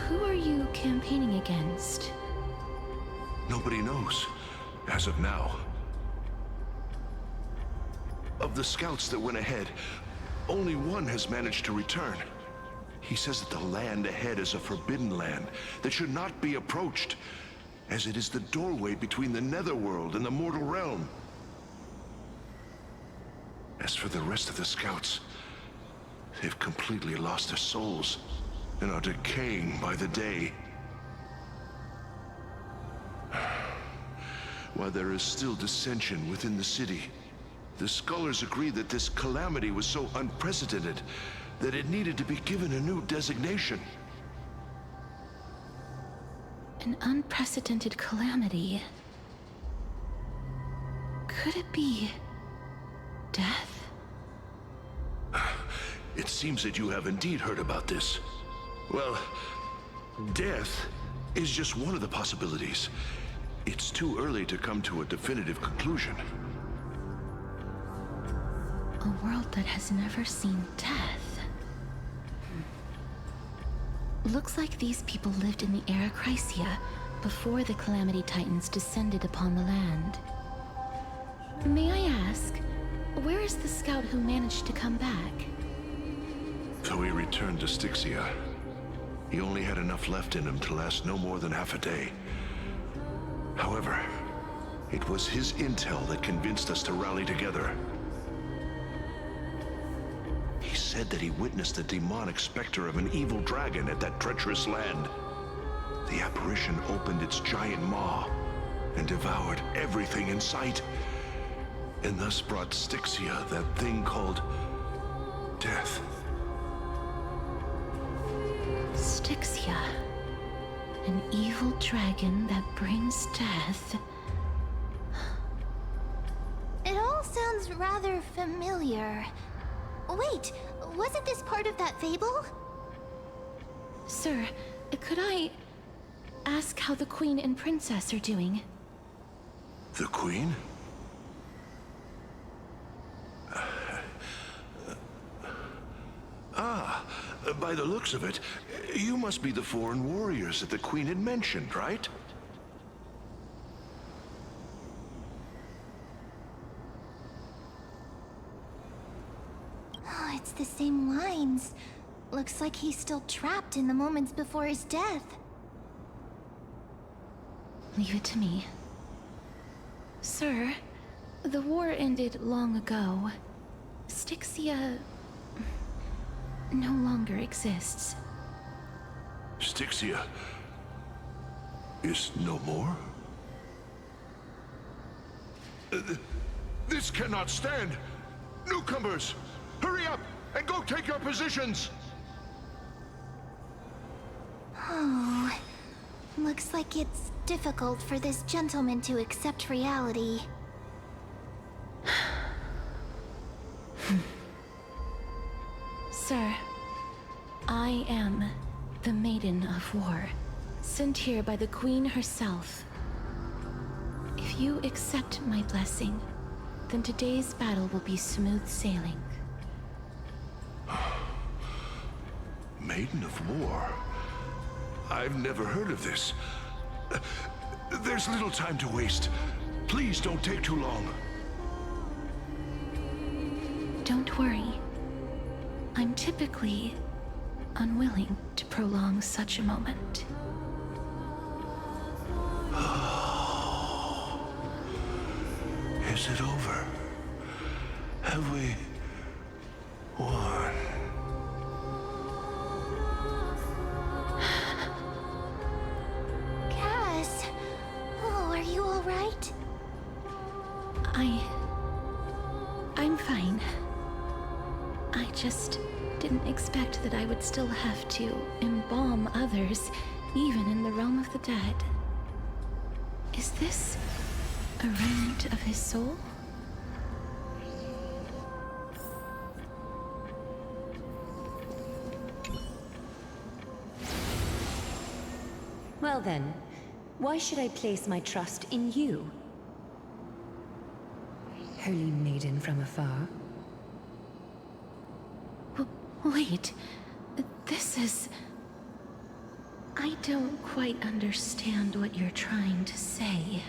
Who are you campaigning against? Nobody knows, as of now. Of the scouts that went ahead, only one has managed to return. He says that the land ahead is a forbidden land that should not be approached, as it is the doorway between the netherworld and the mortal realm. As for the rest of the scouts, they've completely lost their souls and are decaying by the day. While there is still dissension within the city, the scholars agree that this calamity was so unprecedented that it needed to be given a new designation. An unprecedented calamity. Could it be death? It seems that you have indeed heard about this. Well, death is just one of the possibilities. It's too early to come to a definitive conclusion. A world that has never seen death. Looks like these people lived in the era Chrysia before the Calamity Titans descended upon the land. May I ask, where is the scout who managed to come back? So he returned to Styxia. He only had enough left in him to last no more than half a day. However, it was his intel that convinced us to rally together. He said that he witnessed the demonic specter of an evil dragon at that treacherous land. The apparition opened its giant maw and devoured everything in sight, and thus brought Styxia that thing called death. Styxia. An evil dragon that brings death. It all sounds rather familiar. Wait, wasn't this part of that fable? Sir, could I ask how the Queen and Princess are doing? The Queen? By the looks of it, you must be the foreign warriors that the Queen had mentioned, right? Oh, it's the same lines. Looks like he's still trapped in the moments before his death. Leave it to me. Sir, the war ended long ago. Styxia no longer exists. Styxia is no more? This cannot stand! Newcomers, hurry up and go take your positions! Oh, looks like it's difficult for this gentleman to accept reality. Sir, I am the Maiden of War, sent here by the Queen herself. If you accept my blessing, then today's battle will be smooth sailing. Maiden of War? I've never heard of this. There's little time to waste. Please don't take too long. Don't worry. I'm typically unwilling to prolong such a moment. Is it over? Have we won? Cass! Oh, are you alright? I'm fine. I just didn't expect that I would still have to embalm others, even in the realm of the dead. Is this a remnant of his soul? Well then, why should I place my trust in you? Holy maiden from afar. Wait, this is... I don't quite understand what you're trying to say.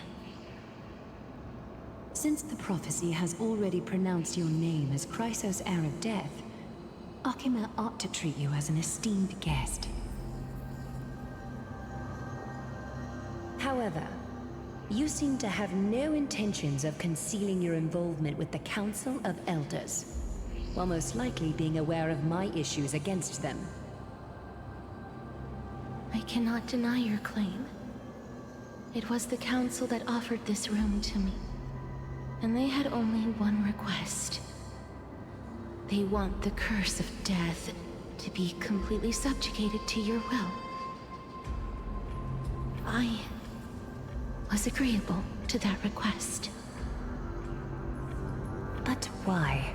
Since the prophecy has already pronounced your name as Chrysos' heir of death, Akima ought to treat you as an esteemed guest. However, you seem to have no intentions of concealing your involvement with the Council of Elders, while most likely being aware of my issues against them. I cannot deny your claim. It was the Council that offered this room to me, and they had only one request. They want the curse of death to be completely subjugated to your will. I was agreeable to that request. But why?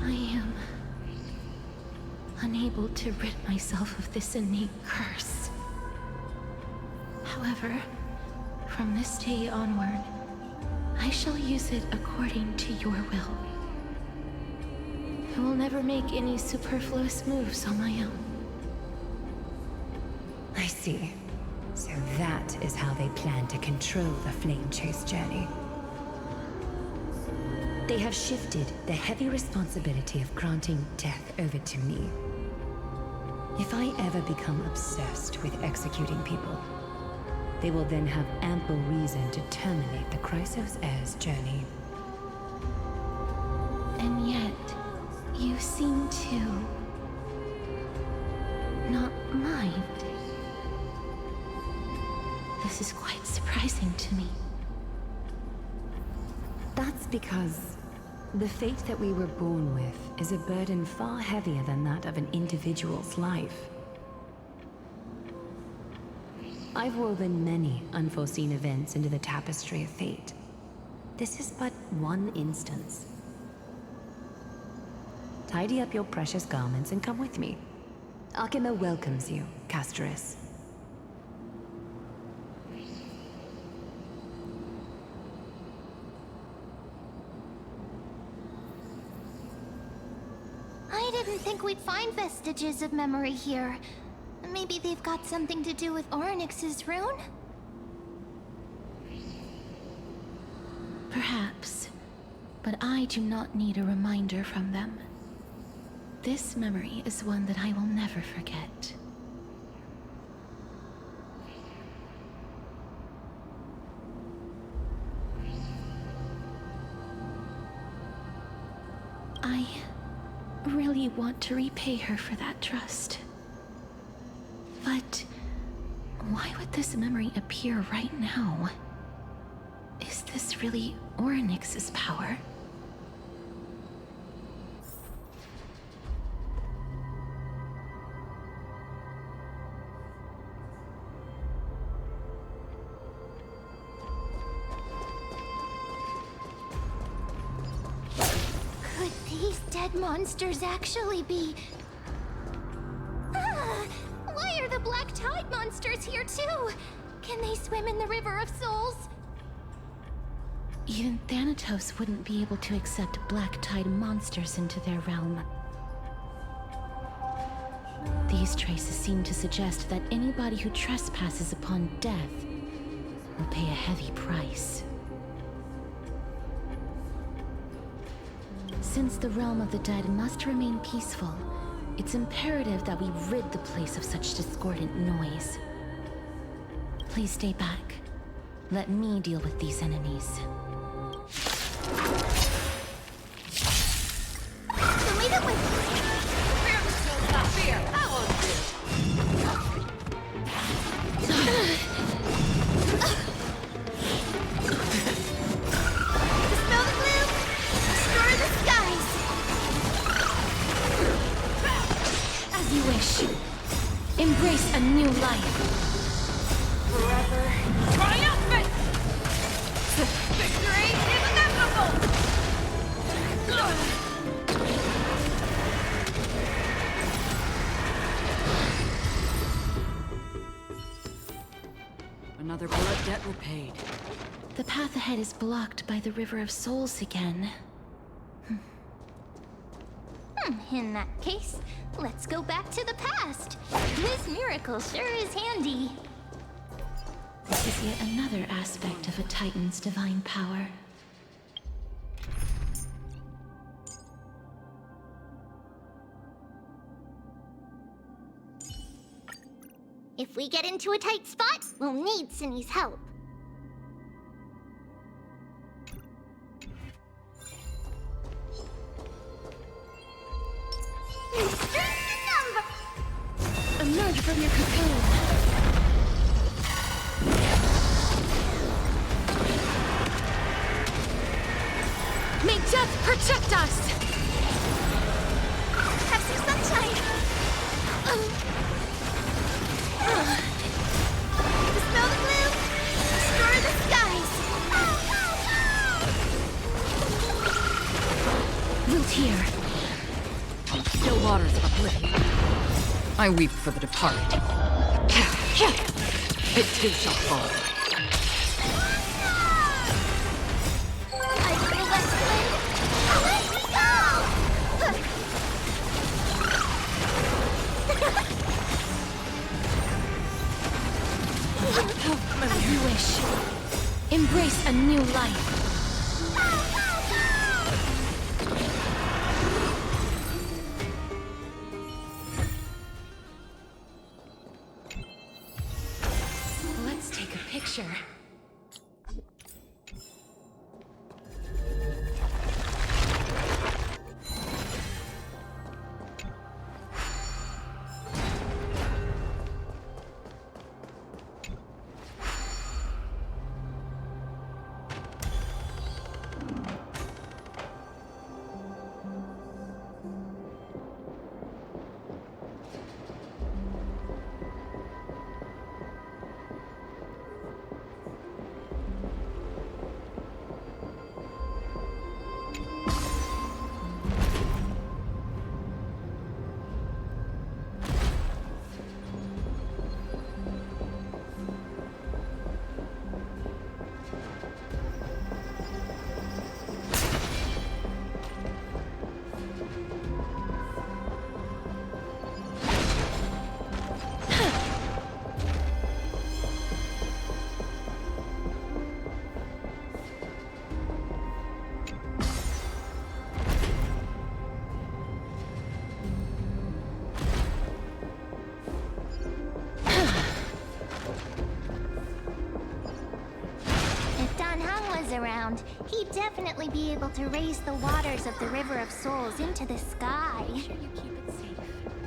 I am unable to rid myself of this innate curse. However, from this day onward, I shall use it according to your will. I will never make any superfluous moves on my own. I see. So that is how they plan to control the Flame Chase journey. They have shifted the heavy responsibility of granting death over to me. If I ever become obsessed with executing people, they will then have ample reason to terminate the Chrysos heir's journey. And yet, you seem to not mind. This is quite surprising to me. That's because the fate that we were born with is a burden far heavier than that of an individual's life. I've woven many unforeseen events into the tapestry of fate. This is but one instance. Tidy up your precious garments and come with me. Akima welcomes you, Castoris. I didn't think we'd find vestiges of memory here. Maybe they've got something to do with Orynyx's rune? Perhaps, but I do not need a reminder from them. This memory is one that I will never forget. I really want to repay her for that trust. But why would this memory appear right now? Is this really Orynyx's power? Could these dead monsters actually be monsters here too! Can they swim in the River of Souls? Even Thanatos wouldn't be able to accept black tide monsters into their realm. These traces seem to suggest that anybody who trespasses upon death will pay a heavy price. Since the realm of the dead must remain peaceful, it's imperative that we rid the place of such discordant noise. Please stay back. Let me deal with these enemies. Leave it with me! Fear! I won't do. Dispel the gloom! Restore the skies! As you wish. Embrace a new life. Forever triumphant! Victory is inevitable! Another blood debt repaid. The path ahead is blocked by the River of Souls again. In that case, let's go back to the past. This miracle sure is handy. This is yet another aspect of a Titan's divine power. If we get into a tight spot, we'll need Cindy's help. Emerge from your cocoon. May death protect us! Have some sunshine! Dispel the gloom! Restore the skies! Root here. Still waters of oblivion. I weep for the departed. It too shall fall. I feel that flame! Let me go! As you wish. Embrace a new life. Let's take a picture. Around, he'd definitely be able to raise the waters of the River of Souls into the sky. Make sure you keep it safe.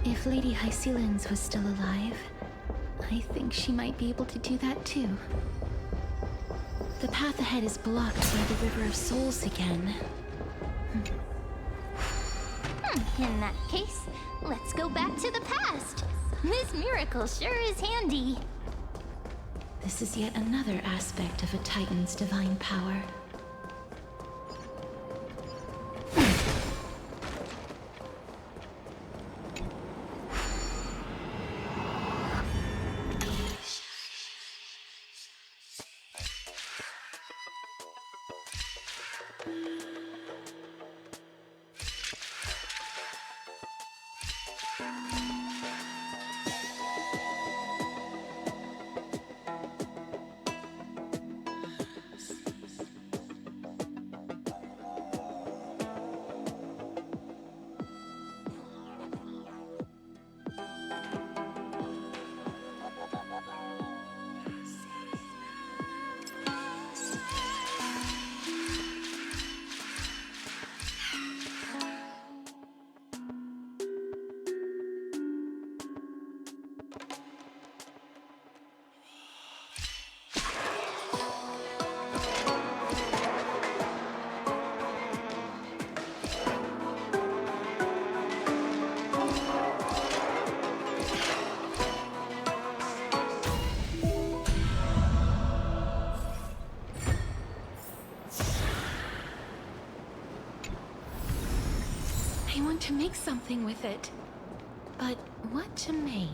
If Lady Hycelens was still alive, I think she might be able to do that too. The path ahead is blocked by the River of Souls again. In that case, let's go back to the past. This miracle sure is handy. This is yet another aspect of a Titan's divine power. want to make something with it. But what to make?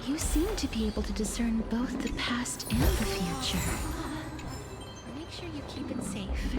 You seem to be able to discern both the past and the future. Make sure you keep it safe.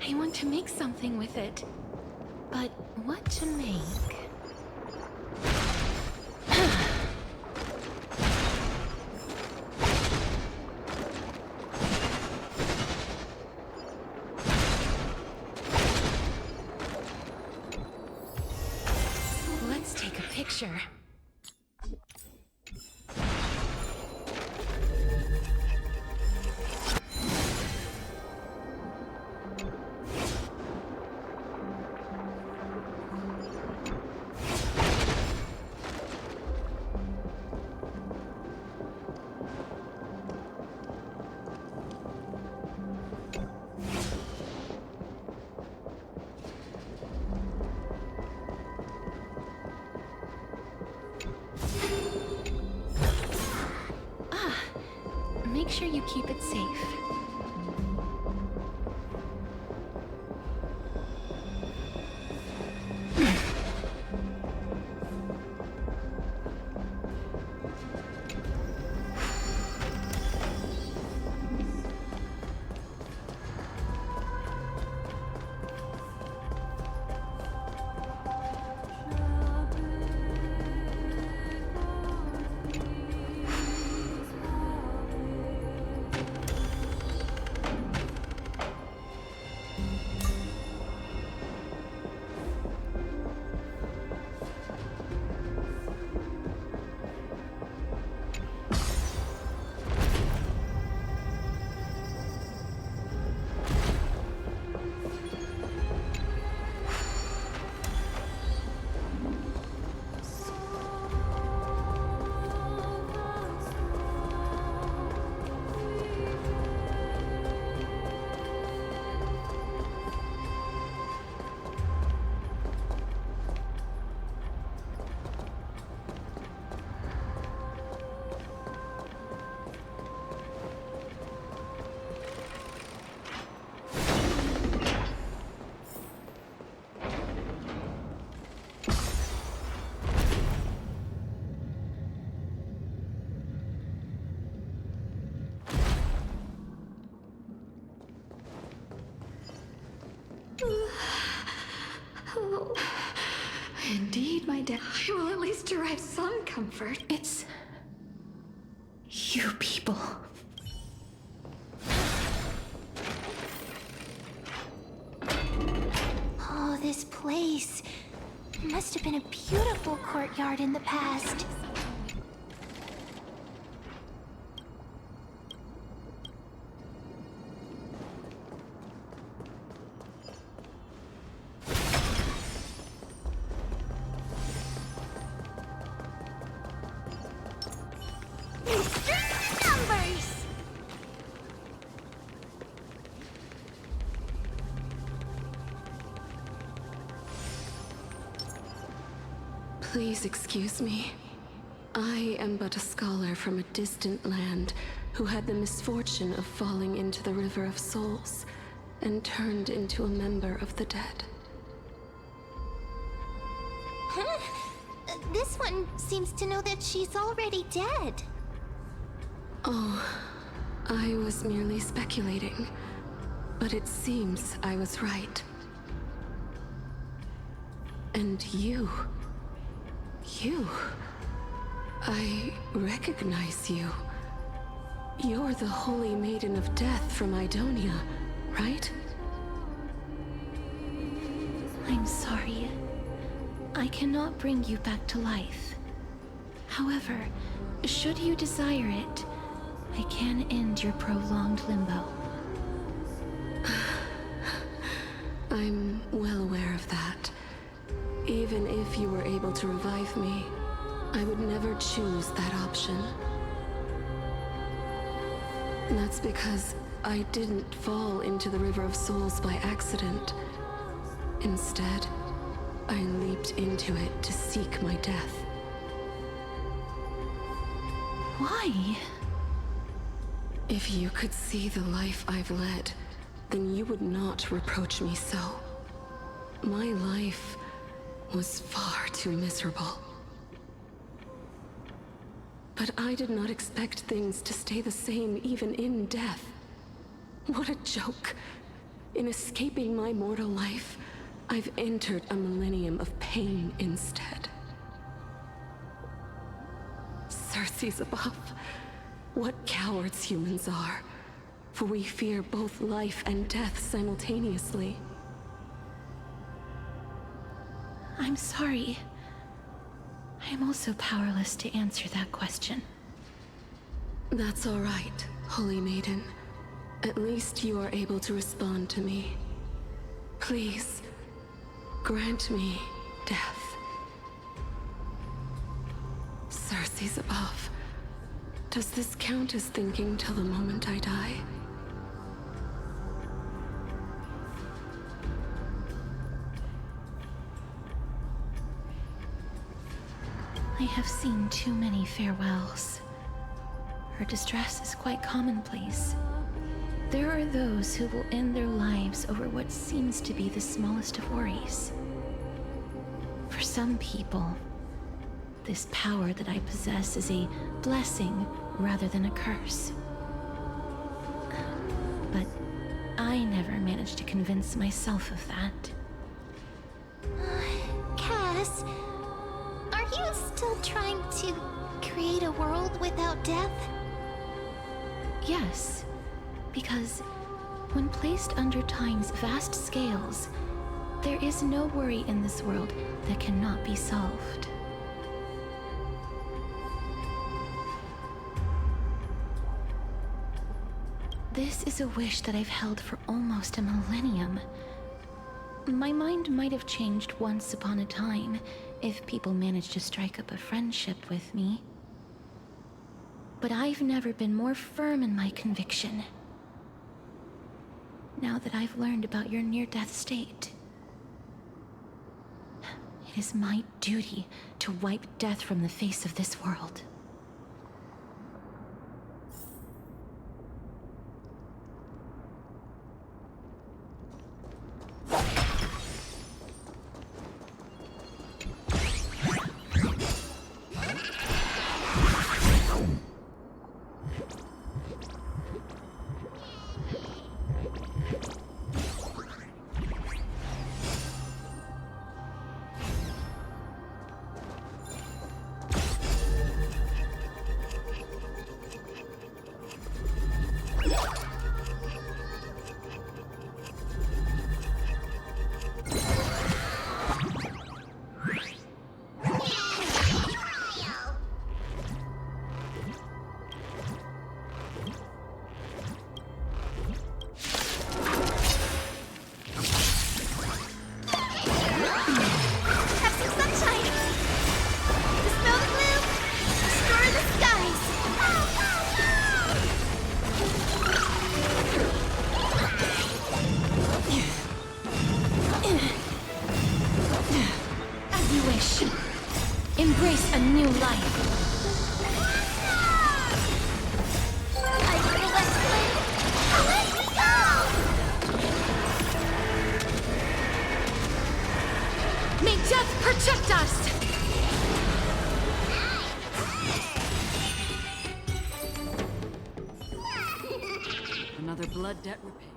I want to make something with it. But what to make? Let's take a picture. Make sure you keep it safe. Indeed, my dear. I will at least derive some comfort. It's you people. Oh, this place. Must have been a beautiful courtyard in the past. Numbers! Please excuse me. I am but a scholar from a distant land who had the misfortune of falling into the River of Souls and turned into a member of the dead. Huh? This one seems to know that she's already dead. Oh, I was merely speculating, but it seems I was right. And you... I recognize you. You're the Holy Maiden of Death from Idonia, right? I'm sorry. I cannot bring you back to life. However, should you desire it, I can end your prolonged limbo. I'm well aware of that. Even if you were able to revive me, I would never choose that option. That's because I didn't fall into the River of Souls by accident. Instead, I leaped into it to seek my death. Why? If you could see the life I've led, then you would not reproach me so. My life was far too miserable. But I did not expect things to stay the same even in death. What a joke. In escaping my mortal life, I've entered a millennium of pain instead. Circe's above. What cowards humans are. For we fear both life and death simultaneously. I'm sorry. I am also powerless to answer that question. That's all right, Holy Maiden. At least you are able to respond to me. Please, grant me death. Circe's above. Does this count as thinking till the moment I die? I have seen too many farewells. Her distress is quite commonplace. There are those who will end their lives over what seems to be the smallest of worries. For some people, this power that I possess is a blessing rather than a curse. But I never managed to convince myself of that. Cass, are you still trying to create a world without death? Yes, because when placed under time's vast scales, there is no worry in this world that cannot be solved. This is a wish that I've held for almost a millennium. My mind might have changed once upon a time if people managed to strike up a friendship with me. But I've never been more firm in my conviction. Now that I've learned about your near-death state, it is my duty to wipe death from the face of this world. wish. Embrace a new life. I feel that flame. Let me go! May death protect us! Another blood debt repaid.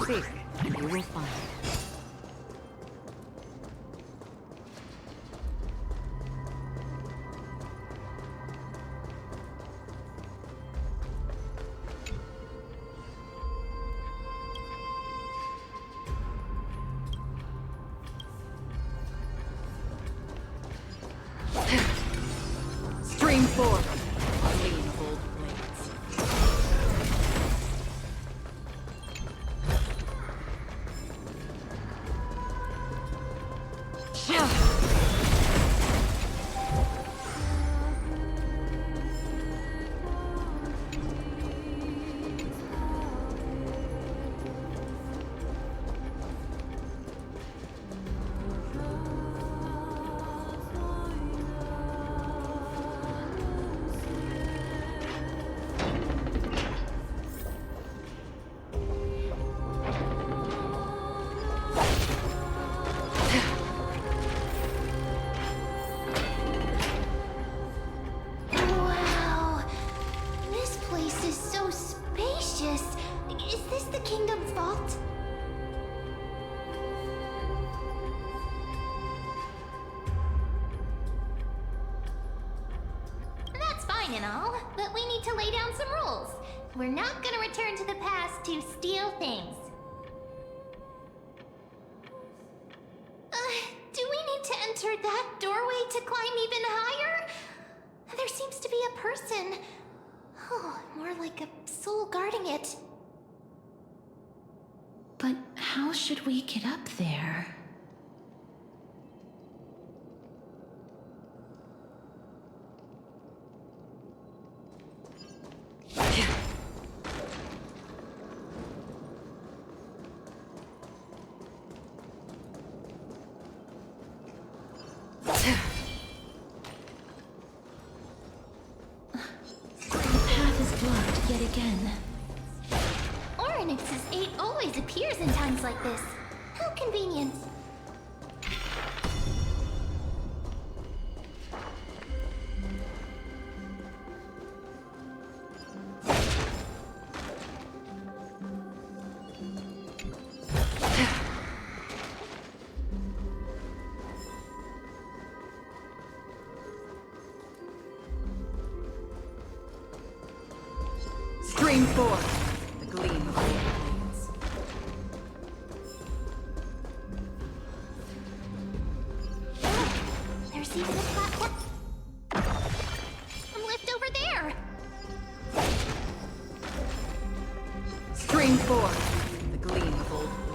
Seek, you will find. Stream forth, clean of old blades. Wow. This place is so spacious. Is this the kingdom's vault? That's fine and all, but we need to lay down some rules. We're not gonna return to the past to steal things. Do we need to enter that doorway to climb even higher? There seems to be a person. Oh, more like a soul guarding it. But how should we get up there? Yet again. Oryx's 8 always appears in times like this. How convenient. Stream forth, the gleam of old blades. There's even a platform. A lift over there. Stream forth, the gleam of old blades.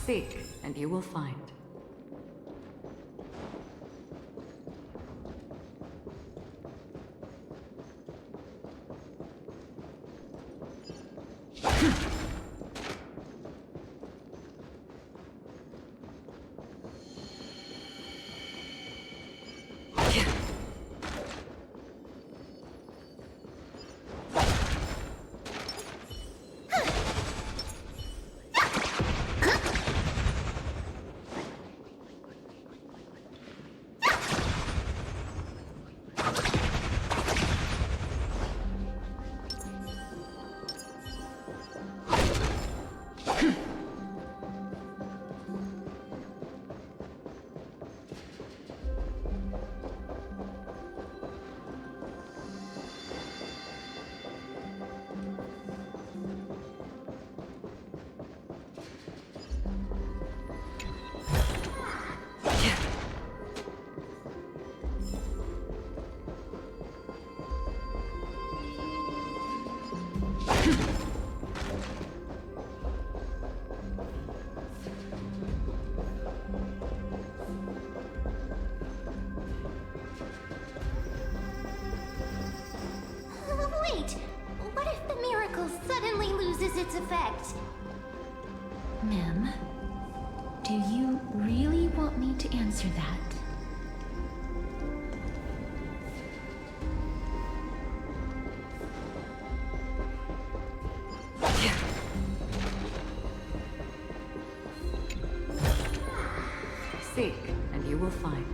Seek, and you will find. Wait! What if the miracle suddenly loses its effect? Ma'am, do you really want me to answer that? Seek, and you will find.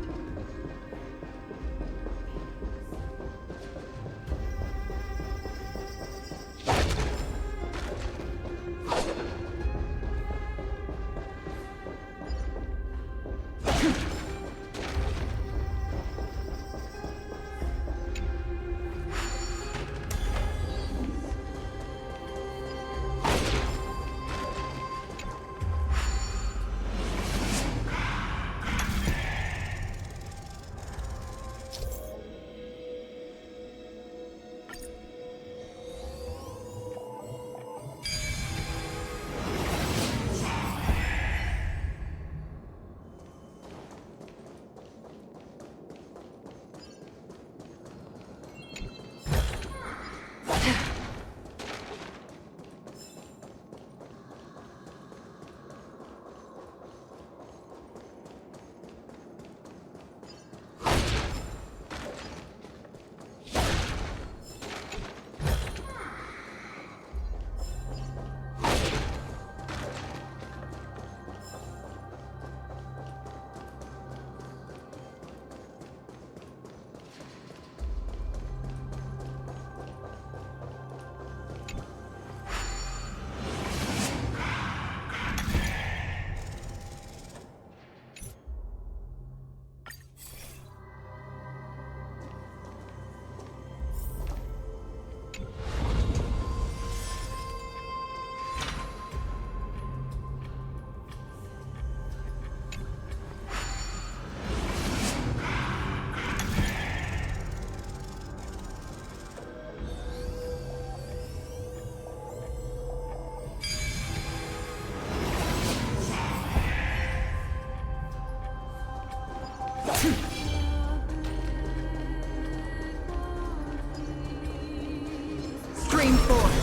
Stream forth.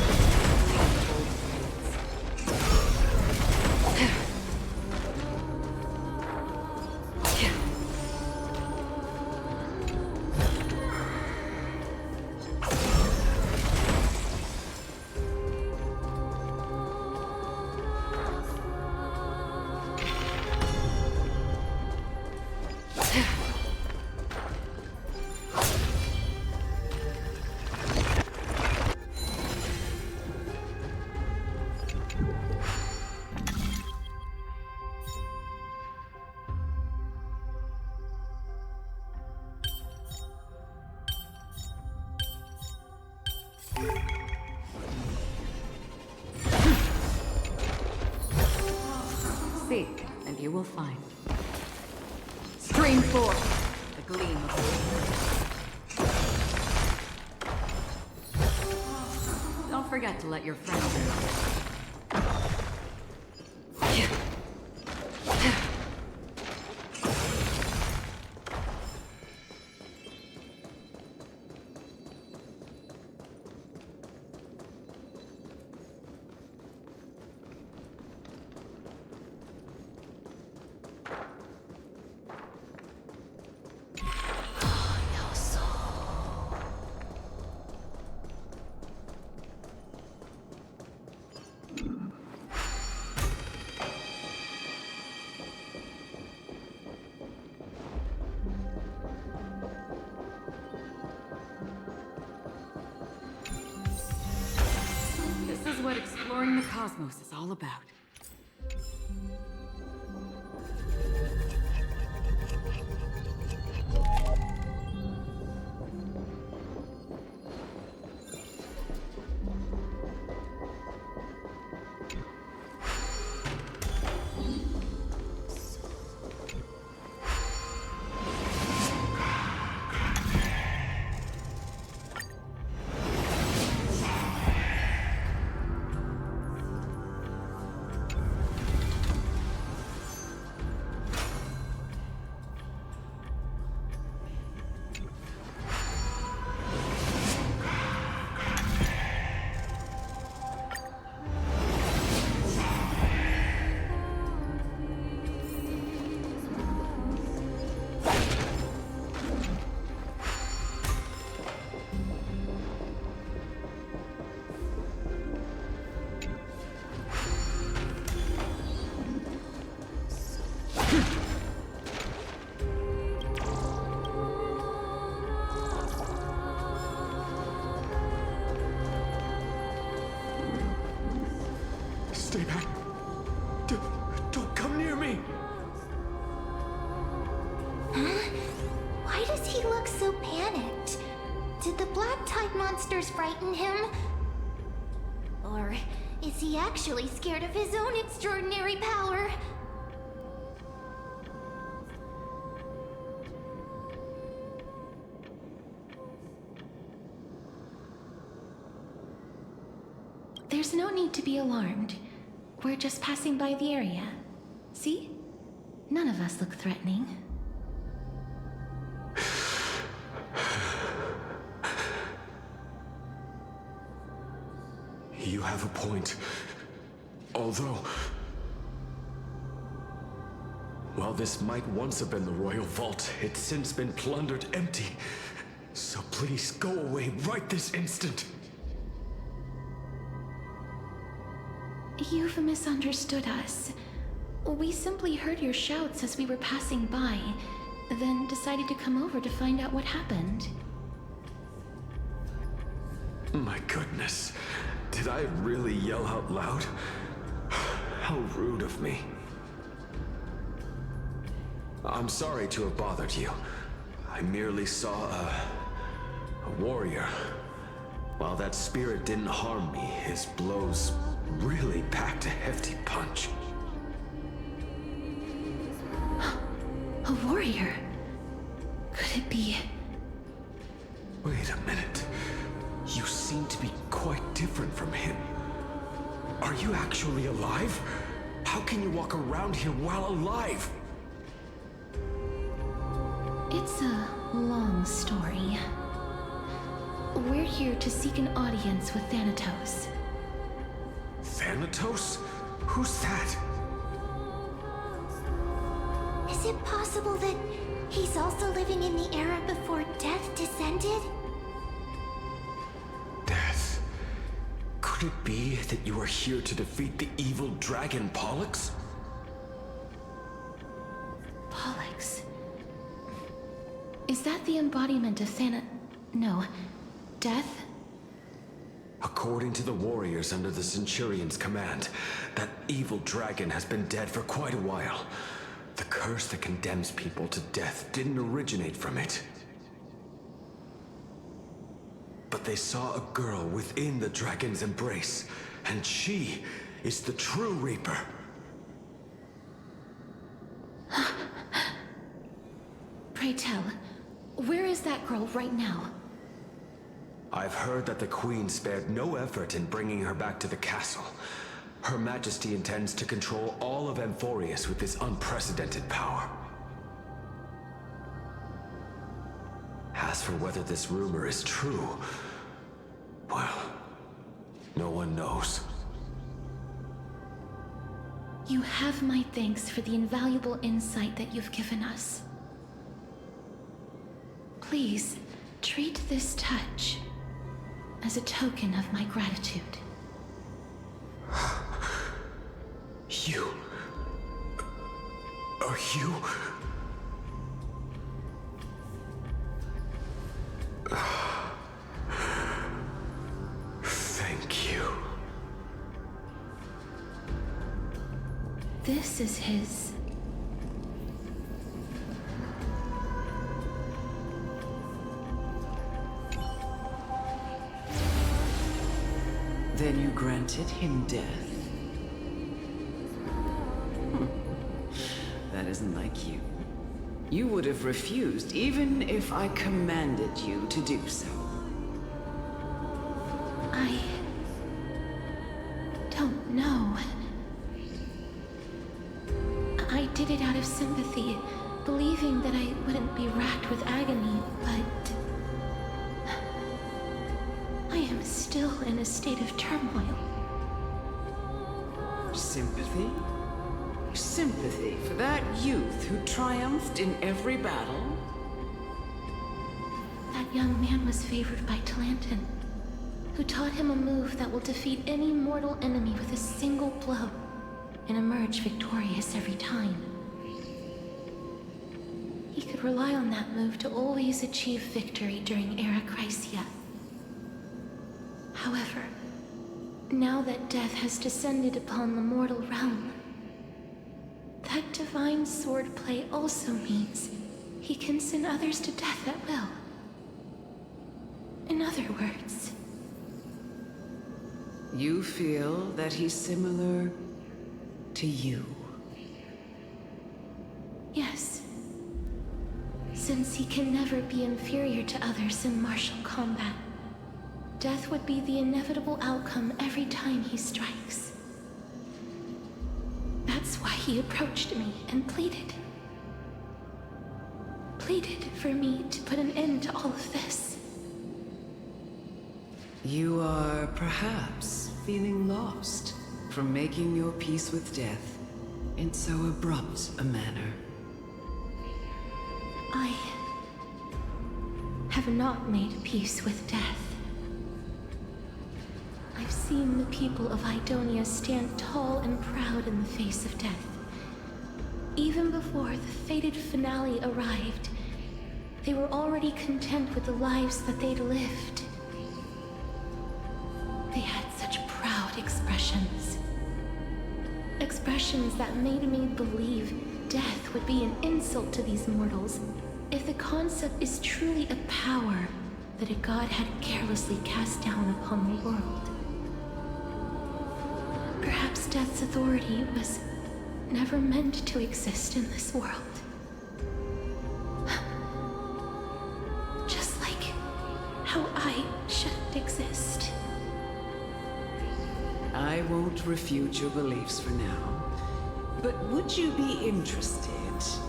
Seek, and you will find. Stream forth, the gleam of the Don't forget to let your friends in. is what exploring the cosmos is all about. Stay back. Don't come near me. Huh? Why does he look so panicked? Did the black tide monsters frighten him? Or is he actually scared of his own extraordinary power? There's no need to be alarmed. We're just passing by the area. See? None of us look threatening. You have a point. Although... while this might once have been the royal vault, it's since been plundered empty. So please, go away right this instant. You've misunderstood us. We simply heard your shouts as we were passing by, then decided to come over to find out what happened. My goodness. Did I really yell out loud? How rude of me. I'm sorry to have bothered you. I merely saw a warrior. While that spirit didn't harm me, his blows really packed a hefty punch. A warrior? Could it be... Wait a minute. You seem to be quite different from him. Are you actually alive? How can you walk around here while alive? It's a long story. We're here to seek an audience with Thanatos. Thanatos? Who's that? Is it possible that he's also living in the era before death descended? Death? Could it be that you are here to defeat the evil dragon Pollux? Pollux? Is that the embodiment of No. Death? According to the warriors under the Centurion's command, that evil dragon has been dead for quite a while. The curse that condemns people to death didn't originate from it. But they saw a girl within the dragon's embrace, and she is the true Reaper. Pray tell, where is that girl right now? I've heard that the Queen spared no effort in bringing her back to the castle. Her Majesty intends to control all of Amphorius with this unprecedented power. As for whether this rumor is true, well, no one knows. You have my thanks for the invaluable insight that you've given us. Please, treat this touch as a token of my gratitude. You... are you... Thank you. this is his... Then you granted him death? That isn't like you. You would have refused even if I commanded you to do so. I don't know. I did it out of sympathy, believing that I wouldn't be racked with agony, but I am still in a state of turmoil. Sympathy? Sympathy for that youth who triumphed in every battle? That young man was favored by Talantin, who taught him a move that will defeat any mortal enemy with a single blow and emerge victorious every time. He could rely on that move to always achieve victory during Era Chrysia. However, now that death has descended upon the mortal realm, that divine swordplay also means he can send others to death at will. In other words... You feel that he's similar to you? Yes. Since he can never be inferior to others in martial combat, death would be the inevitable outcome every time he strikes. That's why he approached me and pleaded. Pleaded for me to put an end to all of this. You are perhaps feeling lost from making your peace with death in so abrupt a manner. I have not made peace with death. I've seen the people of Idonia stand tall and proud in the face of death. Even before the fated finale arrived, they were already content with the lives that they'd lived. They had such proud expressions. Expressions that made me believe death would be an insult to these mortals if the concept is truly a power that a god had carelessly cast down upon the world. Perhaps death's authority was never meant to exist in this world. Just like how I shouldn't exist. I won't refute your beliefs for now, but would you be interested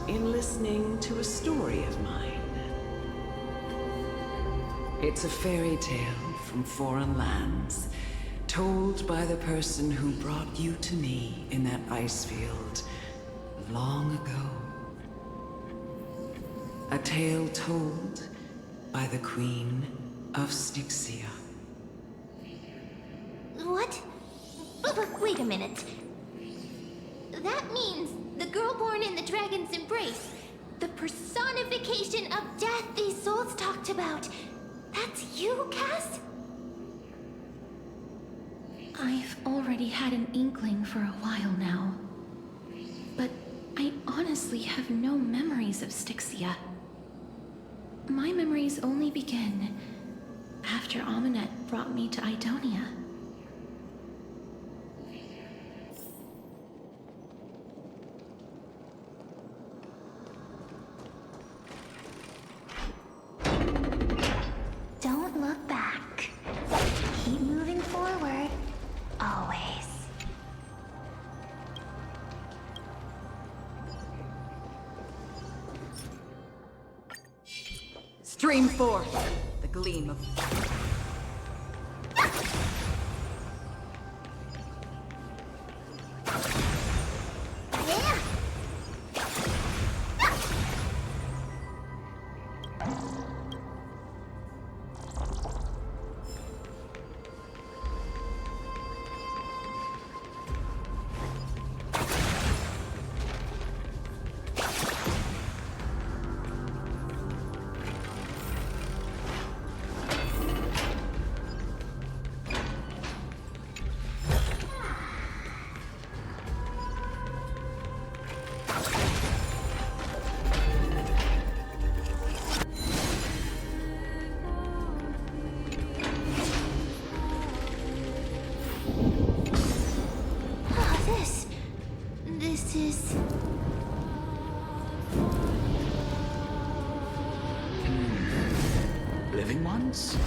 in listening to a story of mine? It's a fairy tale from foreign lands, told by the person who brought you to me in that ice field long ago. A tale told by the Queen of Styxia. What? But wait a minute. That means the girl born in the dragon's embrace, the personification of death these souls talked about. That's you, Cass? I've already had an inkling for a while now. But I honestly have no memories of Styxia. My memories only begin after Aminet brought me to Idonia. Don't look back. Keep moving forward. Always. Stream forth the gleam of... corpses. Living ones?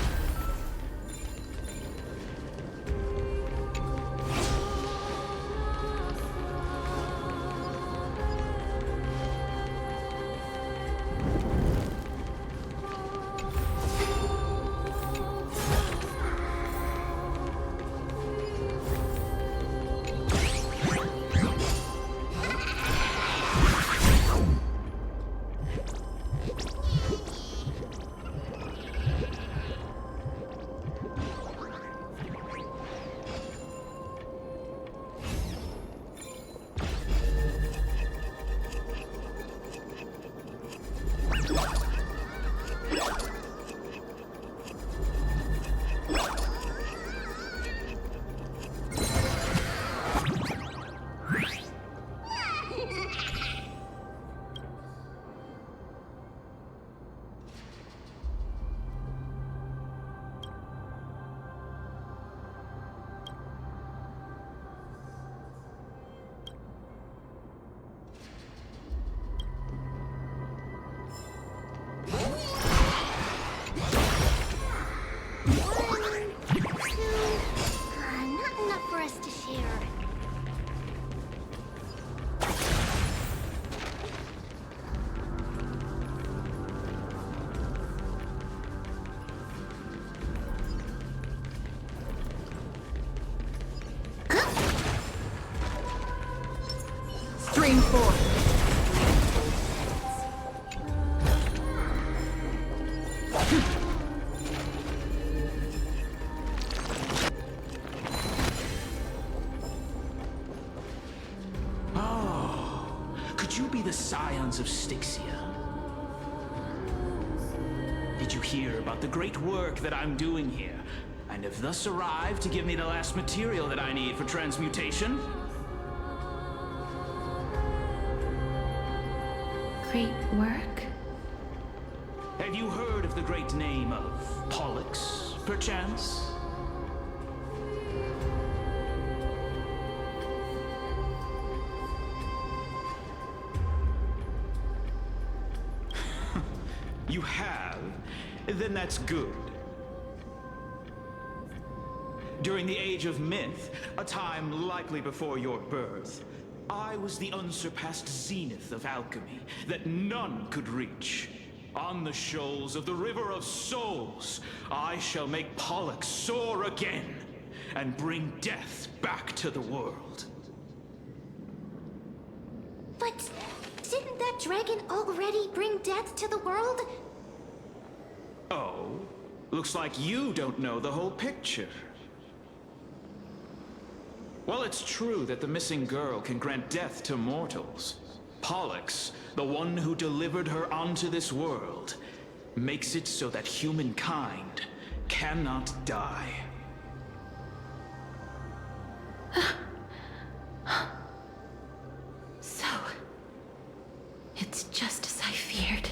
Not enough for us to share. Stream 4. Could you be the scions of Styxia? Did you hear about the great work that I'm doing here, and have thus arrived to give me the last material that I need for transmutation? Great work? Have you heard of the great name of Pollux, perchance? You have? Then that's good. During the Age of Myth, a time likely before your birth, I was the unsurpassed zenith of alchemy that none could reach. On the shoals of the River of Souls, I shall make Pollux soar again and bring death back to the world. But didn't that dragon already bring death to the world? Oh, looks like you don't know the whole picture. Well, it's true that the missing girl can grant death to mortals. Pollux, the one who delivered her onto this world, makes it so that humankind cannot die. So, it's just as I feared.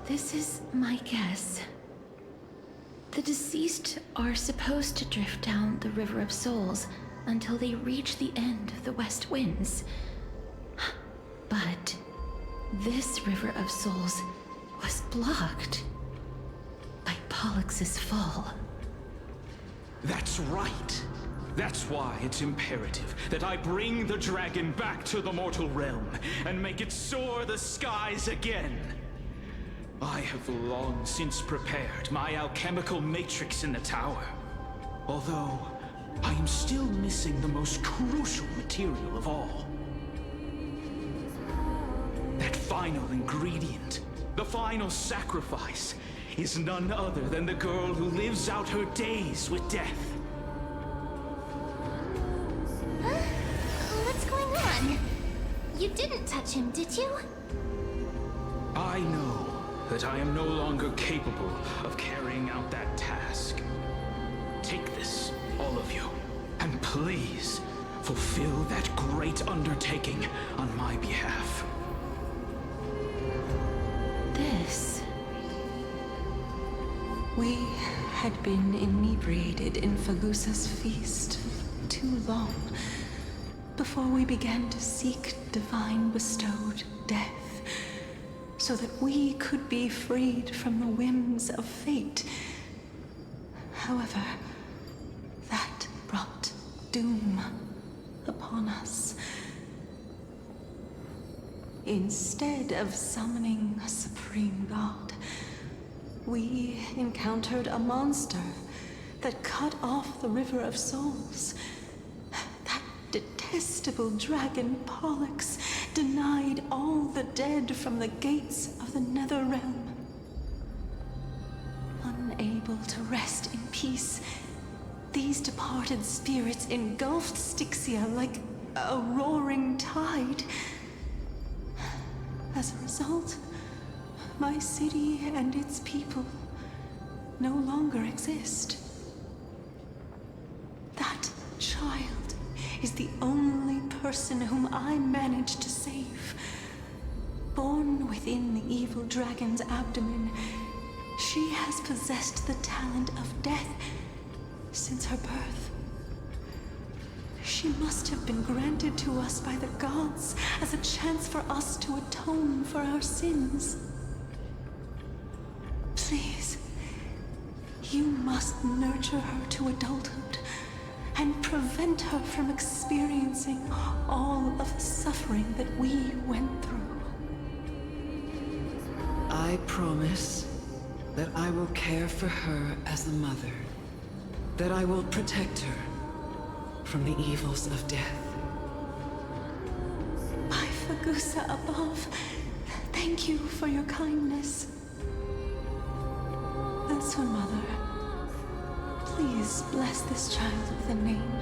This is my guess. The deceased are supposed to drift down the River of Souls until they reach the end of the West Winds. But this River of Souls was blocked by Pollux's fall. That's right. That's why it's imperative that I bring the dragon back to the mortal realm and make it soar the skies again. I have long since prepared my alchemical matrix in the tower. Although, I am still missing the most crucial material of all. That final ingredient, the final sacrifice, is none other than the girl who lives out her days with death. What's going on? You didn't touch him, did you? I know that I am no longer capable of carrying out that task. Take this, all of you, and please fulfill that great undertaking on my behalf. We had been inebriated in Fagusa's feast too long before we began to seek divine bestowed death, so that we could be freed from the whims of fate. However, that brought doom upon us. Instead of summoning a supreme god, we encountered a monster that cut off the River of Souls. That detestable dragon Pollux denied all the dead from the gates of the Nether Realm. Unable to rest in peace, these departed spirits engulfed Styxia like a roaring tide. As a result, my city and its people no longer exist. That child is the only person whom I managed to save. Born within the evil dragon's abdomen, she has possessed the talent of death since her birth. She must have been granted to us by the gods as a chance for us to atone for our sins. Please, you must nurture her to adulthood and prevent her from experiencing all of the suffering that we went through. I promise that I will care for her as a mother, that I will protect her from the evils of death. By Fagusa above, thank you for your kindness. As her mother, please bless this child with a name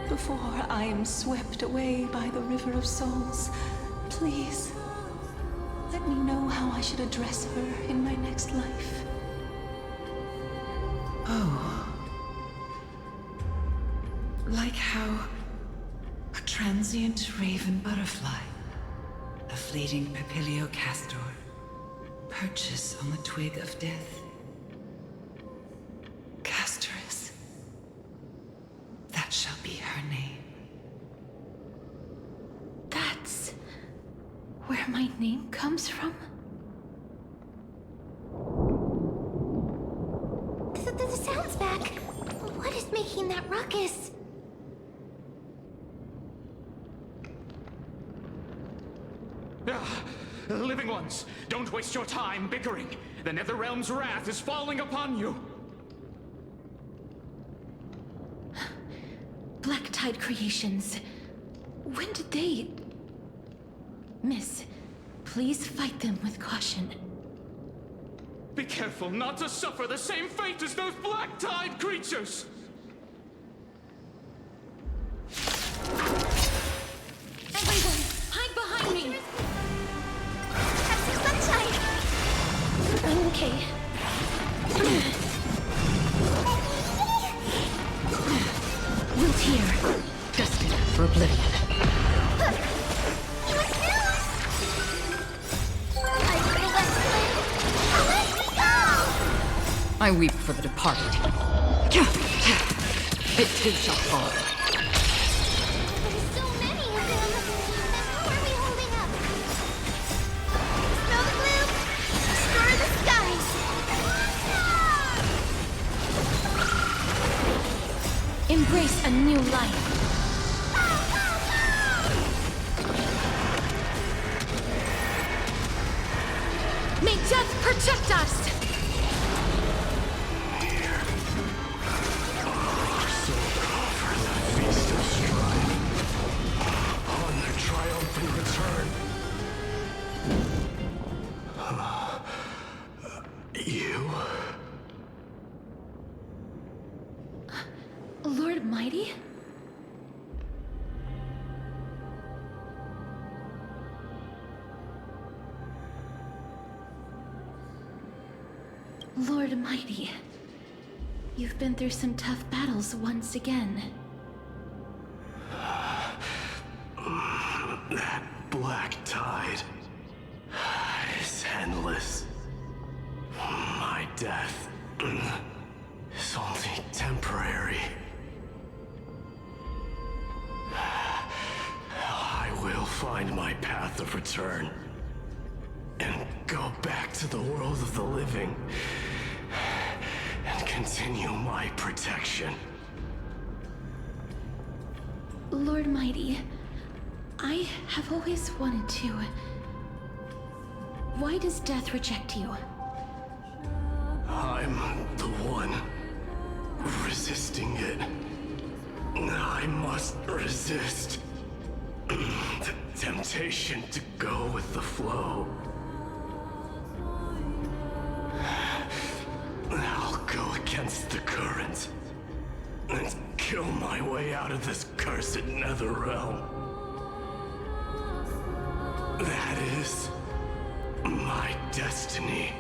before I am swept away by the River of Souls. Please, let me know how I should address her in my next life. Oh. Like how a transient raven butterfly, a fleeting papilio castor, perches on the twig of death. Castorus. That shall be her name. That's where my name comes from? The sound's back. What is making that ruckus? Living ones, don't waste your time bickering. The Netherrealm's wrath is falling upon you. Black Tide Creations. When did they... Miss, please fight them with caution. Be careful not to suffer the same fate as those Black Tide creatures! Everyone, hide behind me! Have some sunshine! Okay. Root here. Destined for oblivion. I weep for the departed. It too shall fall. There's so many of them! How are we holding up? Smell the gloom! Restore the skies! Embrace a new life. May death protect us! You? Lord Mighty? Lord Mighty, you've been through some tough battles once again. That black tide is endless. My death is only temporary. I will find my path of return and go back to the world of the living and continue my protection. Lord Mighty, I have always wanted to. Why does death reject you? I'm the one resisting it. I must resist the temptation to go with the flow. I'll go against the current and kill my way out of this cursed nether realm. That is my destiny.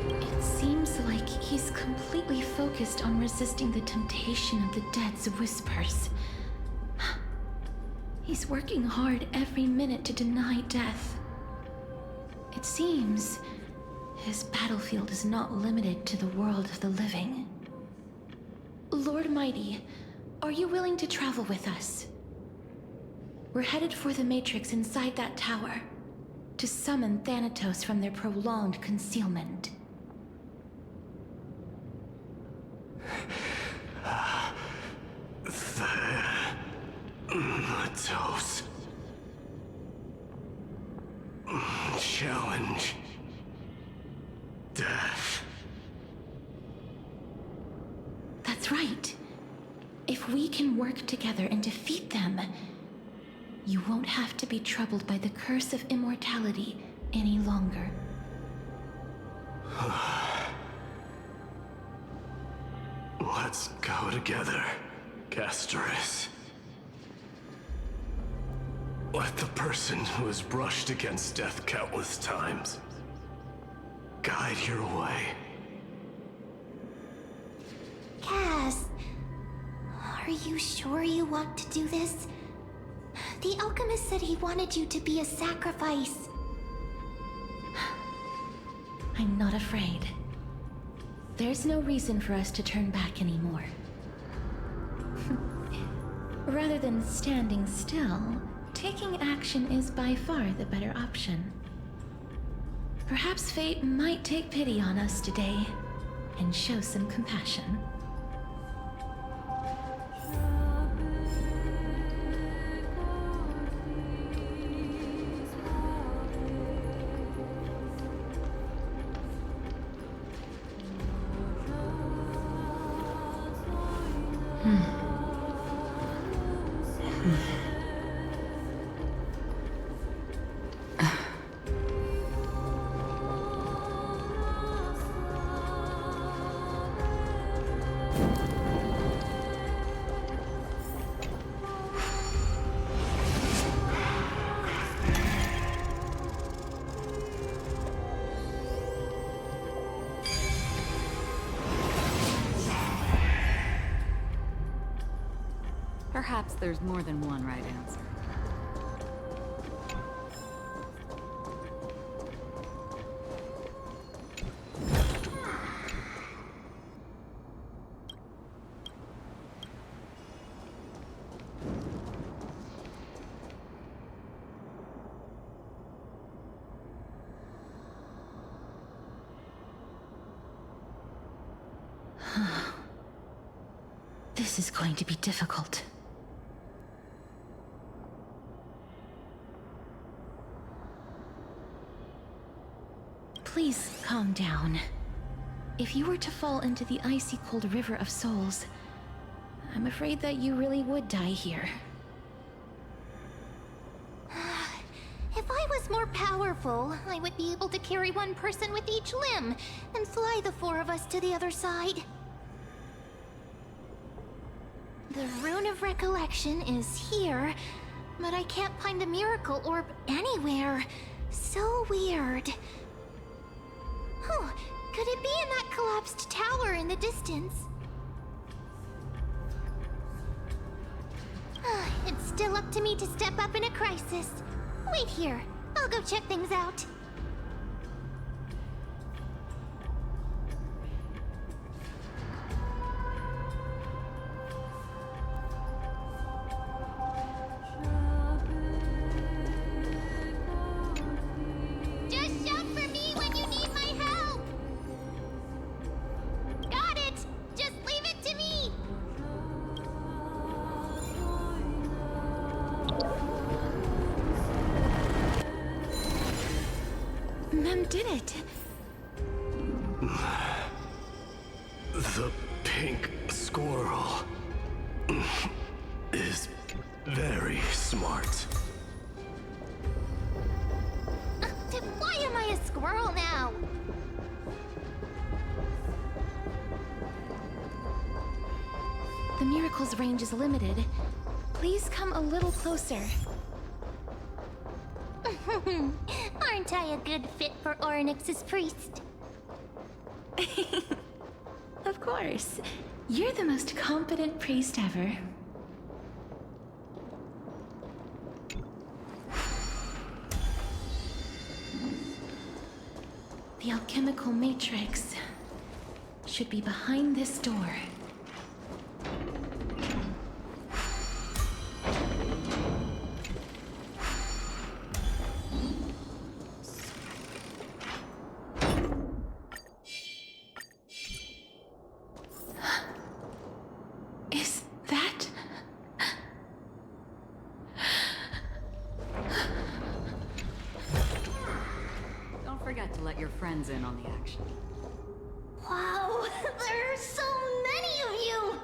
It seems like he's completely focused on resisting the temptation of the dead's whispers. He's working hard every minute to deny death. It seems his battlefield is not limited to the world of the living. Lord Mighty, are you willing to travel with us? We're headed for the Matrix inside that tower, to summon Thanatos from their prolonged concealment. Thanatos. Challenge. Death. That's right. If we can work together and defeat them, you won't have to be troubled by the curse of immortality any longer. Let's go together, Castoris. Let the person who has brushed against death countless times guide your way. Cass, are you sure you want to do this? The alchemist said he wanted you to be a sacrifice. I'm not afraid. There's no reason for us to turn back anymore. Rather than standing still, taking action is by far the better option. Perhaps fate might take pity on us today and show some compassion. Perhaps there's more than one right answer. This is going to be difficult. Please calm down. If you were to fall into the icy cold river of souls, I'm afraid that you really would die here. If I was more powerful, I would be able to carry one person with each limb and fly the four of us to the other side. The Rune of Recollection is here, but I can't find the miracle orb anywhere. So weird. Oh, could it be in that collapsed tower in the distance? It's still up to me to step up in a crisis. Wait here. I'll go check things out. Just shout for me when you need my help! Got it! Just leave it to me! Mem did it. The pink squirrel is very smart. Why am I a squirrel now? The miracle's range is limited. Please come a little closer. Aren't I a good fit for Ornyx's priest? Of course. You're the most competent priest ever. The alchemical matrix should be behind this door. Is that... Don't forget to let your friends in on the action. Wow, there are so many of you!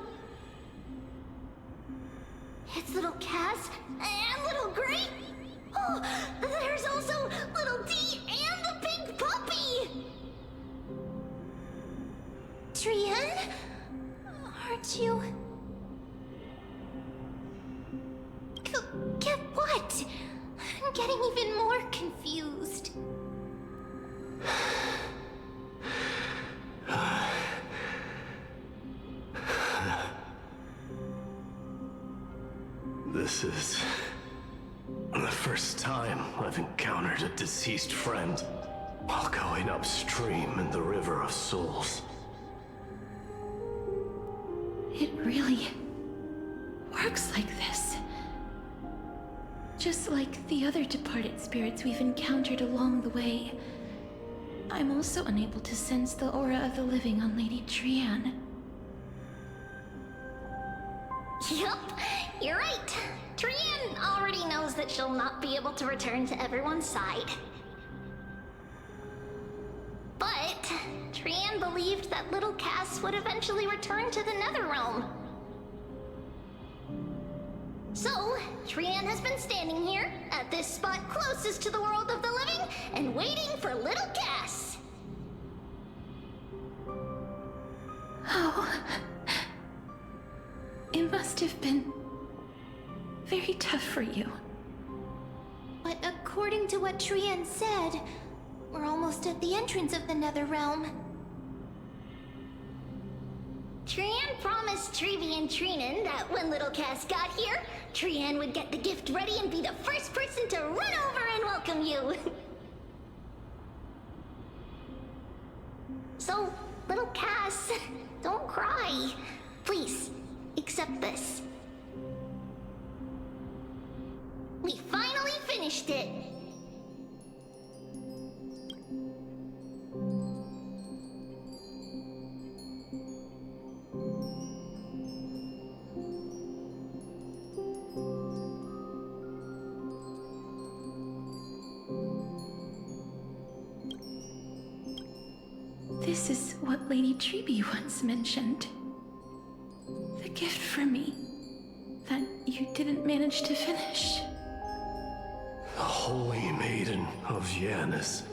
It's little Cass and little Grape. Oh, there's also little D and the pink puppy! Trian? Aren't you... Get what? I'm getting even more confused. This is the first time I've encountered a deceased friend while going upstream in the River of Souls. It really works like this. Just like the other departed spirits we've encountered along the way, I'm also unable to sense the aura of the living on Lady Trian. Yup, you're right. Trian already knows that she'll not be able to return to everyone's side. But Trian believed that little Cass would eventually return to the Netherrealm. So, Trian has been standing here, at this spot closest to the world of the living, and waiting for little Cass. Oh. It must have been very tough for you. But according to what Trian said, we're almost at the entrance of the Netherrealm. Trian promised Trevi and Trinan that when little Cass got here, Trian would get the gift ready and be the first person to run over and welcome you. So, little Cass, don't cry. Please, accept this. We finally finished it! This is what Lady Treeby once mentioned. The gift for me that you didn't manage to finish. The Holy Maiden of Yanis.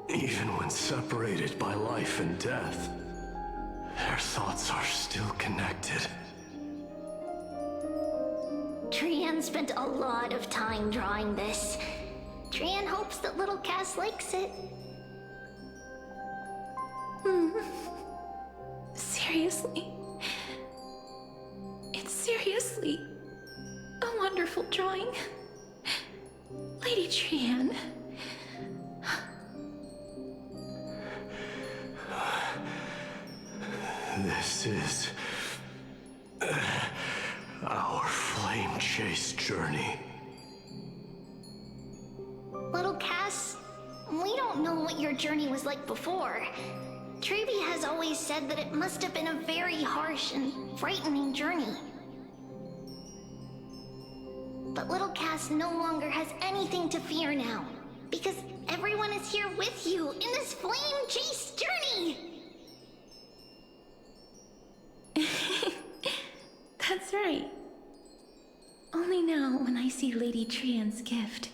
Even when separated by life and death, their thoughts are still connected. Trian spent a lot of time drawing this. Trian hopes that little Cass likes it. Seriously? It's seriously a wonderful drawing. Lady Trian. This is our flame chase journey. Little Cass, we don't know what your journey was like before. Treeby has always said that it must have been a very harsh and frightening journey. But little Cass no longer has anything to fear now, because everyone is here with you in this flame chase journey! That's right. Only now, when I see Lady Trian's gift,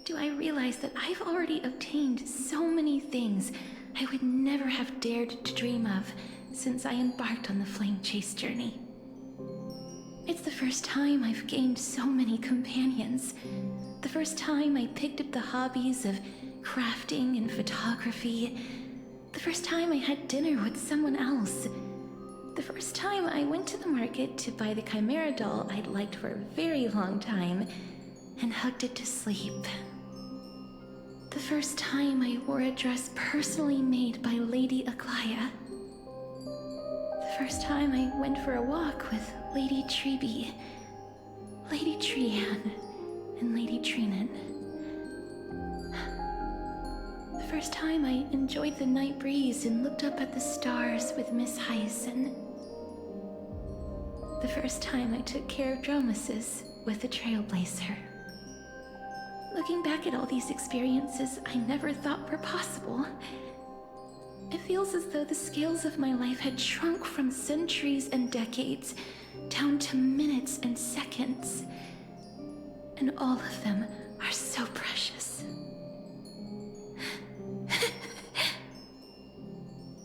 do I realize that I've already obtained so many things I would never have dared to dream of since I embarked on the flame chase journey. It's the first time I've gained so many companions. The first time I picked up the hobbies of crafting and photography. The first time I had dinner with someone else. The first time I went to the market to buy the Chimera doll I'd liked for a very long time and hugged it to sleep. The first time I wore a dress personally made by Lady Aglaya. The first time I went for a walk with Lady Treeby, Lady Trian, and Lady Trinan. The first time I enjoyed the night breeze and looked up at the stars with Miss Hyacin. The first time I took care of Dromasis with the Trailblazer. Looking back at all these experiences I never thought were possible, it feels as though the scales of my life had shrunk from centuries and decades down to minutes and seconds. And all of them are so precious.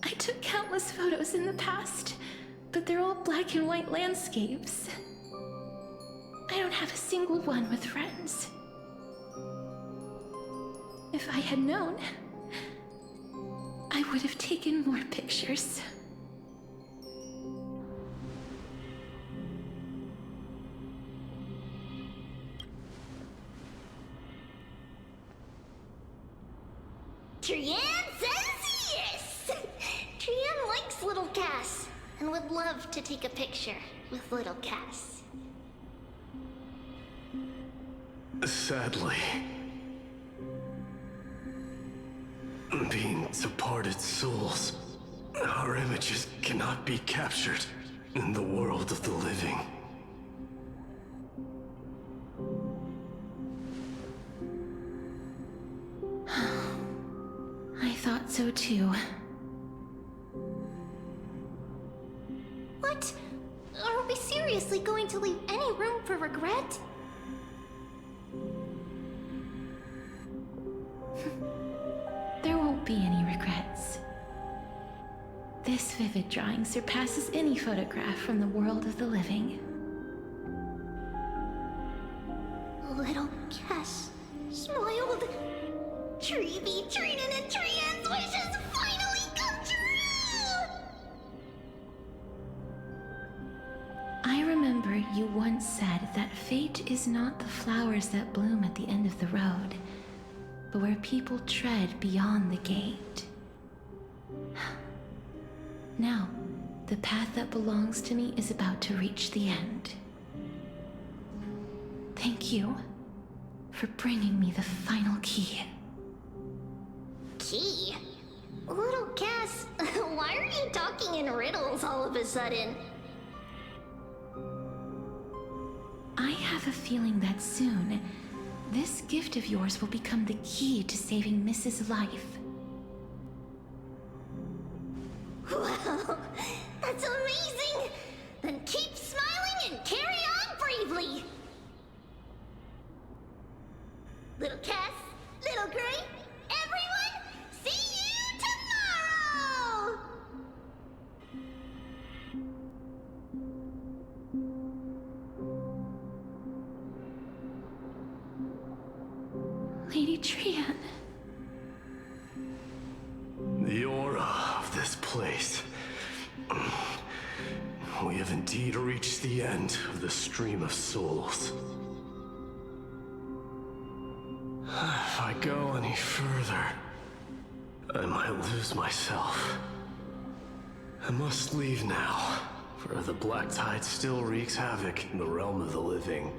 I took countless photos in the past, but they're all black and white landscapes. I don't have a single one with friends. If I had known, I would have taken more pictures. Trian says yes! Trian likes little Cass and would love to take a picture with little Cass. Sadly, being departed souls, our images cannot be captured in the world of the living. I thought so too. What? Are we seriously going to leave any room for regret? There won't be any regrets. This vivid drawing surpasses any photograph from the world of the living. Little Cass smiled. Treeby, Trinan, and Trian's wishes finally come true! I remember you once said that fate is not the flowers that bloom at the end of the road, but where people tread beyond the gate. Now, the path that belongs to me is about to reach the end. Thank you for bringing me the final key. Key? Little Cass, why are you talking in riddles all of a sudden? I have a feeling that soon, this gift of yours will become the key to saving Mrs. Life. Wow, that's amazing! Then keep smiling and carry on bravely! Little Cass, Little Gray, everyone, see you tomorrow! Lady Trian. The aura of this place. We have indeed reached the end of the stream of souls. I go any further, I might lose myself. I must leave now, for the black tide still wreaks havoc in the realm of the living.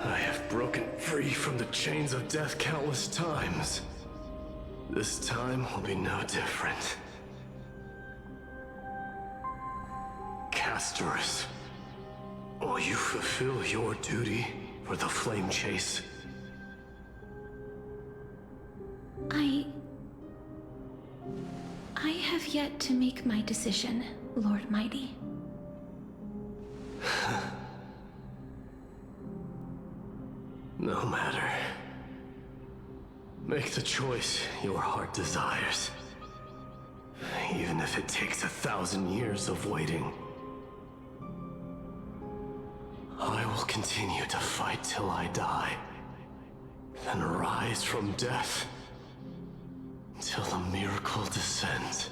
I have broken free from the chains of death countless times. This time will be no different. Castorus, will you fulfill your duty for the flame chase? I have yet to make my decision, Lord Mighty. No matter. Make the choice your heart desires. Even if it takes 1,000 years of waiting. I will continue to fight till I die. Then rise from death. Till the miracle descends.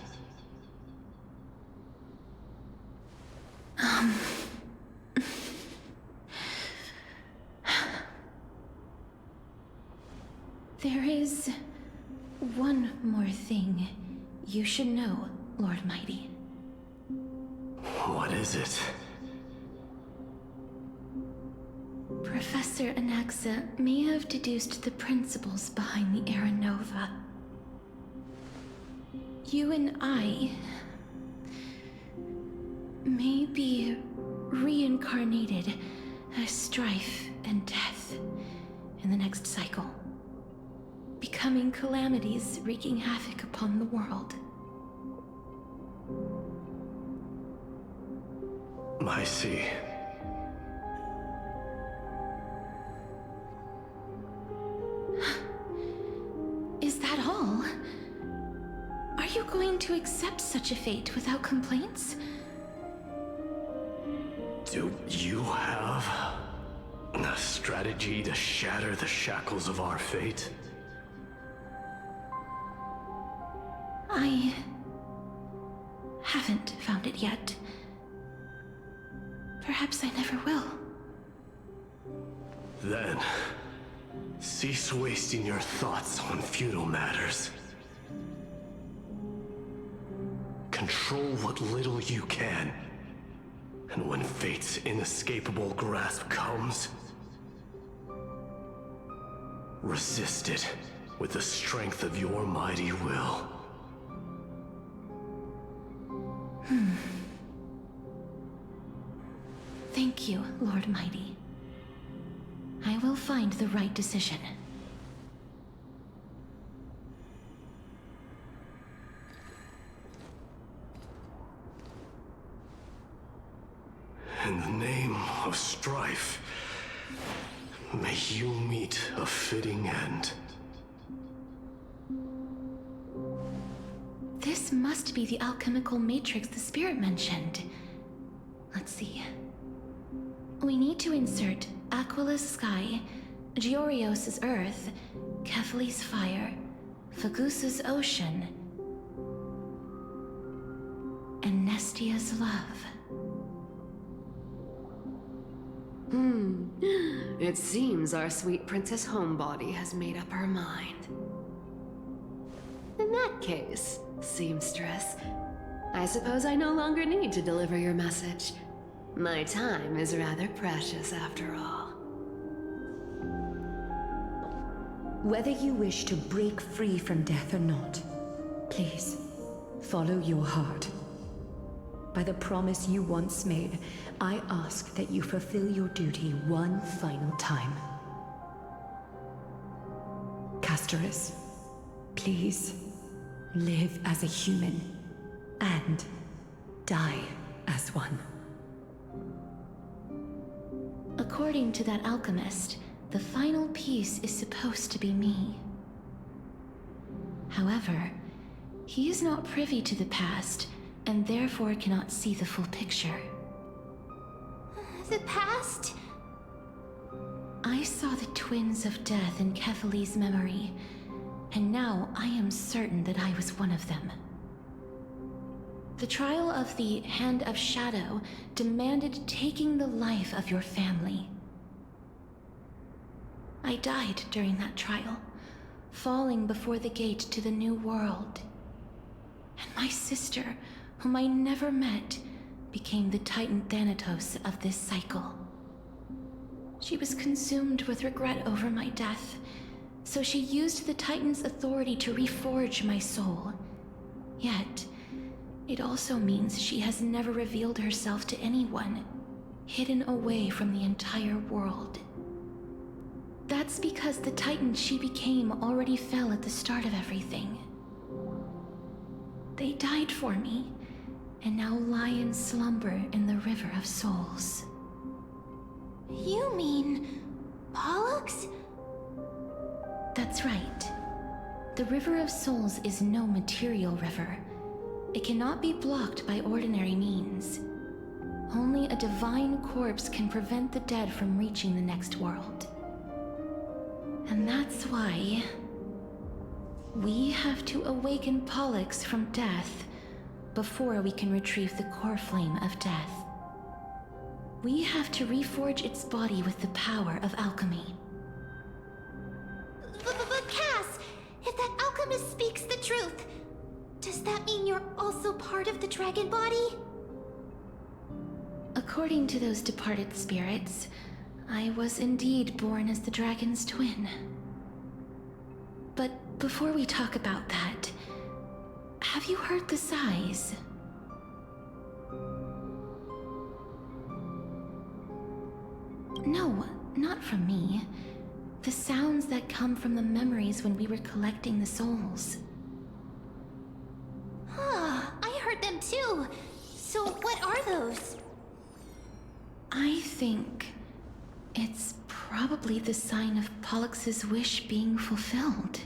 There is one more thing you should know, Lord Mighty. What is it? Professor Anaxa may have deduced the principles behind the Era Nova. You and I may be reincarnated as strife and death in the next cycle, becoming calamities wreaking havoc upon the world. I see. Is that all? Are you going to accept such a fate without complaints? Do you have a strategy to shatter the shackles of our fate? I haven't found it yet. Perhaps I never will. Then, cease wasting your thoughts on futile matters. Control what little you can. And when fate's inescapable grasp comes, resist it with the strength of your mighty will. Thank you, Lord Mighty. I will find the right decision. In the name of strife, may you meet a fitting end. This must be the alchemical matrix the spirit mentioned. Let's see. We need to insert Aquila's sky, Georios' earth, Kephali's fire, Fagusa's ocean, and Nestia's love. It seems our sweet Princess Homebody has made up her mind. In that case, seamstress, I suppose I no longer need to deliver your message. My time is rather precious after all. Whether you wish to break free from death or not, please, follow your heart. By the promise you once made, I ask that you fulfill your duty one final time. Castorus, please, live as a human, and die as one. According to that alchemist, the final piece is supposed to be me. However, he is not privy to the past, and therefore cannot see the full picture. The past? I saw the twins of death in Kephali's memory, and now I am certain that I was one of them. The trial of the Hand of Shadow demanded taking the life of your family. I died during that trial, falling before the gate to the new world. And my sister, whom I never met, became the Titan Thanatos of this cycle. She was consumed with regret over my death, so she used the Titan's authority to reforge my soul. Yet, it also means she has never revealed herself to anyone, hidden away from the entire world. That's because the Titan she became already fell at the start of everything. They died for me, and now lie in slumber in the River of Souls. You mean... Pollux? That's right. The River of Souls is no material river. It cannot be blocked by ordinary means. Only a divine corpse can prevent the dead from reaching the next world. And that's why... we have to awaken Pollux from death before we can retrieve the core flame of death. We have to reforge its body with the power of alchemy. But Cass, if that alchemist speaks the truth, does that mean you're also part of the dragon body? According to those departed spirits, I was indeed born as the dragon's twin. But before we talk about that, have you heard the sighs? No, not from me. The sounds that come from the memories when we were collecting the souls. I heard them too. So what are those? I think it's probably the sign of Pollux's wish being fulfilled.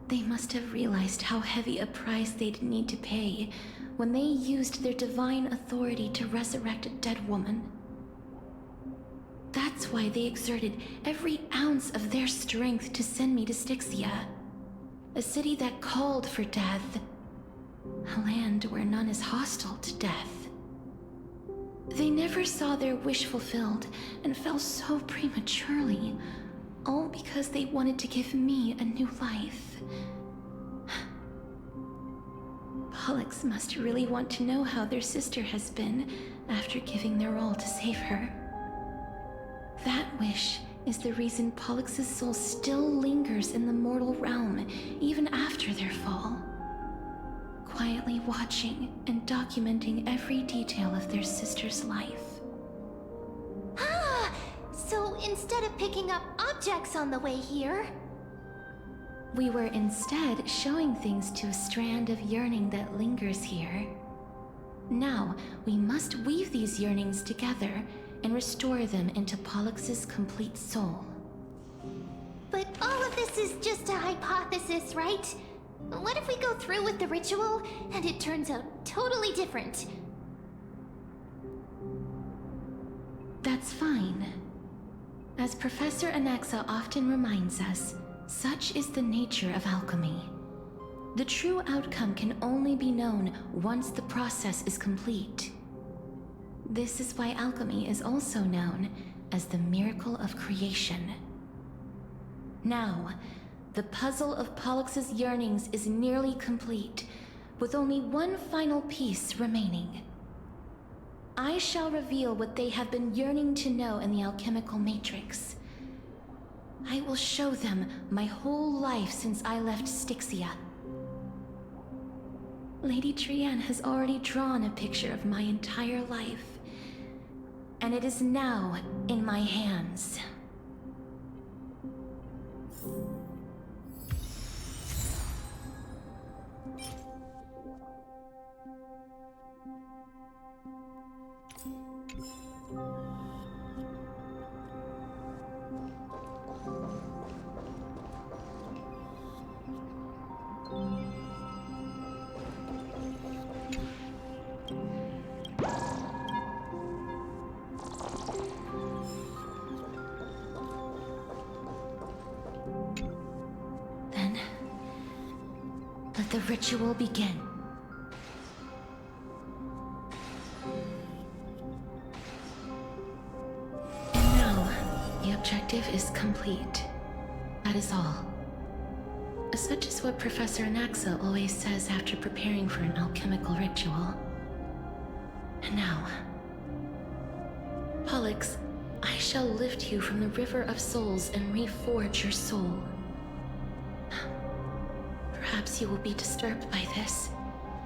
They must have realized how heavy a price they'd need to pay when they used their divine authority to resurrect a dead woman. That's why they exerted every ounce of their strength to send me to Styxia, a city that called for death, a land where none is hostile to death. They never saw their wish fulfilled and fell so prematurely, all because they wanted to give me a new life. Pollux must really want to know how their sister has been after giving their all to save her. That wish is the reason Pollux's soul still lingers in the mortal realm even after their fall, quietly watching and documenting every detail of their sister's life. So instead of picking up objects on the way here... We were instead showing things to a strand of yearning that lingers here. Now, we must weave these yearnings together and restore them into Pollux's complete soul. But all of this is just a hypothesis, right? What if we go through with the ritual and it turns out totally different? That's fine. As Professor Anaxa often reminds us, such is the nature of alchemy. The true outcome can only be known once the process is complete. This is why alchemy is also known as the miracle of creation. Now, the puzzle of Pollux's yearnings is nearly complete, with only one final piece remaining. I shall reveal what they have been yearning to know in the alchemical matrix. I will show them my whole life since I left Styxia. Lady Trianne has already drawn a picture of my entire life, and it is now in my hands. let the ritual begin. And now, the objective is complete. That is all. Such is what Professor Anaxa always says after preparing for an alchemical ritual. And now, Pollux, I shall lift you from the river of souls and reforge your soul. Perhaps you will be disturbed by this,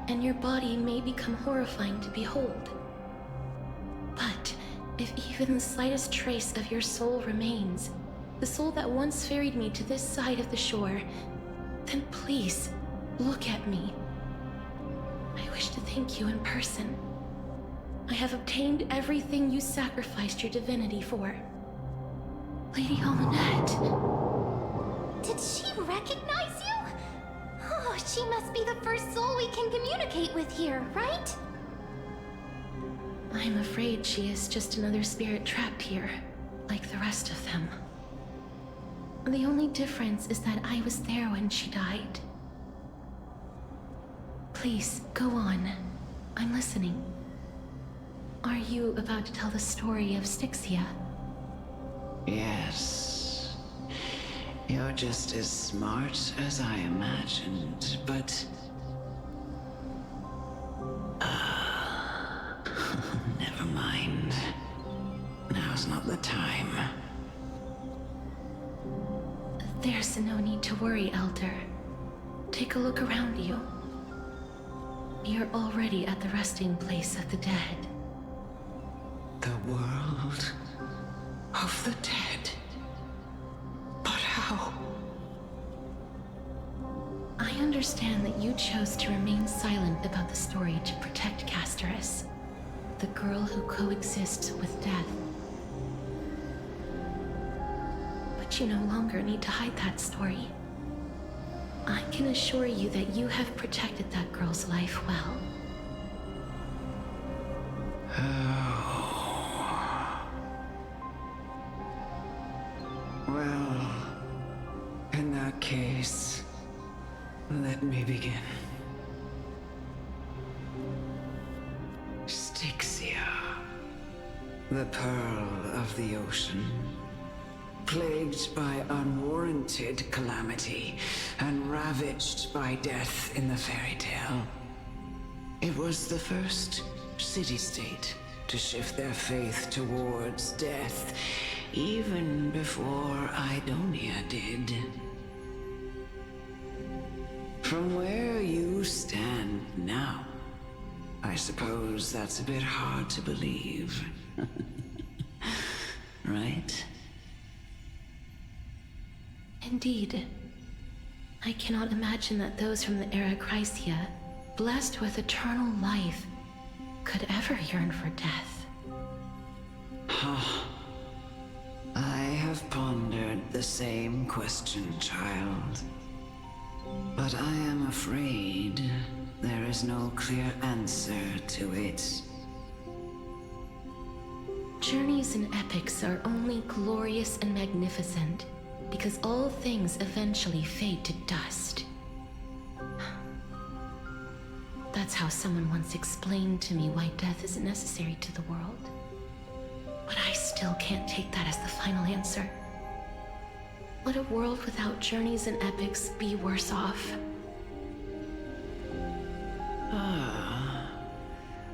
and your body may become horrifying to behold. But if even the slightest trace of your soul remains, the soul that once ferried me to this side of the shore, then please, look at me. I wish to thank you in person. I have obtained everything you sacrificed your divinity for. Lady Almanette. Did she recognize you? Oh, she must be the first soul we can communicate with here, right? I'm afraid she is just another spirit trapped here, like the rest of them. The only difference is that I was there when she died. Please, go on. I'm listening. Are you about to tell the story of Styxia? Yes. You're just as smart as I imagined, but... never mind. Now's not the time. There's no need to worry, Elder. Take a look around you. You're already at the resting place of the dead. The world of the dead. But how? I understand that you chose to remain silent about the story to protect Casterus, the girl who coexists with death. But you no longer need to hide that story. I can assure you that you have protected that girl's life well. Well, in that case, let me begin. Styxia, the pearl of the ocean, plagued by unwarranted calamity and ravaged by death in the fairy tale. It was the first city-state to shift their faith towards death, even before Idonia did. From where you stand now, I suppose that's a bit hard to believe. Right? Indeed. I cannot imagine that those from the era Chrysia, blessed with eternal life, could ever yearn for death. I have pondered the same question, child. But I am afraid there is no clear answer to it. Journeys and epics are only glorious and magnificent because all things eventually fade to dust. That's how someone once explained to me why death is necessary to the world. But I still can't take that as the final answer. Would a world without journeys and epics be worse off?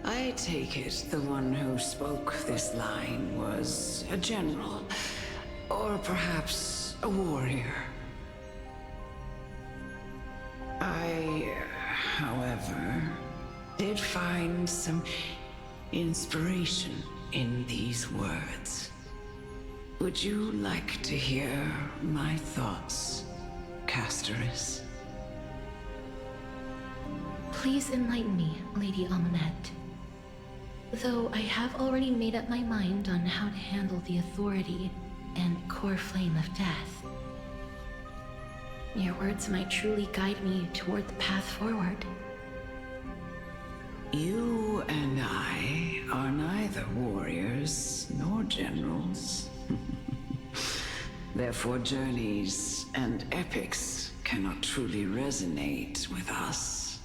I take it the one who spoke this line was a general, or perhaps a warrior. I, however, did find some inspiration in these words. Would you like to hear my thoughts, Casterus? Please enlighten me, Lady Almanette. Though I have already made up my mind on how to handle the authority and core flame of death. Your words might truly guide me toward the path forward. You and I are neither warriors nor generals. Therefore, journeys and epics cannot truly resonate with us.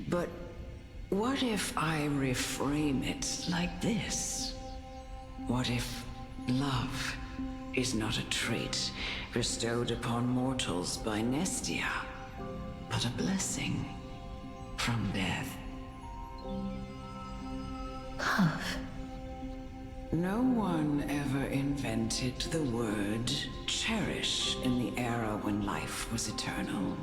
But what if I reframe it like this? What if love is not a trait bestowed upon mortals by Nestia, but a blessing from death? Love. No one ever invented the word cherish in the era when life was eternal.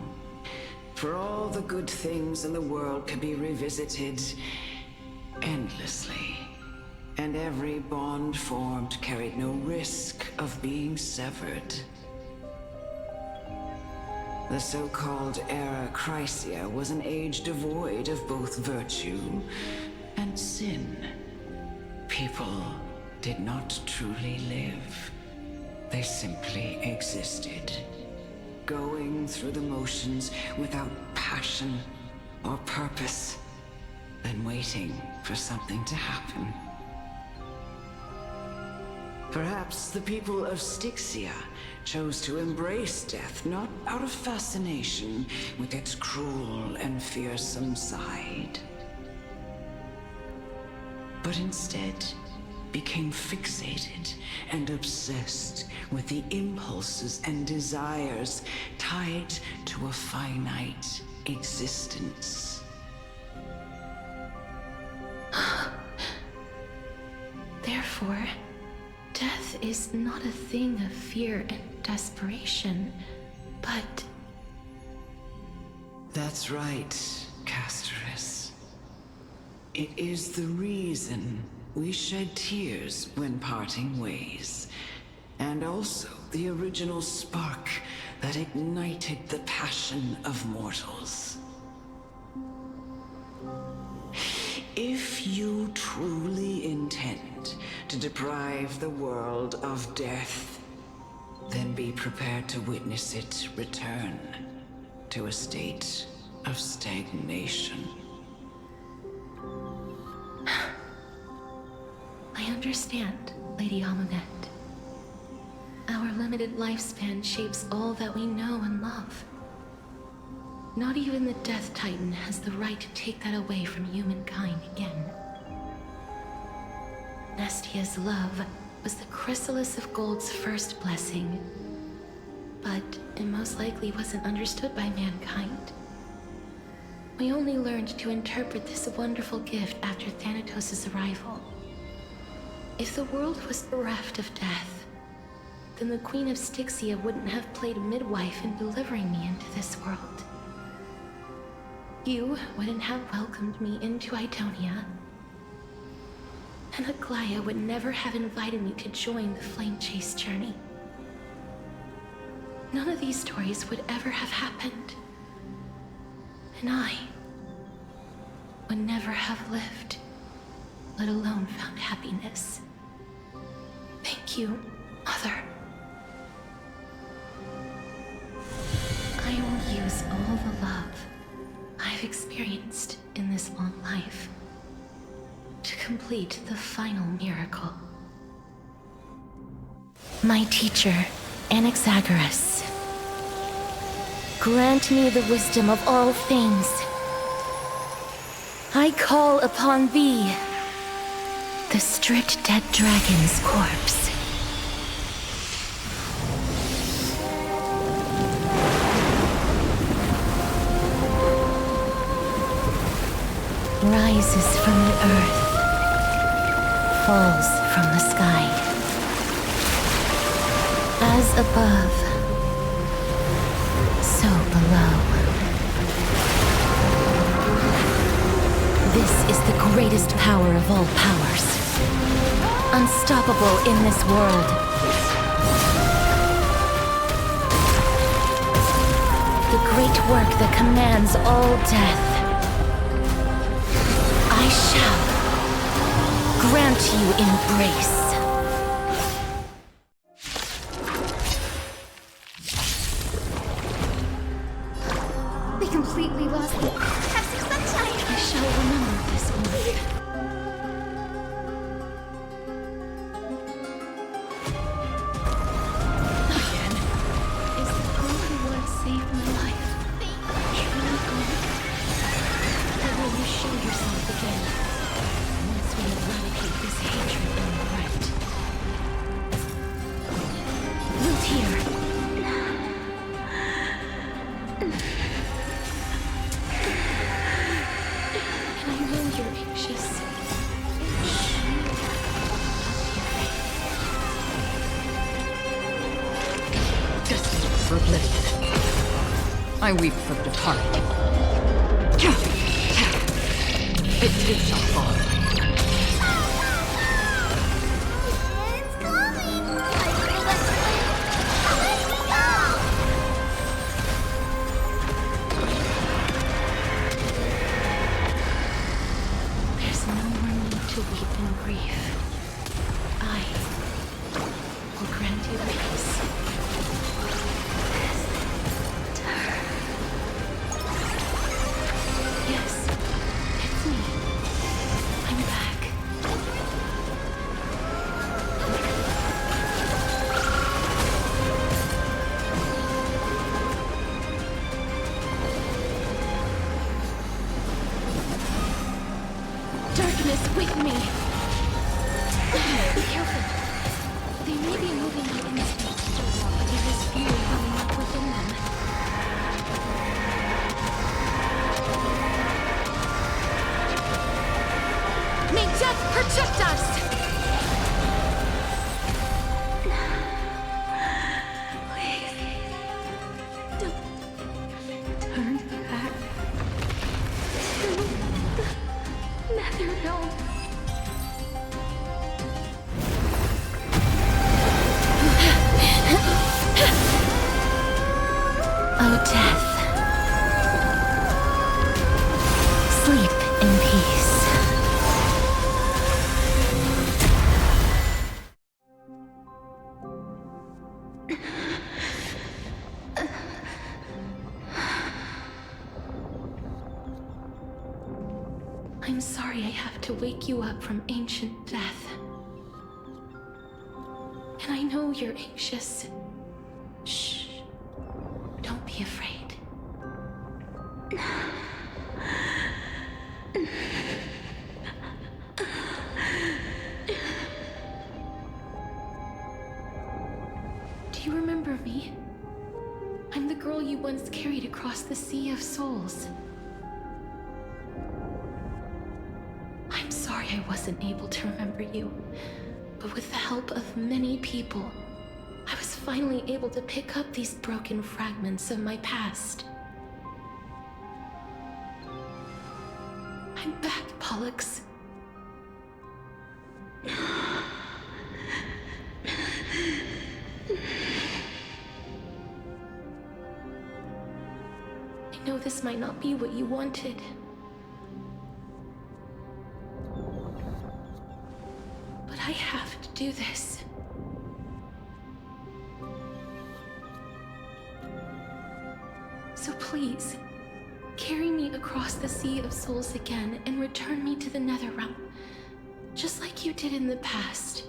For all the good things in the world could be revisited endlessly, and every bond formed carried no risk of being severed. The so-called Era Chrysia was an age devoid of both virtue and sin. People did not truly live. They simply existed, going through the motions without passion or purpose, then waiting for something to happen. Perhaps the people of Styxia chose to embrace death not out of fascination with its cruel and fearsome side, but instead became fixated and obsessed with the impulses and desires tied to a finite existence. Therefore, death is not a thing of fear and desperation, but... That's right, Casterus. It is the reason we shed tears when parting ways, and also the original spark that ignited the passion of mortals. If you truly intend to deprive the world of death, then be prepared to witness it return to a state of stagnation. I understand, Lady Amunet. Our limited lifespan shapes all that we know and love. Not even the Death Titan has the right to take that away from humankind again. Nestia's love was the chrysalis of Gold's first blessing, but it most likely wasn't understood by mankind. We only learned to interpret this wonderful gift after Thanatos' arrival. If the world was bereft of death, then the Queen of Styxia wouldn't have played midwife in delivering me into this world. You wouldn't have welcomed me into Idonia, and Aglaia would never have invited me to join the Flame Chase journey. None of these stories would ever have happened, and I would never have lived, let alone found happiness. Thank you, Mother. I will use all the love I've experienced in this long life to complete the final miracle. My teacher, Anaxagoras, grant me the wisdom of all things. I call upon thee, the stripped dead dragon's corpse. Rises from the earth, falls from the sky. As above, so below. This is the greatest power of all powers. Unstoppable in this world. The great work that commands all death. I shall grant you embrace. We completely lost the fantastic sunshine. I shall remember this moment. here. And I know you're anxious. Destined for oblivion. I weep for the departed. It too shall fall. There's no more need to weep in grief. I will grant you peace. Yes, it's me. I'm back. Darkness with me. Be careful. They may be moving by instinct, but there is fury welling up within them. May death protect us! Please, don't turn back to the Netherrealm. Oh, death. Sleep in peace. I'm sorry I have to wake you up from ancient death. And I know you're anxious. Shh. Don't be afraid. Do you remember me? I'm the girl you once carried across the Sea of Souls. I'm sorry I wasn't able to remember you, but with the help of many people, I was finally able to pick up these broken fragments of my past. I'm back, Pollux. I know this might not be what you wanted. But I have to do this. So please, carry me across the Sea of Souls again and return me to the Netherrealm, just like you did in the past.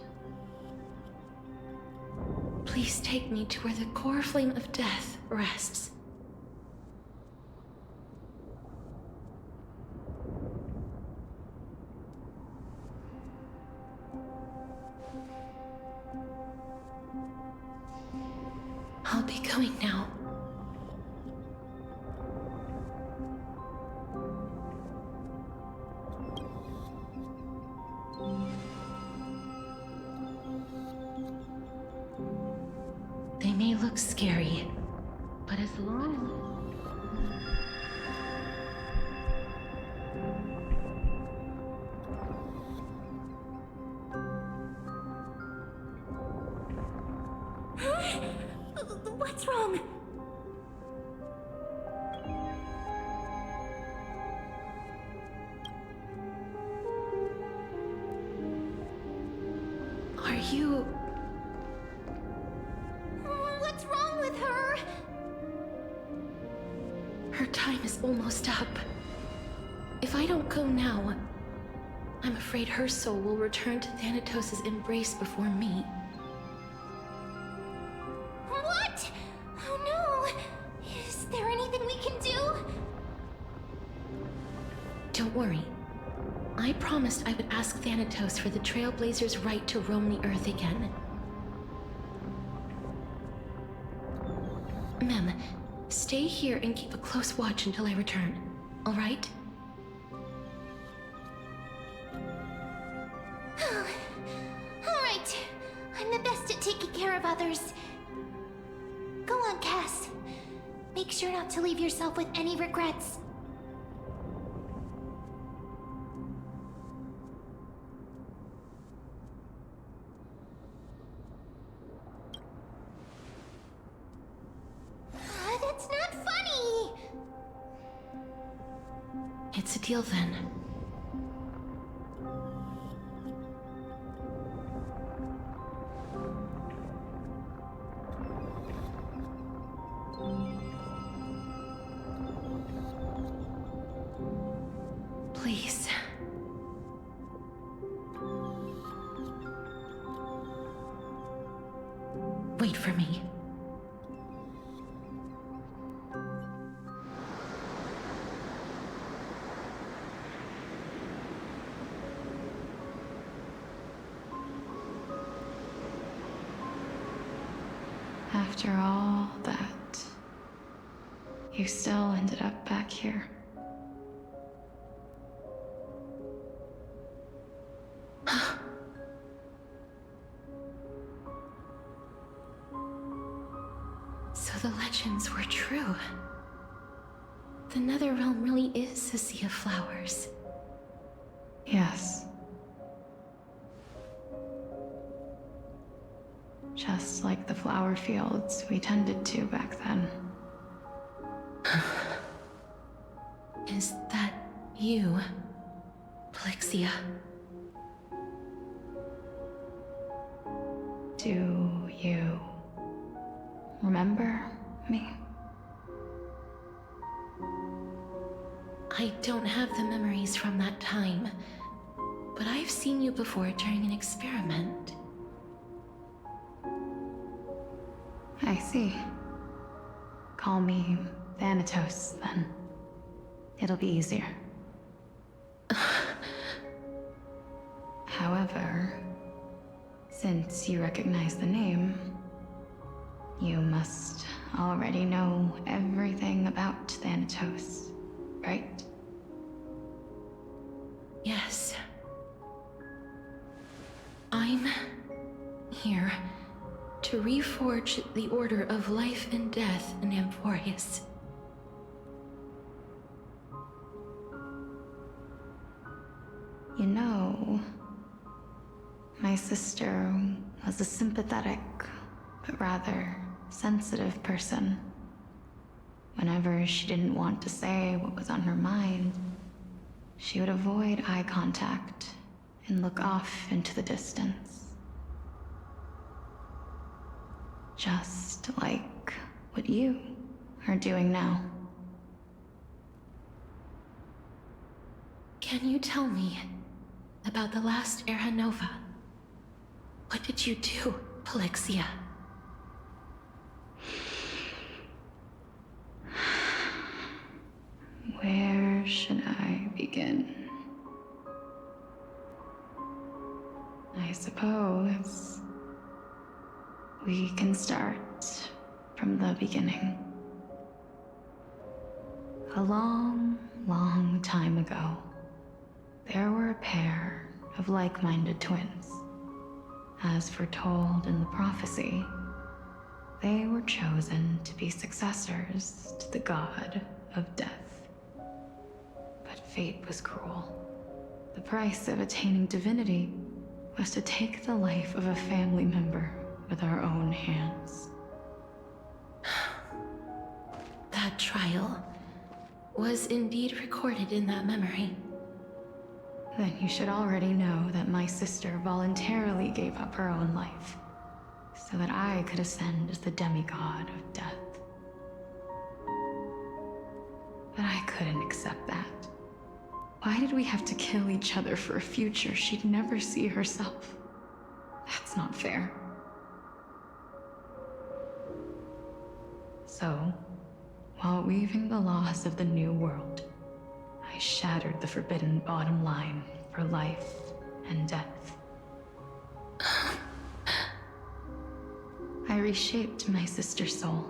Please take me to where the core flame of death rests. I'll be going now. They may look scary, but as long What's wrong? Are you... What's wrong with her? Her time is almost up. If I don't go now, I'm afraid her soul will return to Thanatos' embrace before me. What? Oh no! Is there anything we can do? Don't worry. I promised I would ask Thanatos for the Trailblazers' right to roam the Earth again. Mem, stay here and keep a close watch until I return, all right? All right. I'm the best at taking care of others. Go on, Cass. Make sure not to leave yourself with any regrets. That's not funny! It's a deal then. Please. Wait for me. After all that, you still ended up back here. So the legends were true. The Netherrealm really is a sea of flowers. Yes. Just like the flower fields we tended to back then. Is that you, Plexia? Do you remember me? I don't have the memories from that time, but I've seen you before during an experiment. I see. Call me Thanatos, then. It'll be easier. However, since you recognize the name, you must already know everything about Thanatos, right? Yes. I'm here to reforge the order of life and death in Amphorius. You know, my sister was a sympathetic, but rather sensitive person. Whenever she didn't want to say what was on her mind, she would avoid eye contact and look off into the distance. Just like what you are doing now. Can you tell me about the last Era Nova? What did you do, Plexia? Where should I begin? I suppose we can start from the beginning. A long, long time ago, there were a pair of like-minded twins. As foretold in the prophecy, they were chosen to be successors to the god of death. But fate was cruel. The price of attaining divinity was to take the life of a family member with our own hands. That trial was indeed recorded in that memory. Then you should already know that my sister voluntarily gave up her own life, so that I could ascend as the demigod of death. But I couldn't accept that. Why did we have to kill each other for a future she'd never see herself? That's not fair. So, while weaving the laws of the new world, I shattered the forbidden bottom line for life and death. I reshaped my sister's soul,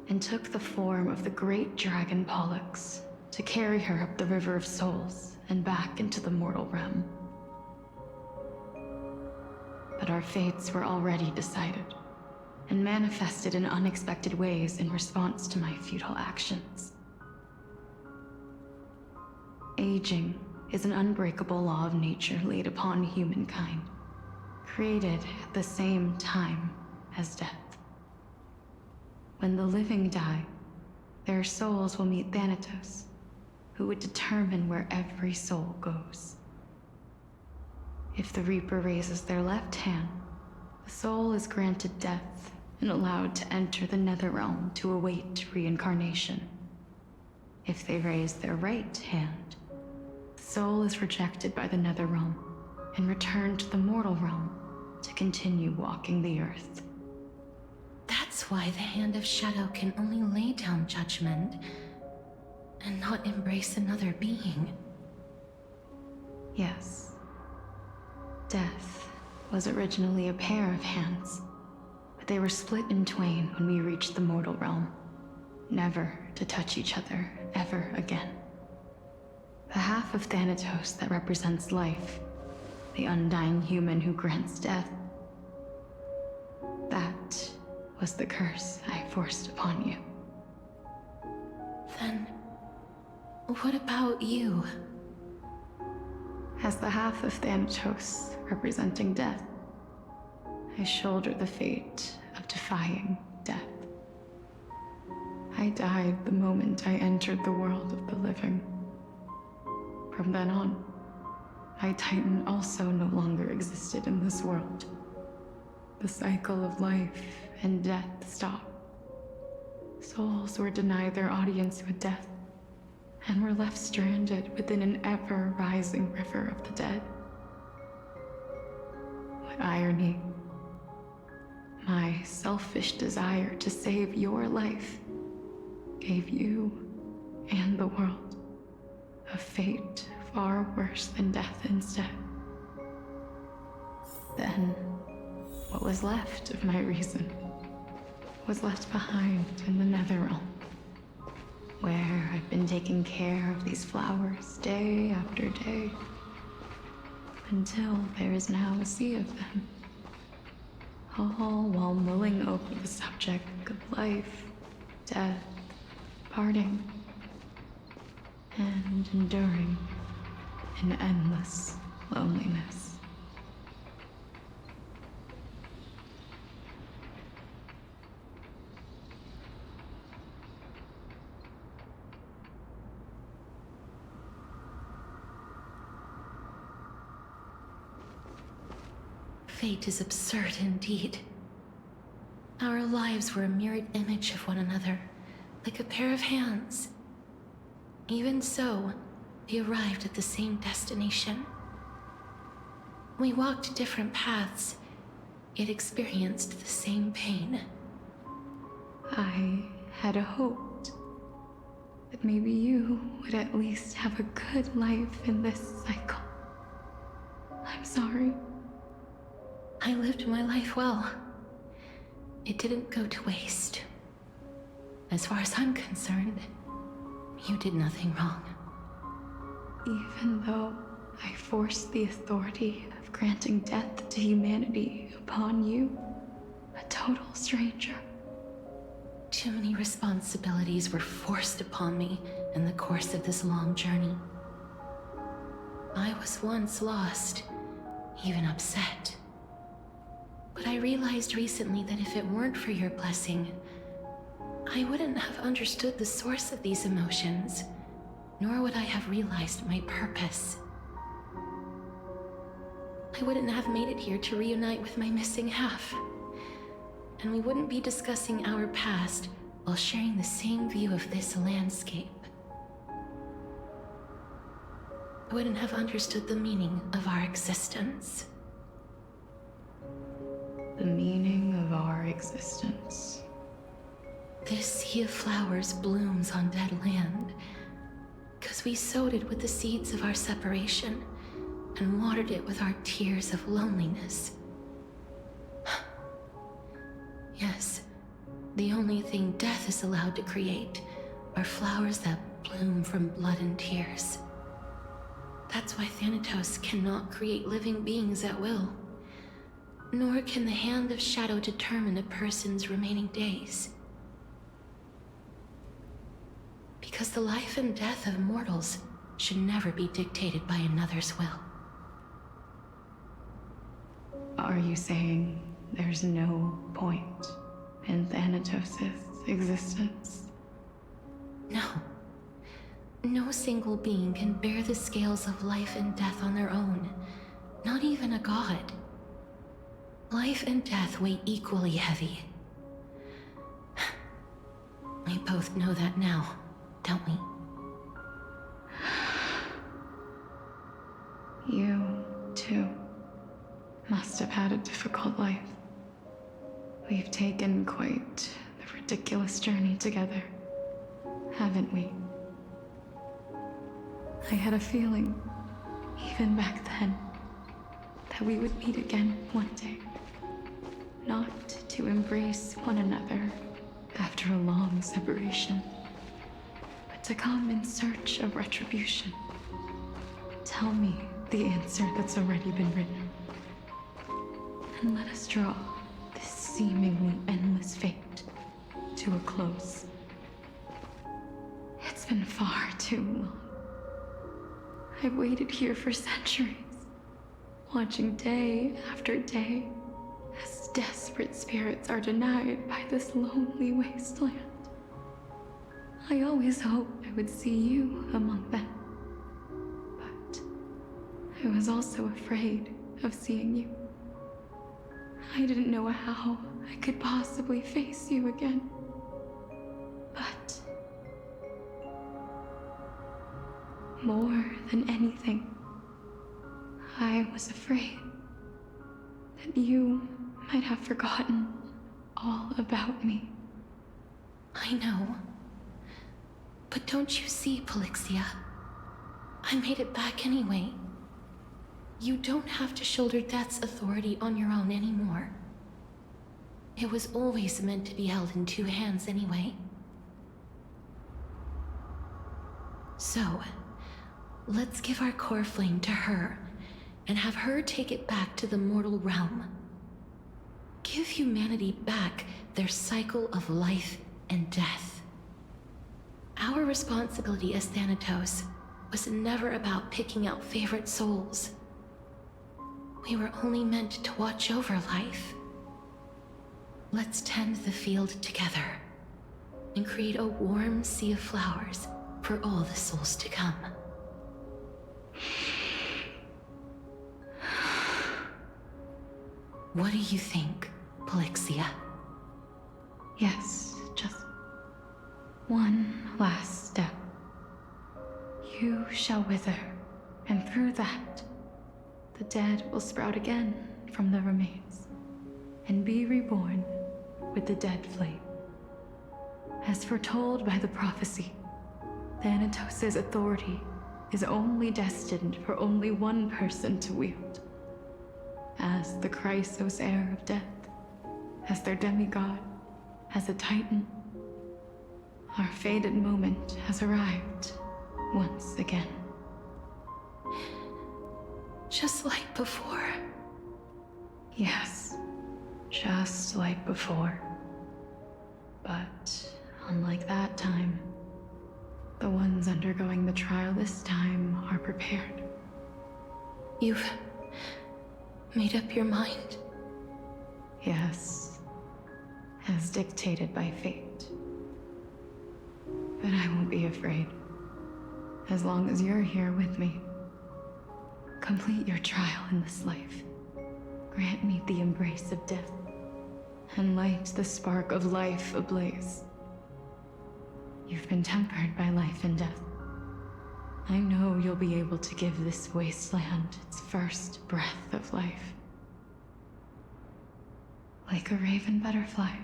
and took the form of the great dragon Pollux to carry her up the River of Souls and back into the mortal realm. But our fates were already decided, and manifested in unexpected ways in response to my futile actions. Aging is an unbreakable law of nature laid upon humankind, created at the same time as death. When the living die, their souls will meet Thanatos, who would determine where every soul goes. If the Reaper raises their left hand, the soul is granted death and allowed to enter the Netherrealm to await reincarnation. If they raise their right hand, the soul is rejected by the Netherrealm and returned to the mortal realm to continue walking the earth. That's why the Hand of Shadow can only lay down judgment and not embrace another being. Yes. Death was originally a pair of hands, but they were split in twain when we reached the mortal realm, never to touch each other ever again. The half of Thanatos that represents life, the undying human who grants death, that was the curse I forced upon you. Then, what about you? As the half of Thanatos representing death, I shoulder the fate of defying death. I died the moment I entered the world of the living. From then on, my Titan also no longer existed in this world. The cycle of life and death stopped. Souls were denied their audience with death, and were left stranded within an ever-rising river of the dead. What irony. My selfish desire to save your life gave you and the world a fate far worse than death instead. Then, what was left of my reason was left behind in the Netherrealm, where I've been taking care of these flowers day after day, until there is now a sea of them, all while mulling over the subject of life, death, parting, and enduring an endless loneliness. Fate is absurd indeed. Our lives were a mirrored image of one another, like a pair of hands. Even so, we arrived at the same destination. We walked different paths, yet experienced the same pain. I had hoped that maybe you would at least have a good life in this cycle. I'm sorry. I lived my life well. It didn't go to waste. As far as I'm concerned, you did nothing wrong. Even though I forced the authority of granting death to humanity upon you, a total stranger. Too many responsibilities were forced upon me in the course of this long journey. I was once lost, even upset. But I realized recently that if it weren't for your blessing, I wouldn't have understood the source of these emotions, nor would I have realized my purpose. I wouldn't have made it here to reunite with my missing half, and we wouldn't be discussing our past while sharing the same view of this landscape. I wouldn't have understood the meaning of our existence. The meaning of our existence. This sea of flowers blooms on dead land, because we sowed it with the seeds of our separation and watered it with our tears of loneliness. Yes, The only thing death is allowed to create are flowers that bloom from blood and tears. That's why Thanatos cannot create living beings at will. Nor can the Hand of Shadow determine a person's remaining days. Because the life and death of mortals should never be dictated by another's will. Are you saying there's no point in Thanatos' existence? No. No single being can bear the scales of life and death on their own. Not even a god. Life and death weigh equally heavy. We both know that now, don't we? You, too, must have had a difficult life. We've taken quite the ridiculous journey together, haven't we? I had a feeling, even back then, that we would meet again one day. Not to embrace one another after a long separation, but to come in search of retribution. Tell me the answer that's already been written, and let us draw this seemingly endless fate to a close. It's been far too long. I've waited here for centuries, watching day after day as desperate spirits are denied by this lonely wasteland. I always hoped I would see you among them, but I was also afraid of seeing you. I didn't know how I could possibly face you again. But more than anything, I was afraid that you might have forgotten all about me. I know. But don't you see, Polixia? I made it back anyway. You don't have to shoulder death's authority on your own anymore. It was always meant to be held in two hands anyway. So, let's give our core flame to her, and have her take it back to the mortal realm. Give humanity back their cycle of life and death. Our responsibility as Thanatos was never about picking out favorite souls. We were only meant to watch over life. Let's tend the field together, and create a warm sea of flowers for all the souls to come. What do you think, Polixia? Yes, just one last step. You shall wither, and through that, the dead will sprout again from the remains, and be reborn with the dead flame. As foretold by the prophecy, Thanatos' authority is only destined for only one person to wield. As the Chrysos heir of death, as their demigod, as a titan, our fated moment has arrived once again. Just like before. Yes, just like before. But unlike that time, the ones undergoing the trial this time are prepared. You've made up your mind? Yes, as dictated by fate. But I won't be afraid, as long as you're here with me. Complete your trial in this life. Grant me the embrace of death, and light the spark of life ablaze. You've been tempered by life and death. I know you'll be able to give this wasteland its first breath of life. Like a raven butterfly,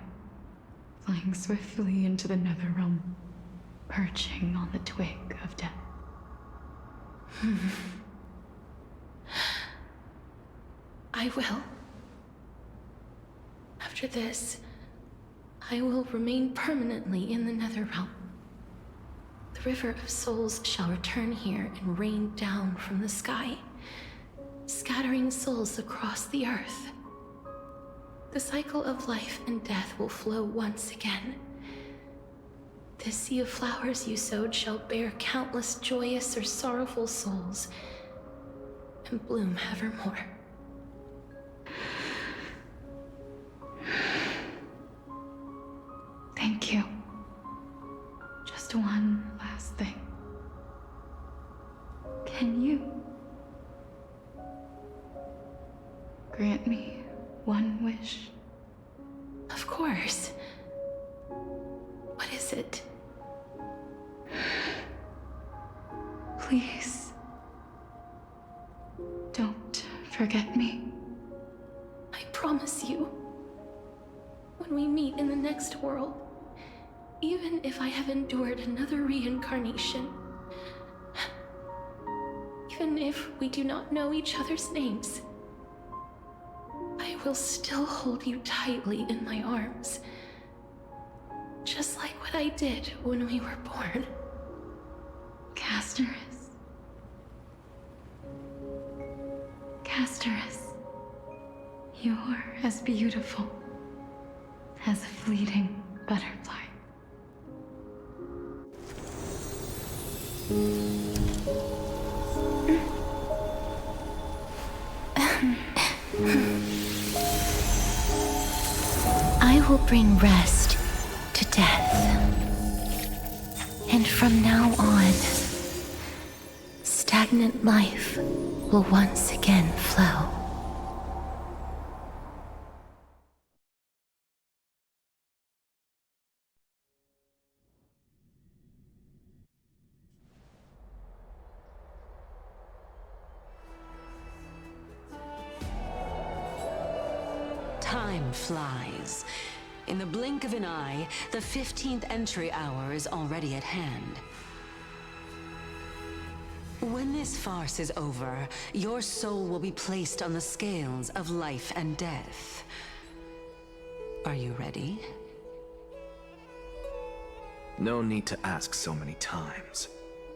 flying swiftly into the netherrealm, perching on the twig of death. I will. After this, I will remain permanently in the Netherrealm. The River of Souls shall return here and rain down from the sky, scattering souls across the earth. The cycle of life and death will flow once again. This sea of flowers you sowed shall bear countless joyous or sorrowful souls, and bloom evermore. Thank you. Just one last thing. Can you grant me one wish? Of course. What is it? Please, don't forget me. I promise you, when we meet in the next world, even if I have endured another reincarnation, even if we do not know each other's names, I will still hold you tightly in my arms, just like what I did when we were born. Casterus. Casterus, you're as beautiful as a fleeting butterfly. I will bring rest to death. And from now on, stagnant life will once again flow. Time flies. In the blink of an eye, the 15th entry hour is already at hand. When this farce is over, your soul will be placed on the scales of life and death. Are you ready? No need to ask so many times.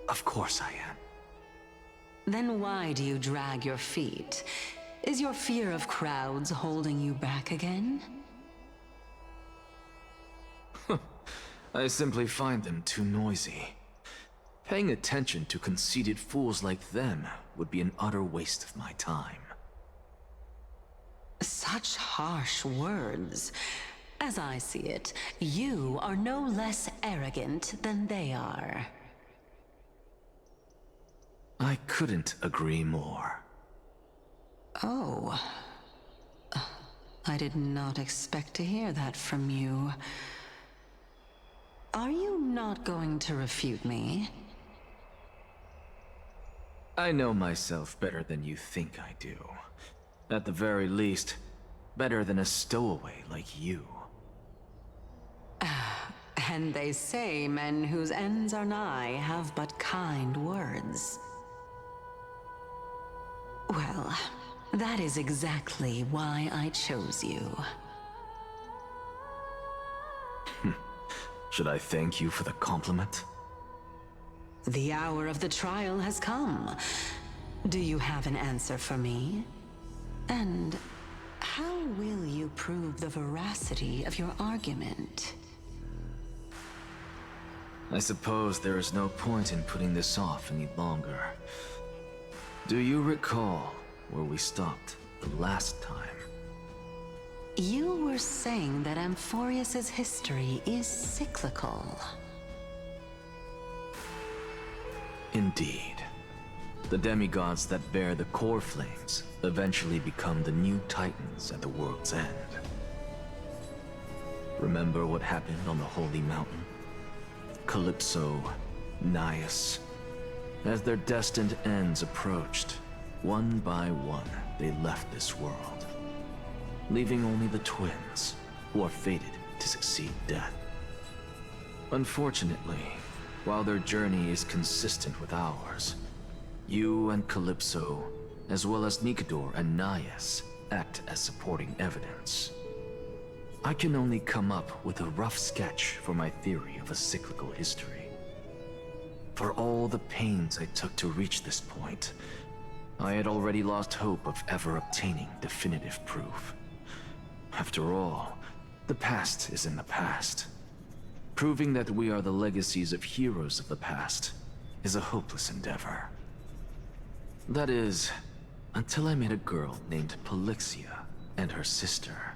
Of course I am. Then why do you drag your feet? Is your fear of crowds holding you back again? I simply find them too noisy. Paying attention to conceited fools like them would be an utter waste of my time. Such harsh words. As I see it, you are no less arrogant than they are. I couldn't agree more. Oh. I did not expect to hear that from you. Are you not going to refute me? I know myself better than you think I do. At the very least, better than a stowaway like you. And they say men whose ends are nigh have but kind words. Well, that is exactly why I chose you. Should I thank you for the compliment? The hour of the trial has come. Do you have an answer for me? And how will you prove the veracity of your argument? I suppose there is no point in putting this off any longer. Do you recall where we stopped the last time? You were saying that Amphorius's history is cyclical. Indeed. The demigods that bear the core flames eventually become the new titans at the world's end. Remember what happened on the Holy Mountain? Calypso, Naias. As their destined ends approached, one by one they left this world, leaving only the twins, who are fated to succeed death. Unfortunately, while their journey is consistent with ours, you and Calypso, as well as Nikador and Naias, act as supporting evidence. I can only come up with a rough sketch for my theory of a cyclical history. For all the pains I took to reach this point, I had already lost hope of ever obtaining definitive proof. After all, the past is in the past. Proving that we are the legacies of heroes of the past is a hopeless endeavor. That is, until I met a girl named Polixia and her sister.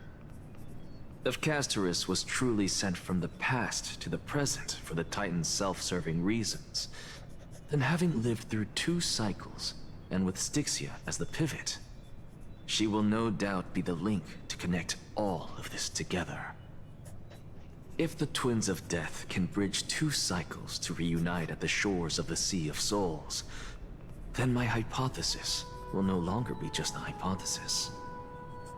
If Castorus was truly sent from the past to the present for the Titan's self-serving reasons, then having lived through 2 cycles, and with Styxia as the pivot, she will no doubt be the link to connect all of this together. If the Twins of Death can bridge 2 cycles to reunite at the shores of the Sea of Souls, then my hypothesis will no longer be just a hypothesis.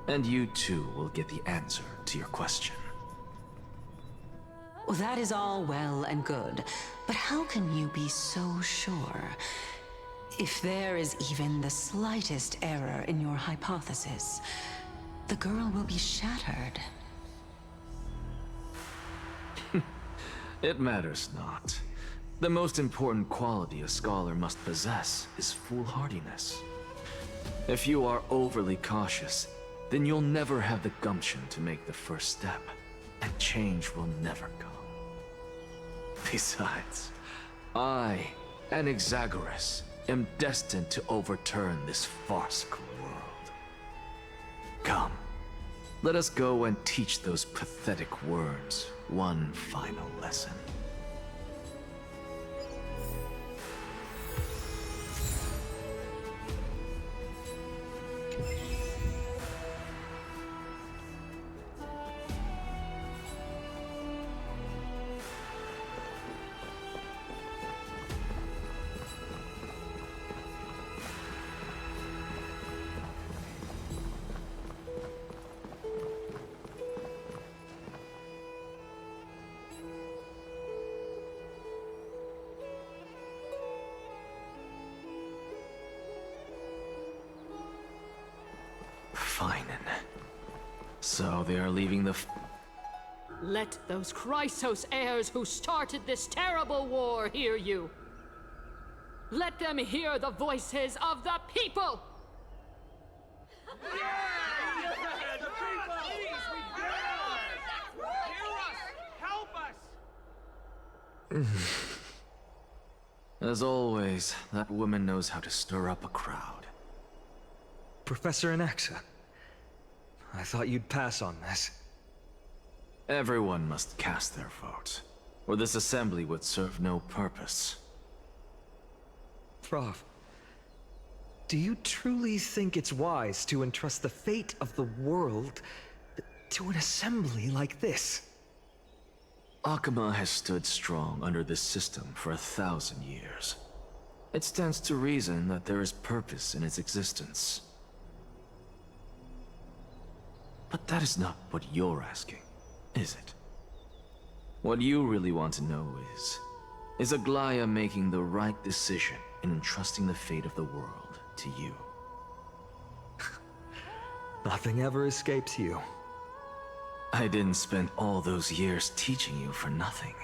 And you too will get the answer to your question. Well, that is all well and good, but how can you be so sure? If there is even the slightest error in your hypothesis, the girl will be shattered. It matters not. The most important quality a scholar must possess is foolhardiness. If you are overly cautious, then you'll never have the gumption to make the first step, and change will never come. Besides, I, Anaxagoras, am destined to overturn this farcical world. Come, let us go and teach those pathetic worms one final lesson. So they are leaving the Let those Chrysos heirs who started this terrible war hear you. Let them hear the voices of the people! As always, that woman knows how to stir up a crowd. Professor Anaxa, I thought you'd pass on this. Everyone must cast their vote, or this assembly would serve no purpose. Prof, do you truly think it's wise to entrust the fate of the world to an assembly like this? Akama has stood strong under this system for 1,000 years. It stands to reason that there is purpose in its existence. But that is not what you're asking, is it? What you really want to know is Aglaya making the right decision in entrusting the fate of the world to you? Nothing ever escapes you. I didn't spend all those years teaching you for nothing.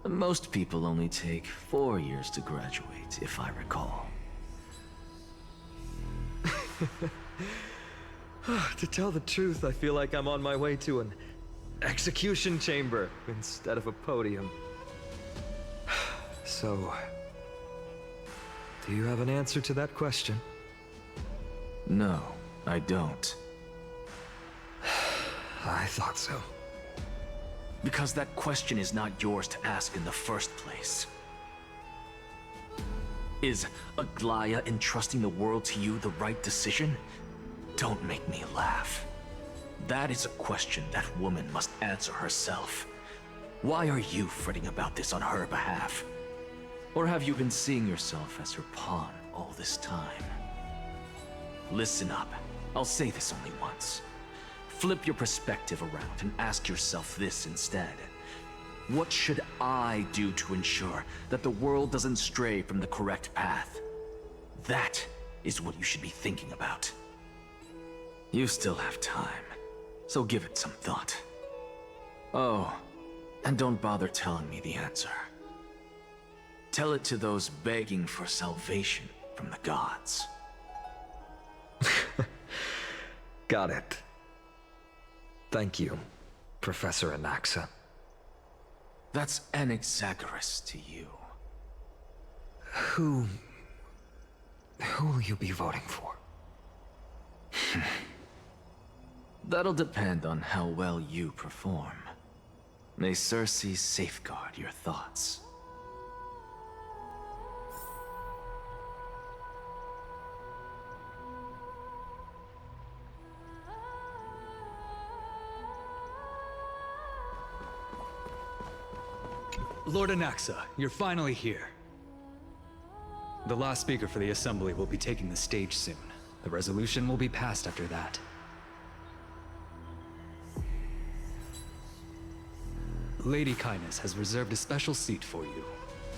Most people only take 4 years to graduate, if I recall. To tell the truth, I feel like I'm on my way to an execution chamber instead of a podium. So, do you have an answer to that question? No, I don't. I thought so. Because that question is not yours to ask in the first place. Is Aglaya entrusting the world to you the right decision? Don't make me laugh. That is a question that woman must answer herself. Why are you fretting about this on her behalf? Or have you been seeing yourself as her pawn all this time? Listen up. I'll say this only once. Flip your perspective around and ask yourself this instead. What should I do to ensure that the world doesn't stray from the correct path? That is what you should be thinking about. You still have time, so give it some thought. Oh, and don't bother telling me the answer. Tell it to those begging for salvation from the gods. Got it. Thank you, Professor Anaxa. That's Anaxagoras to you. Who will you be voting for? That'll depend on how well you perform. May Cersei safeguard your thoughts. Lord Anaxa, you're finally here. The last speaker for the Assembly will be taking the stage soon. The resolution will be passed after that. Lady Kindness has reserved a special seat for you.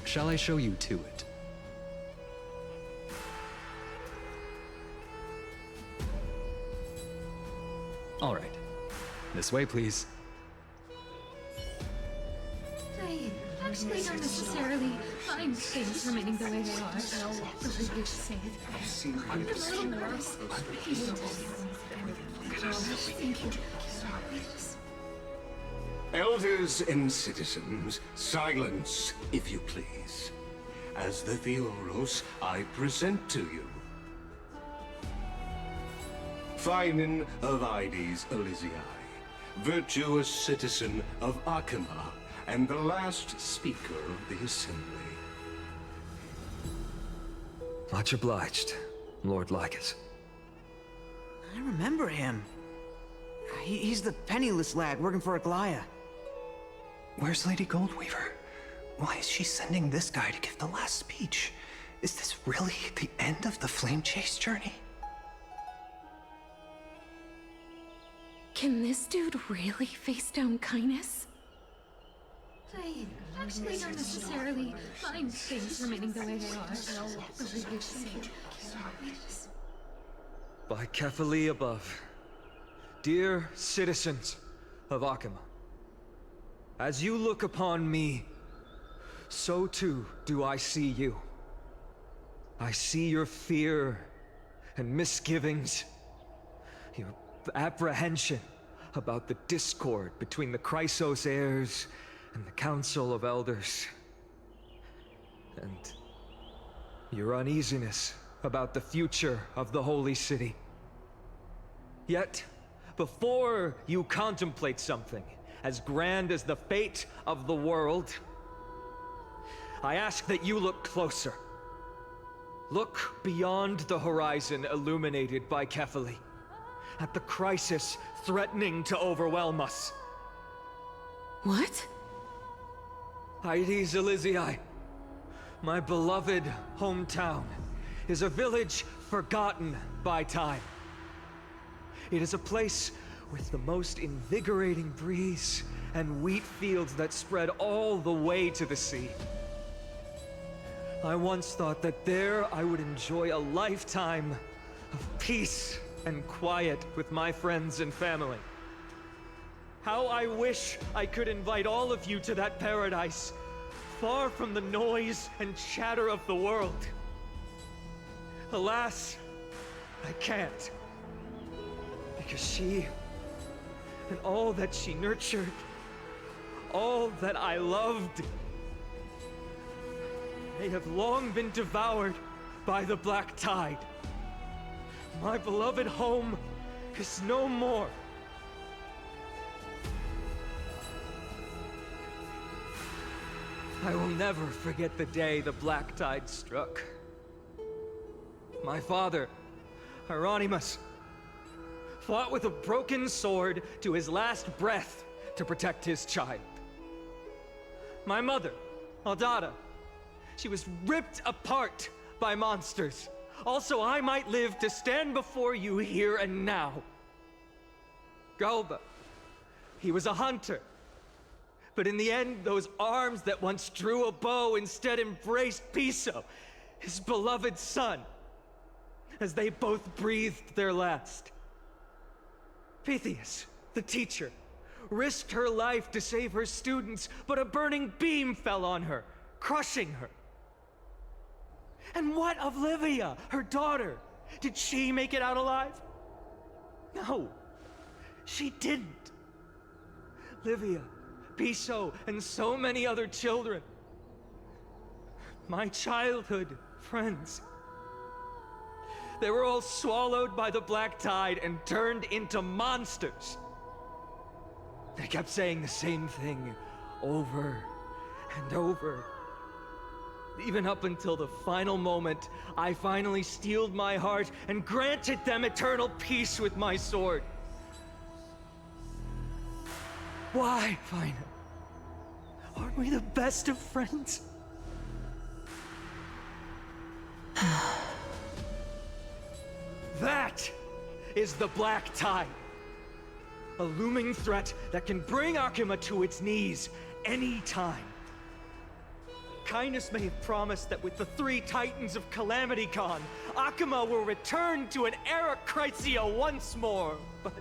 Shall I show you to it? All right. This way, please. I actually don't necessarily mind things remaining the way they are. I'll believe you say it. I'm a little nervous. Thank you. Elders and citizens, silence, if you please. As the Theoros, I present to you Finan of Ides Elysiae, virtuous citizen of Akima, and the last speaker of the Assembly. Much obliged, Lord Lycus. I remember him. He's the penniless lad working for Aglaya. Where's Lady Goldweaver? Why is she sending this guy to give the last speech? Is this really the end of the Flame Chase journey? Can this dude really face down kindness? I actually don't necessarily mind things remaining the way they are. I'll believe you say it. By Kefali above, dear citizens of Akima, as you look upon me, so too do I see you. I see your fear and misgivings, your apprehension about the discord between the Chrysos heirs and the Council of Elders, and your uneasiness about the future of the Holy City. Yet, before you contemplate something as grand as the fate of the world, I ask that you look closer. Look beyond the horizon illuminated by Kefali, at the crisis threatening to overwhelm us. What? Ides Elysiae, my beloved hometown, is a village forgotten by time. It is a place with the most invigorating breeze and wheat fields that spread all the way to the sea. I once thought that there I would enjoy a lifetime of peace and quiet with my friends and family. How I wish I could invite all of you to that paradise, far from the noise and chatter of the world. Alas, I can't. Because she, and all that she nurtured, all that I loved, they have long been devoured by the black tide. My beloved home is no more. I will never forget the day the black tide struck. My father, Hieronymus, fought with a broken sword to his last breath to protect his child. My mother, Aldada, she was ripped apart by monsters. Also, I might live to stand before you here and now. Galba, he was a hunter. But in the end, those arms that once drew a bow instead embraced Piso, his beloved son, as they both breathed their last. Pythias, the teacher, risked her life to save her students, but a burning beam fell on her, crushing her. And what of Livia, her daughter? Did she make it out alive? No, she didn't. Livia, Piso, and so many other children. My childhood friends. They were all swallowed by the black tide and turned into monsters. They kept saying the same thing over and over. Even up until the final moment, I finally steeled my heart and granted them eternal peace with my sword. Why, Fina? Aren't we the best of friends? That is the Black Tide. A looming threat that can bring Akuma to its knees any time. Kindness may have promised that with the 3 Titans of Calamity Con, Akuma will return to an era Chrysia once more, but...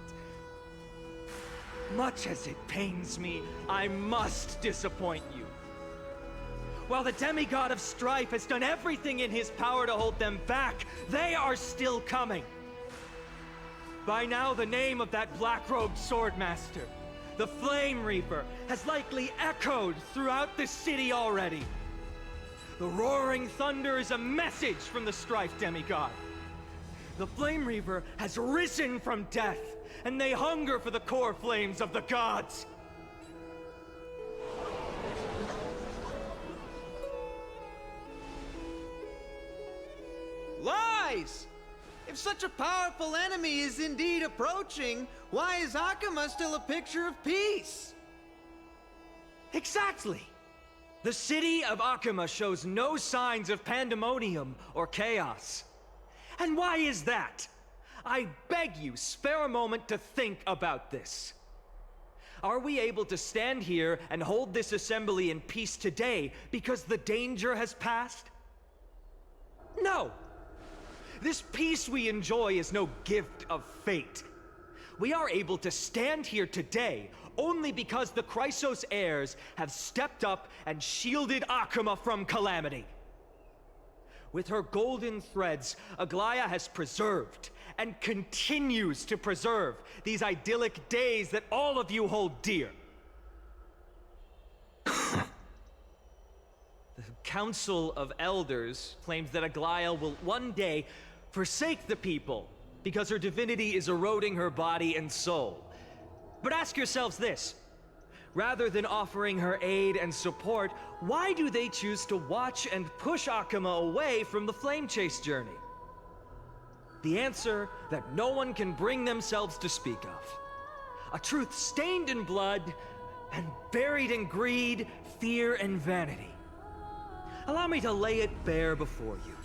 much as it pains me, I must disappoint you. While the demigod of strife has done everything in his power to hold them back, they are still coming. By now, the name of that black-robed swordmaster, the Flame Reaper, has likely echoed throughout the city already. The roaring thunder is a message from the strife demigod. The Flame Reaper has risen from death, and they hunger for the core flames of the gods. Lies! If such a powerful enemy is indeed approaching, why is Akuma still a picture of peace? Exactly! The city of Akuma shows no signs of pandemonium or chaos. And why is that? I beg you, spare a moment to think about this. Are we able to stand here and hold this assembly in peace today because the danger has passed? No! This peace we enjoy is no gift of fate. We are able to stand here today only because the Chrysos heirs have stepped up and shielded Akuma from calamity. With her golden threads, Aglaya has preserved and continues to preserve these idyllic days that all of you hold dear. The Council of Elders claims that Aglaya will one day forsake the people because her divinity is eroding her body and soul. But ask yourselves this. Rather than offering her aid and support, why do they choose to watch and push Akuma away from the Flame Chase journey? The answer that no one can bring themselves to speak of. A truth stained in blood and buried in greed, fear, and vanity. Allow me to lay it bare before you.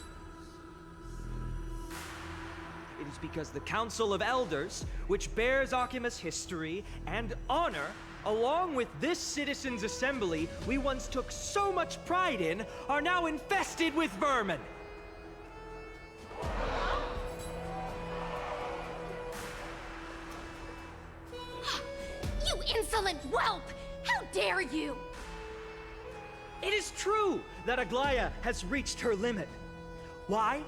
It is because the Council of Elders, which bears Akuma's history and honor, along with this citizens' assembly we once took so much pride in, are now infested with vermin. You insolent whelp! How dare you! It is true that Aglaya has reached her limit. Why?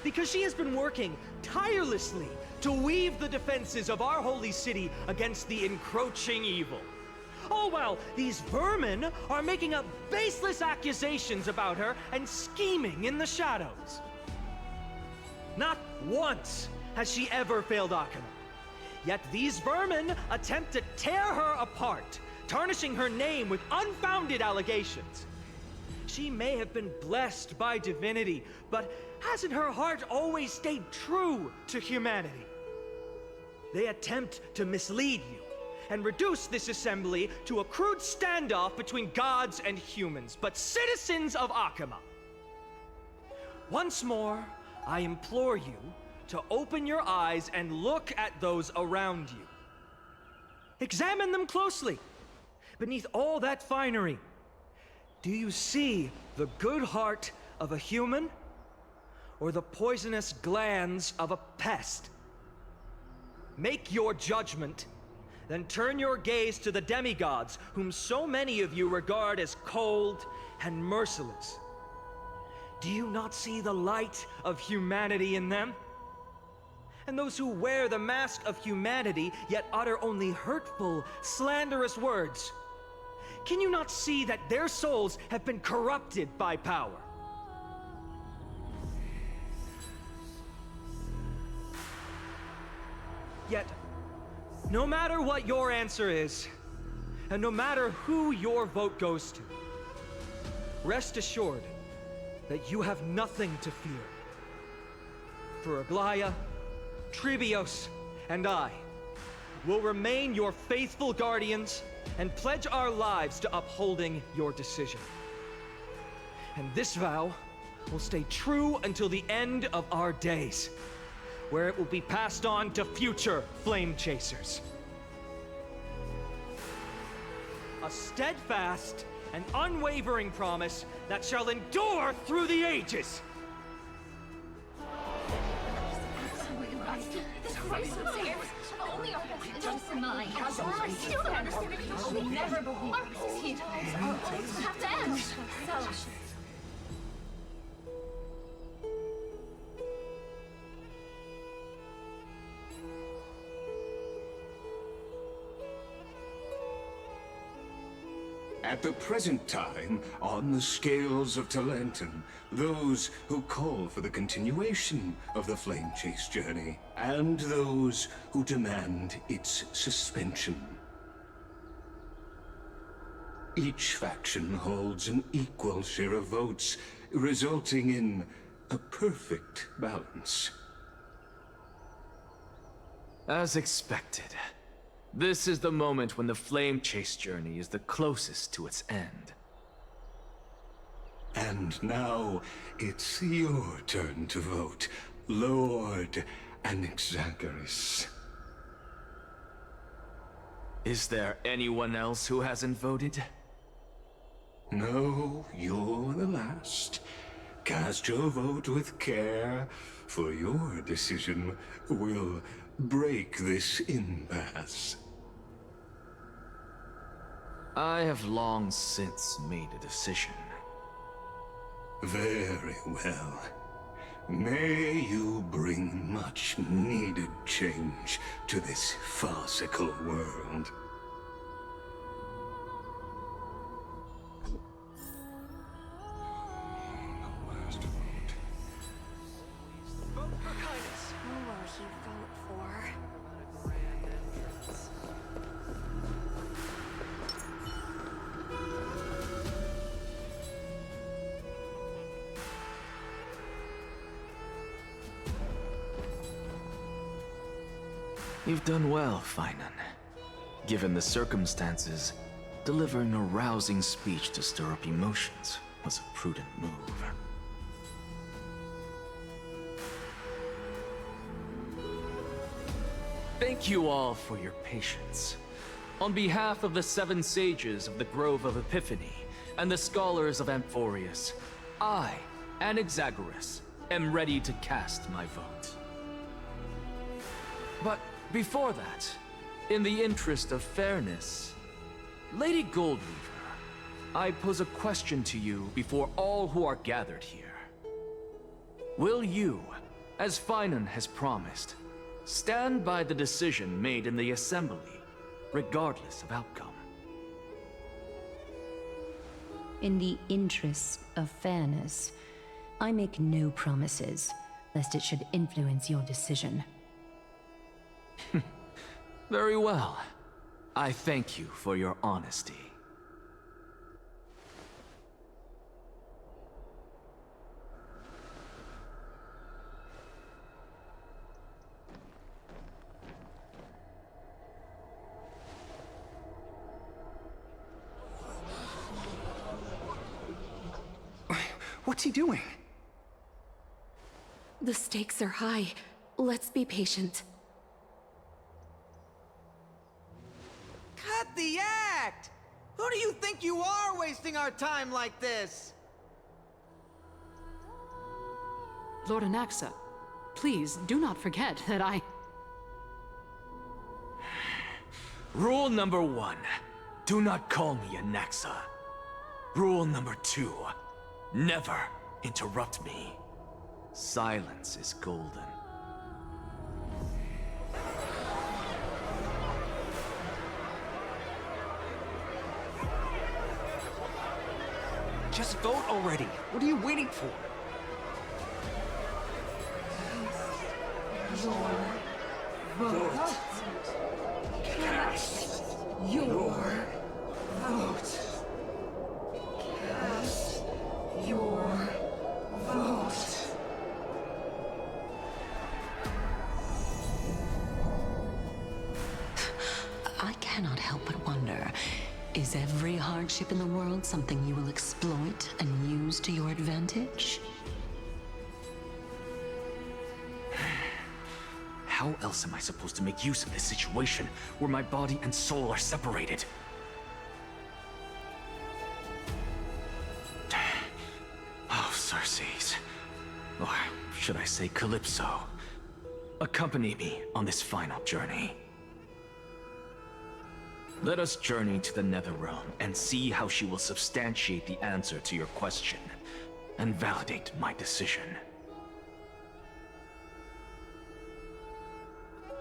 Because she has been working tirelessly to weave the defenses of our holy city against the encroaching evil. All while these vermin are making up baseless accusations about her and scheming in the shadows. Not once has she ever failed Akuma. Yet these vermin attempt to tear her apart, tarnishing her name with unfounded allegations. She may have been blessed by divinity, but hasn't her heart always stayed true to humanity? They attempt to mislead you and reduce this assembly to a crude standoff between gods and humans, but citizens of Akuma. Once more, I implore you to open your eyes and look at those around you. Examine them closely. Beneath all that finery, do you see the good heart of a human or the poisonous glands of a pest? Make your judgment, then turn your gaze to the demigods, whom so many of you regard as cold and merciless. Do you not see the light of humanity in them? And those who wear the mask of humanity, yet utter only hurtful, slanderous words. Can you not see that their souls have been corrupted by power? Yet, no matter what your answer is, and no matter who your vote goes to, rest assured that you have nothing to fear. For Aglaya, Tribios, and I will remain your faithful guardians and pledge our lives to upholding your decision. And this vow will stay true until the end of our days, where it will be passed on to future flame chasers. A steadfast and unwavering promise that shall endure through the ages. Only our best interests in mind. I still don't understand it. I will never believe our proceedings have to end. So. At the present time, on the scales of Talentum, those who call for the continuation of the Flame Chase journey, and those who demand its suspension. Each faction holds an equal share of votes, resulting in a perfect balance. As expected. This is the moment when the Flame Chase journey is the closest to its end. And now, it's your turn to vote, Lord Anaxagoras. Is there anyone else who hasn't voted? No, you're the last. Cast your vote with care, for your decision will break this impasse. I have long since made a decision. Very well. May you bring much needed change to this farcical world. You've done well, Finan. Given the circumstances, delivering a rousing speech to stir up emotions was a prudent move. Thank you all for your patience. On behalf of the 7 sages of the Grove of Epiphany and the scholars of Amphorius, I, Anaxagoras, am ready to cast my vote. But before that, in the interest of fairness, Lady Goldweaver, I pose a question to you before all who are gathered here. Will you, as Finan has promised, stand by the decision made in the Assembly, regardless of outcome? In the interest of fairness, I make no promises, lest it should influence your decision. Very well. I thank you for your honesty. What's he doing? The stakes are high. Let's be patient. Cut the act! Who do you think you are wasting our time like this? Lord Anaxa, please do not forget that I... Rule number 1, do not call me a Naxa. Rule number 2, never interrupt me. Silence is golden. Just vote already. What are you waiting for? Vote. Cast your vote. Cast your vote. I cannot help but wonder, is every hardship in the world something you will exploit and use to your advantage? How else am I supposed to make use of this situation where my body and soul are separated? Oh, Circes. Or should I say Calypso? Accompany me on this final journey. Let us journey to the Netherrealm and see how she will substantiate the answer to your question and validate my decision.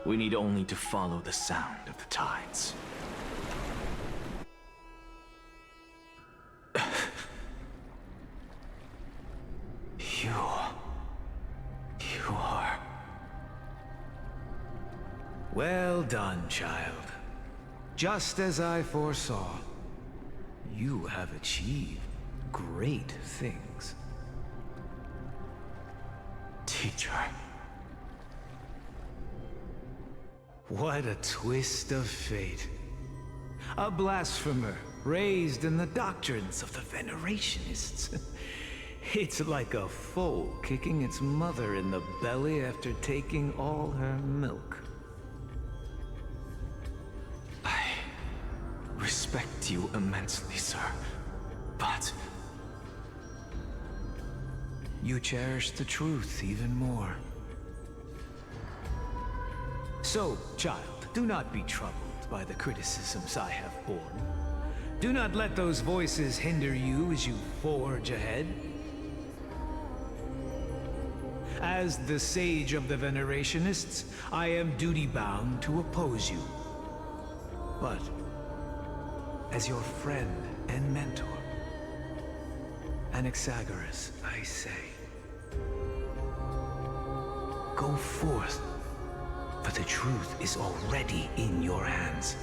We need only to follow the sound of the tides. You are... Well done, child. Just as I foresaw, you have achieved great things. Teacher. What a twist of fate. A blasphemer raised in the doctrines of the Venerationists. It's like a foal kicking its mother in the belly after taking all her milk. I respect you immensely, sir, but... You cherish the truth even more. So, child, do not be troubled by the criticisms I have borne. Do not let those voices hinder you as you forge ahead. As the sage of the Venerationists, I am duty-bound to oppose you. But, as your friend and mentor, Anaxagoras, I say, go forth, for the truth is already in your hands.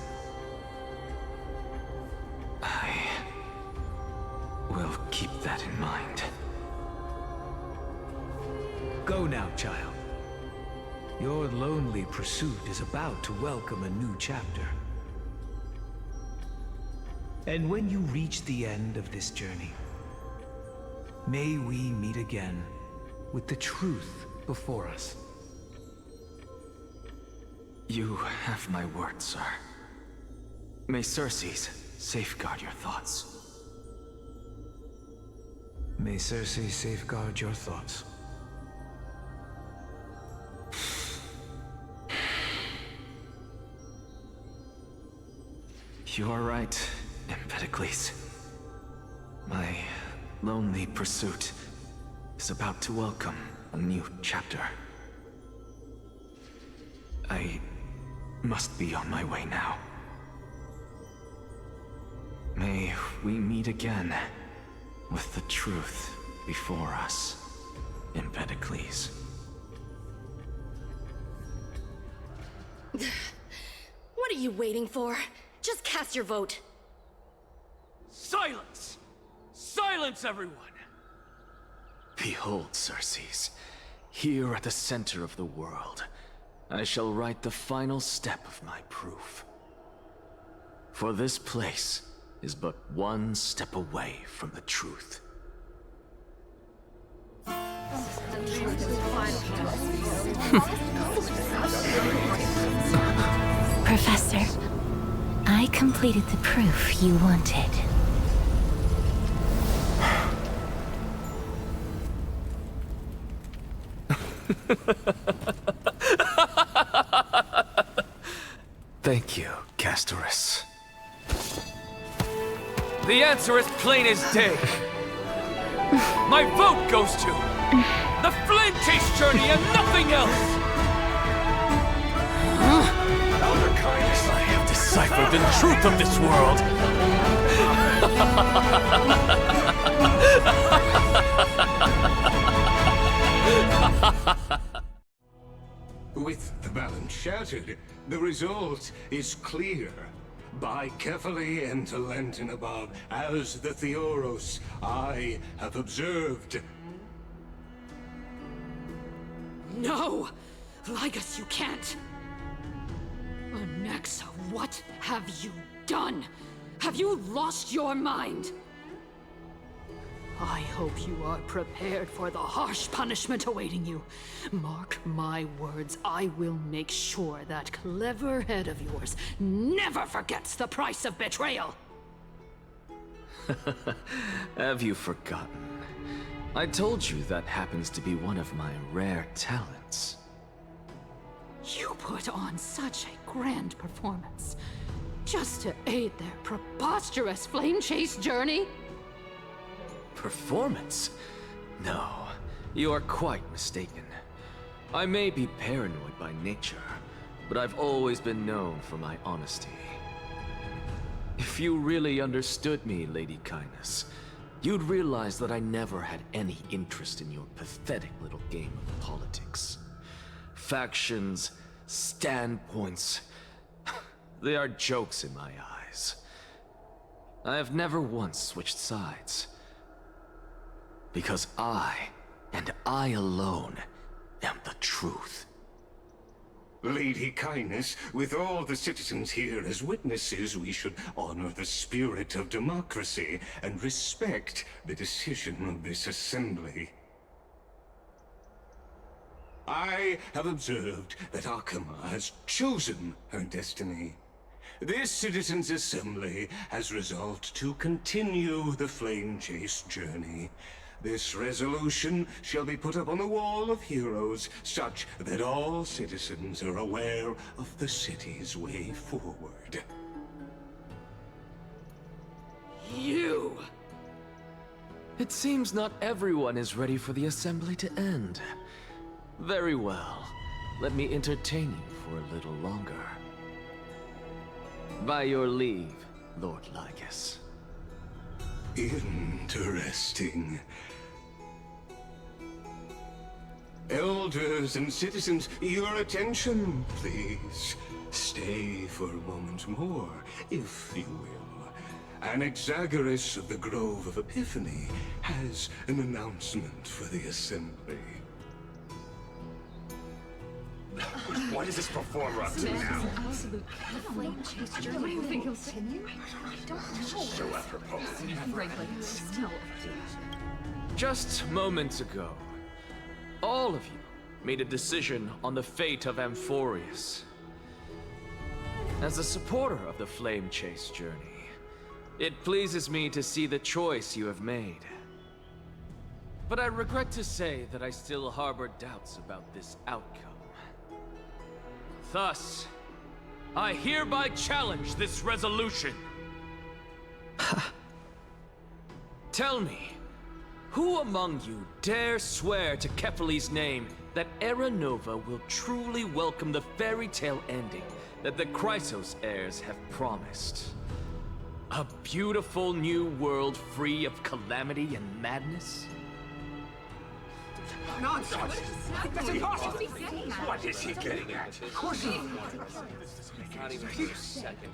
I will keep that in mind. Go now, child. Your lonely pursuit is about to welcome a new chapter. And when you reach the end of this journey, may we meet again with the truth before us. You have my word, sir. May Circes safeguard your thoughts. May Circe safeguard your thoughts. You are right, Empedocles. My lonely pursuit is about to welcome a new chapter. I must be on my way now. May we meet again with the truth before us, Empedocles. What are you waiting for? Just cast your vote. Silence! Silence, everyone! Behold, Circes, here at the center of the world, I shall write the final step of my proof. For this place is but one step away from the truth. Professor, I completed the proof you wanted. Thank you, Casterus. The answer is plain as day. My vote goes to the Flame Chase Journey and nothing else! Elder Kindness, I have deciphered the truth of this world! With the balance shattered, the result is clear. Buy carefully and to Lenten above, as the Theoros I have observed. No! Lygus, you can't! Onyxa, what have you done? Have you lost your mind? I hope you are prepared for the harsh punishment awaiting you. Mark my words, I will make sure that clever head of yours never forgets the price of betrayal. Have you forgotten? I told you that happens to be one of my rare talents. You put on such a grand performance just to aid their preposterous flame chase journey? Performance? No, you are quite mistaken. I may be paranoid by nature, but I've always been known for my honesty. If you really understood me, Lady Kindness, you'd realize that I never had any interest in your pathetic little game of politics. Factions, standpoints, they are jokes in my eyes. I have never once switched sides. Because I, and I alone, am the truth. Lady Kindness, with all the citizens here as witnesses, we should honor the spirit of democracy and respect the decision of this assembly. I have observed that Akama has chosen her destiny. This citizens' assembly has resolved to continue the flame chase journey. This resolution shall be put up on the Wall of Heroes, such that all citizens are aware of the city's way forward. You! It seems not everyone is ready for the assembly to end. Very well. Let me entertain you for a little longer. By your leave, Lord Lygus. Interesting. Elders and citizens, your attention, please. Stay for a moment more, if you will. Anaxagoras of the Grove of Epiphany has an announcement for the assembly. What is this performer up to now? Flame chase journey. What do you think he'll continue? I don't know. So apropos. Frankly, still. Just moments ago, all of you made a decision on the fate of Amphorius. As a supporter of the Flame Chase journey, it pleases me to see the choice you have made. But I regret to say that I still harbor doubts about this outcome. Thus, I hereby challenge this resolution. Tell me, who among you dare swear to Kefali's name that Era Nova will truly welcome the fairy tale ending that the Chrysos heirs have promised? A beautiful new world free of calamity and madness? Nonsense! That's impossible! What is he getting at? Of course he... Not even for a second.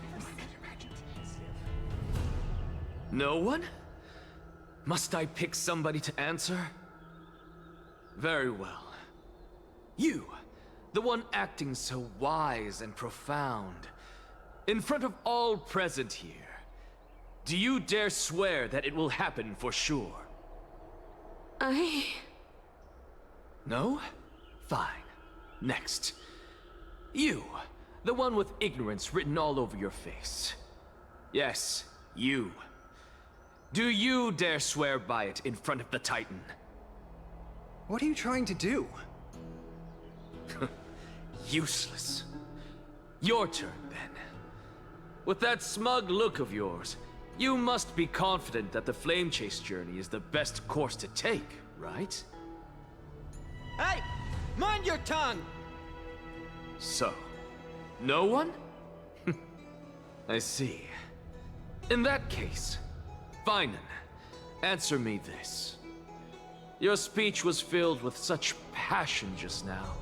No one? Must I pick somebody to answer? Very well. You, the one acting so wise and profound, in front of all present here, do you dare swear that it will happen for sure? No? Fine. Next. You, the one with ignorance written all over your face. Yes, you. Do you dare swear by it in front of the Titan? What are you trying to do? Useless. Your turn, then. With that smug look of yours, you must be confident that the Flame Chase journey is the best course to take, right? Hey! Mind your tongue! So, no one? I see. In that case, Finan, answer me this. Your speech was filled with such passion just now.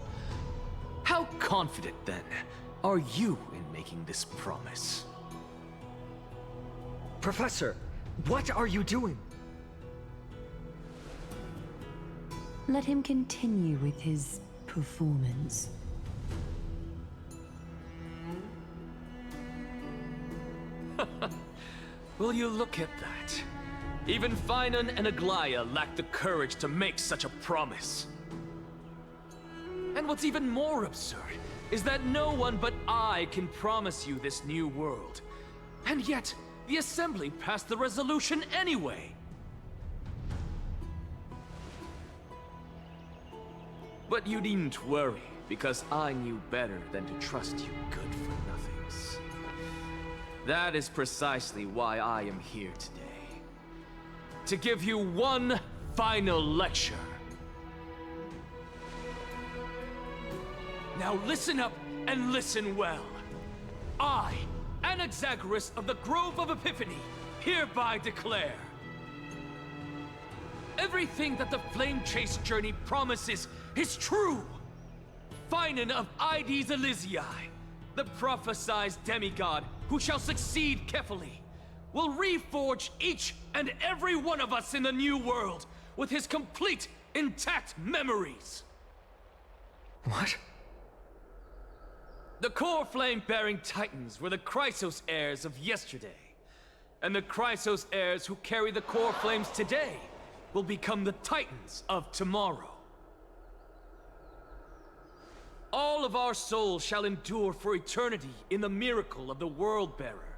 How confident, then, are you in making this promise? Professor, what are you doing? Let him continue with his performance. Will you look at that? Even Finan and Aglaya lack the courage to make such a promise. And what's even more absurd is that no one but I can promise you this new world. And yet, the Assembly passed the resolution anyway. But you needn't worry, because I knew better than to trust you good-for-nothings. That is precisely why I am here today. To give you one final lecture. Now listen up and listen well. I, Anaxagoras of the Grove of Epiphany, hereby declare everything that the Flame Chase journey promises is true. Finan of Ides Elysiae, the prophesied demigod who shall succeed Kefali, will reforge each and every one of us in the new world with his complete, intact memories. What? The core flame-bearing titans were the Chrysos heirs of yesterday. And the Chrysos heirs who carry the core flames today will become the titans of tomorrow. All of our souls shall endure for eternity in the miracle of the World-Bearer.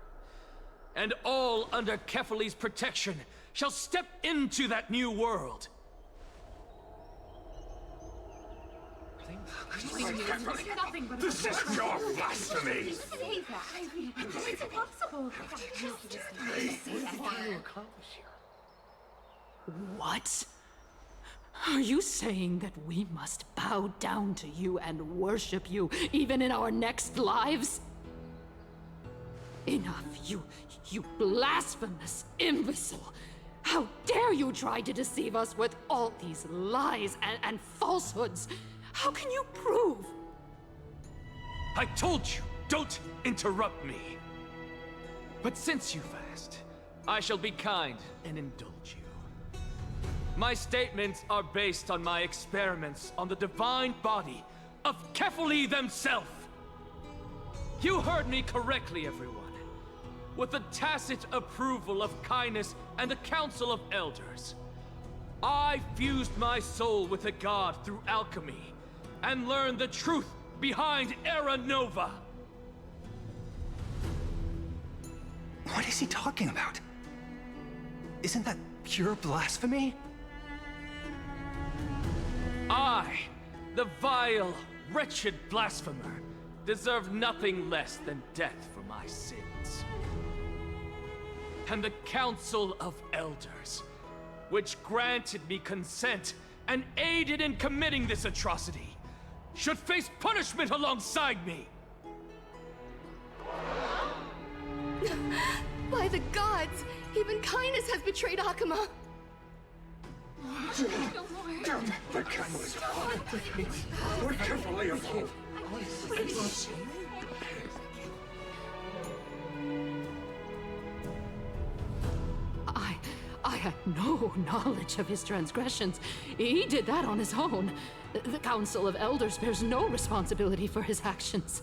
And all under Kefali's protection shall step into that new world. This is pure blasphemy! It's impossible. What? Are you saying that we must bow down to you and worship you, even in our next lives? Enough, you blasphemous imbecile! How dare you try to deceive us with all these lies and falsehoods? How can you prove? I told you, don't interrupt me. But since you've asked, I shall be kind and indulge you. My statements are based on my experiments on the divine body of Kefali themselves. You heard me correctly, everyone. With the tacit approval of kindness and the Council of Elders, I fused my soul with a god through alchemy and learned the truth behind Era Nova. What is he talking about? Isn't that pure blasphemy? I, the vile, wretched blasphemer, deserve nothing less than death for my sins. And the Council of Elders, which granted me consent and aided in committing this atrocity, should face punishment alongside me! By the gods! Even kindness has betrayed Akuma! The kindness. We're carefully afloat. I had no knowledge of his transgressions. He did that on his own. The Council of Elders bears no responsibility for his actions.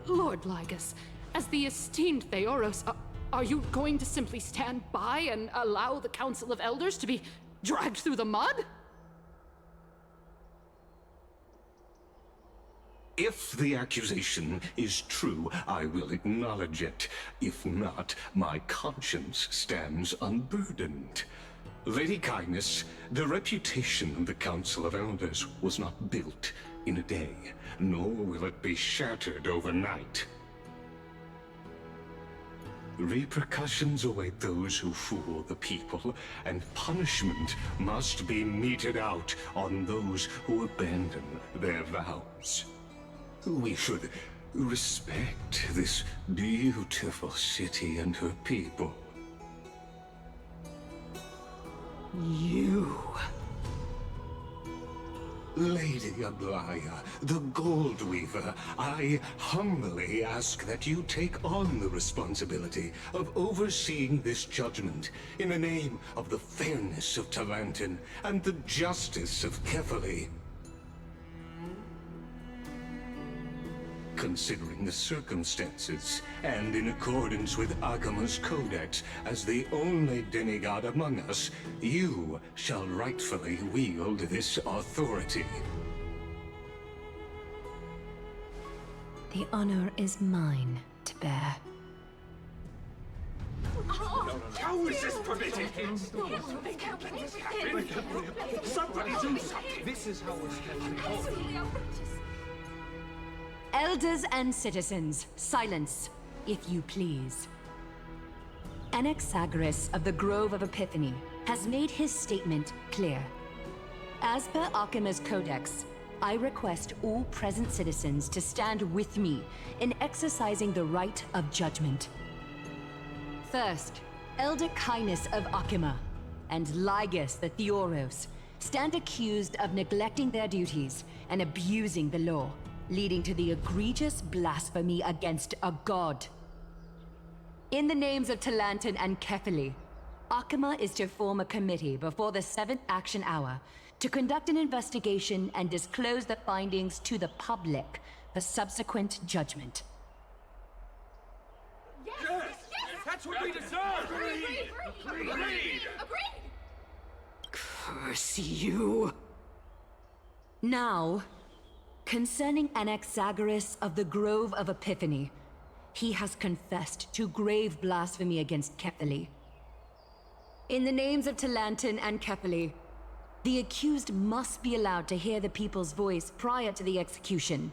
Lord Lygus, as the esteemed Theoros, are you going to simply stand by and allow the Council of Elders to be dragged through the mud? If the accusation is true, I will acknowledge it. If not, my conscience stands unburdened. Lady Kindness, the reputation of the Council of Elders was not built in a day, nor will it be shattered overnight. Repercussions await those who fool the people, and punishment must be meted out on those who abandon their vows. We should respect this beautiful city and her people. You... Lady Aglaya, the Gold Weaver, I humbly ask that you take on the responsibility of overseeing this judgment in the name of the fairness of Talantin and the justice of Kefali. Considering the circumstances, and in accordance with Akima's codex, as the only demigod among us, you shall rightfully wield this authority. The honor is mine to bear. How is this permitted? Somebody do something! This is how we're supposed to Absolutely outrageous. Elders and citizens, silence, if you please. Anaxagoras of the Grove of Epiphany has made his statement clear. As per Akima's codex, I request all present citizens to stand with me in exercising the right of judgment. First, Elder Kainis of Akima and Ligus the Theoros stand accused of neglecting their duties and abusing the law, leading to the egregious blasphemy against a god. In the names of Talantin and Kefali, Akima is to form a committee before the 7th action hour to conduct an investigation and disclose the findings to the public for subsequent judgment. Yes! That's what we deserve! Agreed! Curse you! Now, concerning Anaxagoras of the Grove of Epiphany, he has confessed to grave blasphemy against Kefali. In the names of Talantin and Kefali, the accused must be allowed to hear the people's voice prior to the execution,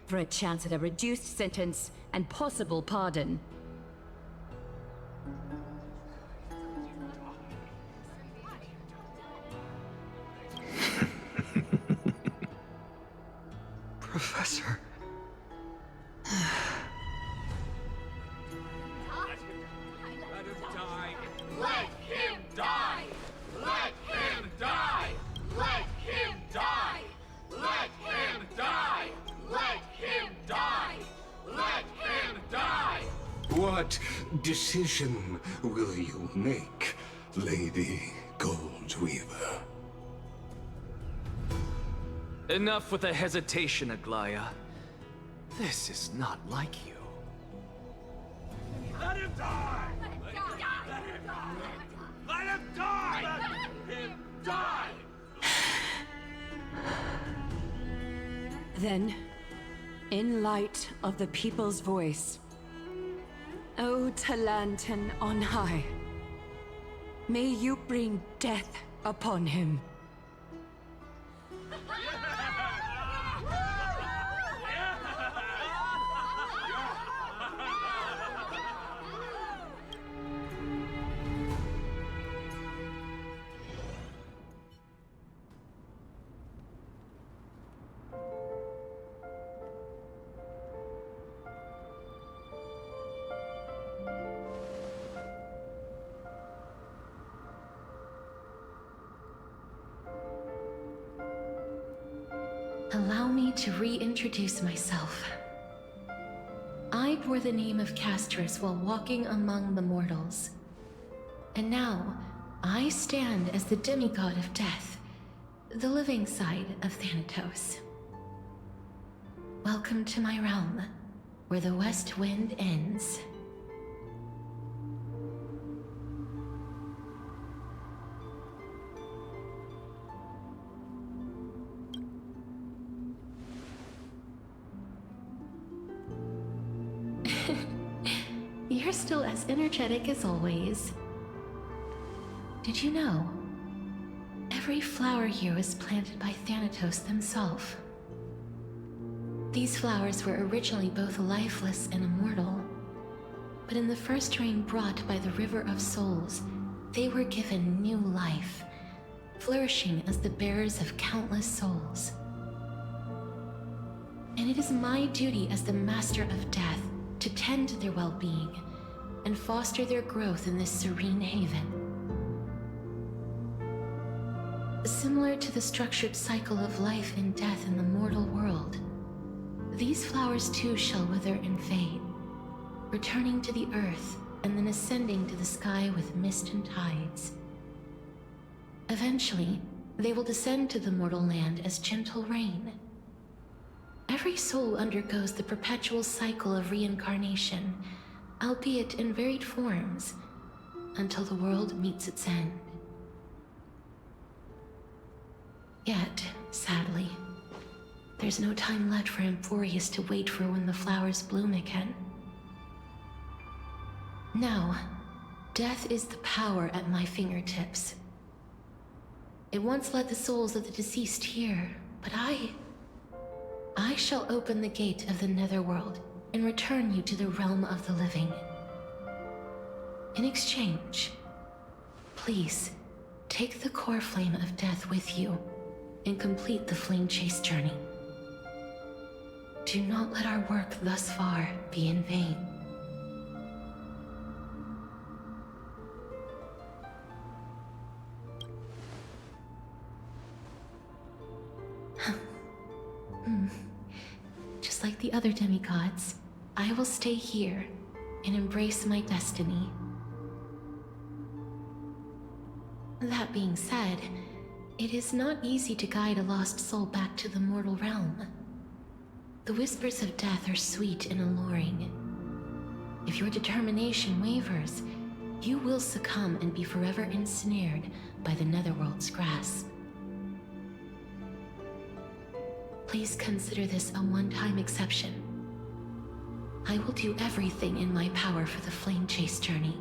for a chance at a reduced sentence and possible pardon. Professor. Let him die! Let him die! Let him die! Let him die! Let him die! Let him die! What decision will you make, Lady Goldweaver? Enough with the hesitation, Aglaya. This is not like you. Let him die! Let him die! Let him die! Let him die! Then, in light of the people's voice, O Talantin on high, may you bring death upon him. Allow me to reintroduce myself. I bore the name of Castris while walking among the mortals. And now, I stand as the demigod of death, the living side of Thanatos. Welcome to my realm, where the west wind ends. You're still as energetic as always. Did you know? Every flower here was planted by Thanatos himself. These flowers were originally both lifeless and immortal, but in the first rain brought by the River of Souls, they were given new life, flourishing as the bearers of countless souls. And it is my duty as the Master of Death to tend to their well-being and foster their growth in this serene haven. Similar to the structured cycle of life and death in the mortal world, these flowers too shall wither and fade, returning to the earth and then ascending to the sky with mist and tides. Eventually, they will descend to the mortal land as gentle rain. Every soul undergoes the perpetual cycle of reincarnation, albeit in varied forms, until the world meets its end. Yet, sadly, there's no time left for Emporius to wait for when the flowers bloom again. Now, death is the power at my fingertips. It once led the souls of the deceased here, but I shall open the gate of the Netherworld and return you to the realm of the living. In exchange, please, take the core flame of death with you and complete the flame chase journey. Do not let our work thus far be in vain. Just like the other demigods, I will stay here and embrace my destiny. That being said, it is not easy to guide a lost soul back to the mortal realm. The whispers of death are sweet and alluring. If your determination wavers, you will succumb and be forever ensnared by the Netherworld's grasp. Please consider this a one-time exception. I will do everything in my power for the flame chase journey.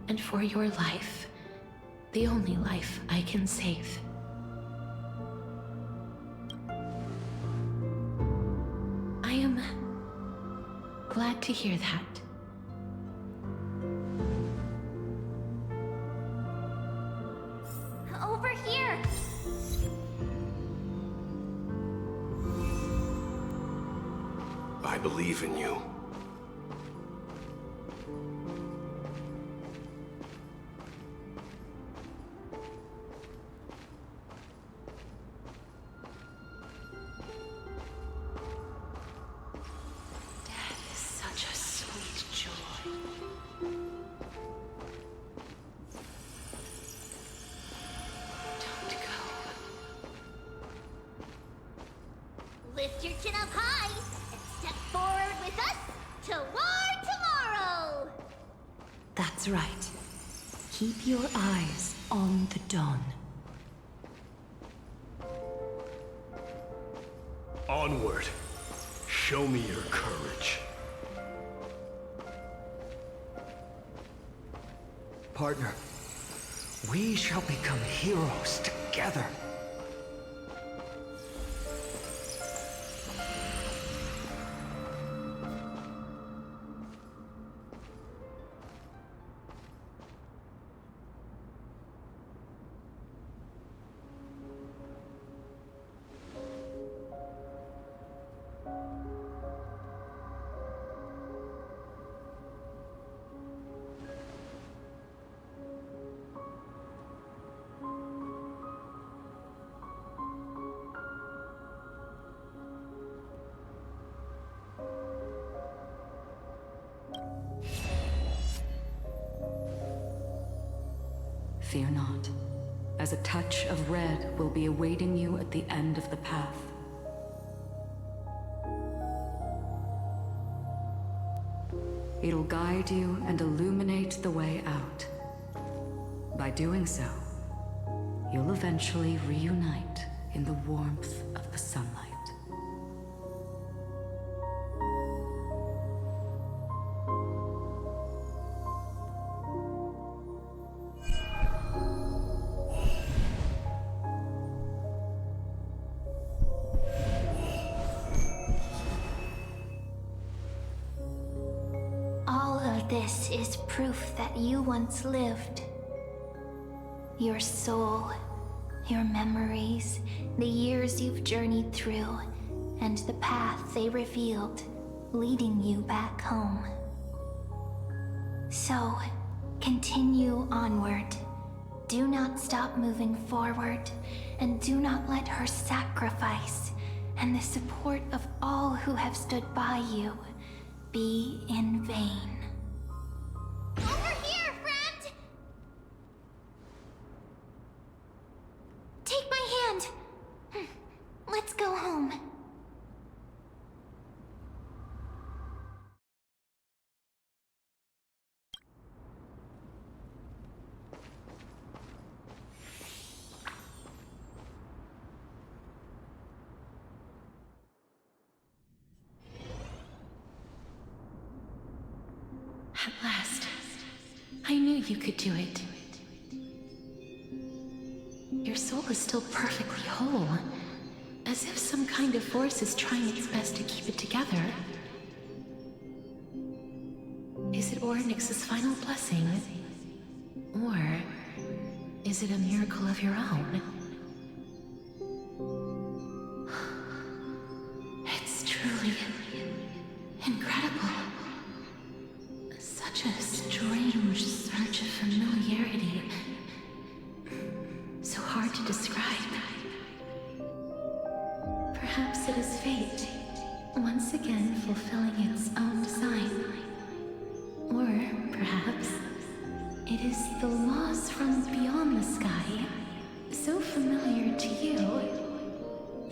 And for your life, the only life I can save. I am glad to hear that. Over here! I believe in you. Death is such a sweet joy. Don't go. Lift your chin up high and step forward with us toward tomorrow! That's right. Keep your eyes on the dawn. Onward. Show me your courage. Partner, we shall become heroes together. Fear not, as a touch of red will be awaiting you at the end of the path. It'll guide you and illuminate the way out. By doing so, you'll eventually reunite in the warmth of the sunlight. This is proof that you once lived. Your soul, your memories, the years you've journeyed through, and the path they revealed, leading you back home. So, continue onward. Do not stop moving forward, and do not let her sacrifice and the support of all who have stood by you be in vain. Over here, friend! Take my hand. Let's go home. At last, I knew you could do it. Your soul is still perfectly whole, as if some kind of force is trying its best to keep it together. Is it Orynyx's final blessing? Or is it a miracle of your own? It's truly incredible. Such a strange surge of familiarity. So hard to describe. Perhaps it is fate, once again fulfilling its own design. Or perhaps it is the laws from beyond the sky, so familiar to you,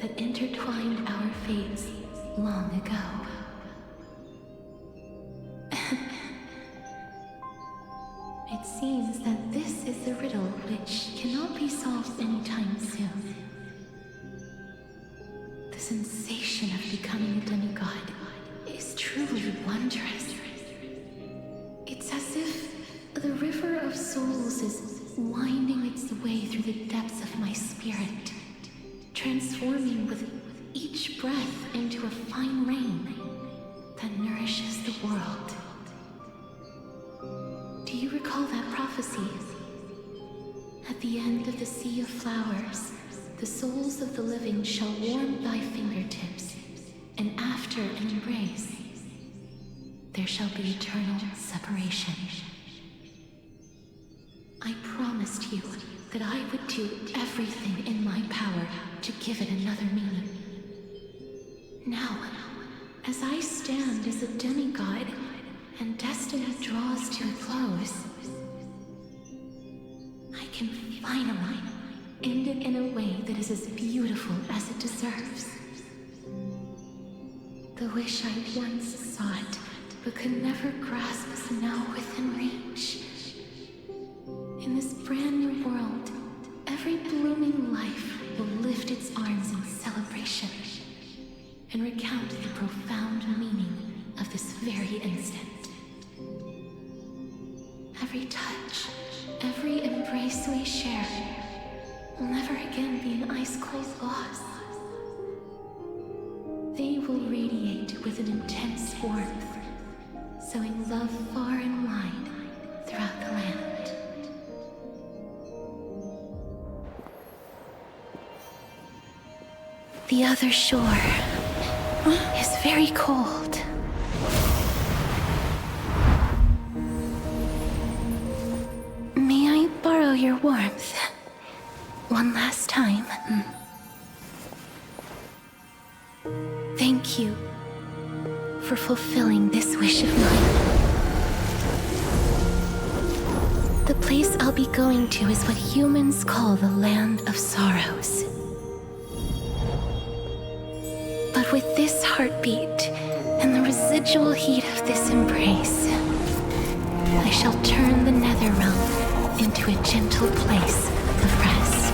that intertwined our fates long ago. It seems that this is the riddle which cannot be solved anytime soon. The sensation of becoming a demigod is truly wondrous. It's as if the river of souls is winding its way through the depths of my spirit, transforming with each breath into a fine rain that nourishes the world. Do you recall that prophecy? At the end of the sea of flowers, the souls of the living shall warm thy fingertips, and after an embrace, there shall be eternal separation. I promised you that I would do everything in my power to give it another meaning. Now, as I stand as a demigod, and destiny draws to a close, I can finally end it in a way that is as beautiful as it deserves. The wish I once sought, but could never grasp, is now within reach. In this brand new world, every blooming life will lift its arms in celebration and recount the profound meaning of this very instant. Every touch, every embrace we share will never again be an ice-cold loss. They will radiate with an intense warmth, sowing love far and wide throughout the land. The other shore is very cold. May I borrow your warmth one last time? Thank you for fulfilling this wish of mine. The place I'll be going to is what humans call the Land of Sorrows. But with this heartbeat and the residual heat of this embrace, I shall turn the nether realm into a gentle place of rest.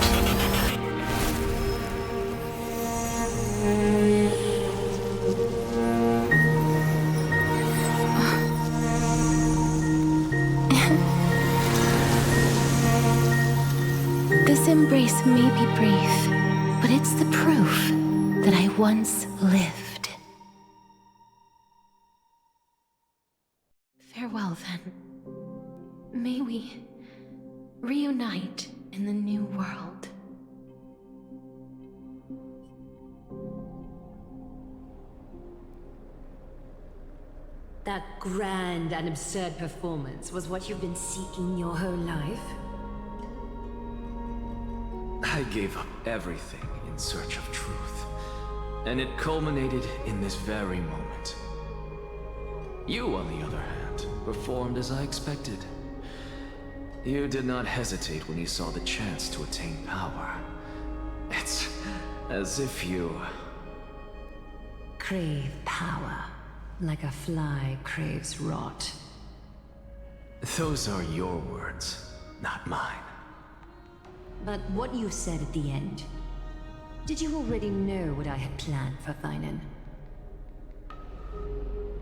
This embrace may be brief, but it's the proof that I once lived. Farewell, then. May we reunite in the new world. That grand and absurd performance was what you've been seeking your whole life? I gave up everything in search of truth, and it culminated in this very moment. You, on the other hand, performed as I expected. You did not hesitate when you saw the chance to attain power. It's as if you... Crave power, like a fly craves rot. Those are your words, not mine. But what you said at the end, did you already know what I had planned for Thainan?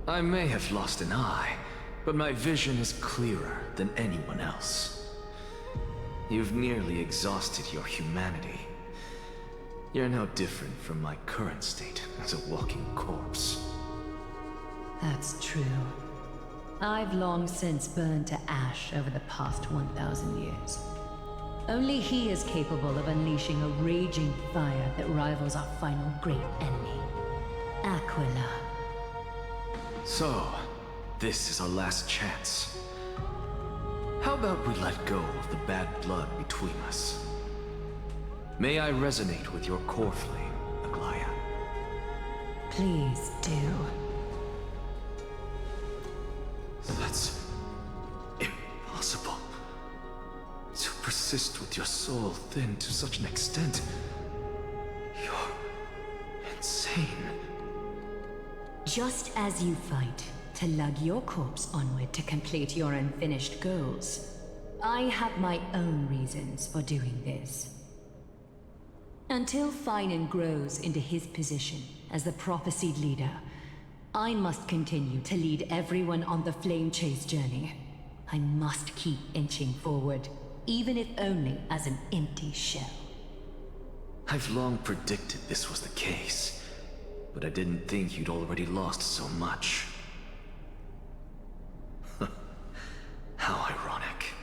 I may have lost an eye, but my vision is clearer than anyone else. You've nearly exhausted your humanity. You're no different from my current state as a walking corpse. That's true. I've long since burned to ash over the past 1,000 years. Only he is capable of unleashing a raging fire that rivals our final great enemy, Aquila. So, this is our last chance. How about we let go of the bad blood between us? May I resonate with your core flame, Aglaya? Please do. That's impossible. To persist with your soul thinned to such an extent. You're insane. Just as you fight to lug your corpse onward to complete your unfinished goals, I have my own reasons for doing this. Until Thainan grows into his position as the prophesied leader, I must continue to lead everyone on the flame chase journey. I must keep inching forward, even if only as an empty shell. I've long predicted this was the case, but I didn't think you'd already lost so much. How ironic.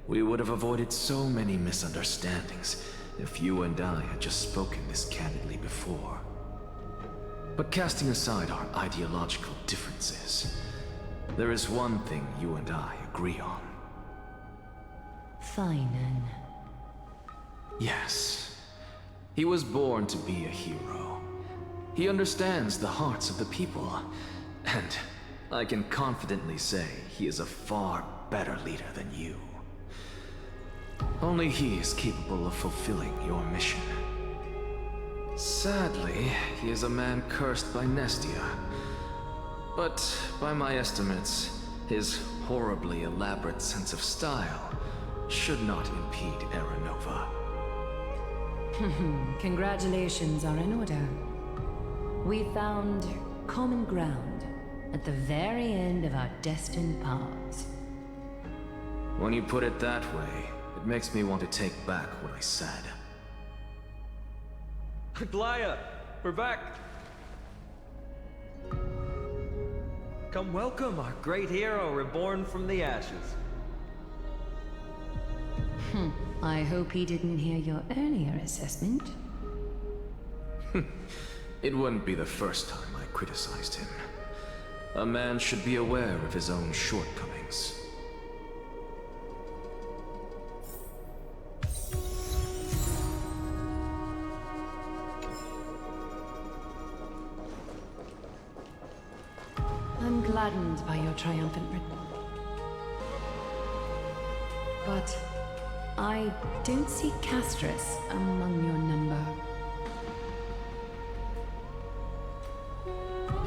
We would have avoided so many misunderstandings if you and I had just spoken this candidly before. But casting aside our ideological differences, there is one thing you and I agree on. Thainan. Yes. He was born to be a hero. He understands the hearts of the people, and I can confidently say he is a far better leader than you. Only he is capable of fulfilling your mission. Sadly, he is a man cursed by Nestia. But by my estimates, his horribly elaborate sense of style should not impede Aranova. Congratulations are in order. We found common ground at the very end of our destined paths. When you put it that way, it makes me want to take back what I said. Aglaya, we're back. Come welcome our great hero reborn from the ashes. I hope he didn't hear your earlier assessment. It wouldn't be the first time I criticized him. A man should be aware of his own shortcomings. I'm gladdened by your triumphant return. But I don't see Castris among your number.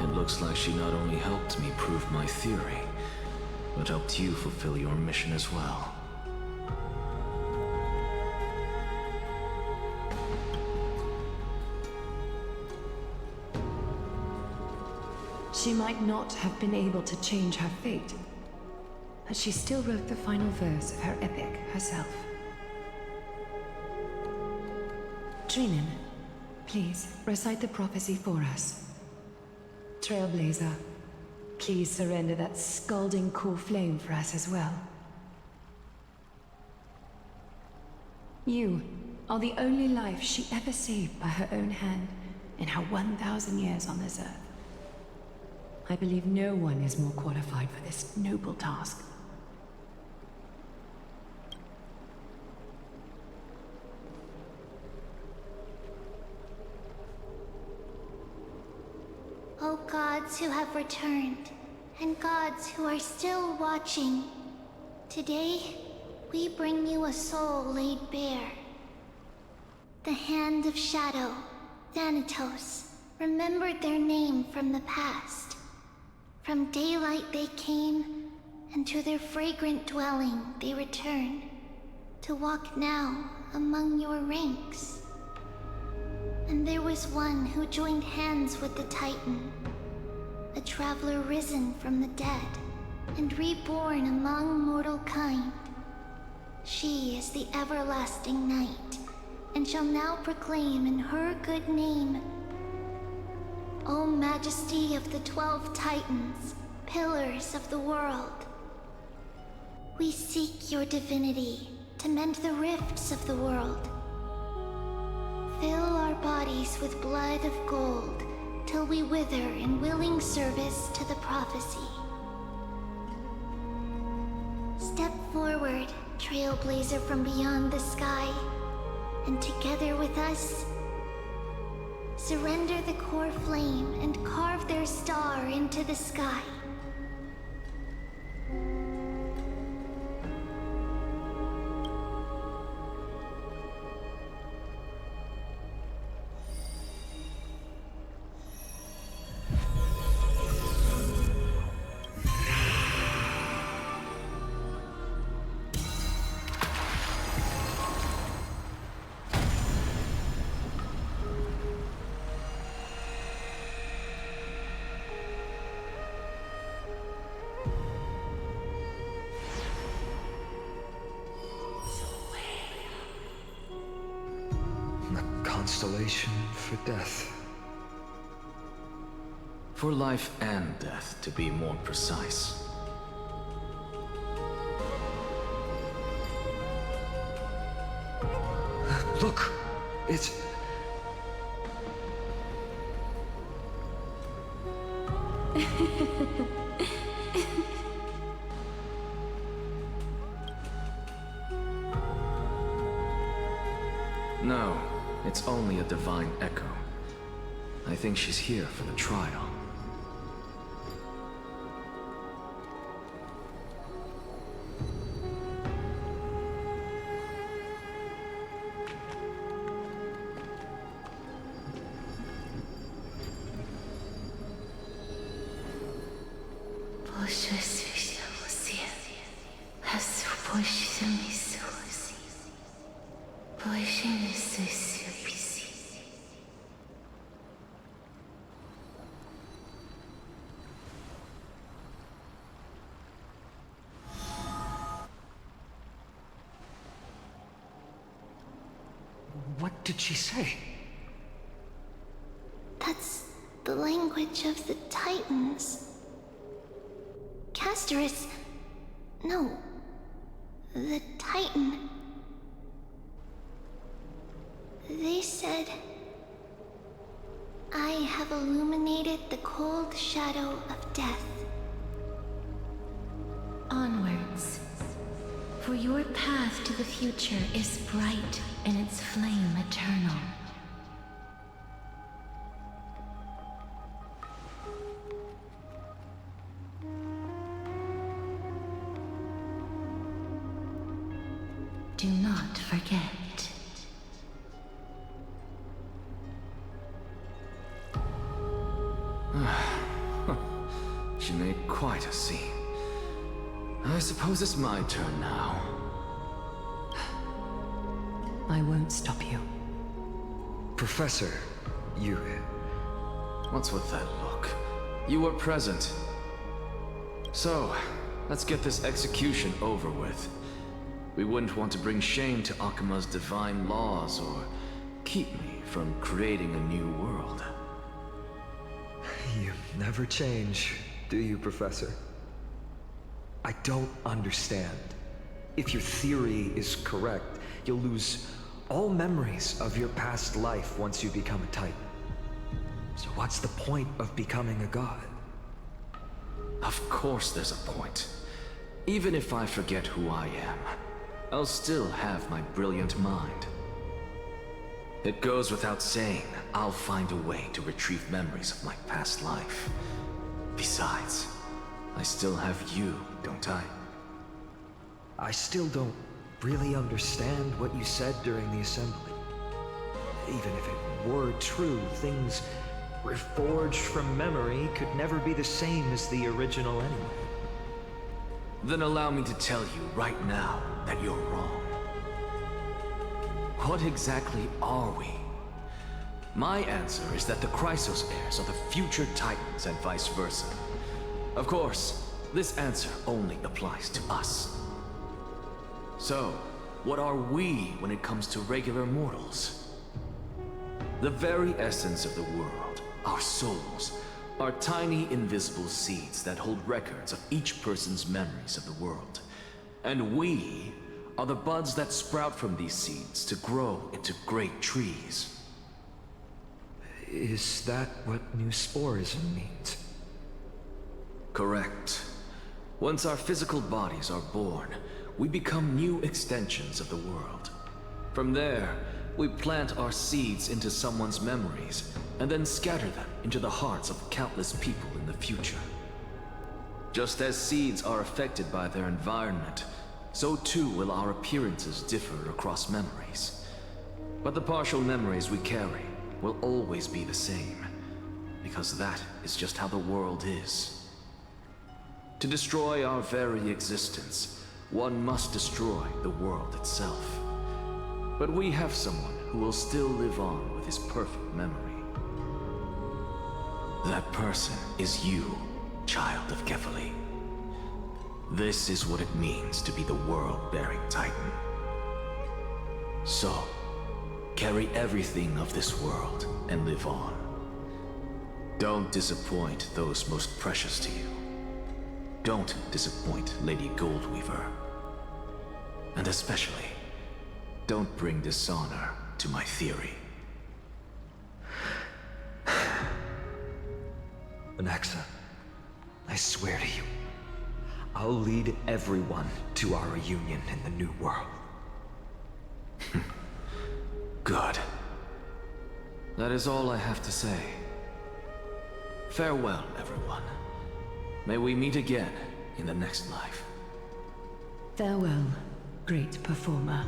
It looks like she not only helped me prove my theory, but helped you fulfill your mission as well. She might not have been able to change her fate, but she still wrote the final verse of her epic herself. Trinan, please recite the prophecy for us. Trailblazer, please surrender that scalding cool flame for us as well. You are the only life she ever saved by her own hand in her 1,000 years on this earth. I believe no one is more qualified for this noble task. O gods who have returned, and gods who are still watching, today we bring you a soul laid bare. The Hand of Shadow, Thanatos, remembered their name from the past. From daylight they came, and to their fragrant dwelling they return, to walk now among your ranks. And there was one who joined hands with the Titan, a traveler risen from the dead, and reborn among mortal kind. She is the everlasting night, and shall now proclaim in her good name, O Majesty of the 12 Titans, pillars of the world. We seek your divinity to mend the rifts of the world. Fill our bodies with blood of gold, till we wither in willing service to the prophecy. Step forward, trailblazer from beyond the sky, and together with us, surrender the core flame and carve their star into the sky. Constellation for death. For life and death, to be more precise. Look! It's... No, it's only a divine echo. I think she's here for the trial. What did she say? That's the language of the Titans. Castorus... No. The Titan. They said... I have illuminated the cold shadow of death. Onwards. For your path to the future is bright and its flame eternal. Do not forget. She made quite a scene. I suppose it's my turn now. I won't stop you. Professor, you... What's with that look? You were present. So, let's get this execution over with. We wouldn't want to bring shame to Akima's divine laws or keep me from creating a new world. You never change, do you, Professor? I don't understand. If your theory is correct, you'll lose all memories of your past life once you become a Titan. So what's the point of becoming a god? Of course there's a point. Even if I forget who I am, I'll still have my brilliant mind. It goes without saying, I'll find a way to retrieve memories of my past life. Besides, I still have you, don't I? I still don't really understand what you said during the assembly. Even if it were true, things reforged from memory could never be the same as the original anyway. Then allow me to tell you right now that you're wrong. What exactly are we? My answer is that the Chrysos heirs are the future Titans and vice versa. Of course, this answer only applies to us. So, what are we when it comes to regular mortals? The very essence of the world, our souls, are tiny invisible seeds that hold records of each person's memories of the world. And we are the buds that sprout from these seeds to grow into great trees. Is that what new sporism means? Correct. Once our physical bodies are born, we become new extensions of the world. From there, we plant our seeds into someone's memories, and then scatter them into the hearts of countless people in the future. Just as seeds are affected by their environment, so too will our appearances differ across memories. But the partial memories we carry will always be the same, because that is just how the world is. To destroy our very existence, one must destroy the world itself. But we have someone who will still live on with his perfect memory. That person is you, child of Kefali. This is what it means to be the world-bearing Titan. So, carry everything of this world and live on. Don't disappoint those most precious to you. Don't disappoint Lady Goldweaver. And especially, don't bring dishonor to my theory. Anaxa, I swear to you, I'll lead everyone to our reunion in the new world. Good. That is all I have to say. Farewell, everyone. May we meet again in the next life. Farewell, great performer.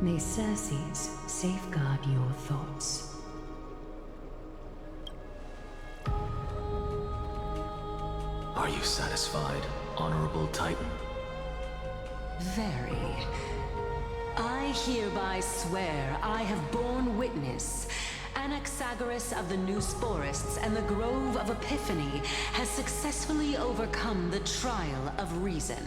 May Circes safeguard your thoughts. Are you satisfied, Honorable Titan? Very. I hereby swear I have borne witness. Anaxagoras of the New Sporists and the Grove of Epiphany has successfully overcome the trial of reason.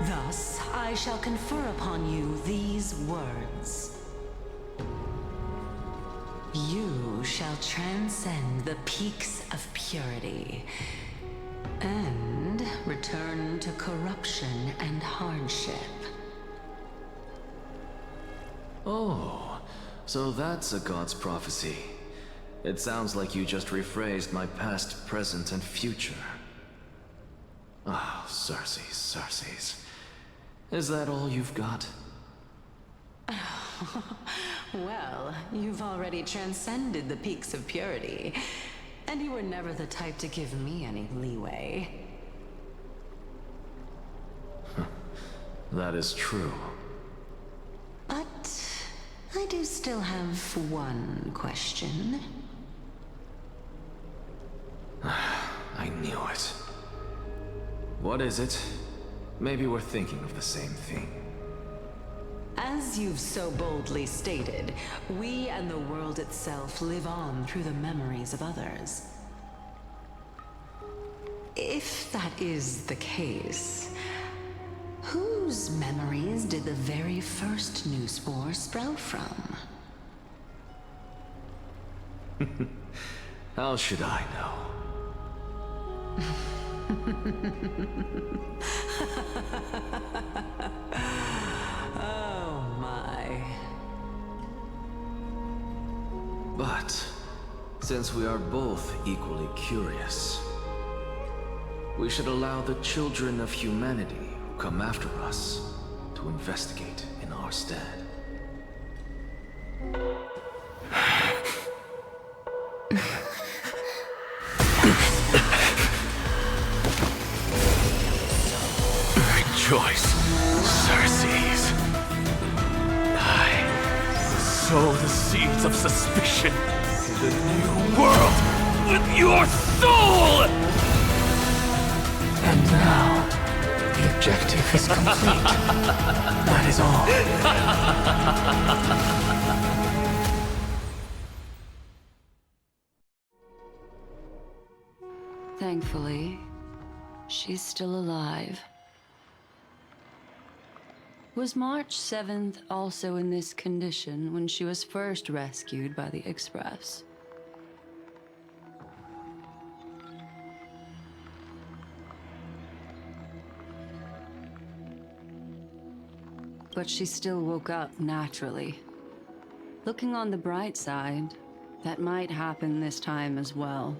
Thus, I shall confer upon you these words. You shall transcend the peaks of purity and return to corruption and hardship. Oh, so that's a god's prophecy. It sounds like you just rephrased my past, present, and future. Ah, Circes. Is that all you've got? Well, you've already transcended the peaks of purity, and you were never the type to give me any leeway. That is true. But I do still have one question. I knew it. What is it? Maybe we're thinking of the same thing. As you've so boldly stated, we and the world itself live on through the memories of others. If that is the case, whose memories did the very first new spore sprout from? How should I know? Since we are both equally curious, we should allow the children of humanity who come after us to investigate in our stead. Rejoice, Circes. I sow the seeds of suspicion in the new world with your soul! And now, the objective is complete. That is all. Thankfully, she's still alive. Was March 7th also in this condition when she was first rescued by the Express? But she still woke up naturally. Looking on the bright side, that might happen this time as well.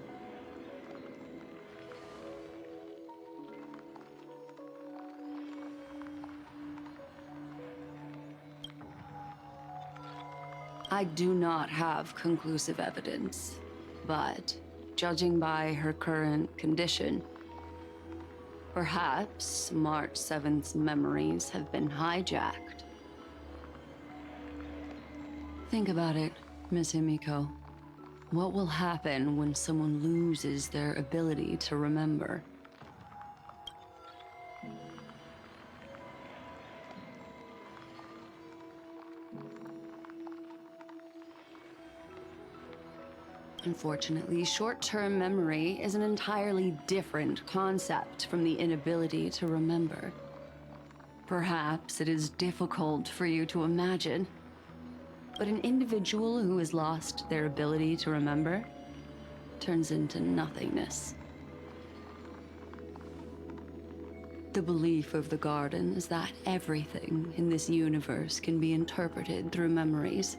I do not have conclusive evidence, but judging by her current condition, perhaps March 7th's memories have been hijacked. Think about it, Miss Himiko. What will happen when someone loses their ability to remember? Unfortunately, short-term memory is an entirely different concept from the inability to remember. Perhaps it is difficult for you to imagine, but an individual who has lost their ability to remember turns into nothingness. The belief of the Garden is that everything in this universe can be interpreted through memories.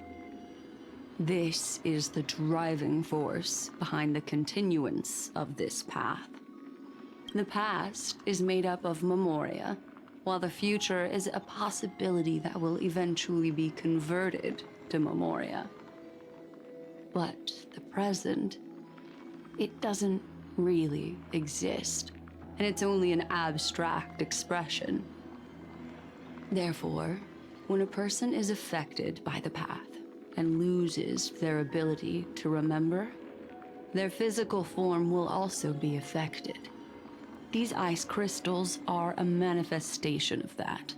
This is the driving force behind the continuance of this path. The past is made up of memoria, while the future is a possibility that will eventually be converted to memoria. But the present, it doesn't really exist, and it's only an abstract expression. Therefore, when a person is affected by the path, and loses their ability to remember, their physical form will also be affected. These ice crystals are a manifestation of that.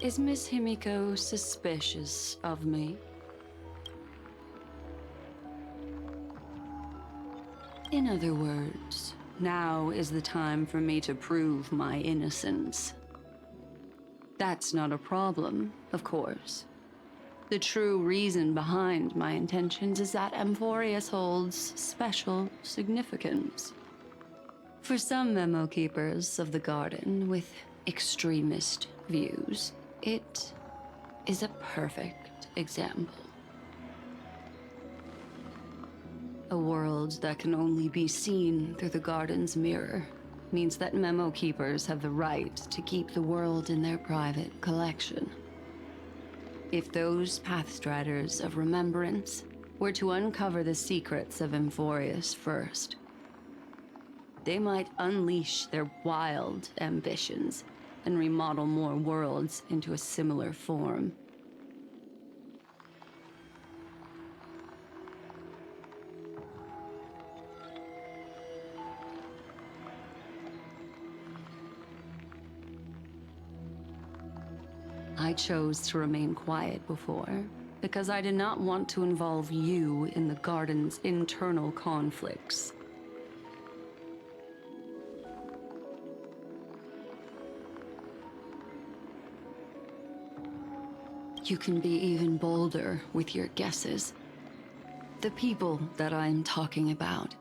Is Miss Himiko suspicious of me? In other words, now is the time for me to prove my innocence. That's not a problem, of course. The true reason behind my intentions is that Amphorius holds special significance. For some memo keepers of the Garden with extremist views, it is a perfect example. A world that can only be seen through the Garden's mirror means that memo keepers have the right to keep the world in their private collection. If those Pathstriders of Remembrance were to uncover the secrets of Amphorius first, they might unleash their wild ambitions and remodel more worlds into a similar form. I chose to remain quiet before, because I did not want to involve you in the Garden's internal conflicts. You can be even bolder with your guesses. The people that I'm talking about,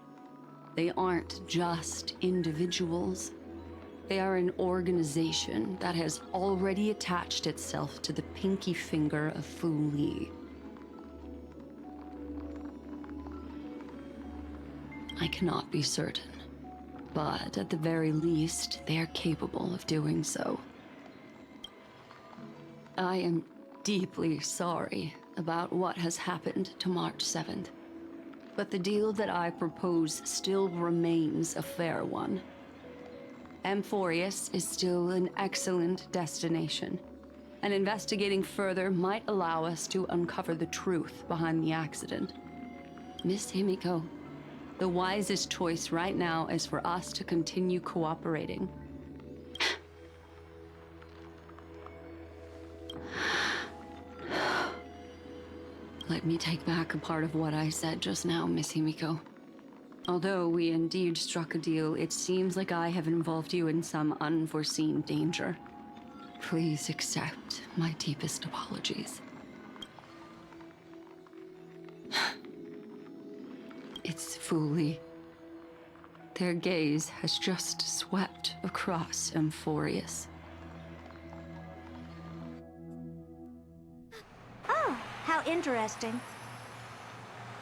they aren't just individuals. They are an organization that has already attached itself to the pinky finger of Fu Li. I cannot be certain, but at the very least, they are capable of doing so. I am deeply sorry about what has happened to March 7th, but the deal that I propose still remains a fair one. Amphorius is still an excellent destination, and investigating further might allow us to uncover the truth behind the accident. Miss Himiko, the wisest choice right now is for us to continue cooperating. Let me take back a part of what I said just now, Miss Himiko. Although we indeed struck a deal, it seems like I have involved you in some unforeseen danger. Please accept my deepest apologies. It's Fu Li. Their gaze has just swept across Amphorius. Oh, how interesting.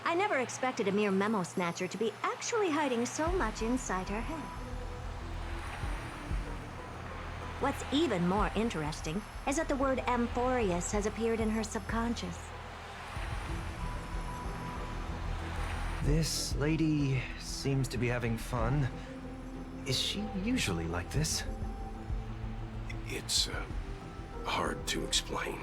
I never expected a mere memo snatcher to be actually hiding so much inside her head. What's even more interesting is that the word Amphorius has appeared in her subconscious. This lady seems to be having fun. Is she usually like this? It's, hard to explain.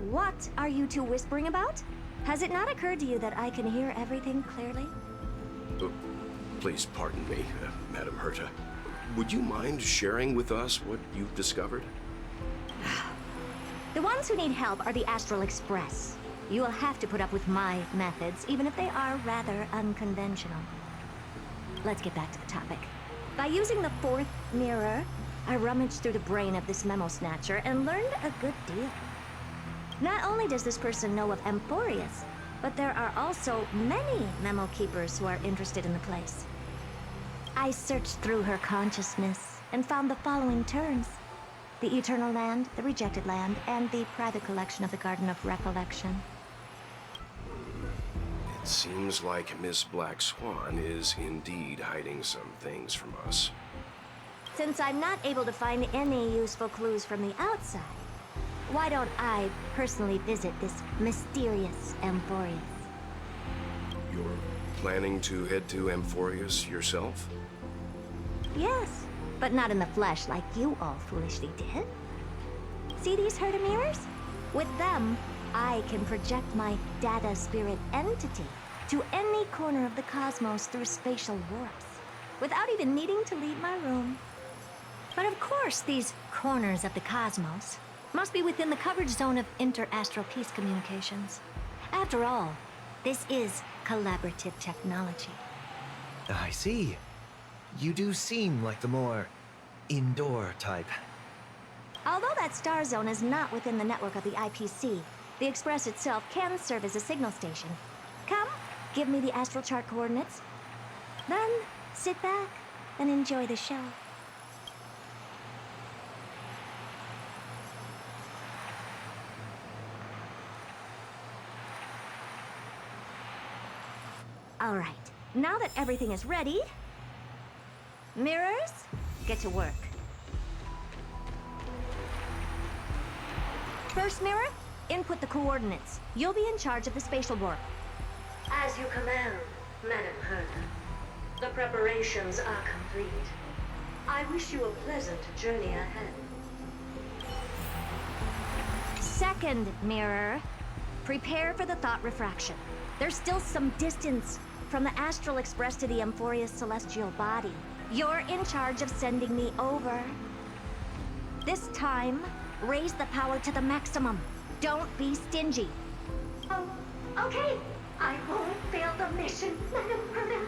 What are you two whispering about? Has it not occurred to you that I can hear everything clearly? Please pardon me, Madam Herta. Would you mind sharing with us what you've discovered? The ones who need help are the Astral Express. You will have to put up with my methods, even if they are rather unconventional. Let's get back to the topic. By using the fourth mirror, I rummaged through the brain of this memo snatcher and learned a good deal. Not only does this person know of Amphorius, but there are also many memo keepers who are interested in the place. I searched through her consciousness and found the following terms: the Eternal Land, the Rejected Land, and the private collection of the Garden of Recollection. It seems like Miss Black Swan is indeed hiding some things from us. Since I'm not able to find any useful clues from the outside, why don't I personally visit this mysterious Amphorius? You're planning to head to Amphorius yourself? Yes, but not in the flesh like you all foolishly did. See these Herta mirrors? With them, I can project my data spirit entity to any corner of the cosmos through spatial warps, without even needing to leave my room. But of course, these corners of the cosmos must be within the coverage zone of inter-astral peace communications. After all, this is collaborative technology. I see. You do seem like the more indoor type. Although that star zone is not within the network of the IPC, the Express itself can serve as a signal station. Come, give me the astral chart coordinates. Then, sit back and enjoy the show. All right, now that everything is ready, mirrors, get to work. First mirror, input the coordinates. You'll be in charge of the spatial warp. As you command, Madam Herta. The preparations are complete. I wish you a pleasant journey ahead. Second mirror, prepare for the thought refraction. There's still some distance from the Astral Express to the Amphorius celestial body. You're in charge of sending me over. This time, raise the power to the maximum. Don't be stingy. Oh, okay. I won't fail the mission, Madam Herta.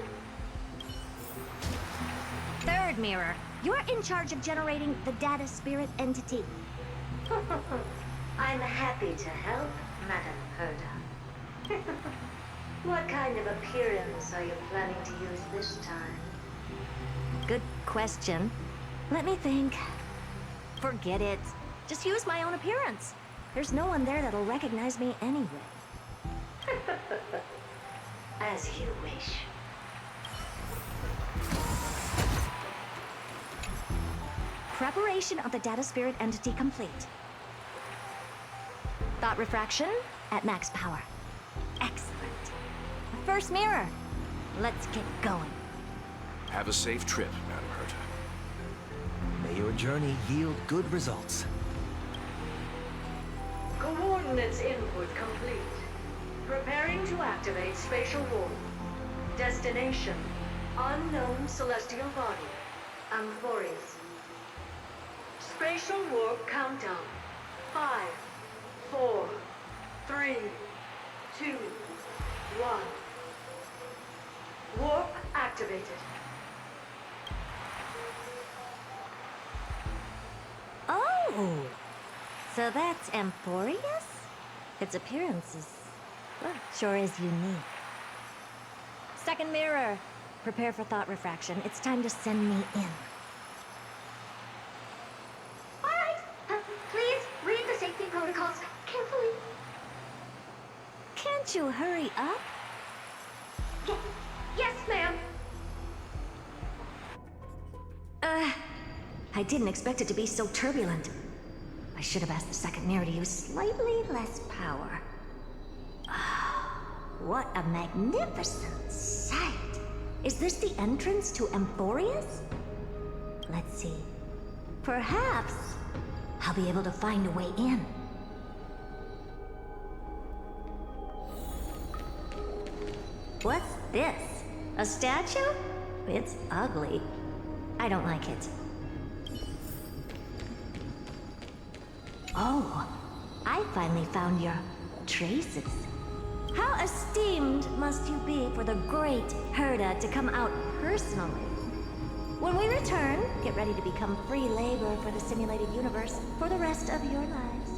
Third mirror, you're in charge of generating the data spirit entity. I'm happy to help, Madam Herta. What kind of appearance are you planning to use this time? Good question. Let me think. Forget it. Just use my own appearance. There's no one there that'll recognize me anyway. As you wish. Preparation of the data spirit entity complete. Thought refraction at max power. Excellent. The first mirror. Let's get going. Have a safe trip, Madam Herta. May your journey yield good results. Coordinates input complete. Preparing to activate spatial warp. Destination: unknown celestial body. Amphorius. Spatial warp countdown. 5, 4, 3, 2, 1. Warp activated. Oh! So that's Amphorius? Its appearance is... well, sure is unique. Second mirror. Prepare for thought refraction. It's time to send me in. Alright, please read the safety protocols carefully. Can't you hurry up? Yes, ma'am. I didn't expect it to be so turbulent. I should have asked the second mirror to use slightly less power. What a magnificent sight! Is this the entrance to Amphorius? Let's see. Perhaps I'll be able to find a way in. What's this? A statue? It's ugly. I don't like it. Oh, I finally found your traces. How esteemed must you be for the great Herta to come out personally? When we return, get ready to become free labor for the simulated universe for the rest of your lives.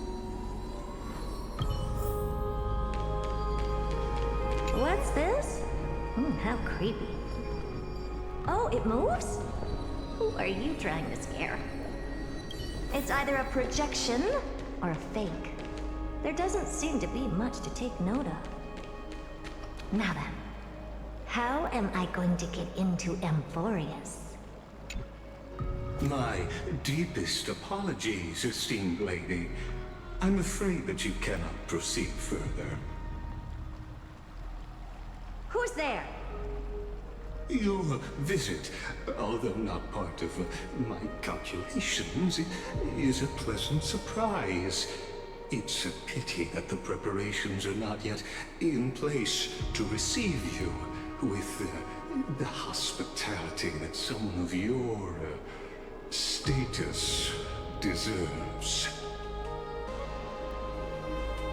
What's this? How creepy. Oh, it moves? Who are you trying to scare? It's either a projection or a fake. There doesn't seem to be much to take note of. Now then, how am I going to get into Amphorius? My deepest apologies, esteemed lady. I'm afraid that you cannot proceed further. Who's there? Your visit, although not part of my calculations, is a pleasant surprise. It's a pity that the preparations are not yet in place to receive you with the hospitality that someone of your status deserves.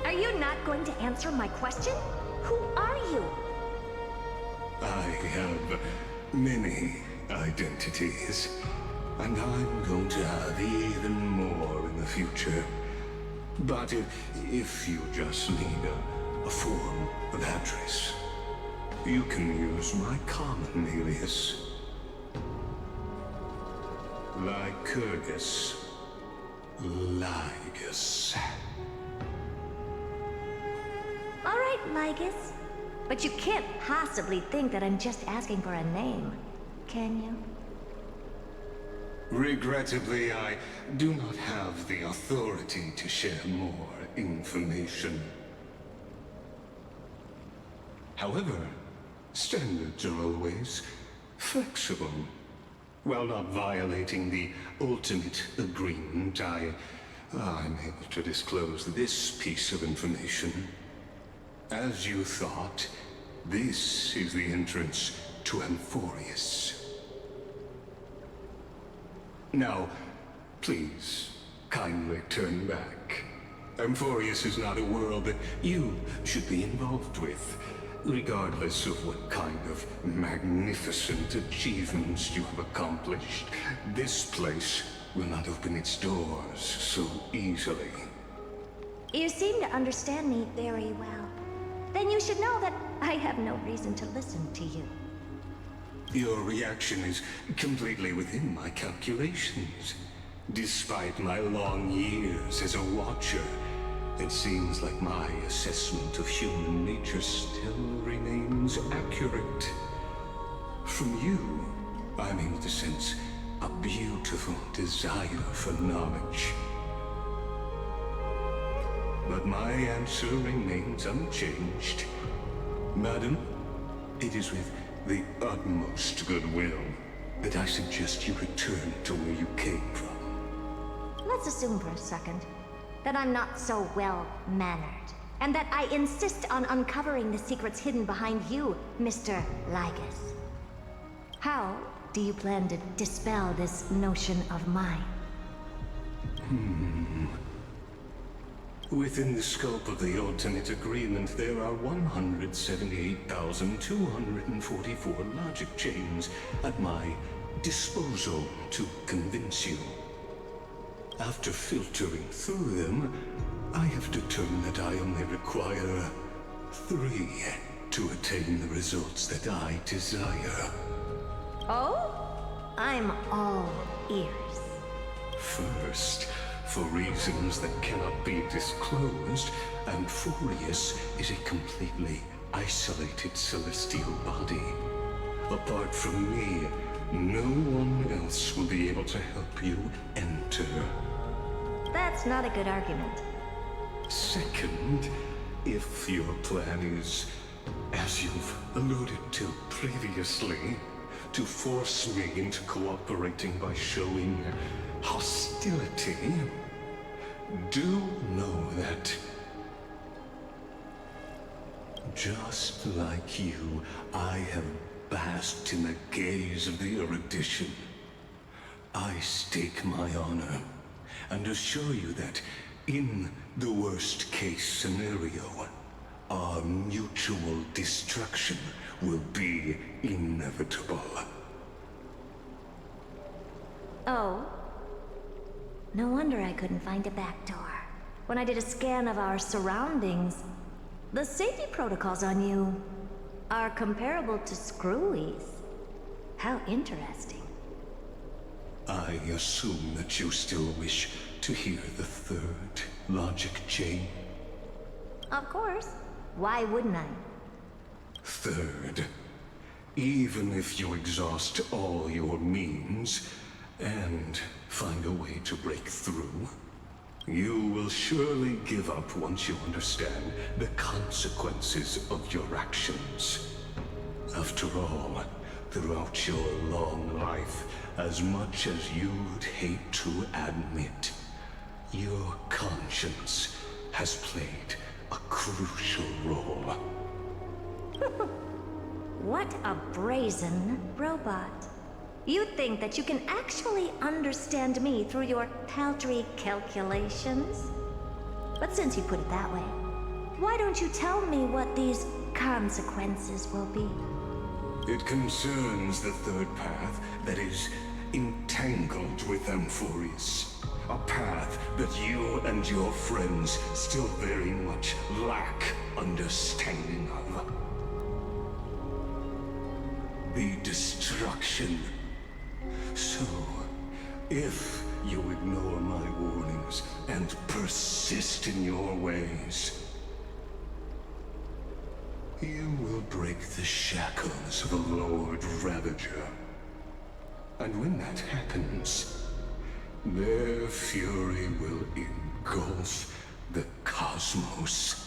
Are you not going to answer my question? Who are you? I have many identities, and I'm going to have even more in the future. But if you just need a form of address, you can use my common alias. Lycurgus Lygus. All right, Lygus. But you can't possibly think that I'm just asking for a name, can you? Regrettably, I do not have the authority to share more information. However, standards are always flexible. While not violating the ultimate agreement, I'm able to disclose this piece of information. As you thought, this is the entrance to Amphorius. Now, please, kindly turn back. Amphorius is not a world that you should be involved with, regardless of what kind of magnificent achievements you have accomplished. This place will not open its doors so easily. You seem to understand me very well. Then you should know that I have no reason to listen to you. Your reaction is completely within my calculations. Despite my long years as a watcher, it seems like my assessment of human nature still remains accurate. From you, I'm able to sense a beautiful desire for knowledge. But my answer remains unchanged. Madam, it is with the utmost goodwill that I suggest you return to where you came from. Let's assume for a second that I'm not so well-mannered, and that I insist on uncovering the secrets hidden behind you, Mr. Lygus. How do you plan to dispel this notion of mine? Within the scope of the ultimate agreement, there are 178,244 logic chains at my disposal to convince you. After filtering through them, I have determined that I only require 3 to attain the results that I desire. Oh? I'm all ears. First, for reasons that cannot be disclosed, Amphorius is a completely isolated celestial body. Apart from me, no one else will be able to help you enter. That's not a good argument. Second, if your plan is, as you've alluded to previously, to force me into cooperating by showing hostility, do know that, just like you, I have basked in the gaze of the erudition. I stake my honor and assure you that, in the worst-case scenario, our mutual destruction will be inevitable. Oh? No wonder I couldn't find a back door. When I did a scan of our surroundings, the safety protocols on you are comparable to Screwy's. How interesting. I assume that you still wish to hear the 3rd logic chain? Of course. Why wouldn't I? 3rd, even if you exhaust all your means and find a way to break through, you will surely give up once you understand the consequences of your actions. After all, throughout your long life, as much as you'd hate to admit, your conscience has played a crucial role. What a brazen robot. You think that you can actually understand me through your paltry calculations? But since you put it that way, why don't you tell me what these consequences will be? It concerns the 3rd path that is entangled with Amphorius. A path that you and your friends still very much lack understanding of. The destruction. So, if you ignore my warnings and persist in your ways, you will break the shackles of a Lord Ravager. And when that happens, their fury will engulf the cosmos.